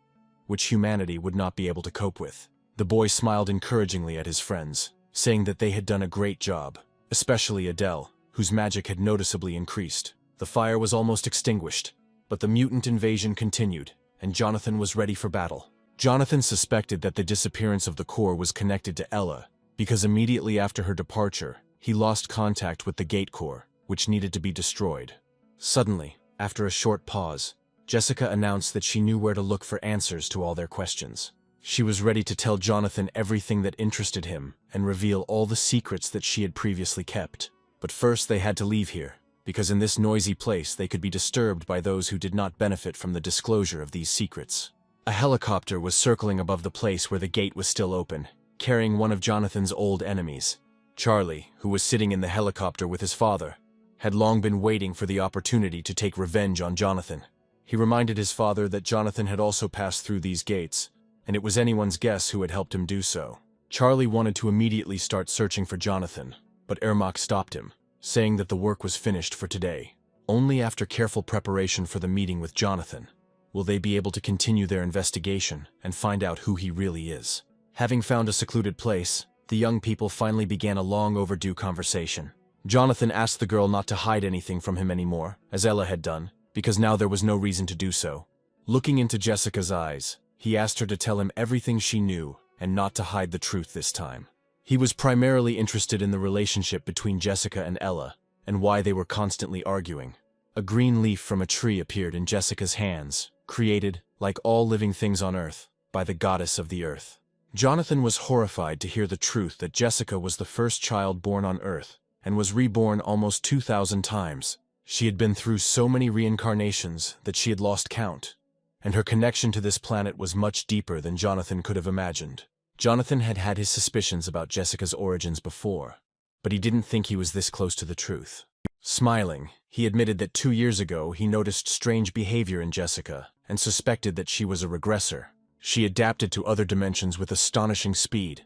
which humanity would not be able to cope with. The boy smiled encouragingly at his friends, saying that they had done a great job, especially Adele, whose magic had noticeably increased. The fire was almost extinguished, but the mutant invasion continued, and Jonathan was ready for battle. Jonathan suspected that the disappearance of the core was connected to Ella, because immediately after her departure, he lost contact with the gate core, which needed to be destroyed. Suddenly, after a short pause, Jessica announced that she knew where to look for answers to all their questions. She was ready to tell Jonathan everything that interested him and reveal all the secrets that she had previously kept. But first they had to leave here, because in this noisy place they could be disturbed by those who did not benefit from the disclosure of these secrets. A helicopter was circling above the place where the gate was still open, carrying one of Jonathan's old enemies. Charlie, who was sitting in the helicopter with his father, had long been waiting for the opportunity to take revenge on Jonathan. He reminded his father that Jonathan had also passed through these gates, and it was anyone's guess who had helped him do so. Charlie wanted to immediately start searching for Jonathan, but Ermac stopped him, saying that the work was finished for today. Only after careful preparation for the meeting with Jonathan will they be able to continue their investigation and find out who he really is. Having found a secluded place, the young people finally began a long overdue conversation. Jonathan asked the girl not to hide anything from him anymore, as Ella had done, because now there was no reason to do so. Looking into Jessica's eyes, he asked her to tell him everything she knew and not to hide the truth this time. He was primarily interested in the relationship between Jessica and Ella, and why they were constantly arguing. A green leaf from a tree appeared in Jessica's hands, created, like all living things on Earth, by the goddess of the earth. Jonathan was horrified to hear the truth that Jessica was the first child born on Earth, and was reborn almost 2,000 times. She had been through so many reincarnations that she had lost count, and her connection to this planet was much deeper than Jonathan could have imagined. Jonathan had had his suspicions about Jessica's origins before, but he didn't think he was this close to the truth. Smiling, he admitted that 2 years ago he noticed strange behavior in Jessica and suspected that she was a regressor. She adapted to other dimensions with astonishing speed,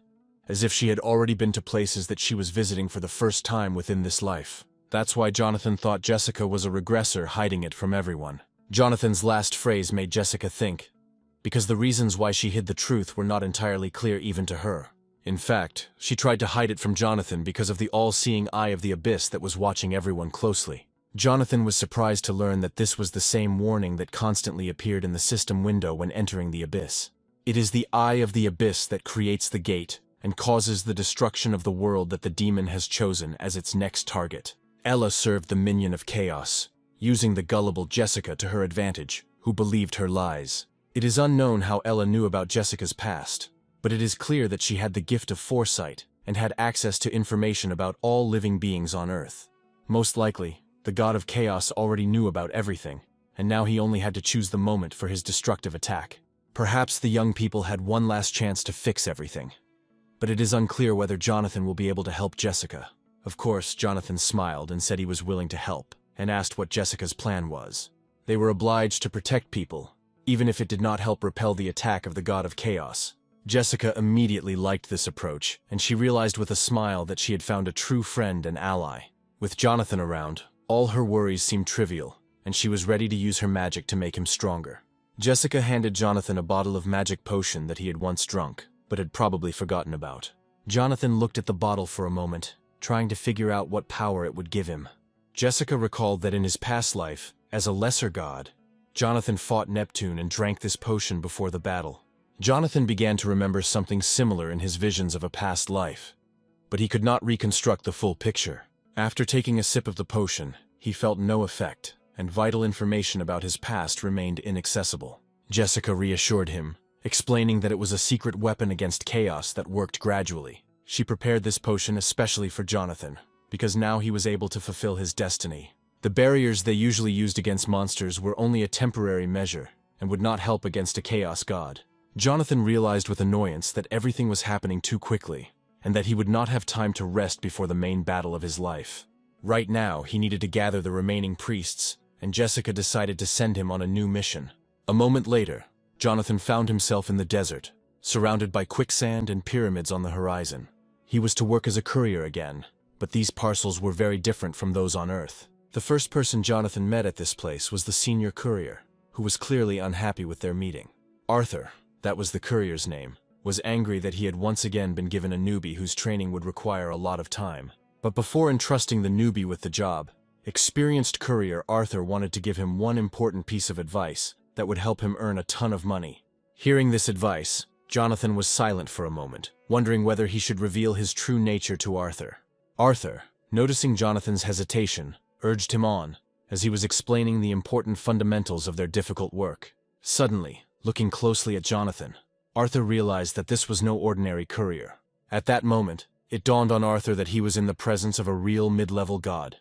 as if she had already been to places that she was visiting for the first time within this life. That's why Jonathan thought Jessica was a regressor hiding it from everyone. Jonathan's last phrase made Jessica think, because the reasons why she hid the truth were not entirely clear even to her. In fact, she tried to hide it from Jonathan because of the all-seeing eye of the abyss that was watching everyone closely. Jonathan was surprised to learn that this was the same warning that constantly appeared in the system window when entering the abyss. It is the eye of the abyss that creates the gate and causes the destruction of the world that the demon has chosen as its next target. Ella served the minion of chaos, using the gullible Jessica to her advantage, who believed her lies. It is unknown how Ella knew about Jessica's past, but it is clear that she had the gift of foresight and had access to information about all living beings on Earth. Most likely, the god of chaos already knew about everything, and now he only had to choose the moment for his destructive attack. Perhaps the young people had one last chance to fix everything, but it is unclear whether Jonathan will be able to help Jessica. Of course, Jonathan smiled and said he was willing to help, and asked what Jessica's plan was. They were obliged to protect people, even if it did not help repel the attack of the god of chaos. Jessica immediately liked this approach, and she realized with a smile that she had found a true friend and ally. With Jonathan around, all her worries seemed trivial, and she was ready to use her magic to make him stronger. Jessica handed Jonathan a bottle of magic potion that he had once drunk, but had probably forgotten about. Jonathan looked at the bottle for a moment, trying to figure out what power it would give him. Jessica recalled that in his past life, as a lesser god, Jonathan fought Neptune and drank this potion before the battle. Jonathan began to remember something similar in his visions of a past life, but he could not reconstruct the full picture. After taking a sip of the potion, he felt no effect, and vital information about his past remained inaccessible. Jessica reassured him, explaining that it was a secret weapon against chaos that worked gradually. She prepared this potion especially for Jonathan, because now he was able to fulfill his destiny. The barriers they usually used against monsters were only a temporary measure, and would not help against a chaos god. Jonathan realized with annoyance that everything was happening too quickly, and that he would not have time to rest before the main battle of his life. Right now, he needed to gather the remaining priests, and Jessica decided to send him on a new mission. A moment later, Jonathan found himself in the desert, surrounded by quicksand and pyramids on the horizon. He was to work as a courier again, but these parcels were very different from those on Earth. The first person Jonathan met at this place was the senior courier, who was clearly unhappy with their meeting. Arthur, that was the courier's name, was angry that he had once again been given a newbie whose training would require a lot of time. But before entrusting the newbie with the job, experienced courier Arthur wanted to give him one important piece of advice that would help him earn a ton of money. Hearing this advice, Jonathan was silent for a moment, wondering whether he should reveal his true nature to Arthur. Arthur, noticing Jonathan's hesitation, urged him on, as he was explaining the important fundamentals of their difficult work. Suddenly, looking closely at Jonathan, Arthur realized that this was no ordinary courier. At that moment, it dawned on Arthur that he was in the presence of a real mid-level god,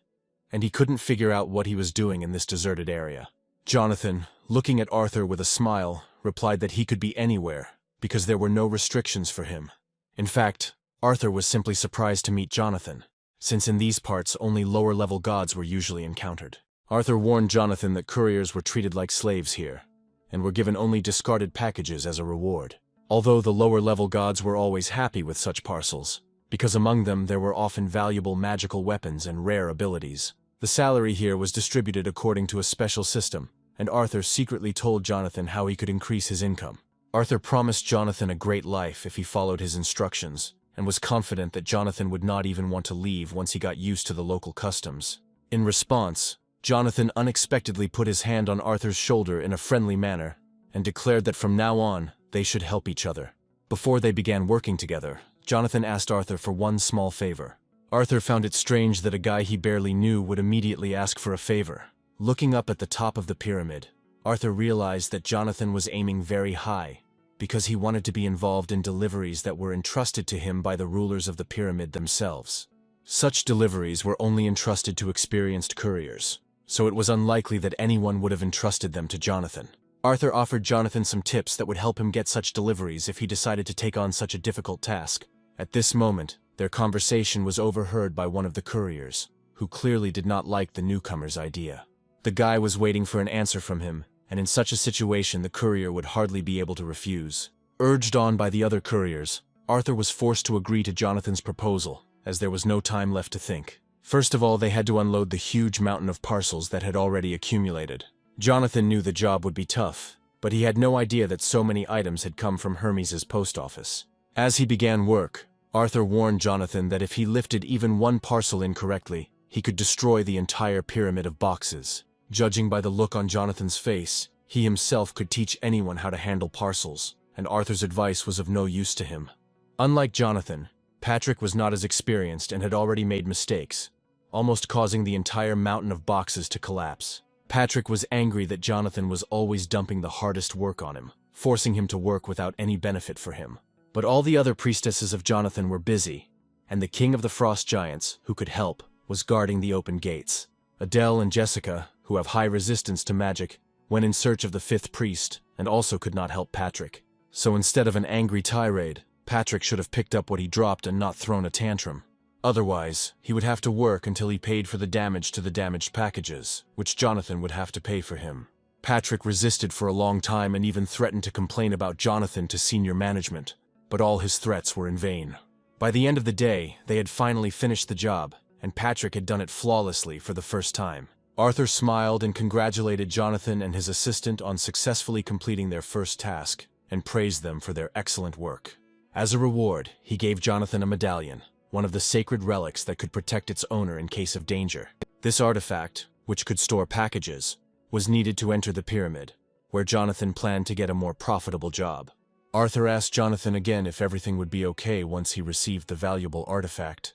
and he couldn't figure out what he was doing in this deserted area. Jonathan, looking at Arthur with a smile, replied that he could be anywhere, because there were no restrictions for him. In fact, Arthur was simply surprised to meet Jonathan, since in these parts only lower-level gods were usually encountered. Arthur warned Jonathan that couriers were treated like slaves here, and were given only discarded packages as a reward. Although the lower-level gods were always happy with such parcels, because among them there were often valuable magical weapons and rare abilities. The salary here was distributed according to a special system, and Arthur secretly told Jonathan how he could increase his income. Arthur promised Jonathan a great life if he followed his instructions, and was confident that Jonathan would not even want to leave once he got used to the local customs. In response, Jonathan unexpectedly put his hand on Arthur's shoulder in a friendly manner, and declared that from now on, they should help each other. Before they began working together, Jonathan asked Arthur for one small favor. Arthur found it strange that a guy he barely knew would immediately ask for a favor. Looking up at the top of the pyramid, Arthur realized that Jonathan was aiming very high, because he wanted to be involved in deliveries that were entrusted to him by the rulers of the pyramid themselves. Such deliveries were only entrusted to experienced couriers, so it was unlikely that anyone would have entrusted them to Jonathan. Arthur offered Jonathan some tips that would help him get such deliveries if he decided to take on such a difficult task. At this moment, their conversation was overheard by one of the couriers, who clearly did not like the newcomer's idea. The guy was waiting for an answer from him, and in such a situation the courier would hardly be able to refuse. Urged on by the other couriers, Arthur was forced to agree to Jonathan's proposal, as there was no time left to think. First of all, they had to unload the huge mountain of parcels that had already accumulated. Jonathan knew the job would be tough, but he had no idea that so many items had come from Hermes' post office. As he began work, Arthur warned Jonathan that if he lifted even one parcel incorrectly, he could destroy the entire pyramid of boxes. Judging by the look on Jonathan's face, he himself could teach anyone how to handle parcels, and Arthur's advice was of no use to him. Unlike Jonathan, Patrick was not as experienced and had already made mistakes, almost causing the entire mountain of boxes to collapse. Patrick was angry that Jonathan was always dumping the hardest work on him, forcing him to work without any benefit for him. But all the other priestesses of Jonathan were busy, and the king of the frost giants, who could help, was guarding the open gates. Adele and Jessica, who have high resistance to magic, went in search of the fifth priest, and also could not help Patrick. So instead of an angry tirade, Patrick should have picked up what he dropped and not thrown a tantrum. Otherwise, he would have to work until he paid for the damage to the damaged packages, which Jonathan would have to pay for him. Patrick resisted for a long time and even threatened to complain about Jonathan to senior management, but all his threats were in vain. By the end of the day, they had finally finished the job, and Patrick had done it flawlessly for the first time. Arthur smiled and congratulated Jonathan and his assistant on successfully completing their first task, and praised them for their excellent work. As a reward, he gave Jonathan a medallion, one of the sacred relics that could protect its owner in case of danger. This artifact, which could store packages, was needed to enter the pyramid, where Jonathan planned to get a more profitable job. Arthur asked Jonathan again if everything would be okay once he received the valuable artifact,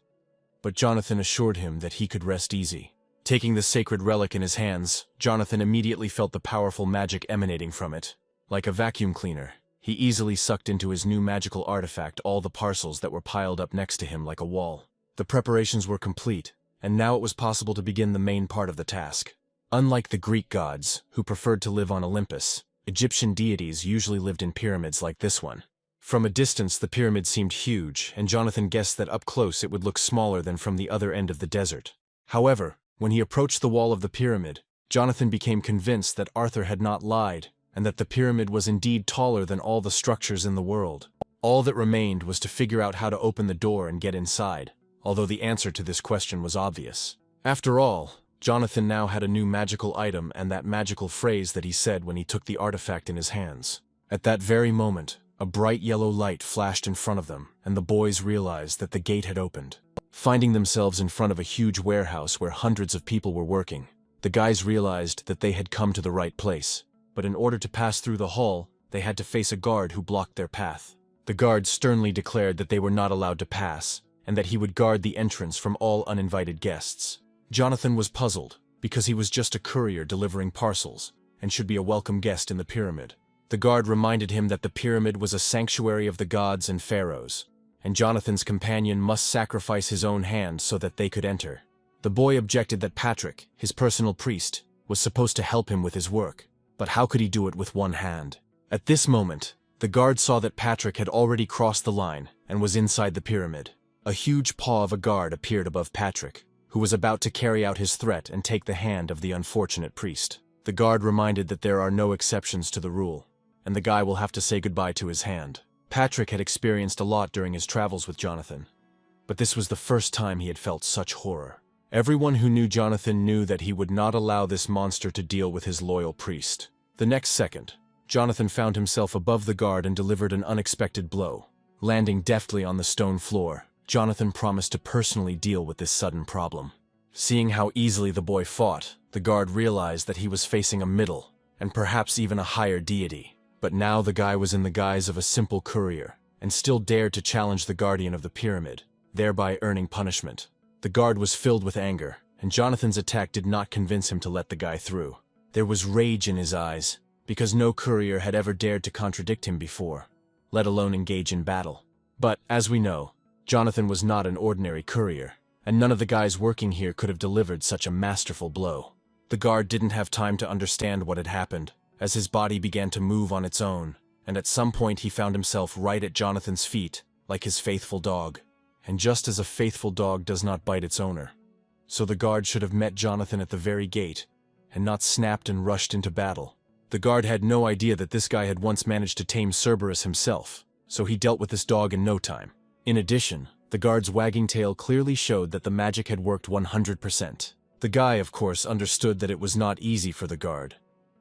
but Jonathan assured him that he could rest easy. Taking the sacred relic in his hands, Jonathan immediately felt the powerful magic emanating from it. Like a vacuum cleaner, he easily sucked into his new magical artifact all the parcels that were piled up next to him like a wall. The preparations were complete, and now it was possible to begin the main part of the task. Unlike the Greek gods, who preferred to live on Olympus, Egyptian deities usually lived in pyramids like this one. From a distance, the pyramid seemed huge, and Jonathan guessed that up close it would look smaller than from the other end of the desert. However, when he approached the wall of the pyramid, Jonathan became convinced that Arthur had not lied, and that the pyramid was indeed taller than all the structures in the world. All that remained was to figure out how to open the door and get inside, although the answer to this question was obvious. After all, Jonathan now had a new magical item and that magical phrase that he said when he took the artifact in his hands. At that very moment, a bright yellow light flashed in front of them, and the boys realized that the gate had opened. Finding themselves in front of a huge warehouse where hundreds of people were working, the guys realized that they had come to the right place. But in order to pass through the hall, they had to face a guard who blocked their path. The guard sternly declared that they were not allowed to pass, and that he would guard the entrance from all uninvited guests. Jonathan was puzzled, because he was just a courier delivering parcels, and should be a welcome guest in the pyramid. The guard reminded him that the pyramid was a sanctuary of the gods and pharaohs, and Jonathan's companion must sacrifice his own hand so that they could enter. The boy objected that Patrick, his personal priest, was supposed to help him with his work, but how could he do it with one hand? At this moment, the guard saw that Patrick had already crossed the line and was inside the pyramid. A huge paw of a guard appeared above Patrick, who was about to carry out his threat and take the hand of the unfortunate priest. The guard reminded that there are no exceptions to the rule, and the guy will have to say goodbye to his hand. Patrick had experienced a lot during his travels with Jonathan, but this was the first time he had felt such horror. Everyone who knew Jonathan knew that he would not allow this monster to deal with his loyal priest. The next second, Jonathan found himself above the guard and delivered an unexpected blow. Landing deftly on the stone floor, Jonathan promised to personally deal with this sudden problem. Seeing how easily the boy fought, the guard realized that he was facing a middle, and perhaps even a higher deity. But now the guy was in the guise of a simple courier, and still dared to challenge the guardian of the pyramid, thereby earning punishment. The guard was filled with anger, and Jonathan's attack did not convince him to let the guy through. There was rage in his eyes, because no courier had ever dared to contradict him before, let alone engage in battle. But, as we know, Jonathan was not an ordinary courier, and none of the guys working here could have delivered such a masterful blow. The guard didn't have time to understand what had happened, as his body began to move on its own, and at some point he found himself right at Jonathan's feet, like his faithful dog. And just as a faithful dog does not bite its owner, so the guard should have met Jonathan at the very gate, and not snapped and rushed into battle. The guard had no idea that this guy had once managed to tame Cerberus himself, so he dealt with this dog in no time. In addition, the guard's wagging tail clearly showed that the magic had worked 100%. The guy, of course, understood that it was not easy for the guard,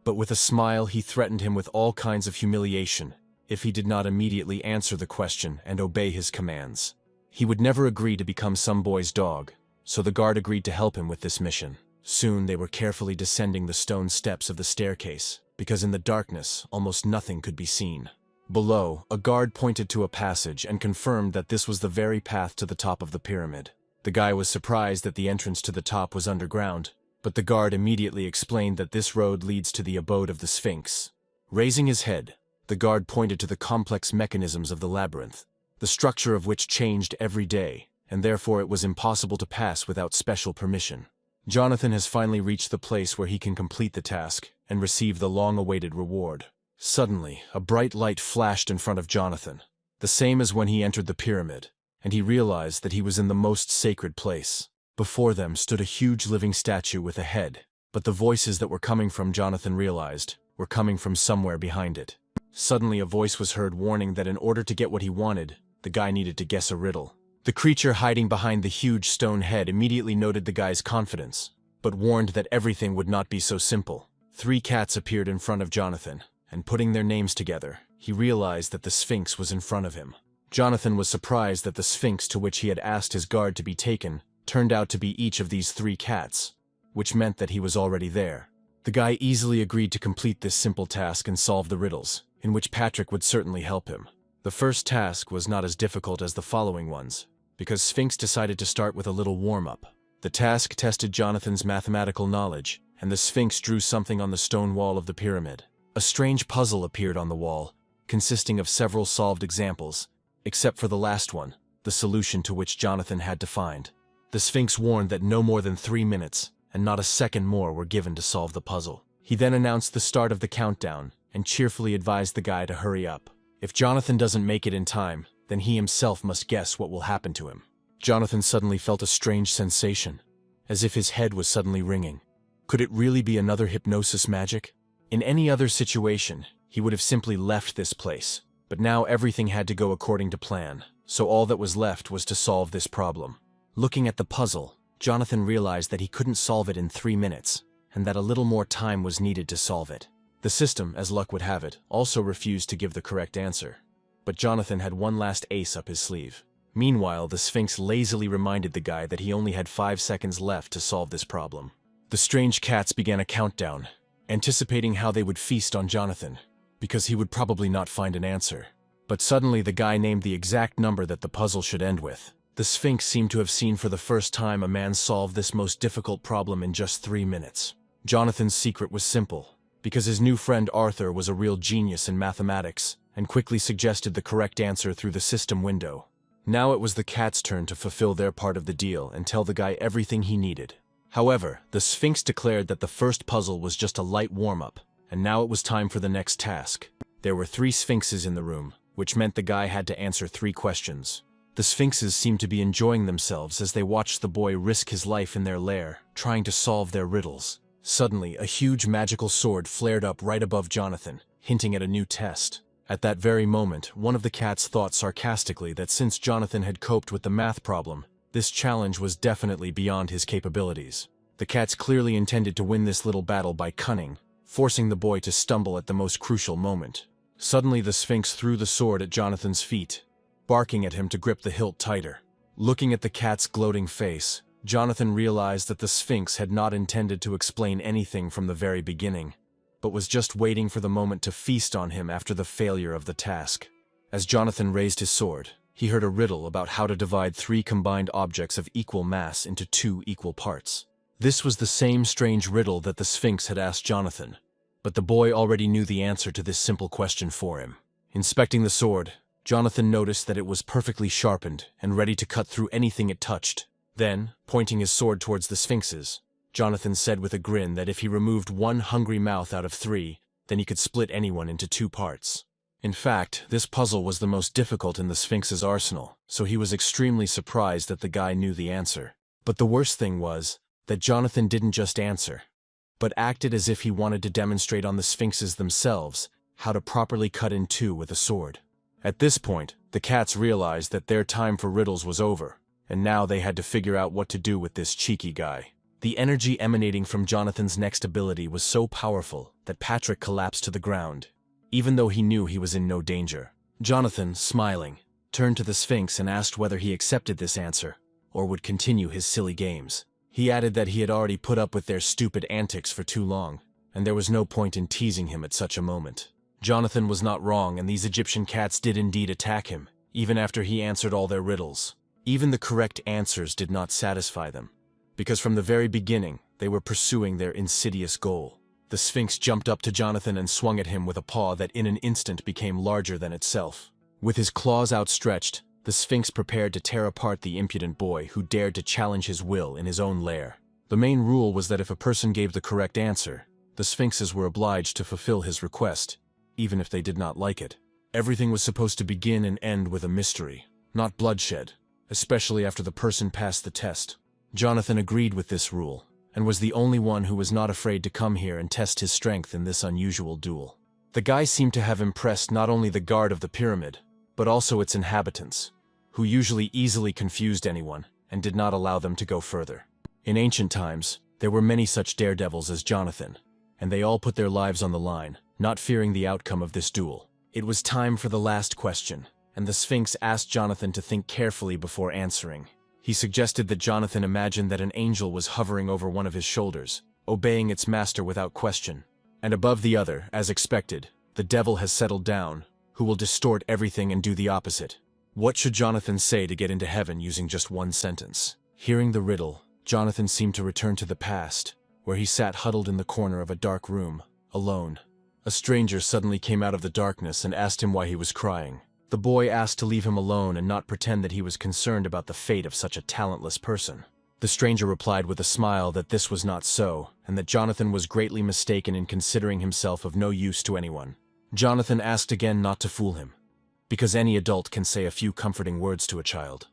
but with a smile he threatened him with all kinds of humiliation if he did not immediately answer the question and obey his commands. He would never agree to become some boy's dog, so the guard agreed to help him with this mission. Soon they were carefully descending the stone steps of the staircase, because in the darkness almost nothing could be seen. Below, a guard pointed to a passage and confirmed that this was the very path to the top of the pyramid. The guy was surprised that the entrance to the top was underground, but the guard immediately explained that this road leads to the abode of the Sphinx. Raising his head, the guard pointed to the complex mechanisms of the labyrinth, the structure of which changed every day, and therefore it was impossible to pass without special permission. Jonathan has finally reached the place where he can complete the task and receive the long-awaited reward. Suddenly, a bright light flashed in front of Jonathan, the same as when he entered the pyramid, and he realized that he was in the most sacred place. Before them stood a huge living statue with a head, but the voices that were coming from Jonathan realized were coming from somewhere behind it. Suddenly a voice was heard warning that in order to get what he wanted, the guy needed to guess a riddle. The creature hiding behind the huge stone head immediately noted the guy's confidence, but warned that everything would not be so simple. 3 cats appeared in front of Jonathan, and putting their names together, he realized that the Sphinx was in front of him. Jonathan was surprised that the Sphinx to which he had asked his guard to be taken turned out to be each of these 3 cats, which meant that he was already there. The guy easily agreed to complete this simple task and solve the riddles, in which Patrick would certainly help him. The first task was not as difficult as the following ones, because Sphinx decided to start with a little warm-up. The task tested Jonathan's mathematical knowledge, and the Sphinx drew something on the stone wall of the pyramid. A strange puzzle appeared on the wall, consisting of several solved examples, except for the last one, the solution to which Jonathan had to find. The Sphinx warned that no more than 3 minutes, and not a second more, were given to solve the puzzle. He then announced the start of the countdown, and cheerfully advised the guy to hurry up. If Jonathan doesn't make it in time, then he himself must guess what will happen to him. Jonathan suddenly felt a strange sensation, as if his head was suddenly ringing. Could it really be another hypnosis magic? In any other situation, he would have simply left this place, but now everything had to go according to plan, so all that was left was to solve this problem. Looking at the puzzle, Jonathan realized that he couldn't solve it in 3 minutes, and that a little more time was needed to solve it. The system, as luck would have it, also refused to give the correct answer. But Jonathan had one last ace up his sleeve. Meanwhile, the Sphinx lazily reminded the guy that he only had 5 seconds left to solve this problem. The strange cats began a countdown, anticipating how they would feast on Jonathan, because he would probably not find an answer. But suddenly the guy named the exact number that the puzzle should end with. The Sphinx seemed to have seen for the first time a man solve this most difficult problem in just 3 minutes. Jonathan's secret was simple, because his new friend Arthur was a real genius in mathematics, and quickly suggested the correct answer through the system window. Now it was the cat's turn to fulfill their part of the deal and tell the guy everything he needed. However, the Sphinx declared that the first puzzle was just a light warm-up, and now it was time for the next task. There were 3 Sphinxes in the room, which meant the guy had to answer 3 questions. The Sphinxes seemed to be enjoying themselves as they watched the boy risk his life in their lair, trying to solve their riddles. Suddenly, a huge magical sword flared up right above Jonathan, hinting at a new test. At that very moment, one of the cats thought sarcastically that since Jonathan had coped with the math problem, this challenge was definitely beyond his capabilities. The cats clearly intended to win this little battle by cunning, forcing the boy to stumble at the most crucial moment. Suddenly the Sphinx threw the sword at Jonathan's feet, barking at him to grip the hilt tighter. Looking at the cat's gloating face, Jonathan realized that the Sphinx had not intended to explain anything from the very beginning, but was just waiting for the moment to feast on him after the failure of the task. As Jonathan raised his sword, he heard a riddle about how to divide 3 combined objects of equal mass into 2 equal parts. This was the same strange riddle that the Sphinx had asked Jonathan, but the boy already knew the answer to this simple question for him. Inspecting the sword, Jonathan noticed that it was perfectly sharpened and ready to cut through anything it touched. Then, pointing his sword towards the Sphinxes, Jonathan said with a grin that if he removed 1 hungry mouth out of 3, then he could split anyone into 2 parts. In fact, this puzzle was the most difficult in the Sphinx's arsenal, so he was extremely surprised that the guy knew the answer. But the worst thing was that Jonathan didn't just answer, but acted as if he wanted to demonstrate on the Sphinxes themselves how to properly cut in 2 with a sword. At this point, the cats realized that their time for riddles was over, and now they had to figure out what to do with this cheeky guy. The energy emanating from Jonathan's next ability was so powerful that Patrick collapsed to the ground, even though he knew he was in no danger. Jonathan, smiling, turned to the Sphinx and asked whether he accepted this answer, or would continue his silly games. He added that he had already put up with their stupid antics for too long, and there was no point in teasing him at such a moment. Jonathan was not wrong, and these Egyptian cats did indeed attack him, even after he answered all their riddles. Even the correct answers did not satisfy them, because from the very beginning, they were pursuing their insidious goal. The Sphinx jumped up to Jonathan and swung at him with a paw that in an instant became larger than itself. With his claws outstretched, the Sphinx prepared to tear apart the impudent boy who dared to challenge his will in his own lair. The main rule was that if a person gave the correct answer, the Sphinxes were obliged to fulfill his request, even if they did not like it. Everything was supposed to begin and end with a mystery, not bloodshed, especially after the person passed the test. Jonathan agreed with this rule, and was the only one who was not afraid to come here and test his strength in this unusual duel. The guy seemed to have impressed not only the guard of the pyramid, but also its inhabitants, who usually easily confused anyone and did not allow them to go further. In ancient times, there were many such daredevils as Jonathan, and they all put their lives on the line, not fearing the outcome of this duel. It was time for the last question, and the Sphinx asked Jonathan to think carefully before answering. He suggested that Jonathan imagine that an angel was hovering over one of his shoulders, obeying its master without question. And above the other, as expected, the devil has settled down, who will distort everything and do the opposite. What should Jonathan say to get into heaven using just one sentence? Hearing the riddle, Jonathan seemed to return to the past, where he sat huddled in the corner of a dark room, alone. A stranger suddenly came out of the darkness and asked him why he was crying. The boy asked to leave him alone and not pretend that he was concerned about the fate of such a talentless person. The stranger replied with a smile that this was not so, and that Jonathan was greatly mistaken in considering himself of no use to anyone. Jonathan asked again not to fool him, because any adult can say a few comforting words to a child,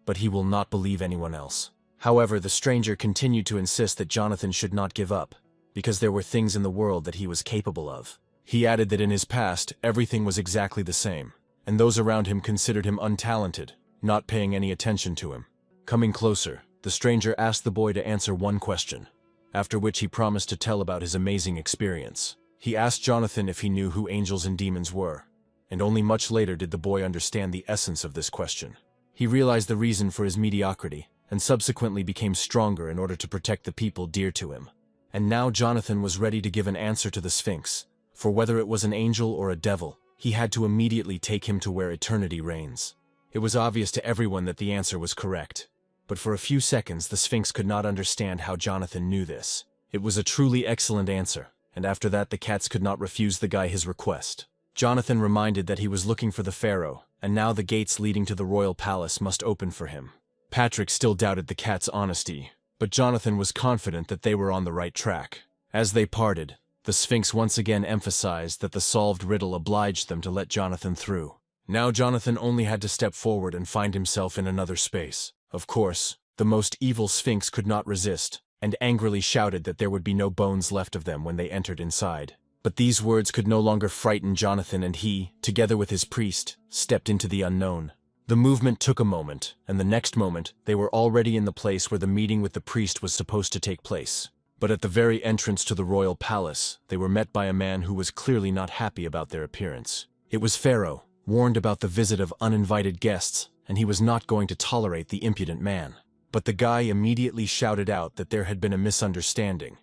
but he will not believe anyone else. However, the stranger continued to insist that Jonathan should not give up, because there were things in the world that he was capable of. He added that in his past, everything was exactly the same, and those around him considered him untalented, not paying any attention to him. Coming closer, the stranger asked the boy to answer one question, after which he promised to tell about his amazing experience. He asked Jonathan if he knew who angels and demons were, and only much later did the boy understand the essence of this question. He realized the reason for his mediocrity, and subsequently became stronger in order to protect the people dear to him. And now Jonathan was ready to give an answer to the Sphinx, for whether it was an angel or a devil, he had to immediately take him to where eternity reigns. It was obvious to everyone that the answer was correct, but for a few seconds the Sphinx could not understand how Jonathan knew this. It was a truly excellent answer, and after that the cats could not refuse the guy his request. Jonathan reminded that he was looking for the pharaoh, and now the gates leading to the royal palace must open for him. Patrick still doubted the cat's honesty, but Jonathan was confident that they were on the right track. As they parted, the Sphinx once again emphasized that the solved riddle obliged them to let Jonathan through. Now Jonathan only had to step forward and find himself in another space. Of course, the most evil Sphinx could not resist, and angrily shouted that there would be no bones left of them when they entered inside. But these words could no longer frighten Jonathan, and he, together with his priest, stepped into the unknown. The movement took a moment, and the next moment they were already in the place where the meeting with the priest was supposed to take place. But at the very entrance to the royal palace, they were met by a man who was clearly not happy about their appearance. It was Pharaoh, warned about the visit of uninvited guests, and he was not going to tolerate the impudent man. But the guy immediately shouted out that there had been a misunderstanding,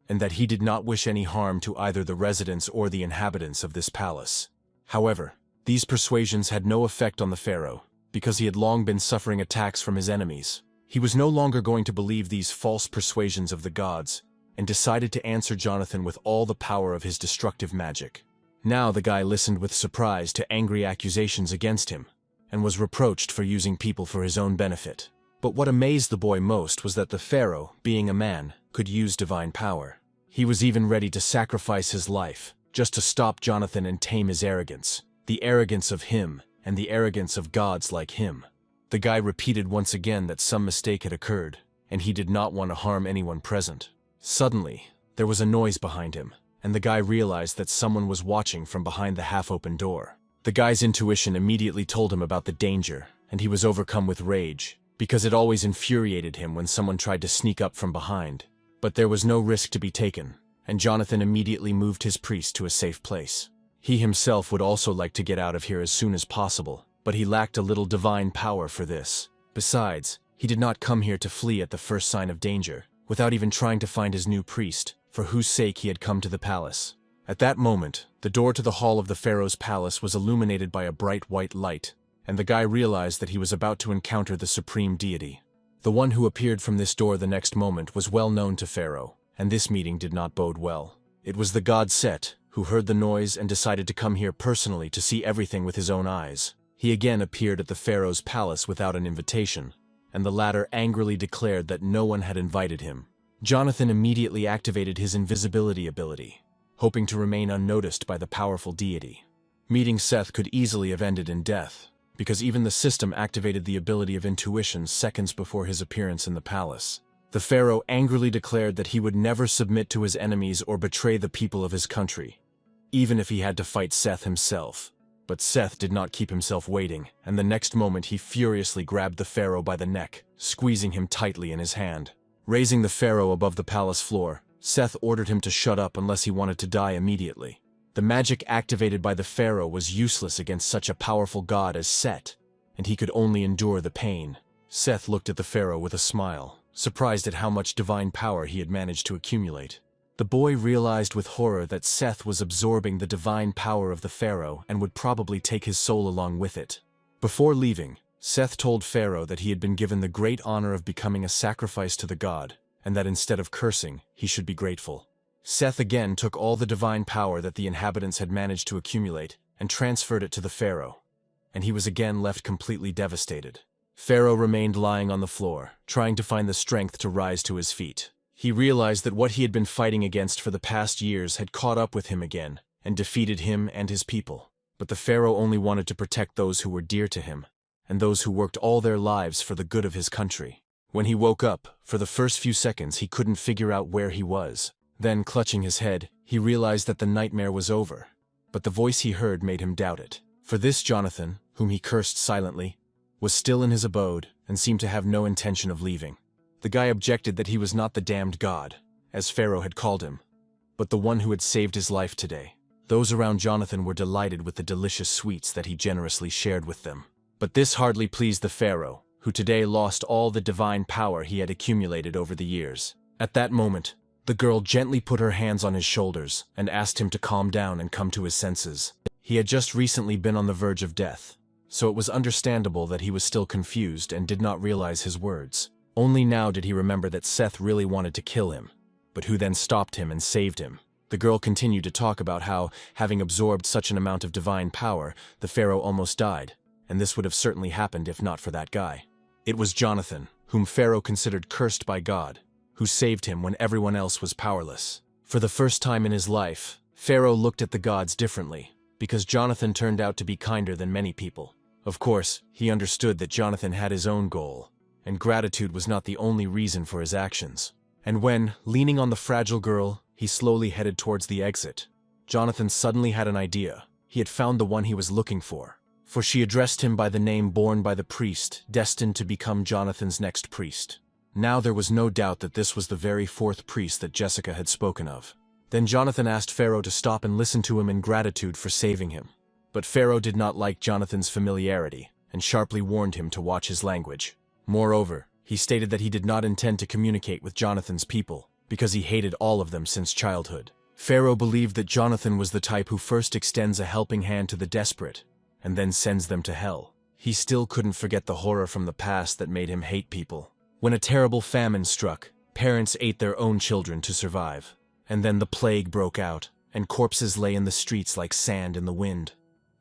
and that he did not wish any harm to either the residents or the inhabitants of this palace. However, these persuasions had no effect on the pharaoh, because he had long been suffering attacks from his enemies. He was no longer going to believe these false persuasions of the gods, and decided to answer Jonathan with all the power of his destructive magic. Now the guy listened with surprise to angry accusations against him, and was reproached for using people for his own benefit. But what amazed the boy most was that the pharaoh, being a man, could use divine power. He was even ready to sacrifice his life, just to stop Jonathan and tame his arrogance, the arrogance of him, and the arrogance of gods like him. The guy repeated once again that some mistake had occurred, and he did not want to harm anyone present. Suddenly, there was a noise behind him, and the guy realized that someone was watching from behind the half-open door. The guy's intuition immediately told him about the danger, and he was overcome with rage, because it always infuriated him when someone tried to sneak up from behind. But there was no risk to be taken, and Jonathan immediately moved his priest to a safe place. He himself would also like to get out of here as soon as possible, but he lacked a little divine power for this. Besides, he did not come here to flee at the first sign of danger, without even trying to find his new priest, for whose sake he had come to the palace. At that moment, the door to the hall of the pharaoh's palace was illuminated by a bright white light, and the guy realized that he was about to encounter the supreme deity. The one who appeared from this door the next moment was well known to Pharaoh, and this meeting did not bode well. It was the god Set, who heard the noise and decided to come here personally to see everything with his own eyes. He again appeared at the pharaoh's palace without an invitation, and the latter angrily declared that no one had invited him. Jonathan immediately activated his invisibility ability, hoping to remain unnoticed by the powerful deity. Meeting Seth could easily have ended in death, because even the system activated the ability of intuition seconds before his appearance in the palace. The pharaoh angrily declared that he would never submit to his enemies or betray the people of his country, even if he had to fight Seth himself. But Seth did not keep himself waiting, and the next moment he furiously grabbed the pharaoh by the neck, squeezing him tightly in his hand. Raising the pharaoh above the palace floor, Seth ordered him to shut up unless he wanted to die immediately. The magic activated by the pharaoh was useless against such a powerful god as Set, and he could only endure the pain. Seth looked at the pharaoh with a smile, surprised at how much divine power he had managed to accumulate. The boy realized with horror that Seth was absorbing the divine power of the pharaoh and would probably take his soul along with it. Before leaving, Seth told Pharaoh that he had been given the great honor of becoming a sacrifice to the god, and that instead of cursing, he should be grateful. Seth again took all the divine power that the inhabitants had managed to accumulate and transferred it to the pharaoh, and he was again left completely devastated. Pharaoh remained lying on the floor, trying to find the strength to rise to his feet. He realized that what he had been fighting against for the past years had caught up with him again and defeated him and his people. But the pharaoh only wanted to protect those who were dear to him, and those who worked all their lives for the good of his country. When he woke up, for the first few seconds he couldn't figure out where he was. Then, clutching his head, he realized that the nightmare was over. But the voice he heard made him doubt it. For this Jonathan, whom he cursed silently, was still in his abode and seemed to have no intention of leaving. The guy objected that he was not the damned god, as Pharaoh had called him, but the one who had saved his life today. Those around Jonathan were delighted with the delicious sweets that he generously shared with them. But this hardly pleased the pharaoh, who today lost all the divine power he had accumulated over the years. At that moment, the girl gently put her hands on his shoulders and asked him to calm down and come to his senses. He had just recently been on the verge of death, so it was understandable that he was still confused and did not realize his words. Only now did he remember that Seth really wanted to kill him, but who then stopped him and saved him. The girl continued to talk about how, having absorbed such an amount of divine power, the pharaoh almost died, and this would have certainly happened if not for that guy. It was Jonathan, whom Pharaoh considered cursed by God, who saved him when everyone else was powerless. For the first time in his life, Pharaoh looked at the gods differently, because Jonathan turned out to be kinder than many people. Of course, he understood that Jonathan had his own goal, and gratitude was not the only reason for his actions. And when, leaning on the fragile girl, he slowly headed towards the exit, Jonathan suddenly had an idea. He had found the one he was looking for she addressed him by the name borne by the priest, destined to become Jonathan's next priest. Now there was no doubt that this was the very fourth priest that Jessica had spoken of. Then Jonathan asked Pharaoh to stop and listen to him in gratitude for saving him. But Pharaoh did not like Jonathan's familiarity, and sharply warned him to watch his language. Moreover, he stated that he did not intend to communicate with Jonathan's people, because he hated all of them since childhood. Pharaoh believed that Jonathan was the type who first extends a helping hand to the desperate, and then sends them to hell. He still couldn't forget the horror from the past that made him hate people. When a terrible famine struck, parents ate their own children to survive. And then the plague broke out, and corpses lay in the streets like sand in the wind.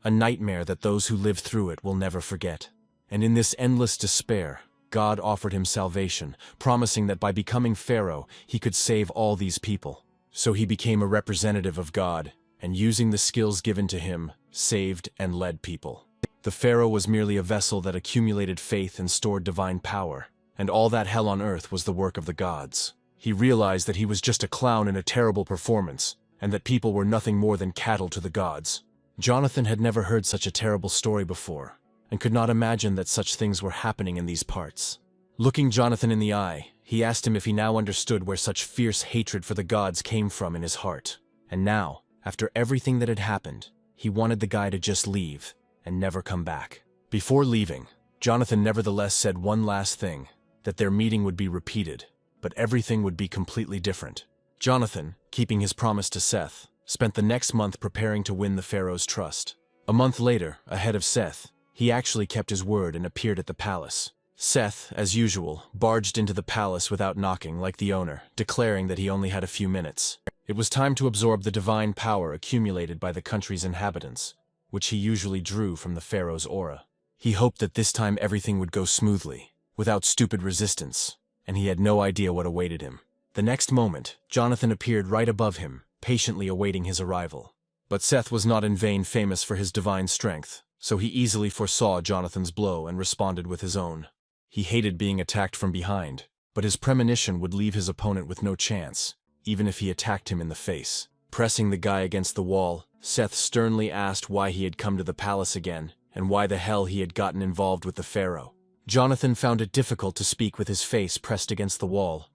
A nightmare that those who lived through it will never forget. And in this endless despair, God offered him salvation, promising that by becoming Pharaoh, he could save all these people. So he became a representative of God, and using the skills given to him, saved and led people. The pharaoh was merely a vessel that accumulated faith and stored divine power, and all that hell on earth was the work of the gods. He realized that he was just a clown in a terrible performance, and that people were nothing more than cattle to the gods. Jonathan had never heard such a terrible story before, and could not imagine that such things were happening in these parts. Looking Jonathan in the eye, he asked him if he now understood where such fierce hatred for the gods came from in his heart. And now, after everything that had happened, he wanted the guy to just leave and never come back. Before leaving, Jonathan nevertheless said one last thing, that their meeting would be repeated, but everything would be completely different. Jonathan, keeping his promise to Seth, spent the next month preparing to win the pharaoh's trust. A month later, ahead of Seth, he actually kept his word and appeared at the palace. Seth, as usual, barged into the palace without knocking like the owner, declaring that he only had a few minutes. It was time to absorb the divine power accumulated by the country's inhabitants, which he usually drew from the pharaoh's aura. He hoped that this time everything would go smoothly, without stupid resistance, and he had no idea what awaited him. The next moment, Jonathan appeared right above him, patiently awaiting his arrival. But Seth was not in vain famous for his divine strength, so he easily foresaw Jonathan's blow and responded with his own. He hated being attacked from behind, but his premonition would leave his opponent with no chance, even if he attacked him in the face. Pressing the guy against the wall, Seth sternly asked why he had come to the palace again, and why the hell he had gotten involved with the pharaoh. Jonathan found it difficult to speak with his face pressed against the wall,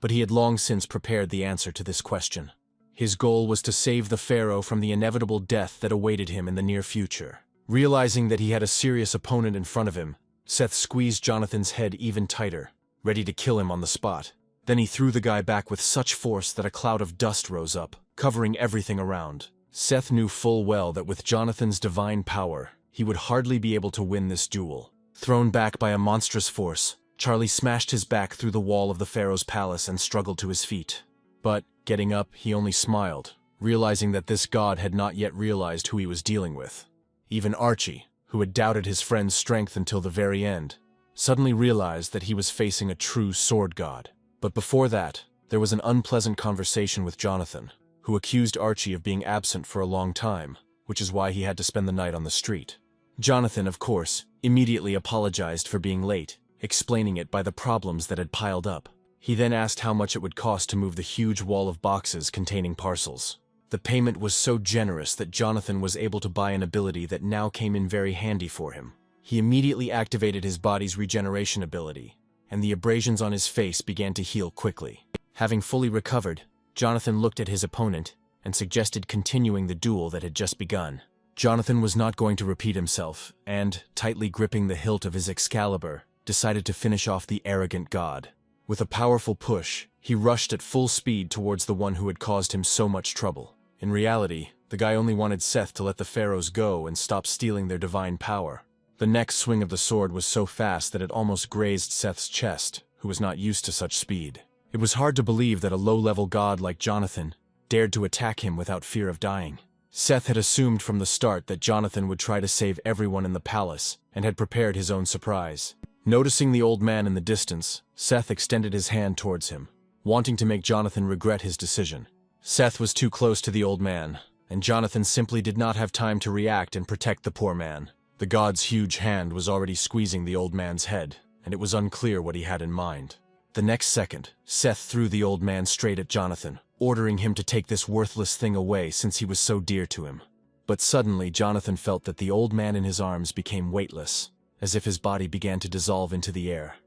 but he had long since prepared the answer to this question. His goal was to save the pharaoh from the inevitable death that awaited him in the near future. Realizing that he had a serious opponent in front of him, Seth squeezed Jonathan's head even tighter, ready to kill him on the spot. Then he threw the guy back with such force that a cloud of dust rose up, covering everything around. Seth knew full well that with Jonathan's divine power, he would hardly be able to win this duel. Thrown back by a monstrous force, Charlie smashed his back through the wall of the pharaoh's palace and struggled to his feet. But, getting up, he only smiled, realizing that this god had not yet realized who he was dealing with. Even Archie, who had doubted his friend's strength until the very end, suddenly realized that he was facing a true sword god. But before that, there was an unpleasant conversation with Jonathan, who accused Archie of being absent for a long time, which is why he had to spend the night on the street. Jonathan, of course, immediately apologized for being late, explaining it by the problems that had piled up. He then asked how much it would cost to move the huge wall of boxes containing parcels. The payment was so generous that Jonathan was able to buy an ability that now came in very handy for him. He immediately activated his body's regeneration ability, and the abrasions on his face began to heal quickly. Having fully recovered, Jonathan looked at his opponent and suggested continuing the duel that had just begun. Jonathan was not going to repeat himself, and, tightly gripping the hilt of his Excalibur, decided to finish off the arrogant god. With a powerful push, he rushed at full speed towards the one who had caused him so much trouble. In reality, the guy only wanted Seth to let the pharaohs go and stop stealing their divine power. The next swing of the sword was so fast that it almost grazed Seth's chest, who was not used to such speed. It was hard to believe that a low-level god like Jonathan dared to attack him without fear of dying. Seth had assumed from the start that Jonathan would try to save everyone in the palace and had prepared his own surprise. Noticing the old man in the distance, Seth extended his hand towards him, wanting to make Jonathan regret his decision. Seth was too close to the old man, and Jonathan simply did not have time to react and protect the poor man. The god's huge hand was already squeezing the old man's head, and it was unclear what he had in mind. The next second, Seth threw the old man straight at Jonathan, ordering him to take this worthless thing away since he was so dear to him. But suddenly Jonathan felt that the old man in his arms became weightless, as if his body began to dissolve into the air.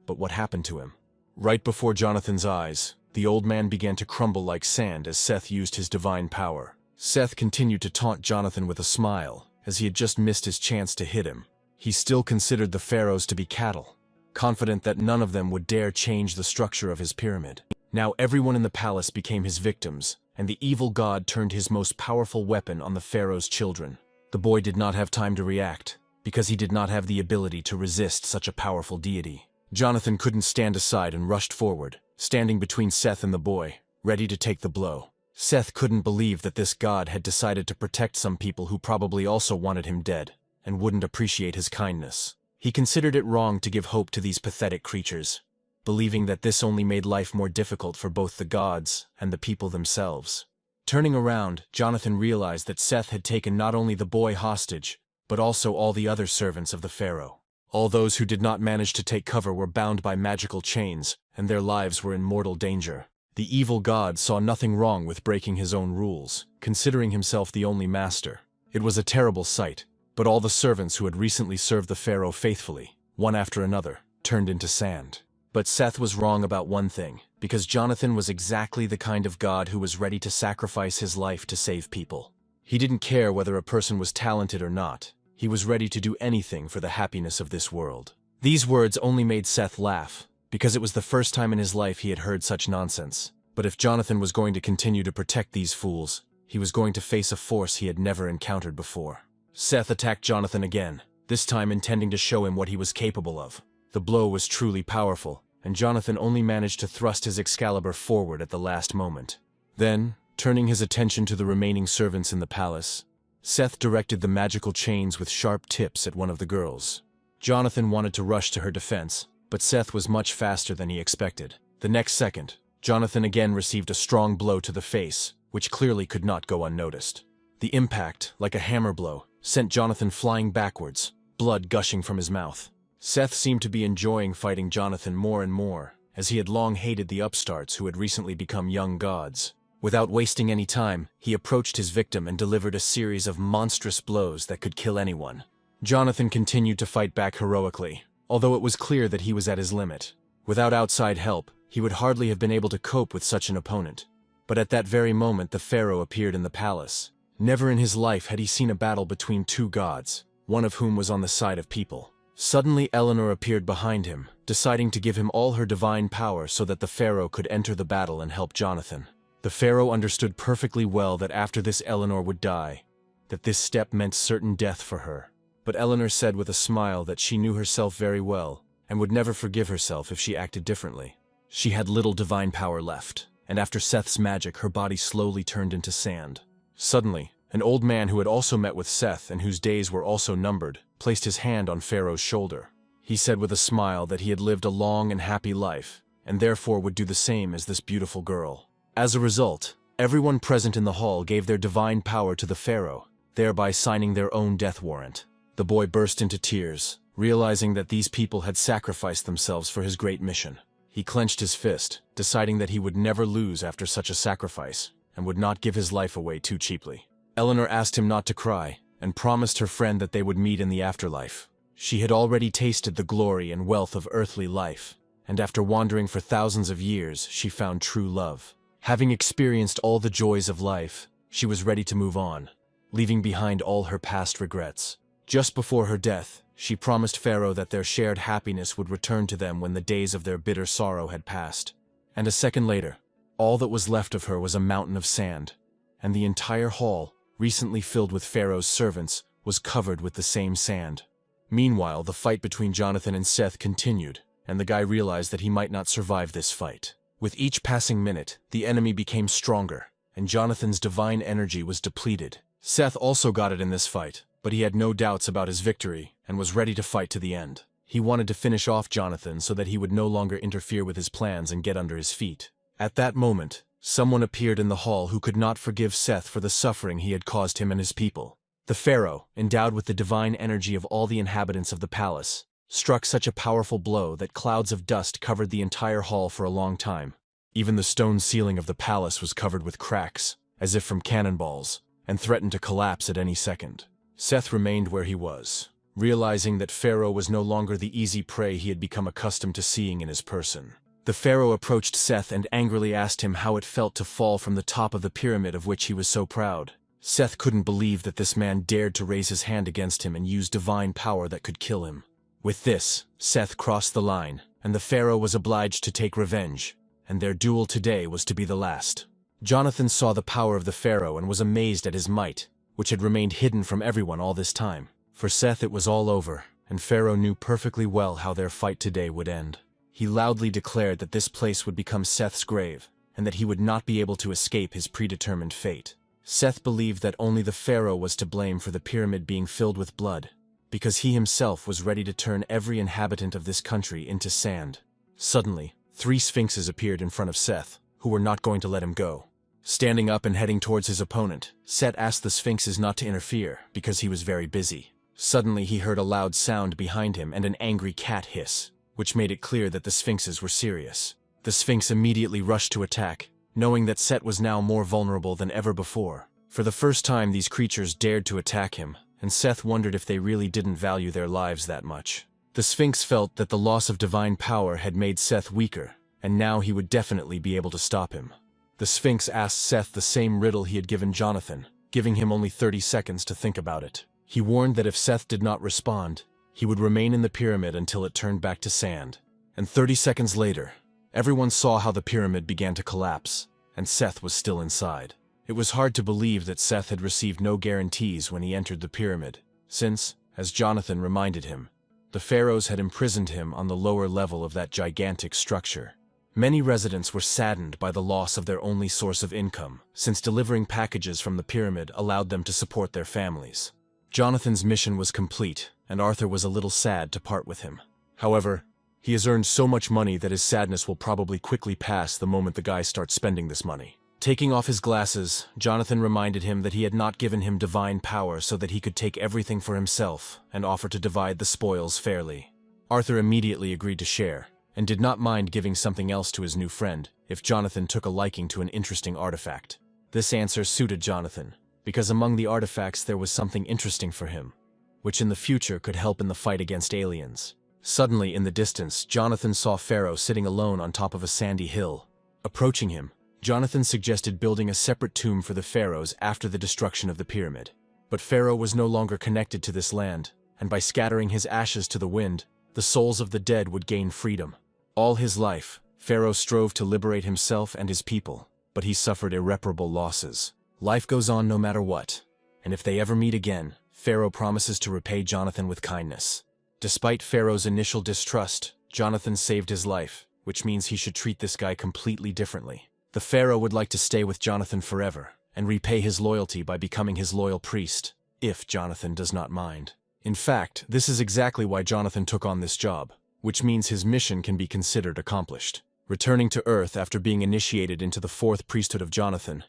But what happened to him? Right before Jonathan's eyes, the old man began to crumble like sand as Seth used his divine power. Seth continued to taunt Jonathan with a smile, as he had just missed his chance to hit him. He still considered the pharaohs to be cattle, confident that none of them would dare change the structure of his pyramid. Now everyone in the palace became his victims, and the evil god turned his most powerful weapon on the pharaoh's children. The boy did not have time to react, because he did not have the ability to resist such a powerful deity. Jonathan couldn't stand aside and rushed forward, standing between Seth and the boy, ready to take the blow. Seth couldn't believe that this god had decided to protect some people who probably also wanted him dead, and wouldn't appreciate his kindness. He considered it wrong to give hope to these pathetic creatures, believing that this only made life more difficult for both the gods and the people themselves. Turning around, Jonathan realized that Seth had taken not only the boy hostage, but also all the other servants of the pharaoh. All those who did not manage to take cover were bound by magical chains, and their lives were in mortal danger. The evil god saw nothing wrong with breaking his own rules, considering himself the only master. It was a terrible sight, but all the servants who had recently served the pharaoh faithfully, one after another, turned into sand. But Seth was wrong about one thing, because Jonathan was exactly the kind of god who was ready to sacrifice his life to save people. He didn't care whether a person was talented or not. He was ready to do anything for the happiness of this world. These words only made Seth laugh, because it was the first time in his life he had heard such nonsense. But if Jonathan was going to continue to protect these fools, he was going to face a force he had never encountered before. Seth attacked Jonathan again, this time intending to show him what he was capable of. The blow was truly powerful, and Jonathan only managed to thrust his Excalibur forward at the last moment. Then, turning his attention to the remaining servants in the palace, Seth directed the magical chains with sharp tips at one of the girls. Jonathan wanted to rush to her defense, but Seth was much faster than he expected. The next second, Jonathan again received a strong blow to the face, which clearly could not go unnoticed. The impact, like a hammer blow, sent Jonathan flying backwards, blood gushing from his mouth. Seth seemed to be enjoying fighting Jonathan more and more, as he had long hated the upstarts who had recently become young gods. Without wasting any time, he approached his victim and delivered a series of monstrous blows that could kill anyone. Jonathan continued to fight back heroically, although it was clear that he was at his limit. Without outside help, he would hardly have been able to cope with such an opponent. But at that very moment the pharaoh appeared in the palace. Never in his life had he seen a battle between two gods, one of whom was on the side of people. Suddenly Eleanor appeared behind him, deciding to give him all her divine power so that the pharaoh could enter the battle and help Jonathan. The pharaoh understood perfectly well that after this Eleanor would die, that this step meant certain death for her. But Eleanor said with a smile that she knew herself very well and would never forgive herself if she acted differently. She had little divine power left, and after Seth's magic her body slowly turned into sand. Suddenly, an old man who had also met with Seth and whose days were also numbered, placed his hand on Pharaoh's shoulder. He said with a smile that he had lived a long and happy life, and therefore would do the same as this beautiful girl. As a result, everyone present in the hall gave their divine power to the Pharaoh, thereby signing their own death warrant. The boy burst into tears, realizing that these people had sacrificed themselves for his great mission. He clenched his fist, deciding that he would never lose after such a sacrifice, and would not give his life away too cheaply. Eleanor asked him not to cry, and promised her friend that they would meet in the afterlife. She had already tasted the glory and wealth of earthly life, and after wandering for thousands of years, she found true love. Having experienced all the joys of life, she was ready to move on, leaving behind all her past regrets. Just before her death, she promised Pharaoh that their shared happiness would return to them when the days of their bitter sorrow had passed. And a second later, all that was left of her was a mountain of sand, and the entire hall, recently filled with Pharaoh's servants, was covered with the same sand. Meanwhile, the fight between Jonathan and Seth continued, and the guy realized that he might not survive this fight. With each passing minute, the enemy became stronger, and Jonathan's divine energy was depleted. Seth also got it in this fight, but he had no doubts about his victory and was ready to fight to the end. He wanted to finish off Jonathan so that he would no longer interfere with his plans and get under his feet. At that moment, someone appeared in the hall who could not forgive Seth for the suffering he had caused him and his people. The pharaoh, endowed with the divine energy of all the inhabitants of the palace, struck such a powerful blow that clouds of dust covered the entire hall for a long time. Even the stone ceiling of the palace was covered with cracks, as if from cannonballs, and threatened to collapse at any second. Seth remained where he was, realizing that Pharaoh was no longer the easy prey he had become accustomed to seeing in his person. The pharaoh approached Seth and angrily asked him how it felt to fall from the top of the pyramid of which he was so proud. Seth couldn't believe that this man dared to raise his hand against him and use divine power that could kill him. With this, Seth crossed the line, and the pharaoh was obliged to take revenge, and their duel today was to be the last. Jonathan saw the power of the pharaoh and was amazed at his might, which had remained hidden from everyone all this time. For Seth it was all over, and Pharaoh knew perfectly well how their fight today would end. He loudly declared that this place would become Seth's grave, and that he would not be able to escape his predetermined fate. Seth believed that only the pharaoh was to blame for the pyramid being filled with blood, because he himself was ready to turn every inhabitant of this country into sand. Suddenly, 3 sphinxes appeared in front of Seth, who were not going to let him go. Standing up and heading towards his opponent, Seth asked the sphinxes not to interfere, because he was very busy. Suddenly he heard a loud sound behind him and an angry cat hiss, which made it clear that the sphinxes were serious. The sphinx immediately rushed to attack, knowing that Seth was now more vulnerable than ever before. For the first time these creatures dared to attack him, and Seth wondered if they really didn't value their lives that much. The sphinx felt that the loss of divine power had made Seth weaker, and now he would definitely be able to stop him. The sphinx asked Seth the same riddle he had given Jonathan, giving him only 30 seconds to think about it. He warned that if Seth did not respond, he would remain in the pyramid until it turned back to sand. And 30 seconds later, everyone saw how the pyramid began to collapse, and Seth was still inside. It was hard to believe that Seth had received no guarantees when he entered the pyramid, since, as Jonathan reminded him, the pharaohs had imprisoned him on the lower level of that gigantic structure. Many residents were saddened by the loss of their only source of income, since delivering packages from the pyramid allowed them to support their families. Jonathan's mission was complete, and Arthur was a little sad to part with him. However, he has earned so much money that his sadness will probably quickly pass the moment the guy starts spending this money. Taking off his glasses, Jonathan reminded him that he had not given him divine power so that he could take everything for himself and offer to divide the spoils fairly. Arthur immediately agreed to share, and did not mind giving something else to his new friend if Jonathan took a liking to an interesting artifact. This answer suited Jonathan, because among the artifacts there was something interesting for him, which in the future could help in the fight against aliens. Suddenly, in the distance, Jonathan saw Pharaoh sitting alone on top of a sandy hill. Approaching him, Jonathan suggested building a separate tomb for the pharaohs after the destruction of the pyramid. But Pharaoh was no longer connected to this land, and by scattering his ashes to the wind, the souls of the dead would gain freedom. All his life, Pharaoh strove to liberate himself and his people, but he suffered irreparable losses. Life goes on no matter what, and if they ever meet again, Pharaoh promises to repay Jonathan with kindness. Despite Pharaoh's initial distrust, Jonathan saved his life, which means he should treat this guy completely differently. The Pharaoh would like to stay with Jonathan forever, and repay his loyalty by becoming his loyal priest, if Jonathan does not mind. In fact, this is exactly why Jonathan took on this job, which means his mission can be considered accomplished. Returning to Earth after being initiated into the fourth priesthood of Jonathan,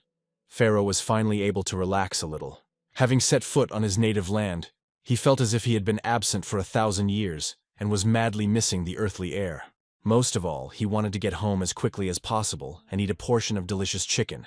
Pharaoh was finally able to relax a little. Having set foot on his native land, he felt as if he had been absent for 1,000 years and was madly missing the earthly air. Most of all, he wanted to get home as quickly as possible and eat a portion of delicious chicken.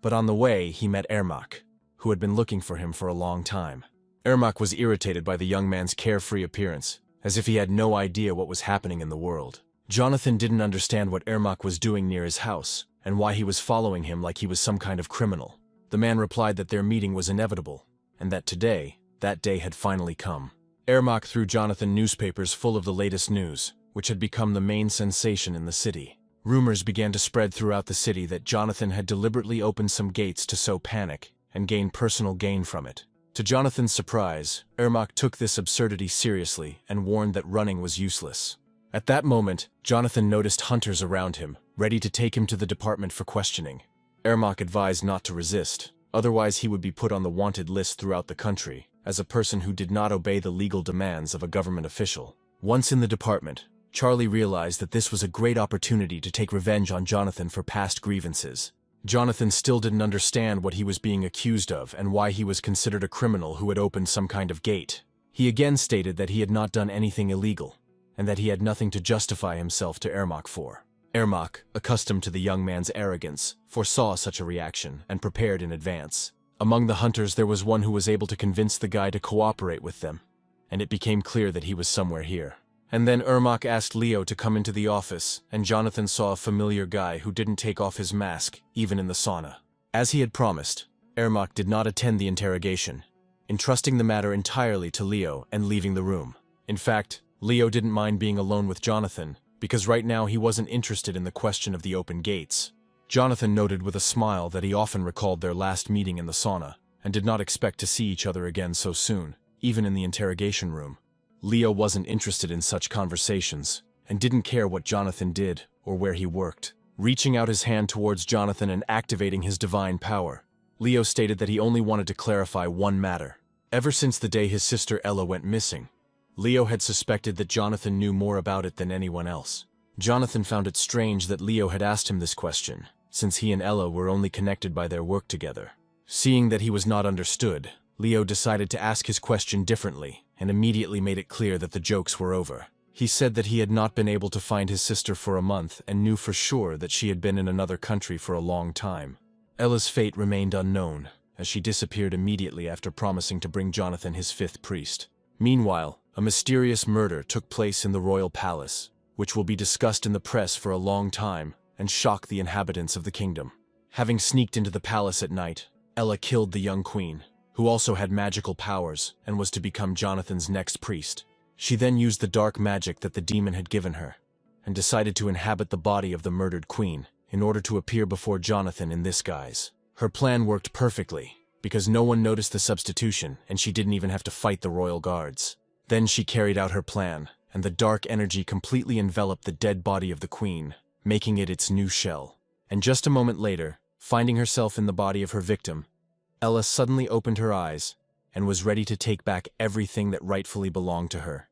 But on the way, he met Ermak, who had been looking for him for a long time. Ermak was irritated by the young man's carefree appearance, as if he had no idea what was happening in the world. Jonathan didn't understand what Ermak was doing near his house, and why he was following him like he was some kind of criminal. The man replied that their meeting was inevitable, and that today, that day had finally come. Ermak threw Jonathan newspapers full of the latest news, which had become the main sensation in the city. Rumors began to spread throughout the city that Jonathan had deliberately opened some gates to sow panic and gain personal gain from it. To Jonathan's surprise, Ermak took this absurdity seriously and warned that running was useless. At that moment, Jonathan noticed hunters around him, ready to take him to the department for questioning. Ermak advised not to resist, otherwise he would be put on the wanted list throughout the country, as a person who did not obey the legal demands of a government official. Once in the department, Charlie realized that this was a great opportunity to take revenge on Jonathan for past grievances. Jonathan still didn't understand what he was being accused of and why he was considered a criminal who had opened some kind of gate. He again stated that he had not done anything illegal, and that he had nothing to justify himself to Ermak for. Ermak, accustomed to the young man's arrogance, foresaw such a reaction and prepared in advance. Among the hunters there was one who was able to convince the guy to cooperate with them, and it became clear that he was somewhere here. And then Ermak asked Leo to come into the office, and Jonathan saw a familiar guy who didn't take off his mask, even in the sauna. As he had promised, Ermak did not attend the interrogation, entrusting the matter entirely to Leo and leaving the room. In fact, Leo didn't mind being alone with Jonathan, because right now he wasn't interested in the question of the open gates. Jonathan noted with a smile that he often recalled their last meeting in the sauna, and did not expect to see each other again so soon, even in the interrogation room. Leo wasn't interested in such conversations, and didn't care what Jonathan did or where he worked. Reaching out his hand towards Jonathan and activating his divine power, Leo stated that he only wanted to clarify one matter. Ever since the day his sister Ella went missing, Leo had suspected that Jonathan knew more about it than anyone else. Jonathan found it strange that Leo had asked him this question, since he and Ella were only connected by their work together. Seeing that he was not understood, Leo decided to ask his question differently, and immediately made it clear that the jokes were over. He said that he had not been able to find his sister for a month and knew for sure that she had been in another country for a long time. Ella's fate remained unknown, as she disappeared immediately after promising to bring Jonathan his fifth priest. Meanwhile, a mysterious murder took place in the royal palace, which will be discussed in the press for a long time and shock the inhabitants of the kingdom. Having sneaked into the palace at night, Ella killed the young queen, who also had magical powers and was to become Jonathan's next priest. She then used the dark magic that the demon had given her, and decided to inhabit the body of the murdered queen in order to appear before Jonathan in this guise. Her plan worked perfectly, because no one noticed the substitution and she didn't even have to fight the royal guards. Then she carried out her plan, and the dark energy completely enveloped the dead body of the queen, making it its new shell. And just a moment later, finding herself in the body of her victim, Ella suddenly opened her eyes and was ready to take back everything that rightfully belonged to her.